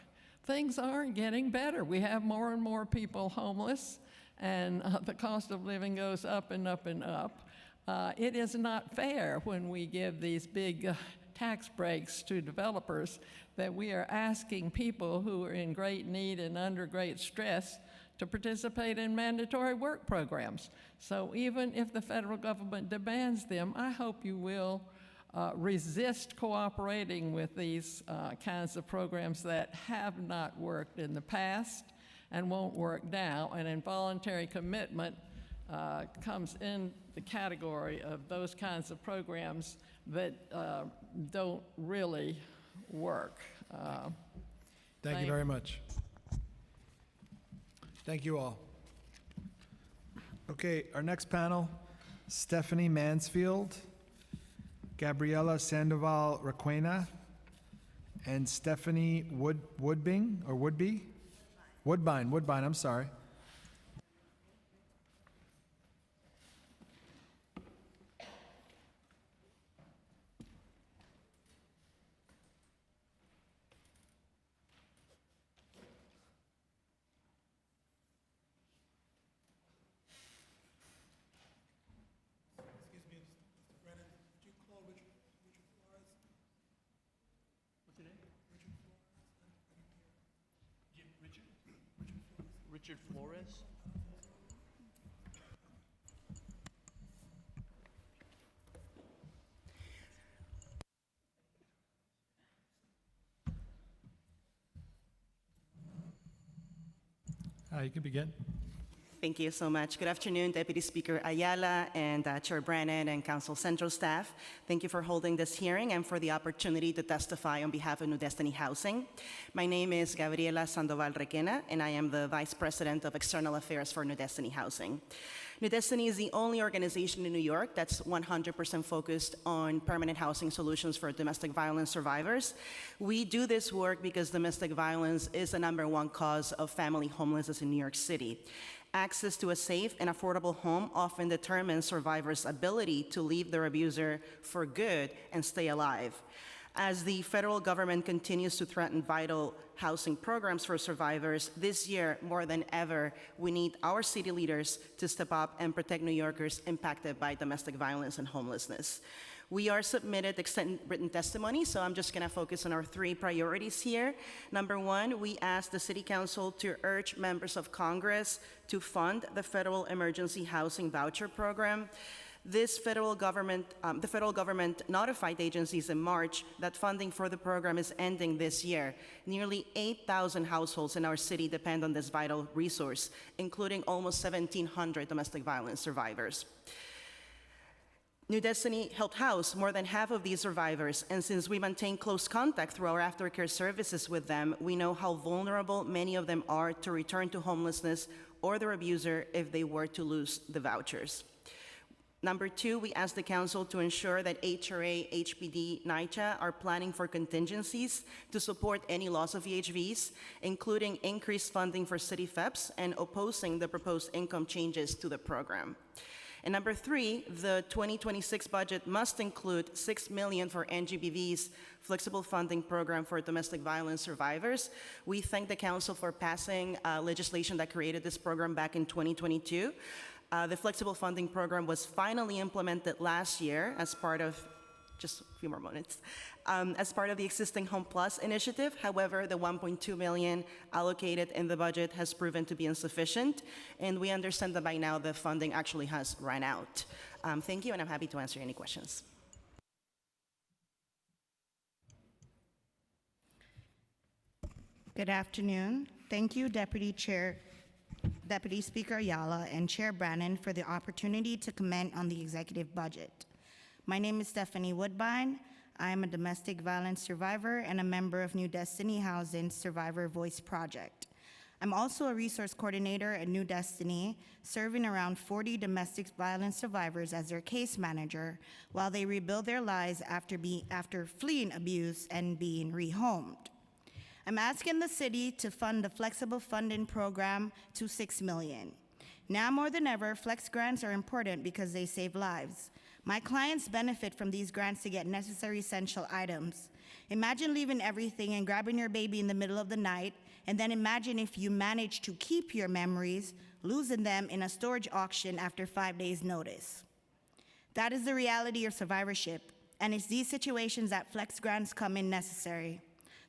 Things aren't getting better. We have more and more people homeless, and the cost of living goes up and up and up. It is not fair when we give these big tax breaks to developers that we are asking people who are in great need and under great stress to participate in mandatory work programs. So even if the federal government demands them, I hope you will resist cooperating with these kinds of programs that have not worked in the past and won't work now. And involuntary commitment comes in the category of those kinds of programs that don't really work. Thank you very much. Thank you all. Okay, our next panel, Stephanie Mansfield, Gabriela Sandoval Requena, and Stephanie Woodbine, I'm sorry. Richard Flores. You can begin. Thank you so much. Good afternoon, Deputy Speaker Ayala and Chair Brannan and Council Central staff. Thank you for holding this hearing and for the opportunity to testify on behalf of New Destiny Housing. My name is Gabriela Sandoval Requena, and I am the Vice President of External Affairs for New Destiny Housing. New Destiny is the only organization in New York that's 100% focused on permanent housing solutions for domestic violence survivors. We do this work because domestic violence is the #1 cause of family homelessness in New York City. Access to a safe and affordable home often determines survivors' ability to leave their abuser for good and stay alive. As the federal government continues to threaten vital housing programs for survivors, this year, more than ever, we need our city leaders to step up and protect New Yorkers impacted by domestic violence and homelessness. We are submitted extended written testimony, so I'm just gonna focus on our 3 priorities here. #1, we ask the City Council to urge members of Congress to fund the Federal Emergency Housing Voucher Program. The federal government notified agencies in March that funding for the program is ending this year. Nearly 8,000 households in our city depend on this vital resource, including almost 1,700 domestic violence survivors. New Destiny helped house more than half of these survivors, and since we maintain close contact through our aftercare services with them, we know how vulnerable many of them are to return to homelessness or their abuser if they were to lose the vouchers. #2, we ask the council to ensure that HRA, HPD, NYCHA are planning for contingencies to support any loss of VHVs, including increased funding for city FEPs and opposing the proposed income changes to the program. And #3, the 2026 budget must include $6 million for NGBV's flexible funding program for domestic violence survivors. We thank the council for passing legislation that created this program back in 2022. The flexible funding program was finally implemented last year as part of, just a few more minutes, as part of the existing Home Plus initiative. However, the $1.2 million allocated in the budget has proven to be insufficient, and we understand that by now the funding actually has run out. Thank you, and I'm happy to answer any questions. Good afternoon. Thank you, Deputy Speaker Ayala and Chair Brannan for the opportunity to comment on the executive budget. My name is Stephanie Woodbine. I am a domestic violence survivor and a member of New Destiny Housing's Survivor Voice Project. I'm also a resource coordinator at New Destiny, serving around 40 domestic violence survivors as their case manager while they rebuild their lives after fleeing abuse and being rehomed. I'm asking the city to fund the flexible funding program to $6 million. Now more than ever, flex grants are important because they save lives. My clients benefit from these grants to get necessary essential items. Imagine leaving everything and grabbing your baby in the middle of the night, and then imagine if you manage to keep your memories, losing them in a storage auction after 5 days' notice. That is the reality of survivorship, and it's these situations that flex grants come in necessary.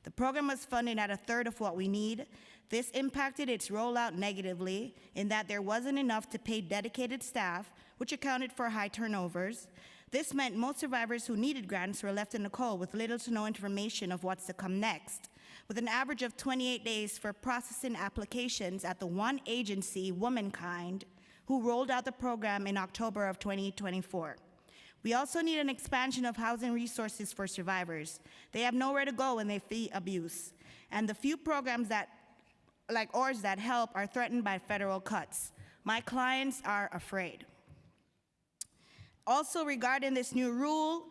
The program was funded at 1/3 of what we need. This impacted its rollout negatively in that there wasn't enough to pay dedicated staff, which accounted for high turnovers. This meant most survivors who needed grants were left in the cold with little to no information of what's to come next. With an average of 28 days for processing applications at the one agency, Womankind, who rolled out the program in October of 2024. We also need an expansion of housing resources for survivors. They have nowhere to go when they flee abuse. And the few programs like ours that help are threatened by federal cuts. My clients are afraid. Also, regarding this new rule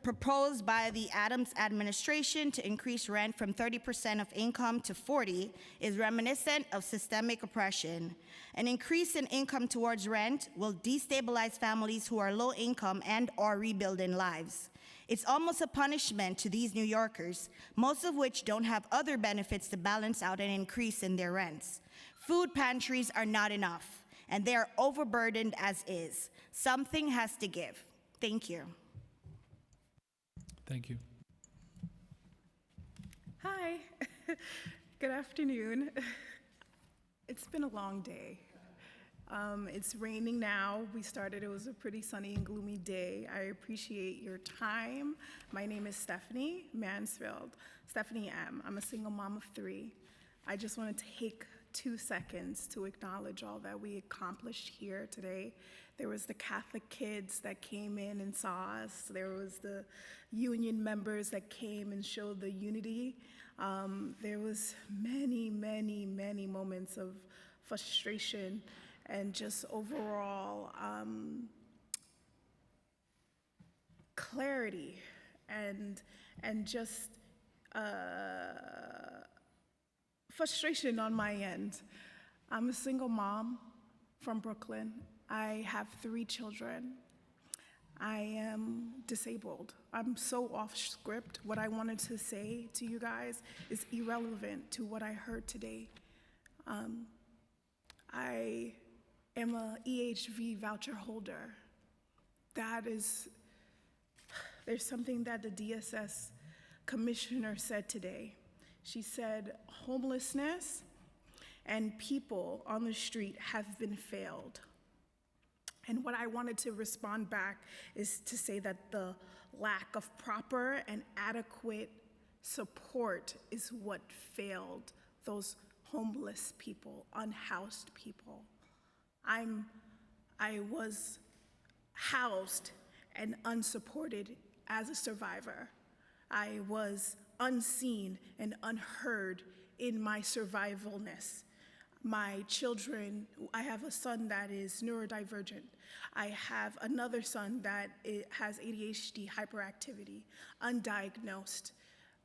proposed by the Adams administration to increase rent from 30% of income to 40% is reminiscent of systemic oppression. An increase in income towards rent will destabilize families who are low income and are rebuilding lives. It's almost a punishment to these New Yorkers, most of which don't have other benefits to balance out an increase in their rents. Food pantries are not enough, and they are overburdened as is. Something has to give. Thank you. Thank you. Hi, good afternoon. It's been a long day. It's raining now. We started, it was a pretty sunny and gloomy day. I appreciate your time. My name is Stephanie Mansfield, Stephanie M. I'm a single mom of 3. I just want to take 2 seconds to acknowledge all that we accomplished here today. There was the Catholic kids that came in and saw us. There was the union members that came and showed the unity. There was many, many, many moments of frustration and just overall clarity and just frustration on my end. I'm a single mom from Brooklyn. I have 3 children. I am disabled. I'm so off script. What I wanted to say to you guys is irrelevant to what I heard today. I am a EHV voucher holder. There's something that the DSS commissioner said today. She said homelessness and people on the street have been failed. And what I wanted to respond back is to say that the lack of proper and adequate support is what failed those homeless people, unhoused people. I was housed and unsupported as a survivor. I was unseen and unheard in my survivalness. My children, I have a son that is neurodivergent. I have another son that has ADHD hyperactivity, undiagnosed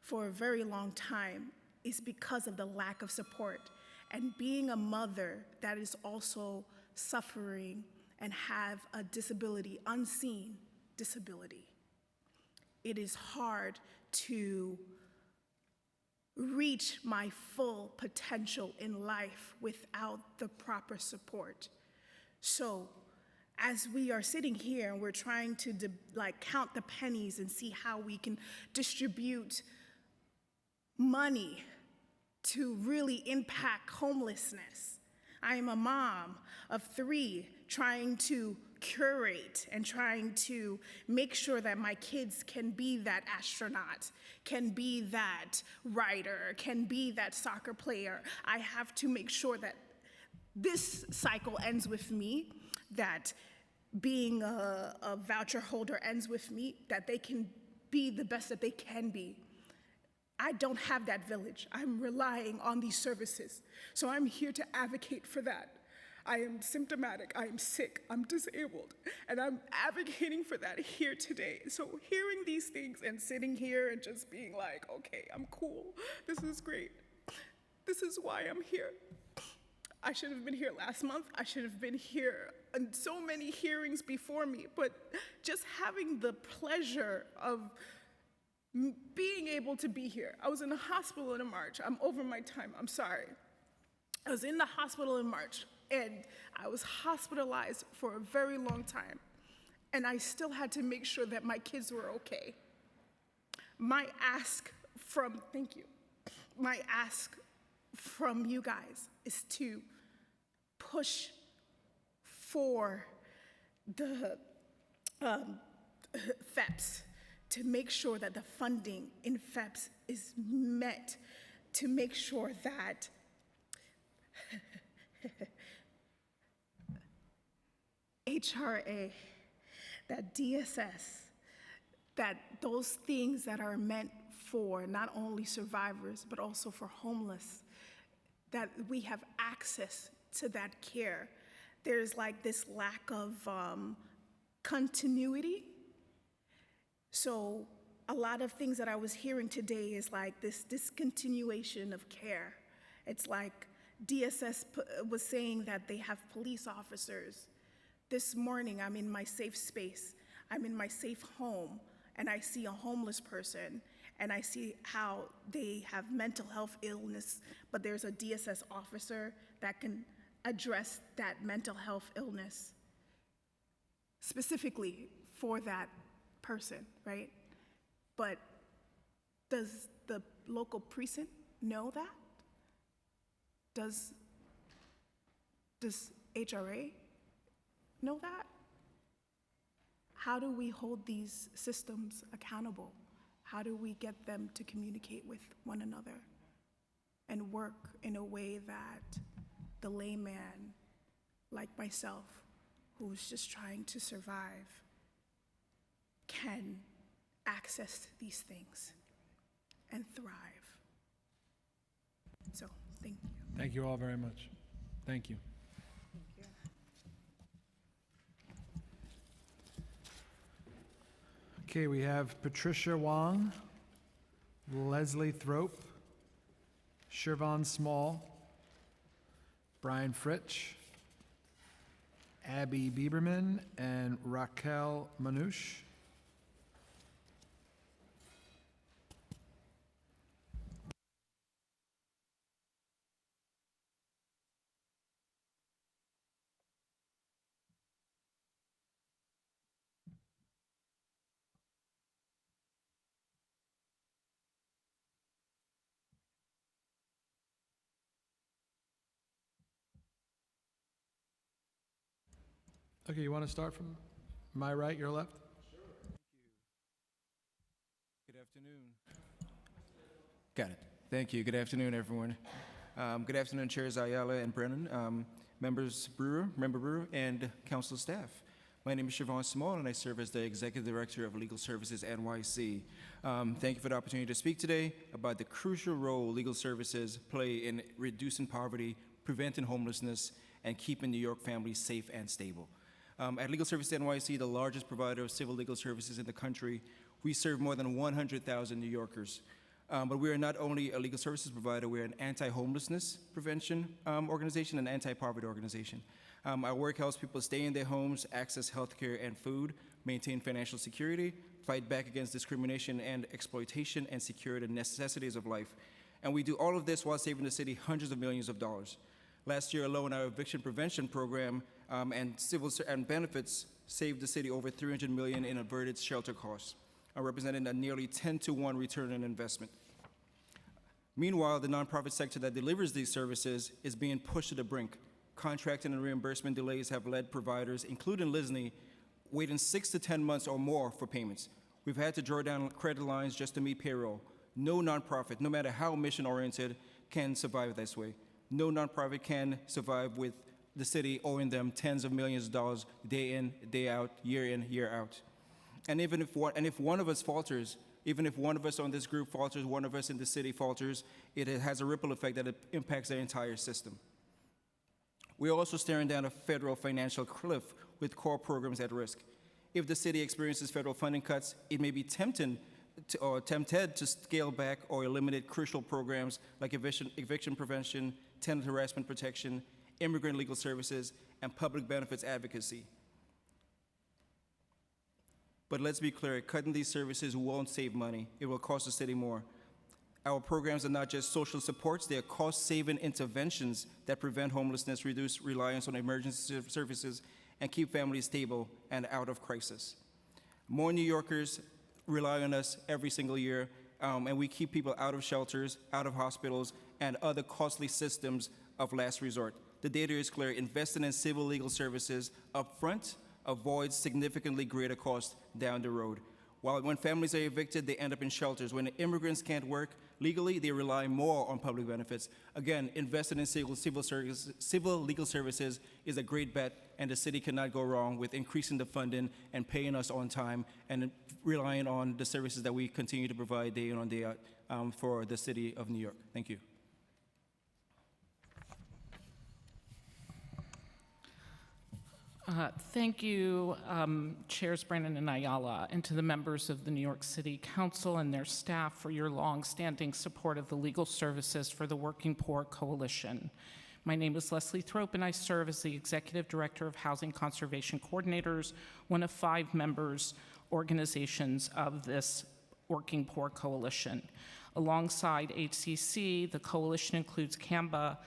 for a very long time. Is because of the lack of support. And being a mother that is also suffering and have a disability, unseen disability, it is hard to reach my full potential in life without the proper support. So as we are sitting here and we're trying to count the pennies and see how we can distribute money to really impact homelessness. I am a mom of 3 trying to curate and trying to make sure that my kids can be that astronaut, can be that writer, can be that soccer player. I have to make sure that this cycle ends with me, that being a voucher holder ends with me, that they can be the best that they can be. I don't have that village. I'm relying on these services. So I'm here to advocate for that. I am symptomatic, I am sick, I'm disabled, and I'm advocating for that here today. So hearing these things and sitting here and just being like, okay, I'm cool, this is great. This is why I'm here. I should have been here last month. I should have been here in so many hearings before me, but just having the pleasure of being able to be here. I was in the hospital in March. I'm over my time, I'm sorry. I was in the hospital in March, and I was hospitalized for a very long time, and I still had to make sure that my kids were okay. My ask from you guys is to push for the FEPS, to make sure that the funding in FEPS is met, to make sure that HRA, that DSS, that those things that are meant for not only survivors, but also for homeless, that we have access to that care. There's like this lack of continuity. So a lot of things that I was hearing today is like this discontinuation of care. It's like DSS was saying that they have police officers. This morning, I'm in my safe space. I'm in my safe home, and I see a homeless person, and I see how they have mental health illness, but there's a DSS officer that can address that mental health illness specifically for that person, right? But does the local precinct know that? Does Does HRA know that? How do we hold these systems accountable? How do we get them to communicate with one another and work in a way that the layman, like myself, who's just trying to survive, can access these things and thrive? So, thank you. Thank you all very much. Thank you. Okay, we have Patricia Wong, Leslie Thrope, Shervon Small, Brian Fritsch, Abby Bieberman, and Raquel Manouche. Okay, you want to start from my right, your left? Good afternoon. Got it. Thank you. Good afternoon, everyone. Good afternoon, Chairs Ayala and Brennan, Member Brewer, and Council staff. My name is Shervon Small, and I serve as the Executive Director of Legal Services NYC. Thank you for the opportunity to speak today about the crucial role legal services play in reducing poverty, preventing homelessness, and keeping New York families safe and stable. At Legal Services NYC, the largest provider of civil legal services in the country, we serve more than 100,000 New Yorkers. But we are not only a legal services provider, we're an anti-homelessness prevention organization and anti-poverty organization. Our work helps people stay in their homes, access health care and food, maintain financial security, fight back against discrimination and exploitation, and secure the necessities of life. And we do all of this while saving the city hundreds of millions of dollars. Last year alone, our eviction prevention program and benefits saved the city over $300 million in averted shelter costs, representing a nearly 10-to-1 return on investment. Meanwhile, the nonprofit sector that delivers these services is being pushed to the brink. Contracting and reimbursement delays have led providers, including Lisney, waiting 6 to 10 months or more for payments. We've had to draw down credit lines just to meet payroll. No nonprofit, no matter how mission-oriented, can survive this way. No nonprofit can survive with the city owing them tens of millions of dollars day in, day out, year in, year out. And if one of us falters, even if one of us on this group falters, one of us in the city falters, it has a ripple effect that impacts the entire system. We're also staring down a federal financial cliff with core programs at risk. If the city experiences federal funding cuts, it may be tempted to scale back or eliminate crucial programs like eviction prevention, tenant harassment protection, immigrant legal services, and public benefits advocacy. But let's be clear, cutting these services won't save money. It will cost the city more. Our programs are not just social supports, they are cost-saving interventions that prevent homelessness, reduce reliance on emergency services, and keep families stable and out of crisis. More New Yorkers rely on us every single year, and we keep people out of shelters, out of hospitals, and other costly systems of last resort. The data is clear. Investing in civil legal services up front avoids significantly greater costs down the road. While when families are evicted, they end up in shelters. When immigrants can't work legally, they rely more on public benefits. Again, investing in civil legal services is a great bet, and the city cannot go wrong with increasing the funding and paying us on time and relying on the services that we continue to provide day in and day out for the city of New York. Thank you. Thank you, Chairs Brennan and Ayala, and to the members of the New York City Council and their staff for your long-standing support of the Legal Services for the Working Poor Coalition. My name is Leslie Thrope, and I serve as the Executive Director of Housing Conservation Coordinators, one of 5 members organizations of this Working Poor Coalition. Alongside HCC, the coalition includes CAMBA,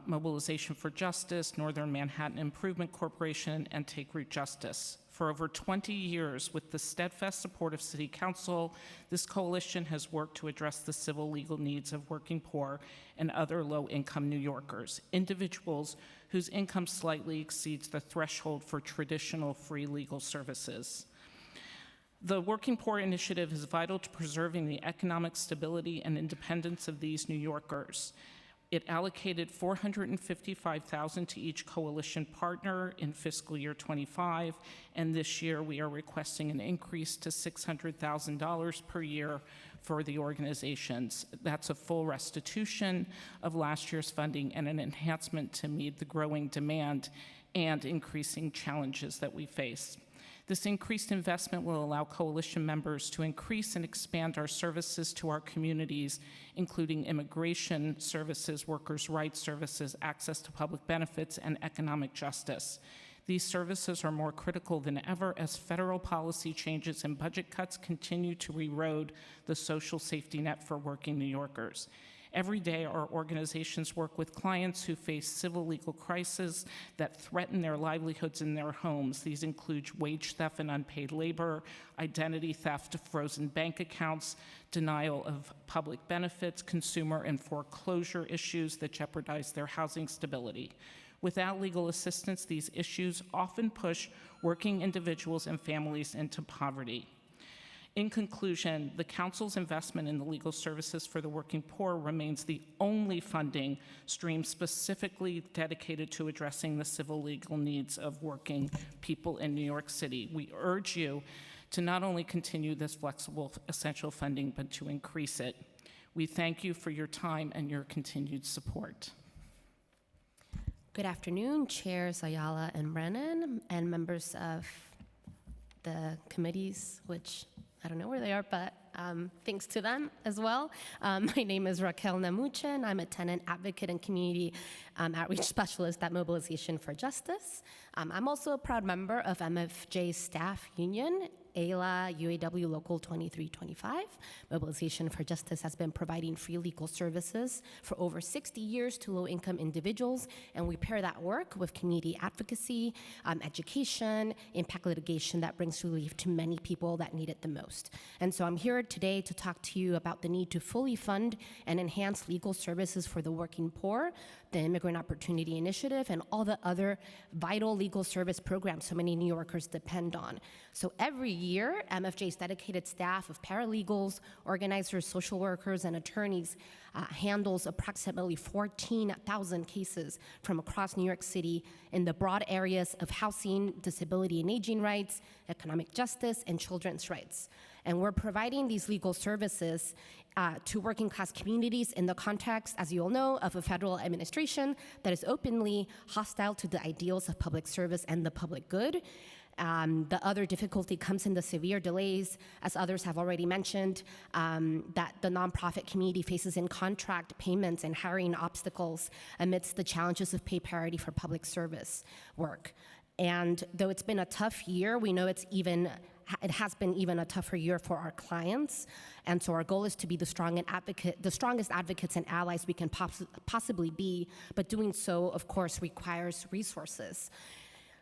Mobilization for Justice, Northern Manhattan Improvement Corporation, and Take Root Justice. For over 20 years, with the steadfast support of City Council, this coalition has worked to address the civil legal needs of working poor and other low-income New Yorkers, individuals whose income slightly exceeds the threshold for traditional free legal services. The Working Poor Initiative is vital to preserving the economic stability and independence of these New Yorkers. It allocated $455,000 to each coalition partner in fiscal year 25, and this year we are requesting an increase to $600,000 per year for the organizations. That's a full restitution of last year's funding and an enhancement to meet the growing demand and increasing challenges that we face. This increased investment will allow coalition members to increase and expand our services to our communities, including immigration services, workers' rights services, access to public benefits, and economic justice. These services are more critical than ever as federal policy changes and budget cuts continue to erode the social safety net for working New Yorkers. Every day, our organizations work with clients who face civil legal crises that threaten their livelihoods in their homes. These include wage theft and unpaid labor, identity theft, frozen bank accounts, denial of public benefits, consumer and foreclosure issues that jeopardize their housing stability. Without legal assistance, these issues often push working individuals and families into poverty. In conclusion, the Council's investment in the legal services for the working poor remains the only funding stream specifically dedicated to addressing the civil legal needs of working people in New York City. We urge you to not only continue this flexible essential funding, but to increase it. We thank you for your time and your continued support. Good afternoon, Chairs Ayala and Brennan, and members of the committees, which I don't know where they are, but thanks to them as well. My name is Raquel Namuchen. I'm a tenant advocate and community outreach specialist at Mobilization for Justice. I'm also a proud member of MFJ's staff union, AILA UAW Local 2325. Mobilization for Justice has been providing free legal services for over 60 years to low-income individuals, and we pair that work with community advocacy, education, impact litigation that brings relief to many people that need it the most. And so I'm here today to talk to you about the need to fully fund and enhance legal services for the working poor, the Immigrant Opportunity Initiative, and all the other vital legal service programs so many New Yorkers depend on. So every year, MFJ's dedicated staff of paralegals, organizers, social workers, and attorneys handles approximately 14,000 cases from across New York City in the broad areas of housing, disability and aging rights, economic justice, and children's rights. And we're providing these legal services to working class communities in the context, as you all know, of a federal administration that is openly hostile to the ideals of public service and the public good. The other difficulty comes in the severe delays, as others have already mentioned, that the nonprofit community faces in contract payments and hiring obstacles amidst the challenges of pay parity for public service work. And though it's been a tough year, we know it has been even a tougher year for our clients. And so our goal is to be the strongest advocates and allies we can possibly be, but doing so, of course, requires resources.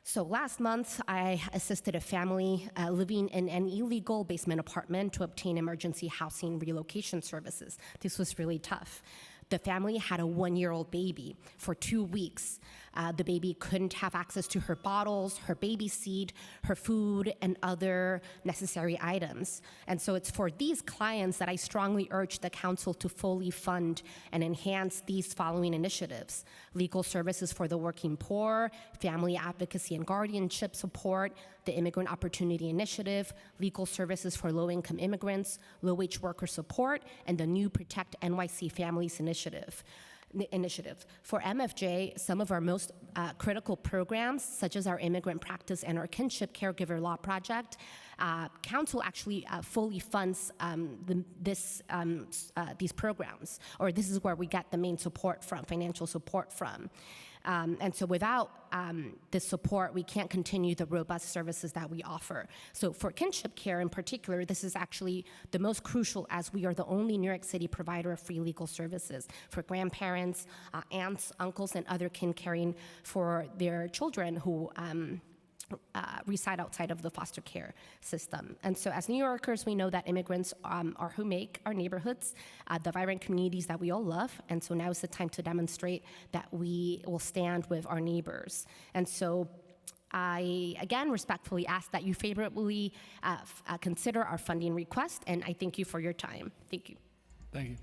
So last month, I assisted a family living in an illegal basement apartment to obtain emergency housing relocation services. This was really tough. The family had a 1-year-old baby for 2 weeks. The baby couldn't have access to her bottles, her baby seat, her food, and other necessary items. And so it's for these clients that I strongly urge the council to fully fund and enhance these following initiatives: legal services for the working poor, family advocacy and guardianship support, the Immigrant Opportunity Initiative, legal services for low-income immigrants, low-wage worker support, and the new Protect NYC Families Initiative. For MFJ, some of our most critical programs, such as our immigrant practice and our kinship caregiver law project, council actually fully funds these programs, or this is where we get the main support from, financial support from. And so without the support, we can't continue the robust services that we offer. So for kinship care in particular, this is actually the most crucial, as we are the only New York City provider of free legal services for grandparents, aunts, uncles, and other kin caring for their children who reside outside of the foster care system. And so as New Yorkers, we know that immigrants are who make our neighborhoods, the vibrant communities that we all love. And so now is the time to demonstrate that we will stand with our neighbors. And so I, again, respectfully ask that you favorably consider our funding request, and I thank you for your time. Thank you. Thank you.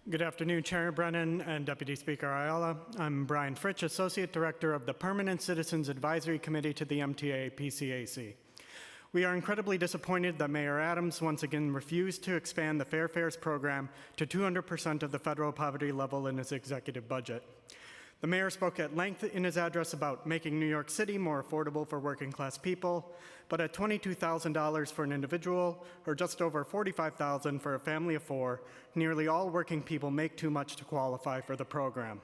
Good afternoon, Chair Brennan and Deputy Speaker Ayala. I'm Brian Fritsch, Associate Director of the Permanent Citizens Advisory Committee to the MTA PCAC. We are incredibly disappointed that Mayor Adams once again refused to expand the Fair Fares program to 200% of the federal poverty level in his executive budget. The mayor spoke at length in his address about making New York City more affordable for working class people, but at $22,000 for an individual, or just over $45,000 for a family of four, nearly all working people make too much to qualify for the program.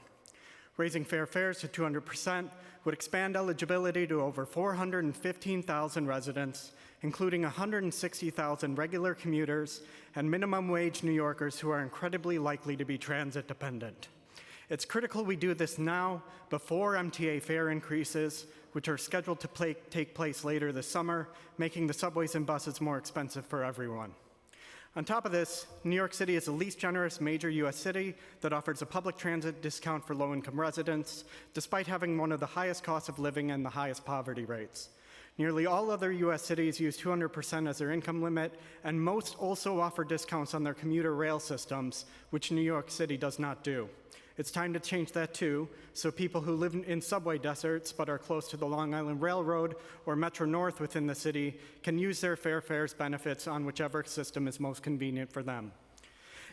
Raising fair fares to 200% would expand eligibility to over 415,000 residents, including 160,000 regular commuters and minimum wage New Yorkers who are incredibly likely to be transit dependent. It's critical we do this now, before MTA fare increases, which are scheduled to take place later this summer, making the subways and buses more expensive for everyone. On top of this, New York City is the least generous major U.S. city that offers a public transit discount for low-income residents, despite having one of the highest costs of living and the highest poverty rates. Nearly all other U.S. cities use 200% as their income limit, and most also offer discounts on their commuter rail systems, which New York City does not do. It's time to change that too, so people who live in subway deserts but are close to the Long Island Railroad or Metro North within the city can use their fair fares benefits on whichever system is most convenient for them.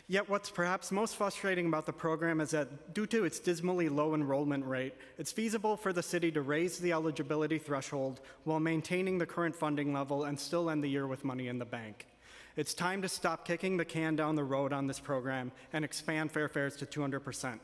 Yet what's perhaps most frustrating about the program is that due to its dismally low enrollment rate, it's feasible for the city to raise the eligibility threshold while maintaining the current funding level and still end the year with money in the bank. It's time to stop kicking the can down the road on this program and expand fair fares to 200%.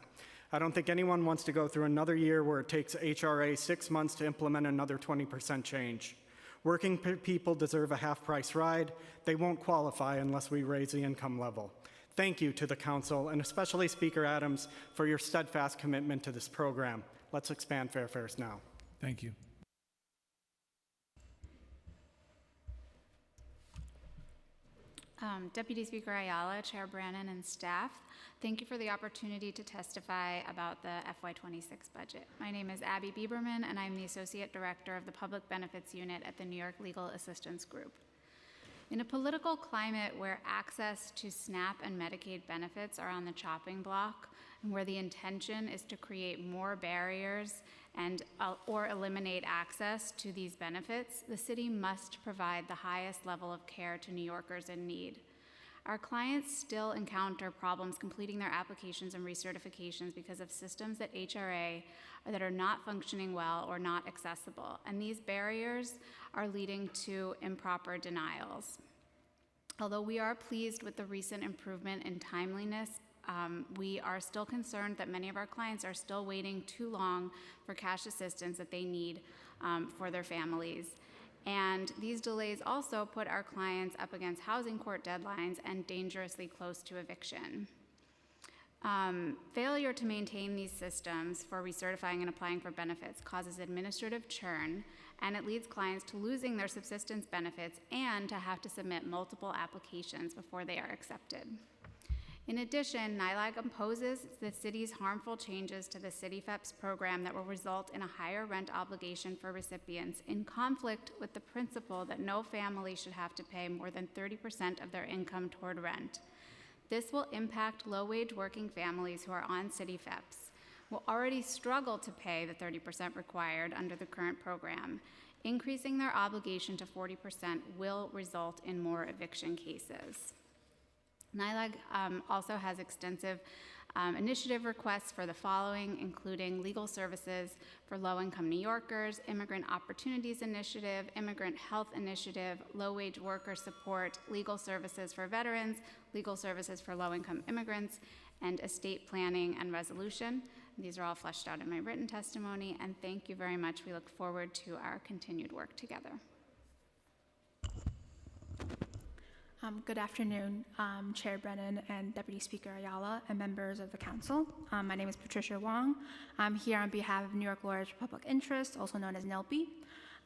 I don't think anyone wants to go through another year where it takes HRA 6 months to implement another 20% change. Working people deserve a half-price ride. They won't qualify unless we raise the income level. Thank you to the Council, and especially Speaker Adams, for your steadfast commitment to this program. Let's expand fair fares now. Thank you. Deputy Speaker Ayala, Chair Brannon, and staff, thank you for the opportunity to testify about the FY26 budget. My name is Abby Bieberman, and I'm the Associate Director of the Public Benefits Unit at the New York Legal Assistance Group. In a political climate where access to SNAP and Medicaid benefits are on the chopping block, and where the intention is to create more barriers and or eliminate access to these benefits, the city must provide the highest level of care to New Yorkers in need. Our clients still encounter problems completing their applications and recertifications because of systems at HRA that are not functioning well or not accessible, and these barriers are leading to improper denials. Although we are pleased with the recent improvement in timeliness, we are still concerned that many of our clients are still waiting too long for cash assistance that they need for their families. And these delays also put our clients up against housing court deadlines and dangerously close to eviction. Failure to maintain these systems for recertifying and applying for benefits causes administrative churn, and it leads clients to losing their subsistence benefits and to have to submit multiple applications before they are accepted. In addition, NYLAG opposes the city's harmful changes to the CityFEPS program that will result in a higher rent obligation for recipients, in conflict with the principle that no family should have to pay more than 30% of their income toward rent. This will impact low-wage working families who are on CityFEPS, who already struggle to pay the 30% required under the current program. Increasing their obligation to 40% will result in more eviction cases. NYLAG also has extensive initiative requests for the following, including legal services for low-income New Yorkers, Immigrant Opportunities Initiative, Immigrant Health Initiative, low-wage worker support, legal services for veterans, legal services for low-income immigrants, and estate planning and resolution. These are all fleshed out in my written testimony, and thank you very much. We look forward to our continued work together. Good afternoon, Chair Brennan and Deputy Speaker Ayala and members of the council. My name is Patricia Wong. I'm here on behalf of New York Lawyers for Public Interest, also known as NLP.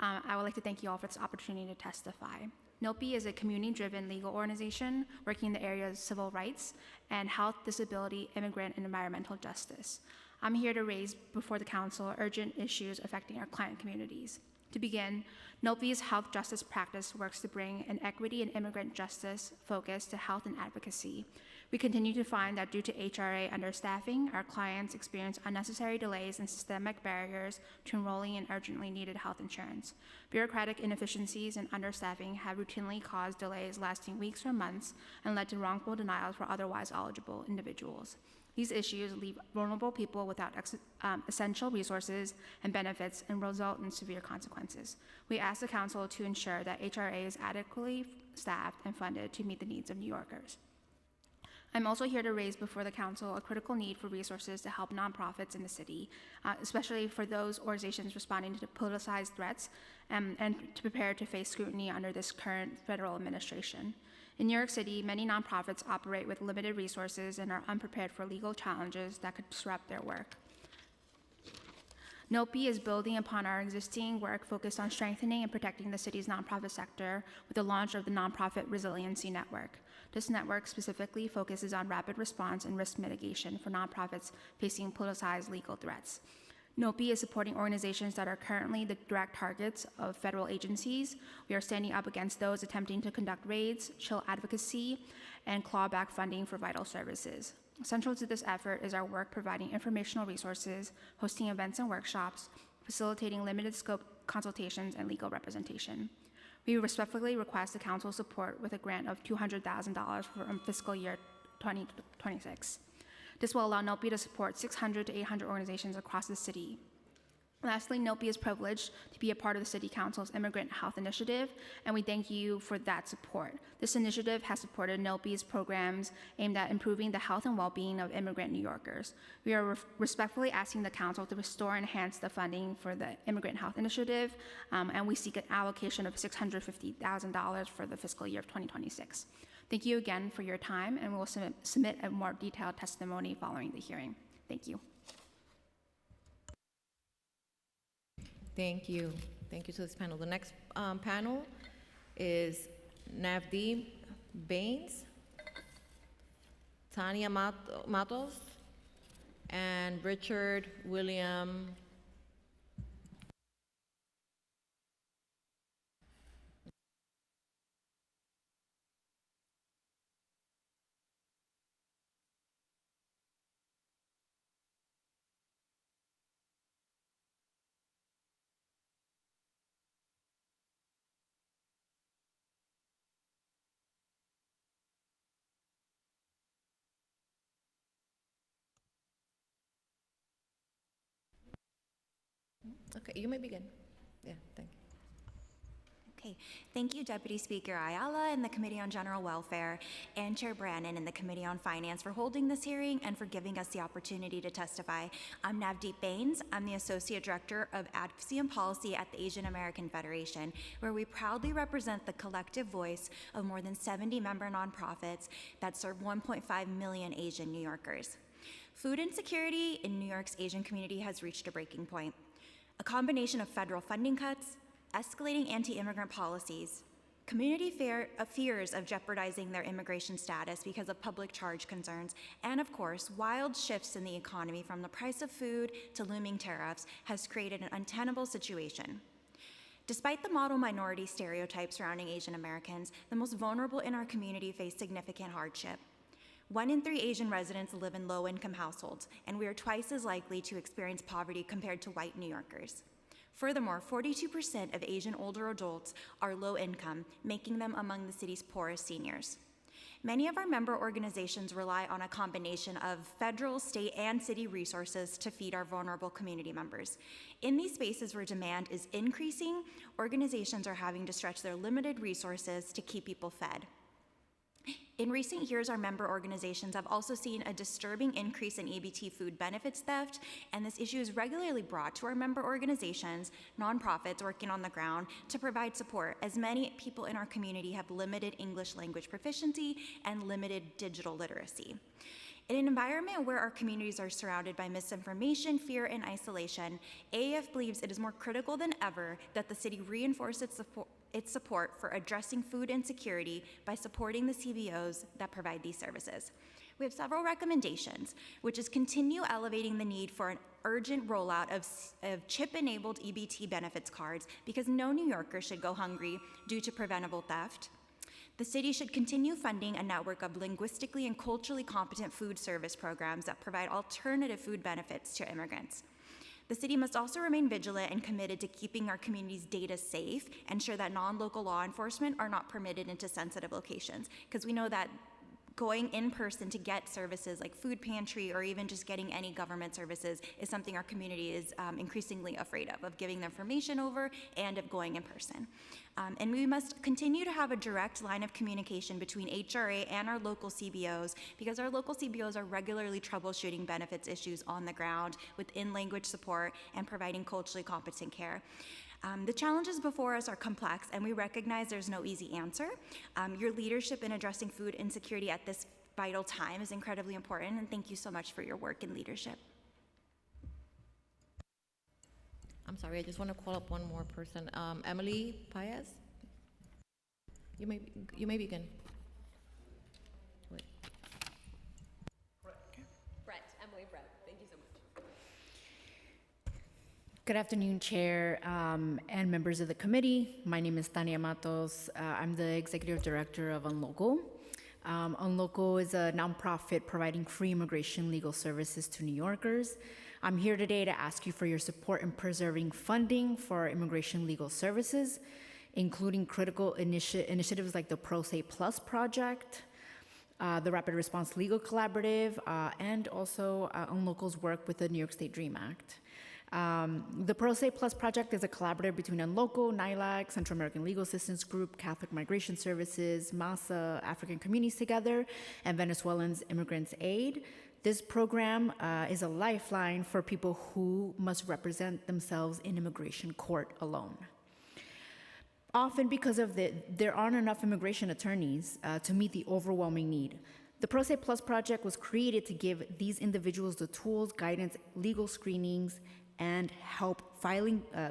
I would like to thank you all for this opportunity to testify. NLP is a community-driven legal organization working in the areas of civil rights and health, disability, immigrant, and environmental justice. I'm here to raise before the council urgent issues affecting our client communities. To begin, NLP's health justice practice works to bring an equity and immigrant justice focus to health and advocacy. We continue to find that due to HRA understaffing, our clients experience unnecessary delays and systemic barriers to enrolling in urgently needed health insurance. Bureaucratic inefficiencies and understaffing have routinely caused delays lasting weeks or months and led to wrongful denials for otherwise eligible individuals. These issues leave vulnerable people without essential resources and benefits and result in severe consequences. We ask the council to ensure that HRA is adequately staffed and funded to meet the needs of New Yorkers. I'm also here to raise before the council a critical need for resources to help nonprofits in the city, especially for those organizations responding to politicized threats and to prepare to face scrutiny under this current federal administration. In New York City, many nonprofits operate with limited resources and are unprepared for legal challenges that could disrupt their work. NOPI is building upon our existing work focused on strengthening and protecting the city's nonprofit sector with the launch of the Nonprofit Resiliency Network. This network specifically focuses on rapid response and risk mitigation for nonprofits facing politicized legal threats. NOPI is supporting organizations that are currently the direct targets of federal agencies. We are standing up against those attempting to conduct raids, chill advocacy, and claw back funding for vital services. Central to this effort is our work providing informational resources, hosting events and workshops, facilitating limited scope consultations, and legal representation. We respectfully request the council support with a grant of $200,000 for fiscal year 2026. This will allow NOPI to support 600 to 800 organizations across the city. Lastly, NOPI is privileged to be a part of the City Council's Immigrant Health Initiative, and we thank you for that support. This initiative has supported NOPI's programs aimed at improving the health and well-being of immigrant New Yorkers. We are respectfully asking the Council to restore and enhance the funding for the Immigrant Health Initiative, and we seek an allocation of $650,000 for the fiscal year of 2026. Thank you again for your time, and we will submit a more detailed testimony following the hearing. Thank you. Thank you. Thank you to this panel. The next panel is Navdeep Bains, Tanya Matos, and Richard William. Okay, you may begin. Yeah, thank you. Okay, thank you, Deputy Speaker Ayala and the Committee on General Welfare, and Chair Brannon and the Committee on Finance for holding this hearing and for giving us the opportunity to testify. I'm Navdeep Bains. I'm the Associate Director of Advocacy and Policy at the Asian American Federation, where we proudly represent the collective voice of more than 70 member nonprofits that serve 1.5 million Asian New Yorkers. Food insecurity in New York's Asian community has reached a breaking point. A combination of federal funding cuts, escalating anti-immigrant policies, community fears of jeopardizing their immigration status because of public charge concerns, and of course, wild shifts in the economy from the price of food to looming tariffs has created an untenable situation. Despite the model minority stereotype surrounding Asian Americans, the most vulnerable in our community face significant hardship. 1 in 3 Asian residents live in low-income households, and we are twice as likely to experience poverty compared to white New Yorkers. Furthermore, 42% of Asian older adults are low income, making them among the city's poorest seniors. Many of our member organizations rely on a combination of federal, state, and city resources to feed our vulnerable community members. In these spaces where demand is increasing, organizations are having to stretch their limited resources to keep people fed. In recent years, our member organizations have also seen a disturbing increase in EBT food benefits theft, and this issue is regularly brought to our member organizations, nonprofits working on the ground, to provide support, as many people in our community have limited English language proficiency and limited digital literacy. In an environment where our communities are surrounded by misinformation, fear, and isolation, AAF believes it is more critical than ever that the city reinforce its support for addressing food insecurity by supporting the CBOs that provide these services. We have several recommendations, which is continue elevating the need for an urgent rollout of chip-enabled EBT benefits cards, because no New Yorker should go hungry due to preventable theft. The city should continue funding a network of linguistically and culturally competent food service programs that provide alternative food benefits to immigrants. The city must also remain vigilant and committed to keeping our community's data safe, ensure that non-local law enforcement are not permitted into sensitive locations, because we know that going in person to get services like food pantry or even just getting any government services is something our community is increasingly afraid of giving the information over and of going in person. And we must continue to have a direct line of communication between HRA and our local CBOs, because our local CBOs are regularly troubleshooting benefits issues on the ground with in-language support and providing culturally competent care. The challenges before us are complex, and we recognize there's no easy answer. Your leadership in addressing food insecurity at this vital time is incredibly important, and thank you so much for your work and leadership. I'm sorry, I just want to call up one more person. Emily Paez? You may begin. Wait. Emily Brett, thank you so much. Good afternoon, Chair and members of the committee. My name is Tania Matos. I'm the Executive Director of Unlocal. Unlocal is a nonprofit providing free immigration legal services to New Yorkers. I'm here today to ask you for your support in preserving funding for immigration legal services, including critical initiatives like the Pro Se Plus project, the Rapid Response Legal Collaborative, and also Unlocal's work with the New York State DREAM Act. The Pro Se Plus project is a collaborative between Unlocal, NILAC, Central American Legal Assistance Group, Catholic Migration Services, MASA, African Communities Together, and Venezuelans Immigrants Aid. This program is a lifeline for people who must represent themselves in immigration court alone. Often because of there aren't enough immigration attorneys to meet the overwhelming need. The Pro Se Plus project was created to give these individuals the tools, guidance, legal screenings, and help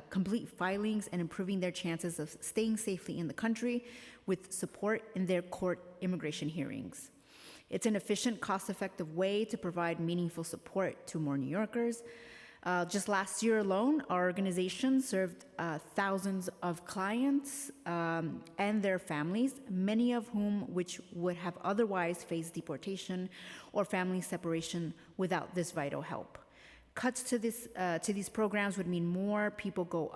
complete filings and improving their chances of staying safely in the country with support in their court immigration hearings. It's an efficient, cost-effective way to provide meaningful support to more New Yorkers. Just last year alone, our organization served thousands of clients and their families, many of whom which would have otherwise faced deportation or family separation without this vital help. Cuts to these programs would mean more people go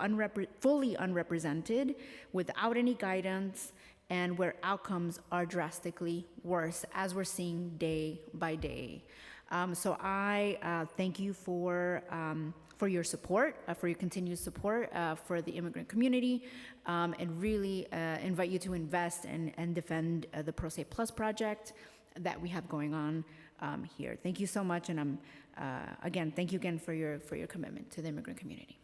fully unrepresented, without any guidance, and where outcomes are drastically worse, as we're seeing day by day. So I thank you for your support, for your continued support for the immigrant community, and really invite you to invest and defend the Pro Se Plus project that we have going on here. Thank you so much, and again, thank you again for your commitment to the immigrant community.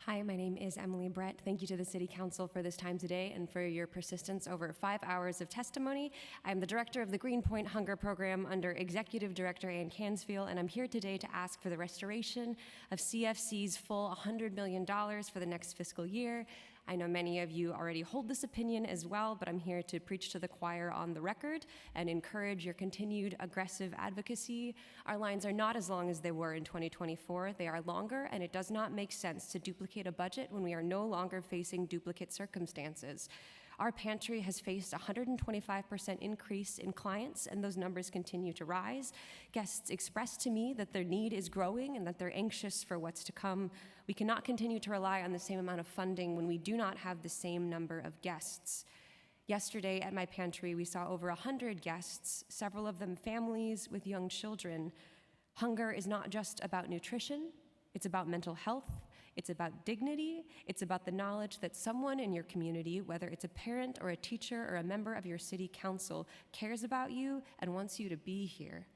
Hi, my name is Emily Brett. Thank you to the City Council for this time today and for your persistence over 5 hours of testimony. I'm the director of the Greenpoint Hunger Program under Executive Director Ann Cansfield, and I'm here today to ask for the restoration of CFC's full $100 million for the next fiscal year. I know many of you already hold this opinion as well, but I'm here to preach to the choir on the record and encourage your continued aggressive advocacy. Our lines are not as long as they were in 2024. They are longer, and it does not make sense to duplicate a budget when we are no longer facing duplicate circumstances. Our pantry has faced a 125% increase in clients, and those numbers continue to rise. Guests express to me that their need is growing and that they're anxious for what's to come. We cannot continue to rely on the same amount of funding when we do not have the same number of guests. Yesterday at my pantry, we saw over 100 guests, several of them families with young children. Hunger is not just about nutrition, it's about mental health, It's about dignity. It's about the knowledge that someone in your community, whether it's a parent or a teacher or a member of your city council, cares about you and wants you to be here.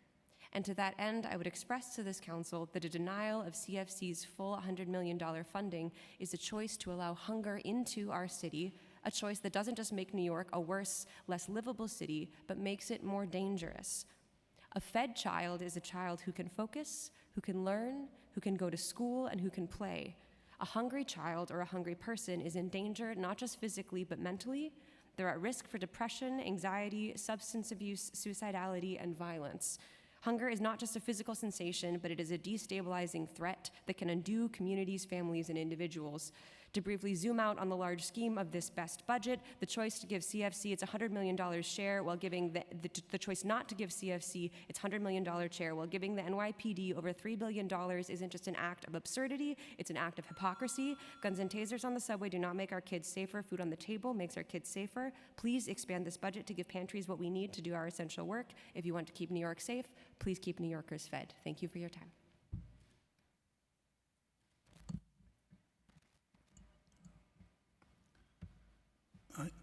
And to that end, I would express to this council that a denial of CFC's full $100 million funding is a choice to allow hunger into our city, a choice that doesn't just make New York a worse, less livable city, but makes it more dangerous. A fed child is a child who can focus, who can learn, who can go to school, and who can play. A hungry child or a hungry person is in danger not just physically, but mentally. They're at risk for depression, anxiety, substance abuse, suicidality, and violence. Hunger is not just a physical sensation, but it is a destabilizing threat that can undo communities, families, and individuals. To briefly zoom out on the large scheme of this best budget, the choice to give CFC its $100 million share while giving the choice not to give CFC its $100 million share while giving the NYPD over $3 billion isn't just an act of absurdity, it's an act of hypocrisy. Guns and tasers on the subway do not make our kids safer. Food on the table makes our kids safer. Please expand this budget to give pantries what we need to do our essential work. If you want to keep New York safe, please keep New Yorkers fed. Thank you for your time.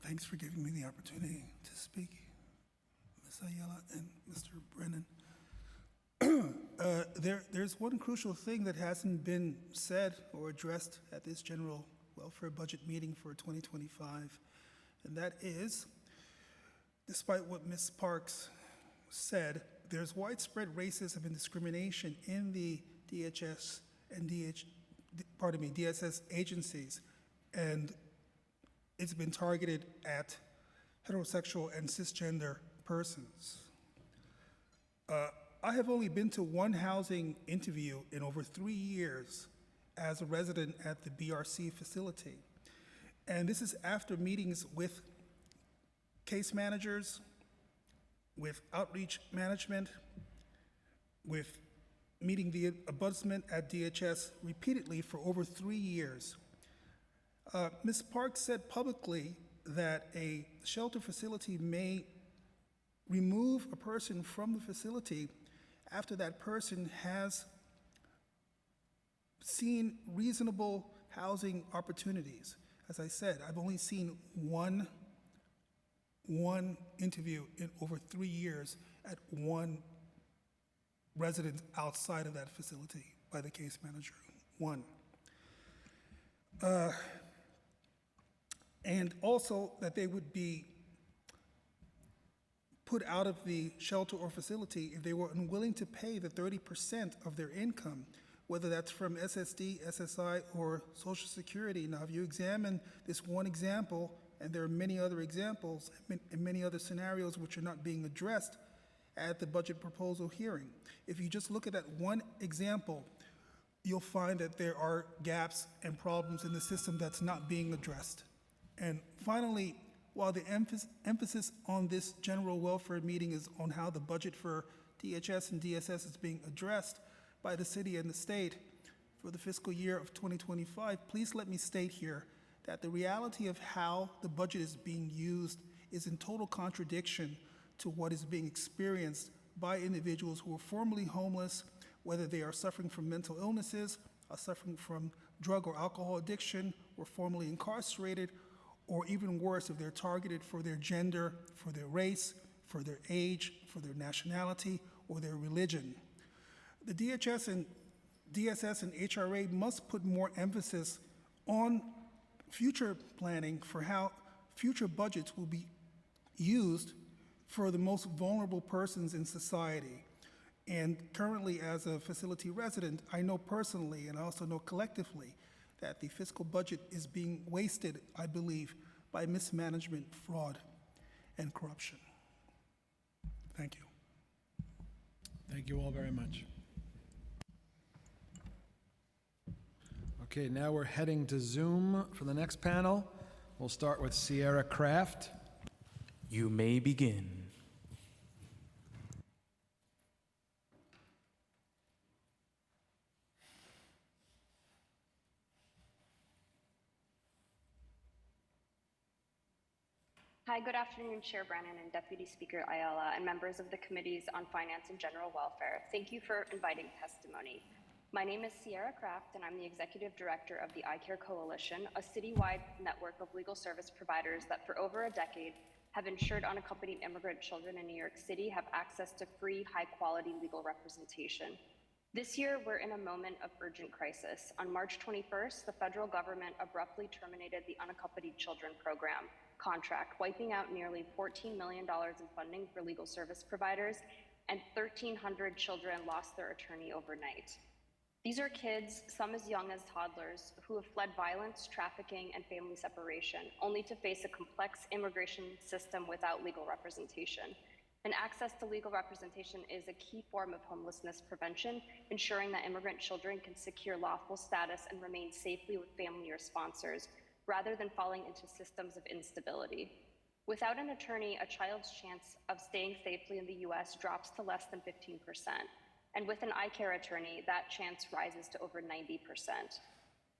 Thanks for giving me the opportunity to speak, Ms. Ayala and Mr. Brennan. There's one crucial thing that hasn't been said or addressed at this general welfare budget meeting for 2025, and that is, despite what Ms. Parks said, there's widespread racism and discrimination in the DHS and DSS agencies, and it's been targeted at heterosexual and cisgender persons. I have only been to one housing interview in over 3 years as a resident at the BRC facility. And this is after meetings with case managers, with outreach management, with meeting the ombudsman at DHS repeatedly for over 3 years. Ms. Parks said publicly that a shelter facility may remove a person from the facility after that person has seen reasonable housing opportunities. As I said, I've only seen one interview in over 3 years at one resident outside of that facility by the case manager. One. And also that they would be put out of the shelter or facility if they were unwilling to pay the 30% of their income, whether that's from SSD, SSI, or Social Security. Now, if you examine this one example, and there are many other examples and many other scenarios which are not being addressed at the budget proposal hearing, if you just look at that one example, you'll find that there are gaps and problems in the system that's not being addressed. And finally, while the emphasis on this general welfare meeting is on how the budget for DHS and DSS is being addressed by the city and the state for the fiscal year of 2025, please let me state here that the reality of how the budget is being used is in total contradiction to what is being experienced by individuals who are formerly homeless, whether they are suffering from mental illnesses, are suffering from drug or alcohol addiction, or formerly incarcerated, or even worse, if they're targeted for their gender, for their race, for their age, for their nationality, or their religion. The DHS and DSS and HRA must put more emphasis on future planning for how future budgets will be used for the most vulnerable persons in society. And currently, as a facility resident, I know personally, and I also know collectively, that the fiscal budget is being wasted, I believe, by mismanagement, fraud, and corruption. Thank you. Thank you all very much. Okay, now we're heading to Zoom for the next panel. We'll start with Sierra Kraft. You may begin. Hi, good afternoon, Chair Brennan and Deputy Speaker Ayala and members of the Committees on Finance and General Welfare. Thank you for inviting testimony. My name is Sierra Kraft, and I'm the Executive Director of the iCare Coalition, a citywide network of legal service providers that for over a decade have ensured unaccompanied immigrant children in New York City have access to free, high-quality legal representation. This year, we're in a moment of urgent crisis. On March 21st, the federal government abruptly terminated the Unaccompanied Children Program contract, wiping out nearly $14 million in funding for legal service providers, and 1,300 children lost their attorney overnight. These are kids, some as young as toddlers, who have fled violence, trafficking, and family separation, only to face a complex immigration system without legal representation. And access to legal representation is a key form of homelessness prevention, ensuring that immigrant children can secure lawful status and remain safely with family or sponsors, rather than falling into systems of instability. Without an attorney, a child's chance of staying safely in the US drops to less than 15%. And with an iCare attorney, that chance rises to over 90%.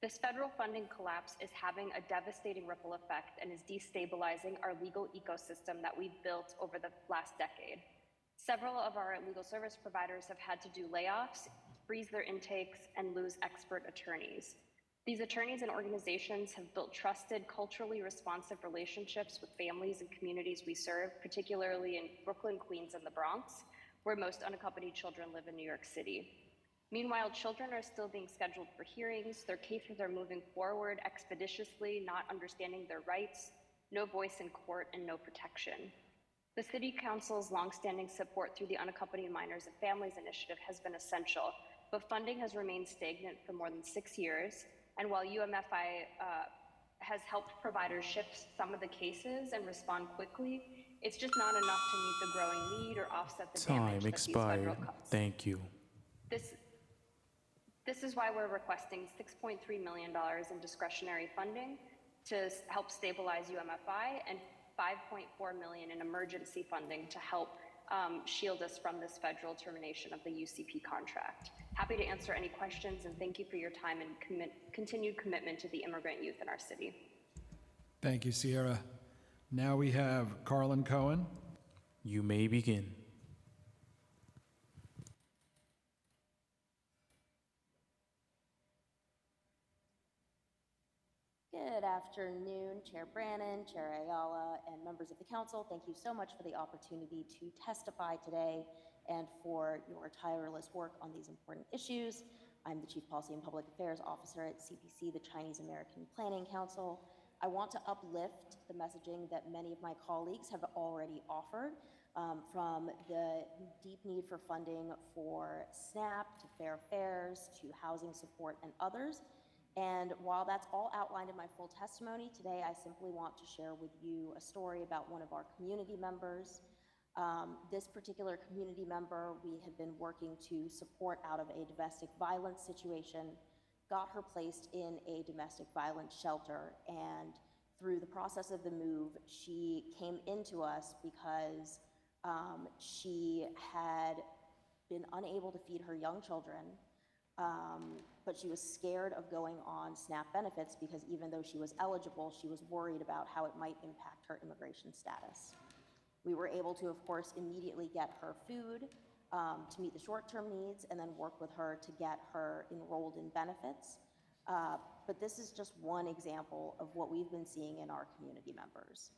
This federal funding collapse is having a devastating ripple effect and is destabilizing our legal ecosystem that we've built over the last decade. Several of our legal service providers have had to do layoffs, freeze their intakes, and lose expert attorneys. These attorneys and organizations have built trusted, culturally responsive relationships with families and communities we serve, particularly in Brooklyn, Queens, and the Bronx, where most unaccompanied children live in New York City. Meanwhile, children are still being scheduled for hearings, their cases are moving forward expeditiously, not understanding their rights, no voice in court, and no protection. The City Council's longstanding support through the Unaccompanied Minors and Families Initiative has been essential, but funding has remained stagnant for more than 6 years, and while UMFI has helped providers shift some of the cases and respond quickly, it's just not enough to meet the growing need or offset the damage Time that these federal expired. cuts. Thank you. This is why we're requesting $6.3 million in discretionary funding to help stabilize UMFI and $5.4 million in emergency funding to help shield us from this federal termination of the UCP contract. Happy to answer any questions, and thank you for your time and continued commitment to the immigrant youth in our city. Thank you, Sierra. Now we have Carlin Cohen. You may begin. Good afternoon, Chair Brannon, Chair Ayala, and members of the council. Thank you so much for the opportunity to testify today and for your tireless work on these important issues. I'm the Chief Policy and Public Affairs Officer at CPC, the Chinese American Planning Council. I want to uplift the messaging that many of my colleagues have already offered, from the deep need for funding for SNAP, to fair fares, to housing support, and others. And while that's all outlined in my full testimony, today I simply want to share with you a story about one of our community members. This particular community member we had been working to support out of a domestic violence situation, got her placed in a domestic violence shelter, and through the process of the move, she came into us because she had been unable to feed her young children, but she was scared of going on SNAP benefits because even though she was eligible, she was worried about how it might impact her immigration status. We were able to, of course, immediately get her food to meet the short-term needs and then work with her to get her enrolled in benefits. But this is just one example of what we've been seeing in our community members.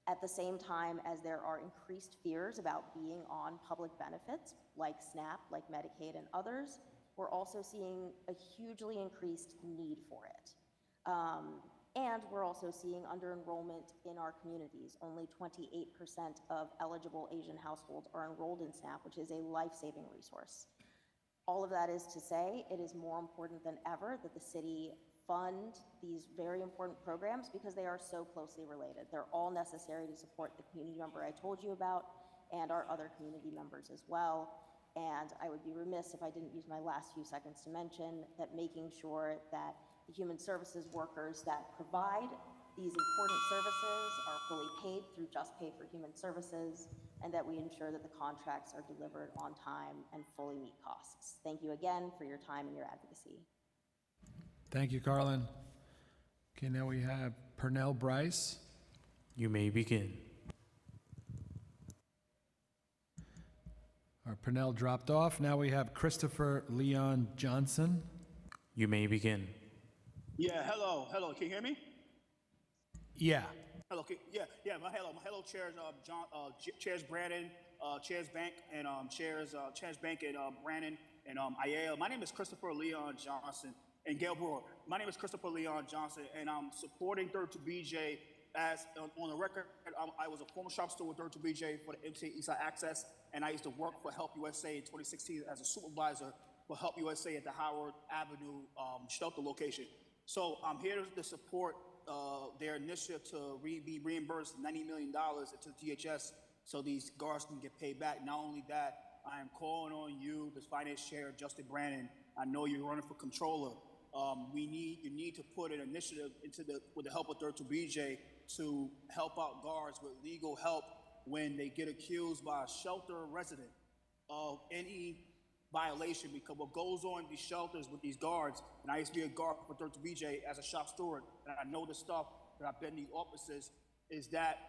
At the same time as there are increased fears about being on public benefits like SNAP, like Medicaid and others, we're also seeing a hugely increased need for it. And we're also seeing under-enrollment in our communities. Only 28% of eligible Asian households are enrolled in SNAP, which is a life-saving resource. All of that is to say, it is more important than ever that the city fund these very important programs because they are so closely related. They're all necessary to support the community member I told you about and our other community members as well. And I would be remiss if I didn't use my last few seconds to mention that making sure that the human services workers that provide these important services are fully paid through Just Pay for Human Services, and that we ensure that the contracts are delivered on time and fully meet costs. Thank you again for your time and your advocacy. Thank you, Carlin. Okay, now we have Pernell Bryce. You may begin. Our Purnell dropped off. Now we have Christopher Leon Johnson. You may begin. Yeah, hello. Can you hear me? Yeah. Hello. Hello, chairs. Chairs Brandon, Chairs Bank, and Chairs Bank and Brandon and Ayala. My name is Christopher Leon Johnson and Gail Brewer. My name is Christopher Leon Johnson, and I'm supporting 32 BJ. As on the record, I was a former shop steward with 32 BJ for the MTA Eastside Access, and I used to work for Help USA in 2016 as a supervisor for Help USA at the Howard Avenue shelter location. So I'm here to support their initiative to be reimbursed $90 million into DHS so these guards can get paid back. Not only that, I am calling on you, the finance chair, Justin Brandon. I know you're running for controller. You need to put an initiative with the help of 32 BJ to help out guards with legal help when they get accused by a shelter resident of any violation, because what goes on in these shelters with these guards, and I used to be a guard for 32 BJ as a shop steward, and I know the stuff that I've been in these offices, is that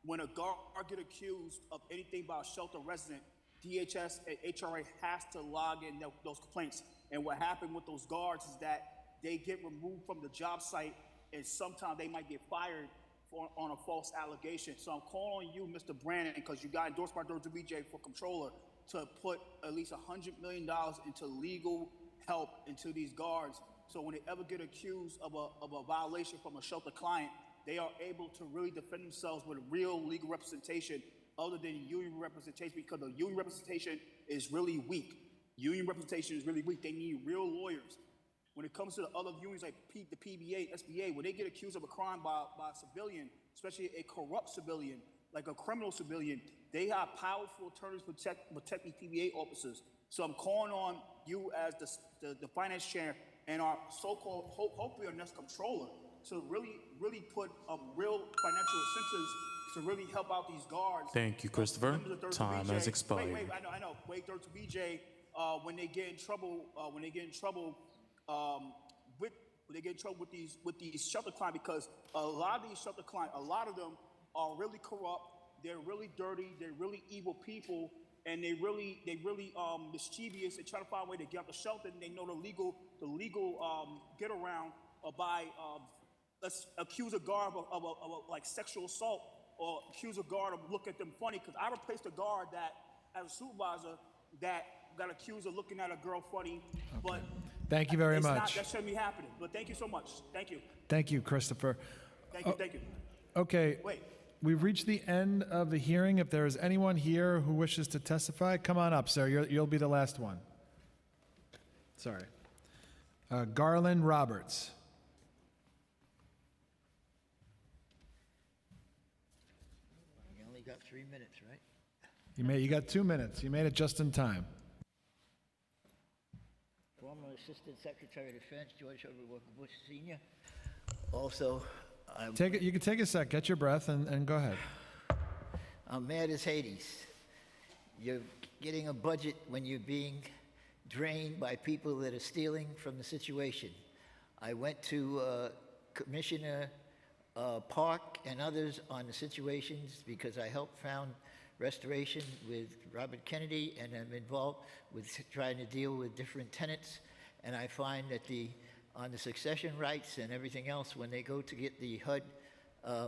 when a guard get accused of anything by a shelter resident, DHS and HRA has to log in those complaints. And what happened with those guards is that they get removed from the job site, and sometimes they might get fired on a false allegation. So I'm calling on you, Mr. Brandon, because you got endorsed by 32 BJ for controller, to put at least $100 million into legal help into these guards. So when they ever get accused of a violation from a shelter client, they are able to really defend themselves with real legal representation other than union representation, because the union representation is really weak. Union representation is really weak. They need real lawyers. When it comes to the other unions like the PBA, SBA, when they get accused of a crime by a civilian, especially a corrupt civilian, like a criminal civilian, they have powerful attorneys to protect these PBA officers. So I'm calling on you as the finance chair and our so-called, hopefully our next controller, to really put real financial incentives to really help out these guards. Thank you, Christopher. Time has expired. Wait, I know. Wait, 32 BJ, when they get in trouble, with these shelter clients, because a lot of these shelter clients, a lot of them are really corrupt. They're really dirty. They're really evil people, and they really mischievous. They try to find a way to get out the shelter, and they know the legal get around by let's accuse a guard of like sexual assault, or accuse a guard of looking at them funny. Because I replaced a guard that, as a supervisor, that got accused of looking at a girl funny, but Thank you very it's much. Not, that shouldn't be happening. But thank you so much. Thank you. Thank you, Christopher. Thank you. Thank you. Okay. Wait. We've reached the end of the hearing. If there is anyone here who wishes to testify, come on up, sir. You'll be the last one. Sorry. Garland Roberts. You only got 3 minutes, right? You got 2 minutes. You made it just in time. Former Assistant Secretary of Defense, George Herbert Walker Bush Sr. Also, You can take a sec, get your breath, and go ahead. I'm mad as Hades. You're getting a budget when you're being drained by people that are stealing from the situation. I went to Commissioner Park and others on the situations because I helped found restoration with Robert Kennedy, and I'm involved with trying to deal with different tenants. And I find that on the succession rights and everything else, when they go to get the HUD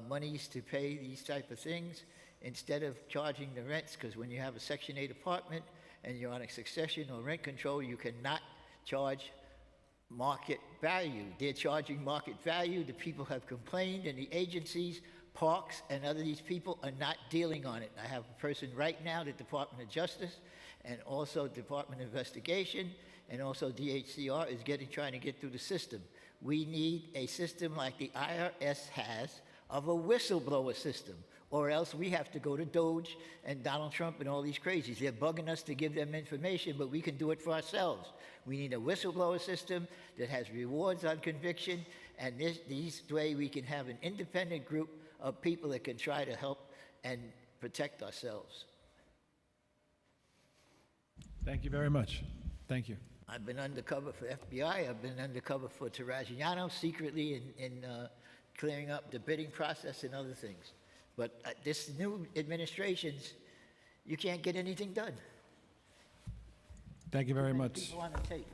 monies to pay these type of things, instead of charging the rents, because when you have a Section 8 apartment and you're on a succession or rent control, you cannot charge market value. They're charging market value. The people have complained, and the agencies, Parks, and other these people are not dealing on it. I have a person right now, the Department of Justice, and also Department of Investigation, and also DHCR is trying to get through the system. We need a system like the IRS has of a whistleblower system, or else we have to go to Doge and Donald Trump and all these crazies. They're bugging us to give them information, but we can do it for ourselves. We need a whistleblower system that has rewards on conviction, and this way we can have an independent group of people that can try to help and protect ourselves. Thank you very much. Thank you. I've been undercover for FBI. I've been undercover for Terragiano secretly in clearing up the bidding process and other things. But this new administration's, you can't get anything done. Thank you very much. People on the tape.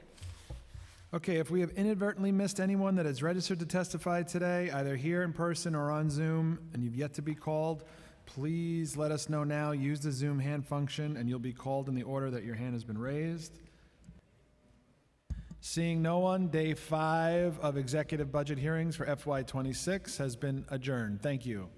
Okay, if we have inadvertently missed anyone that is registered to testify today, either here in person or on Zoom, and you've yet to be called, please let us know now. Use the Zoom hand function, and you'll be called in the order that your hand has been raised. Seeing no one, day 5 of executive budget hearings for FY26 has been adjourned. Thank you.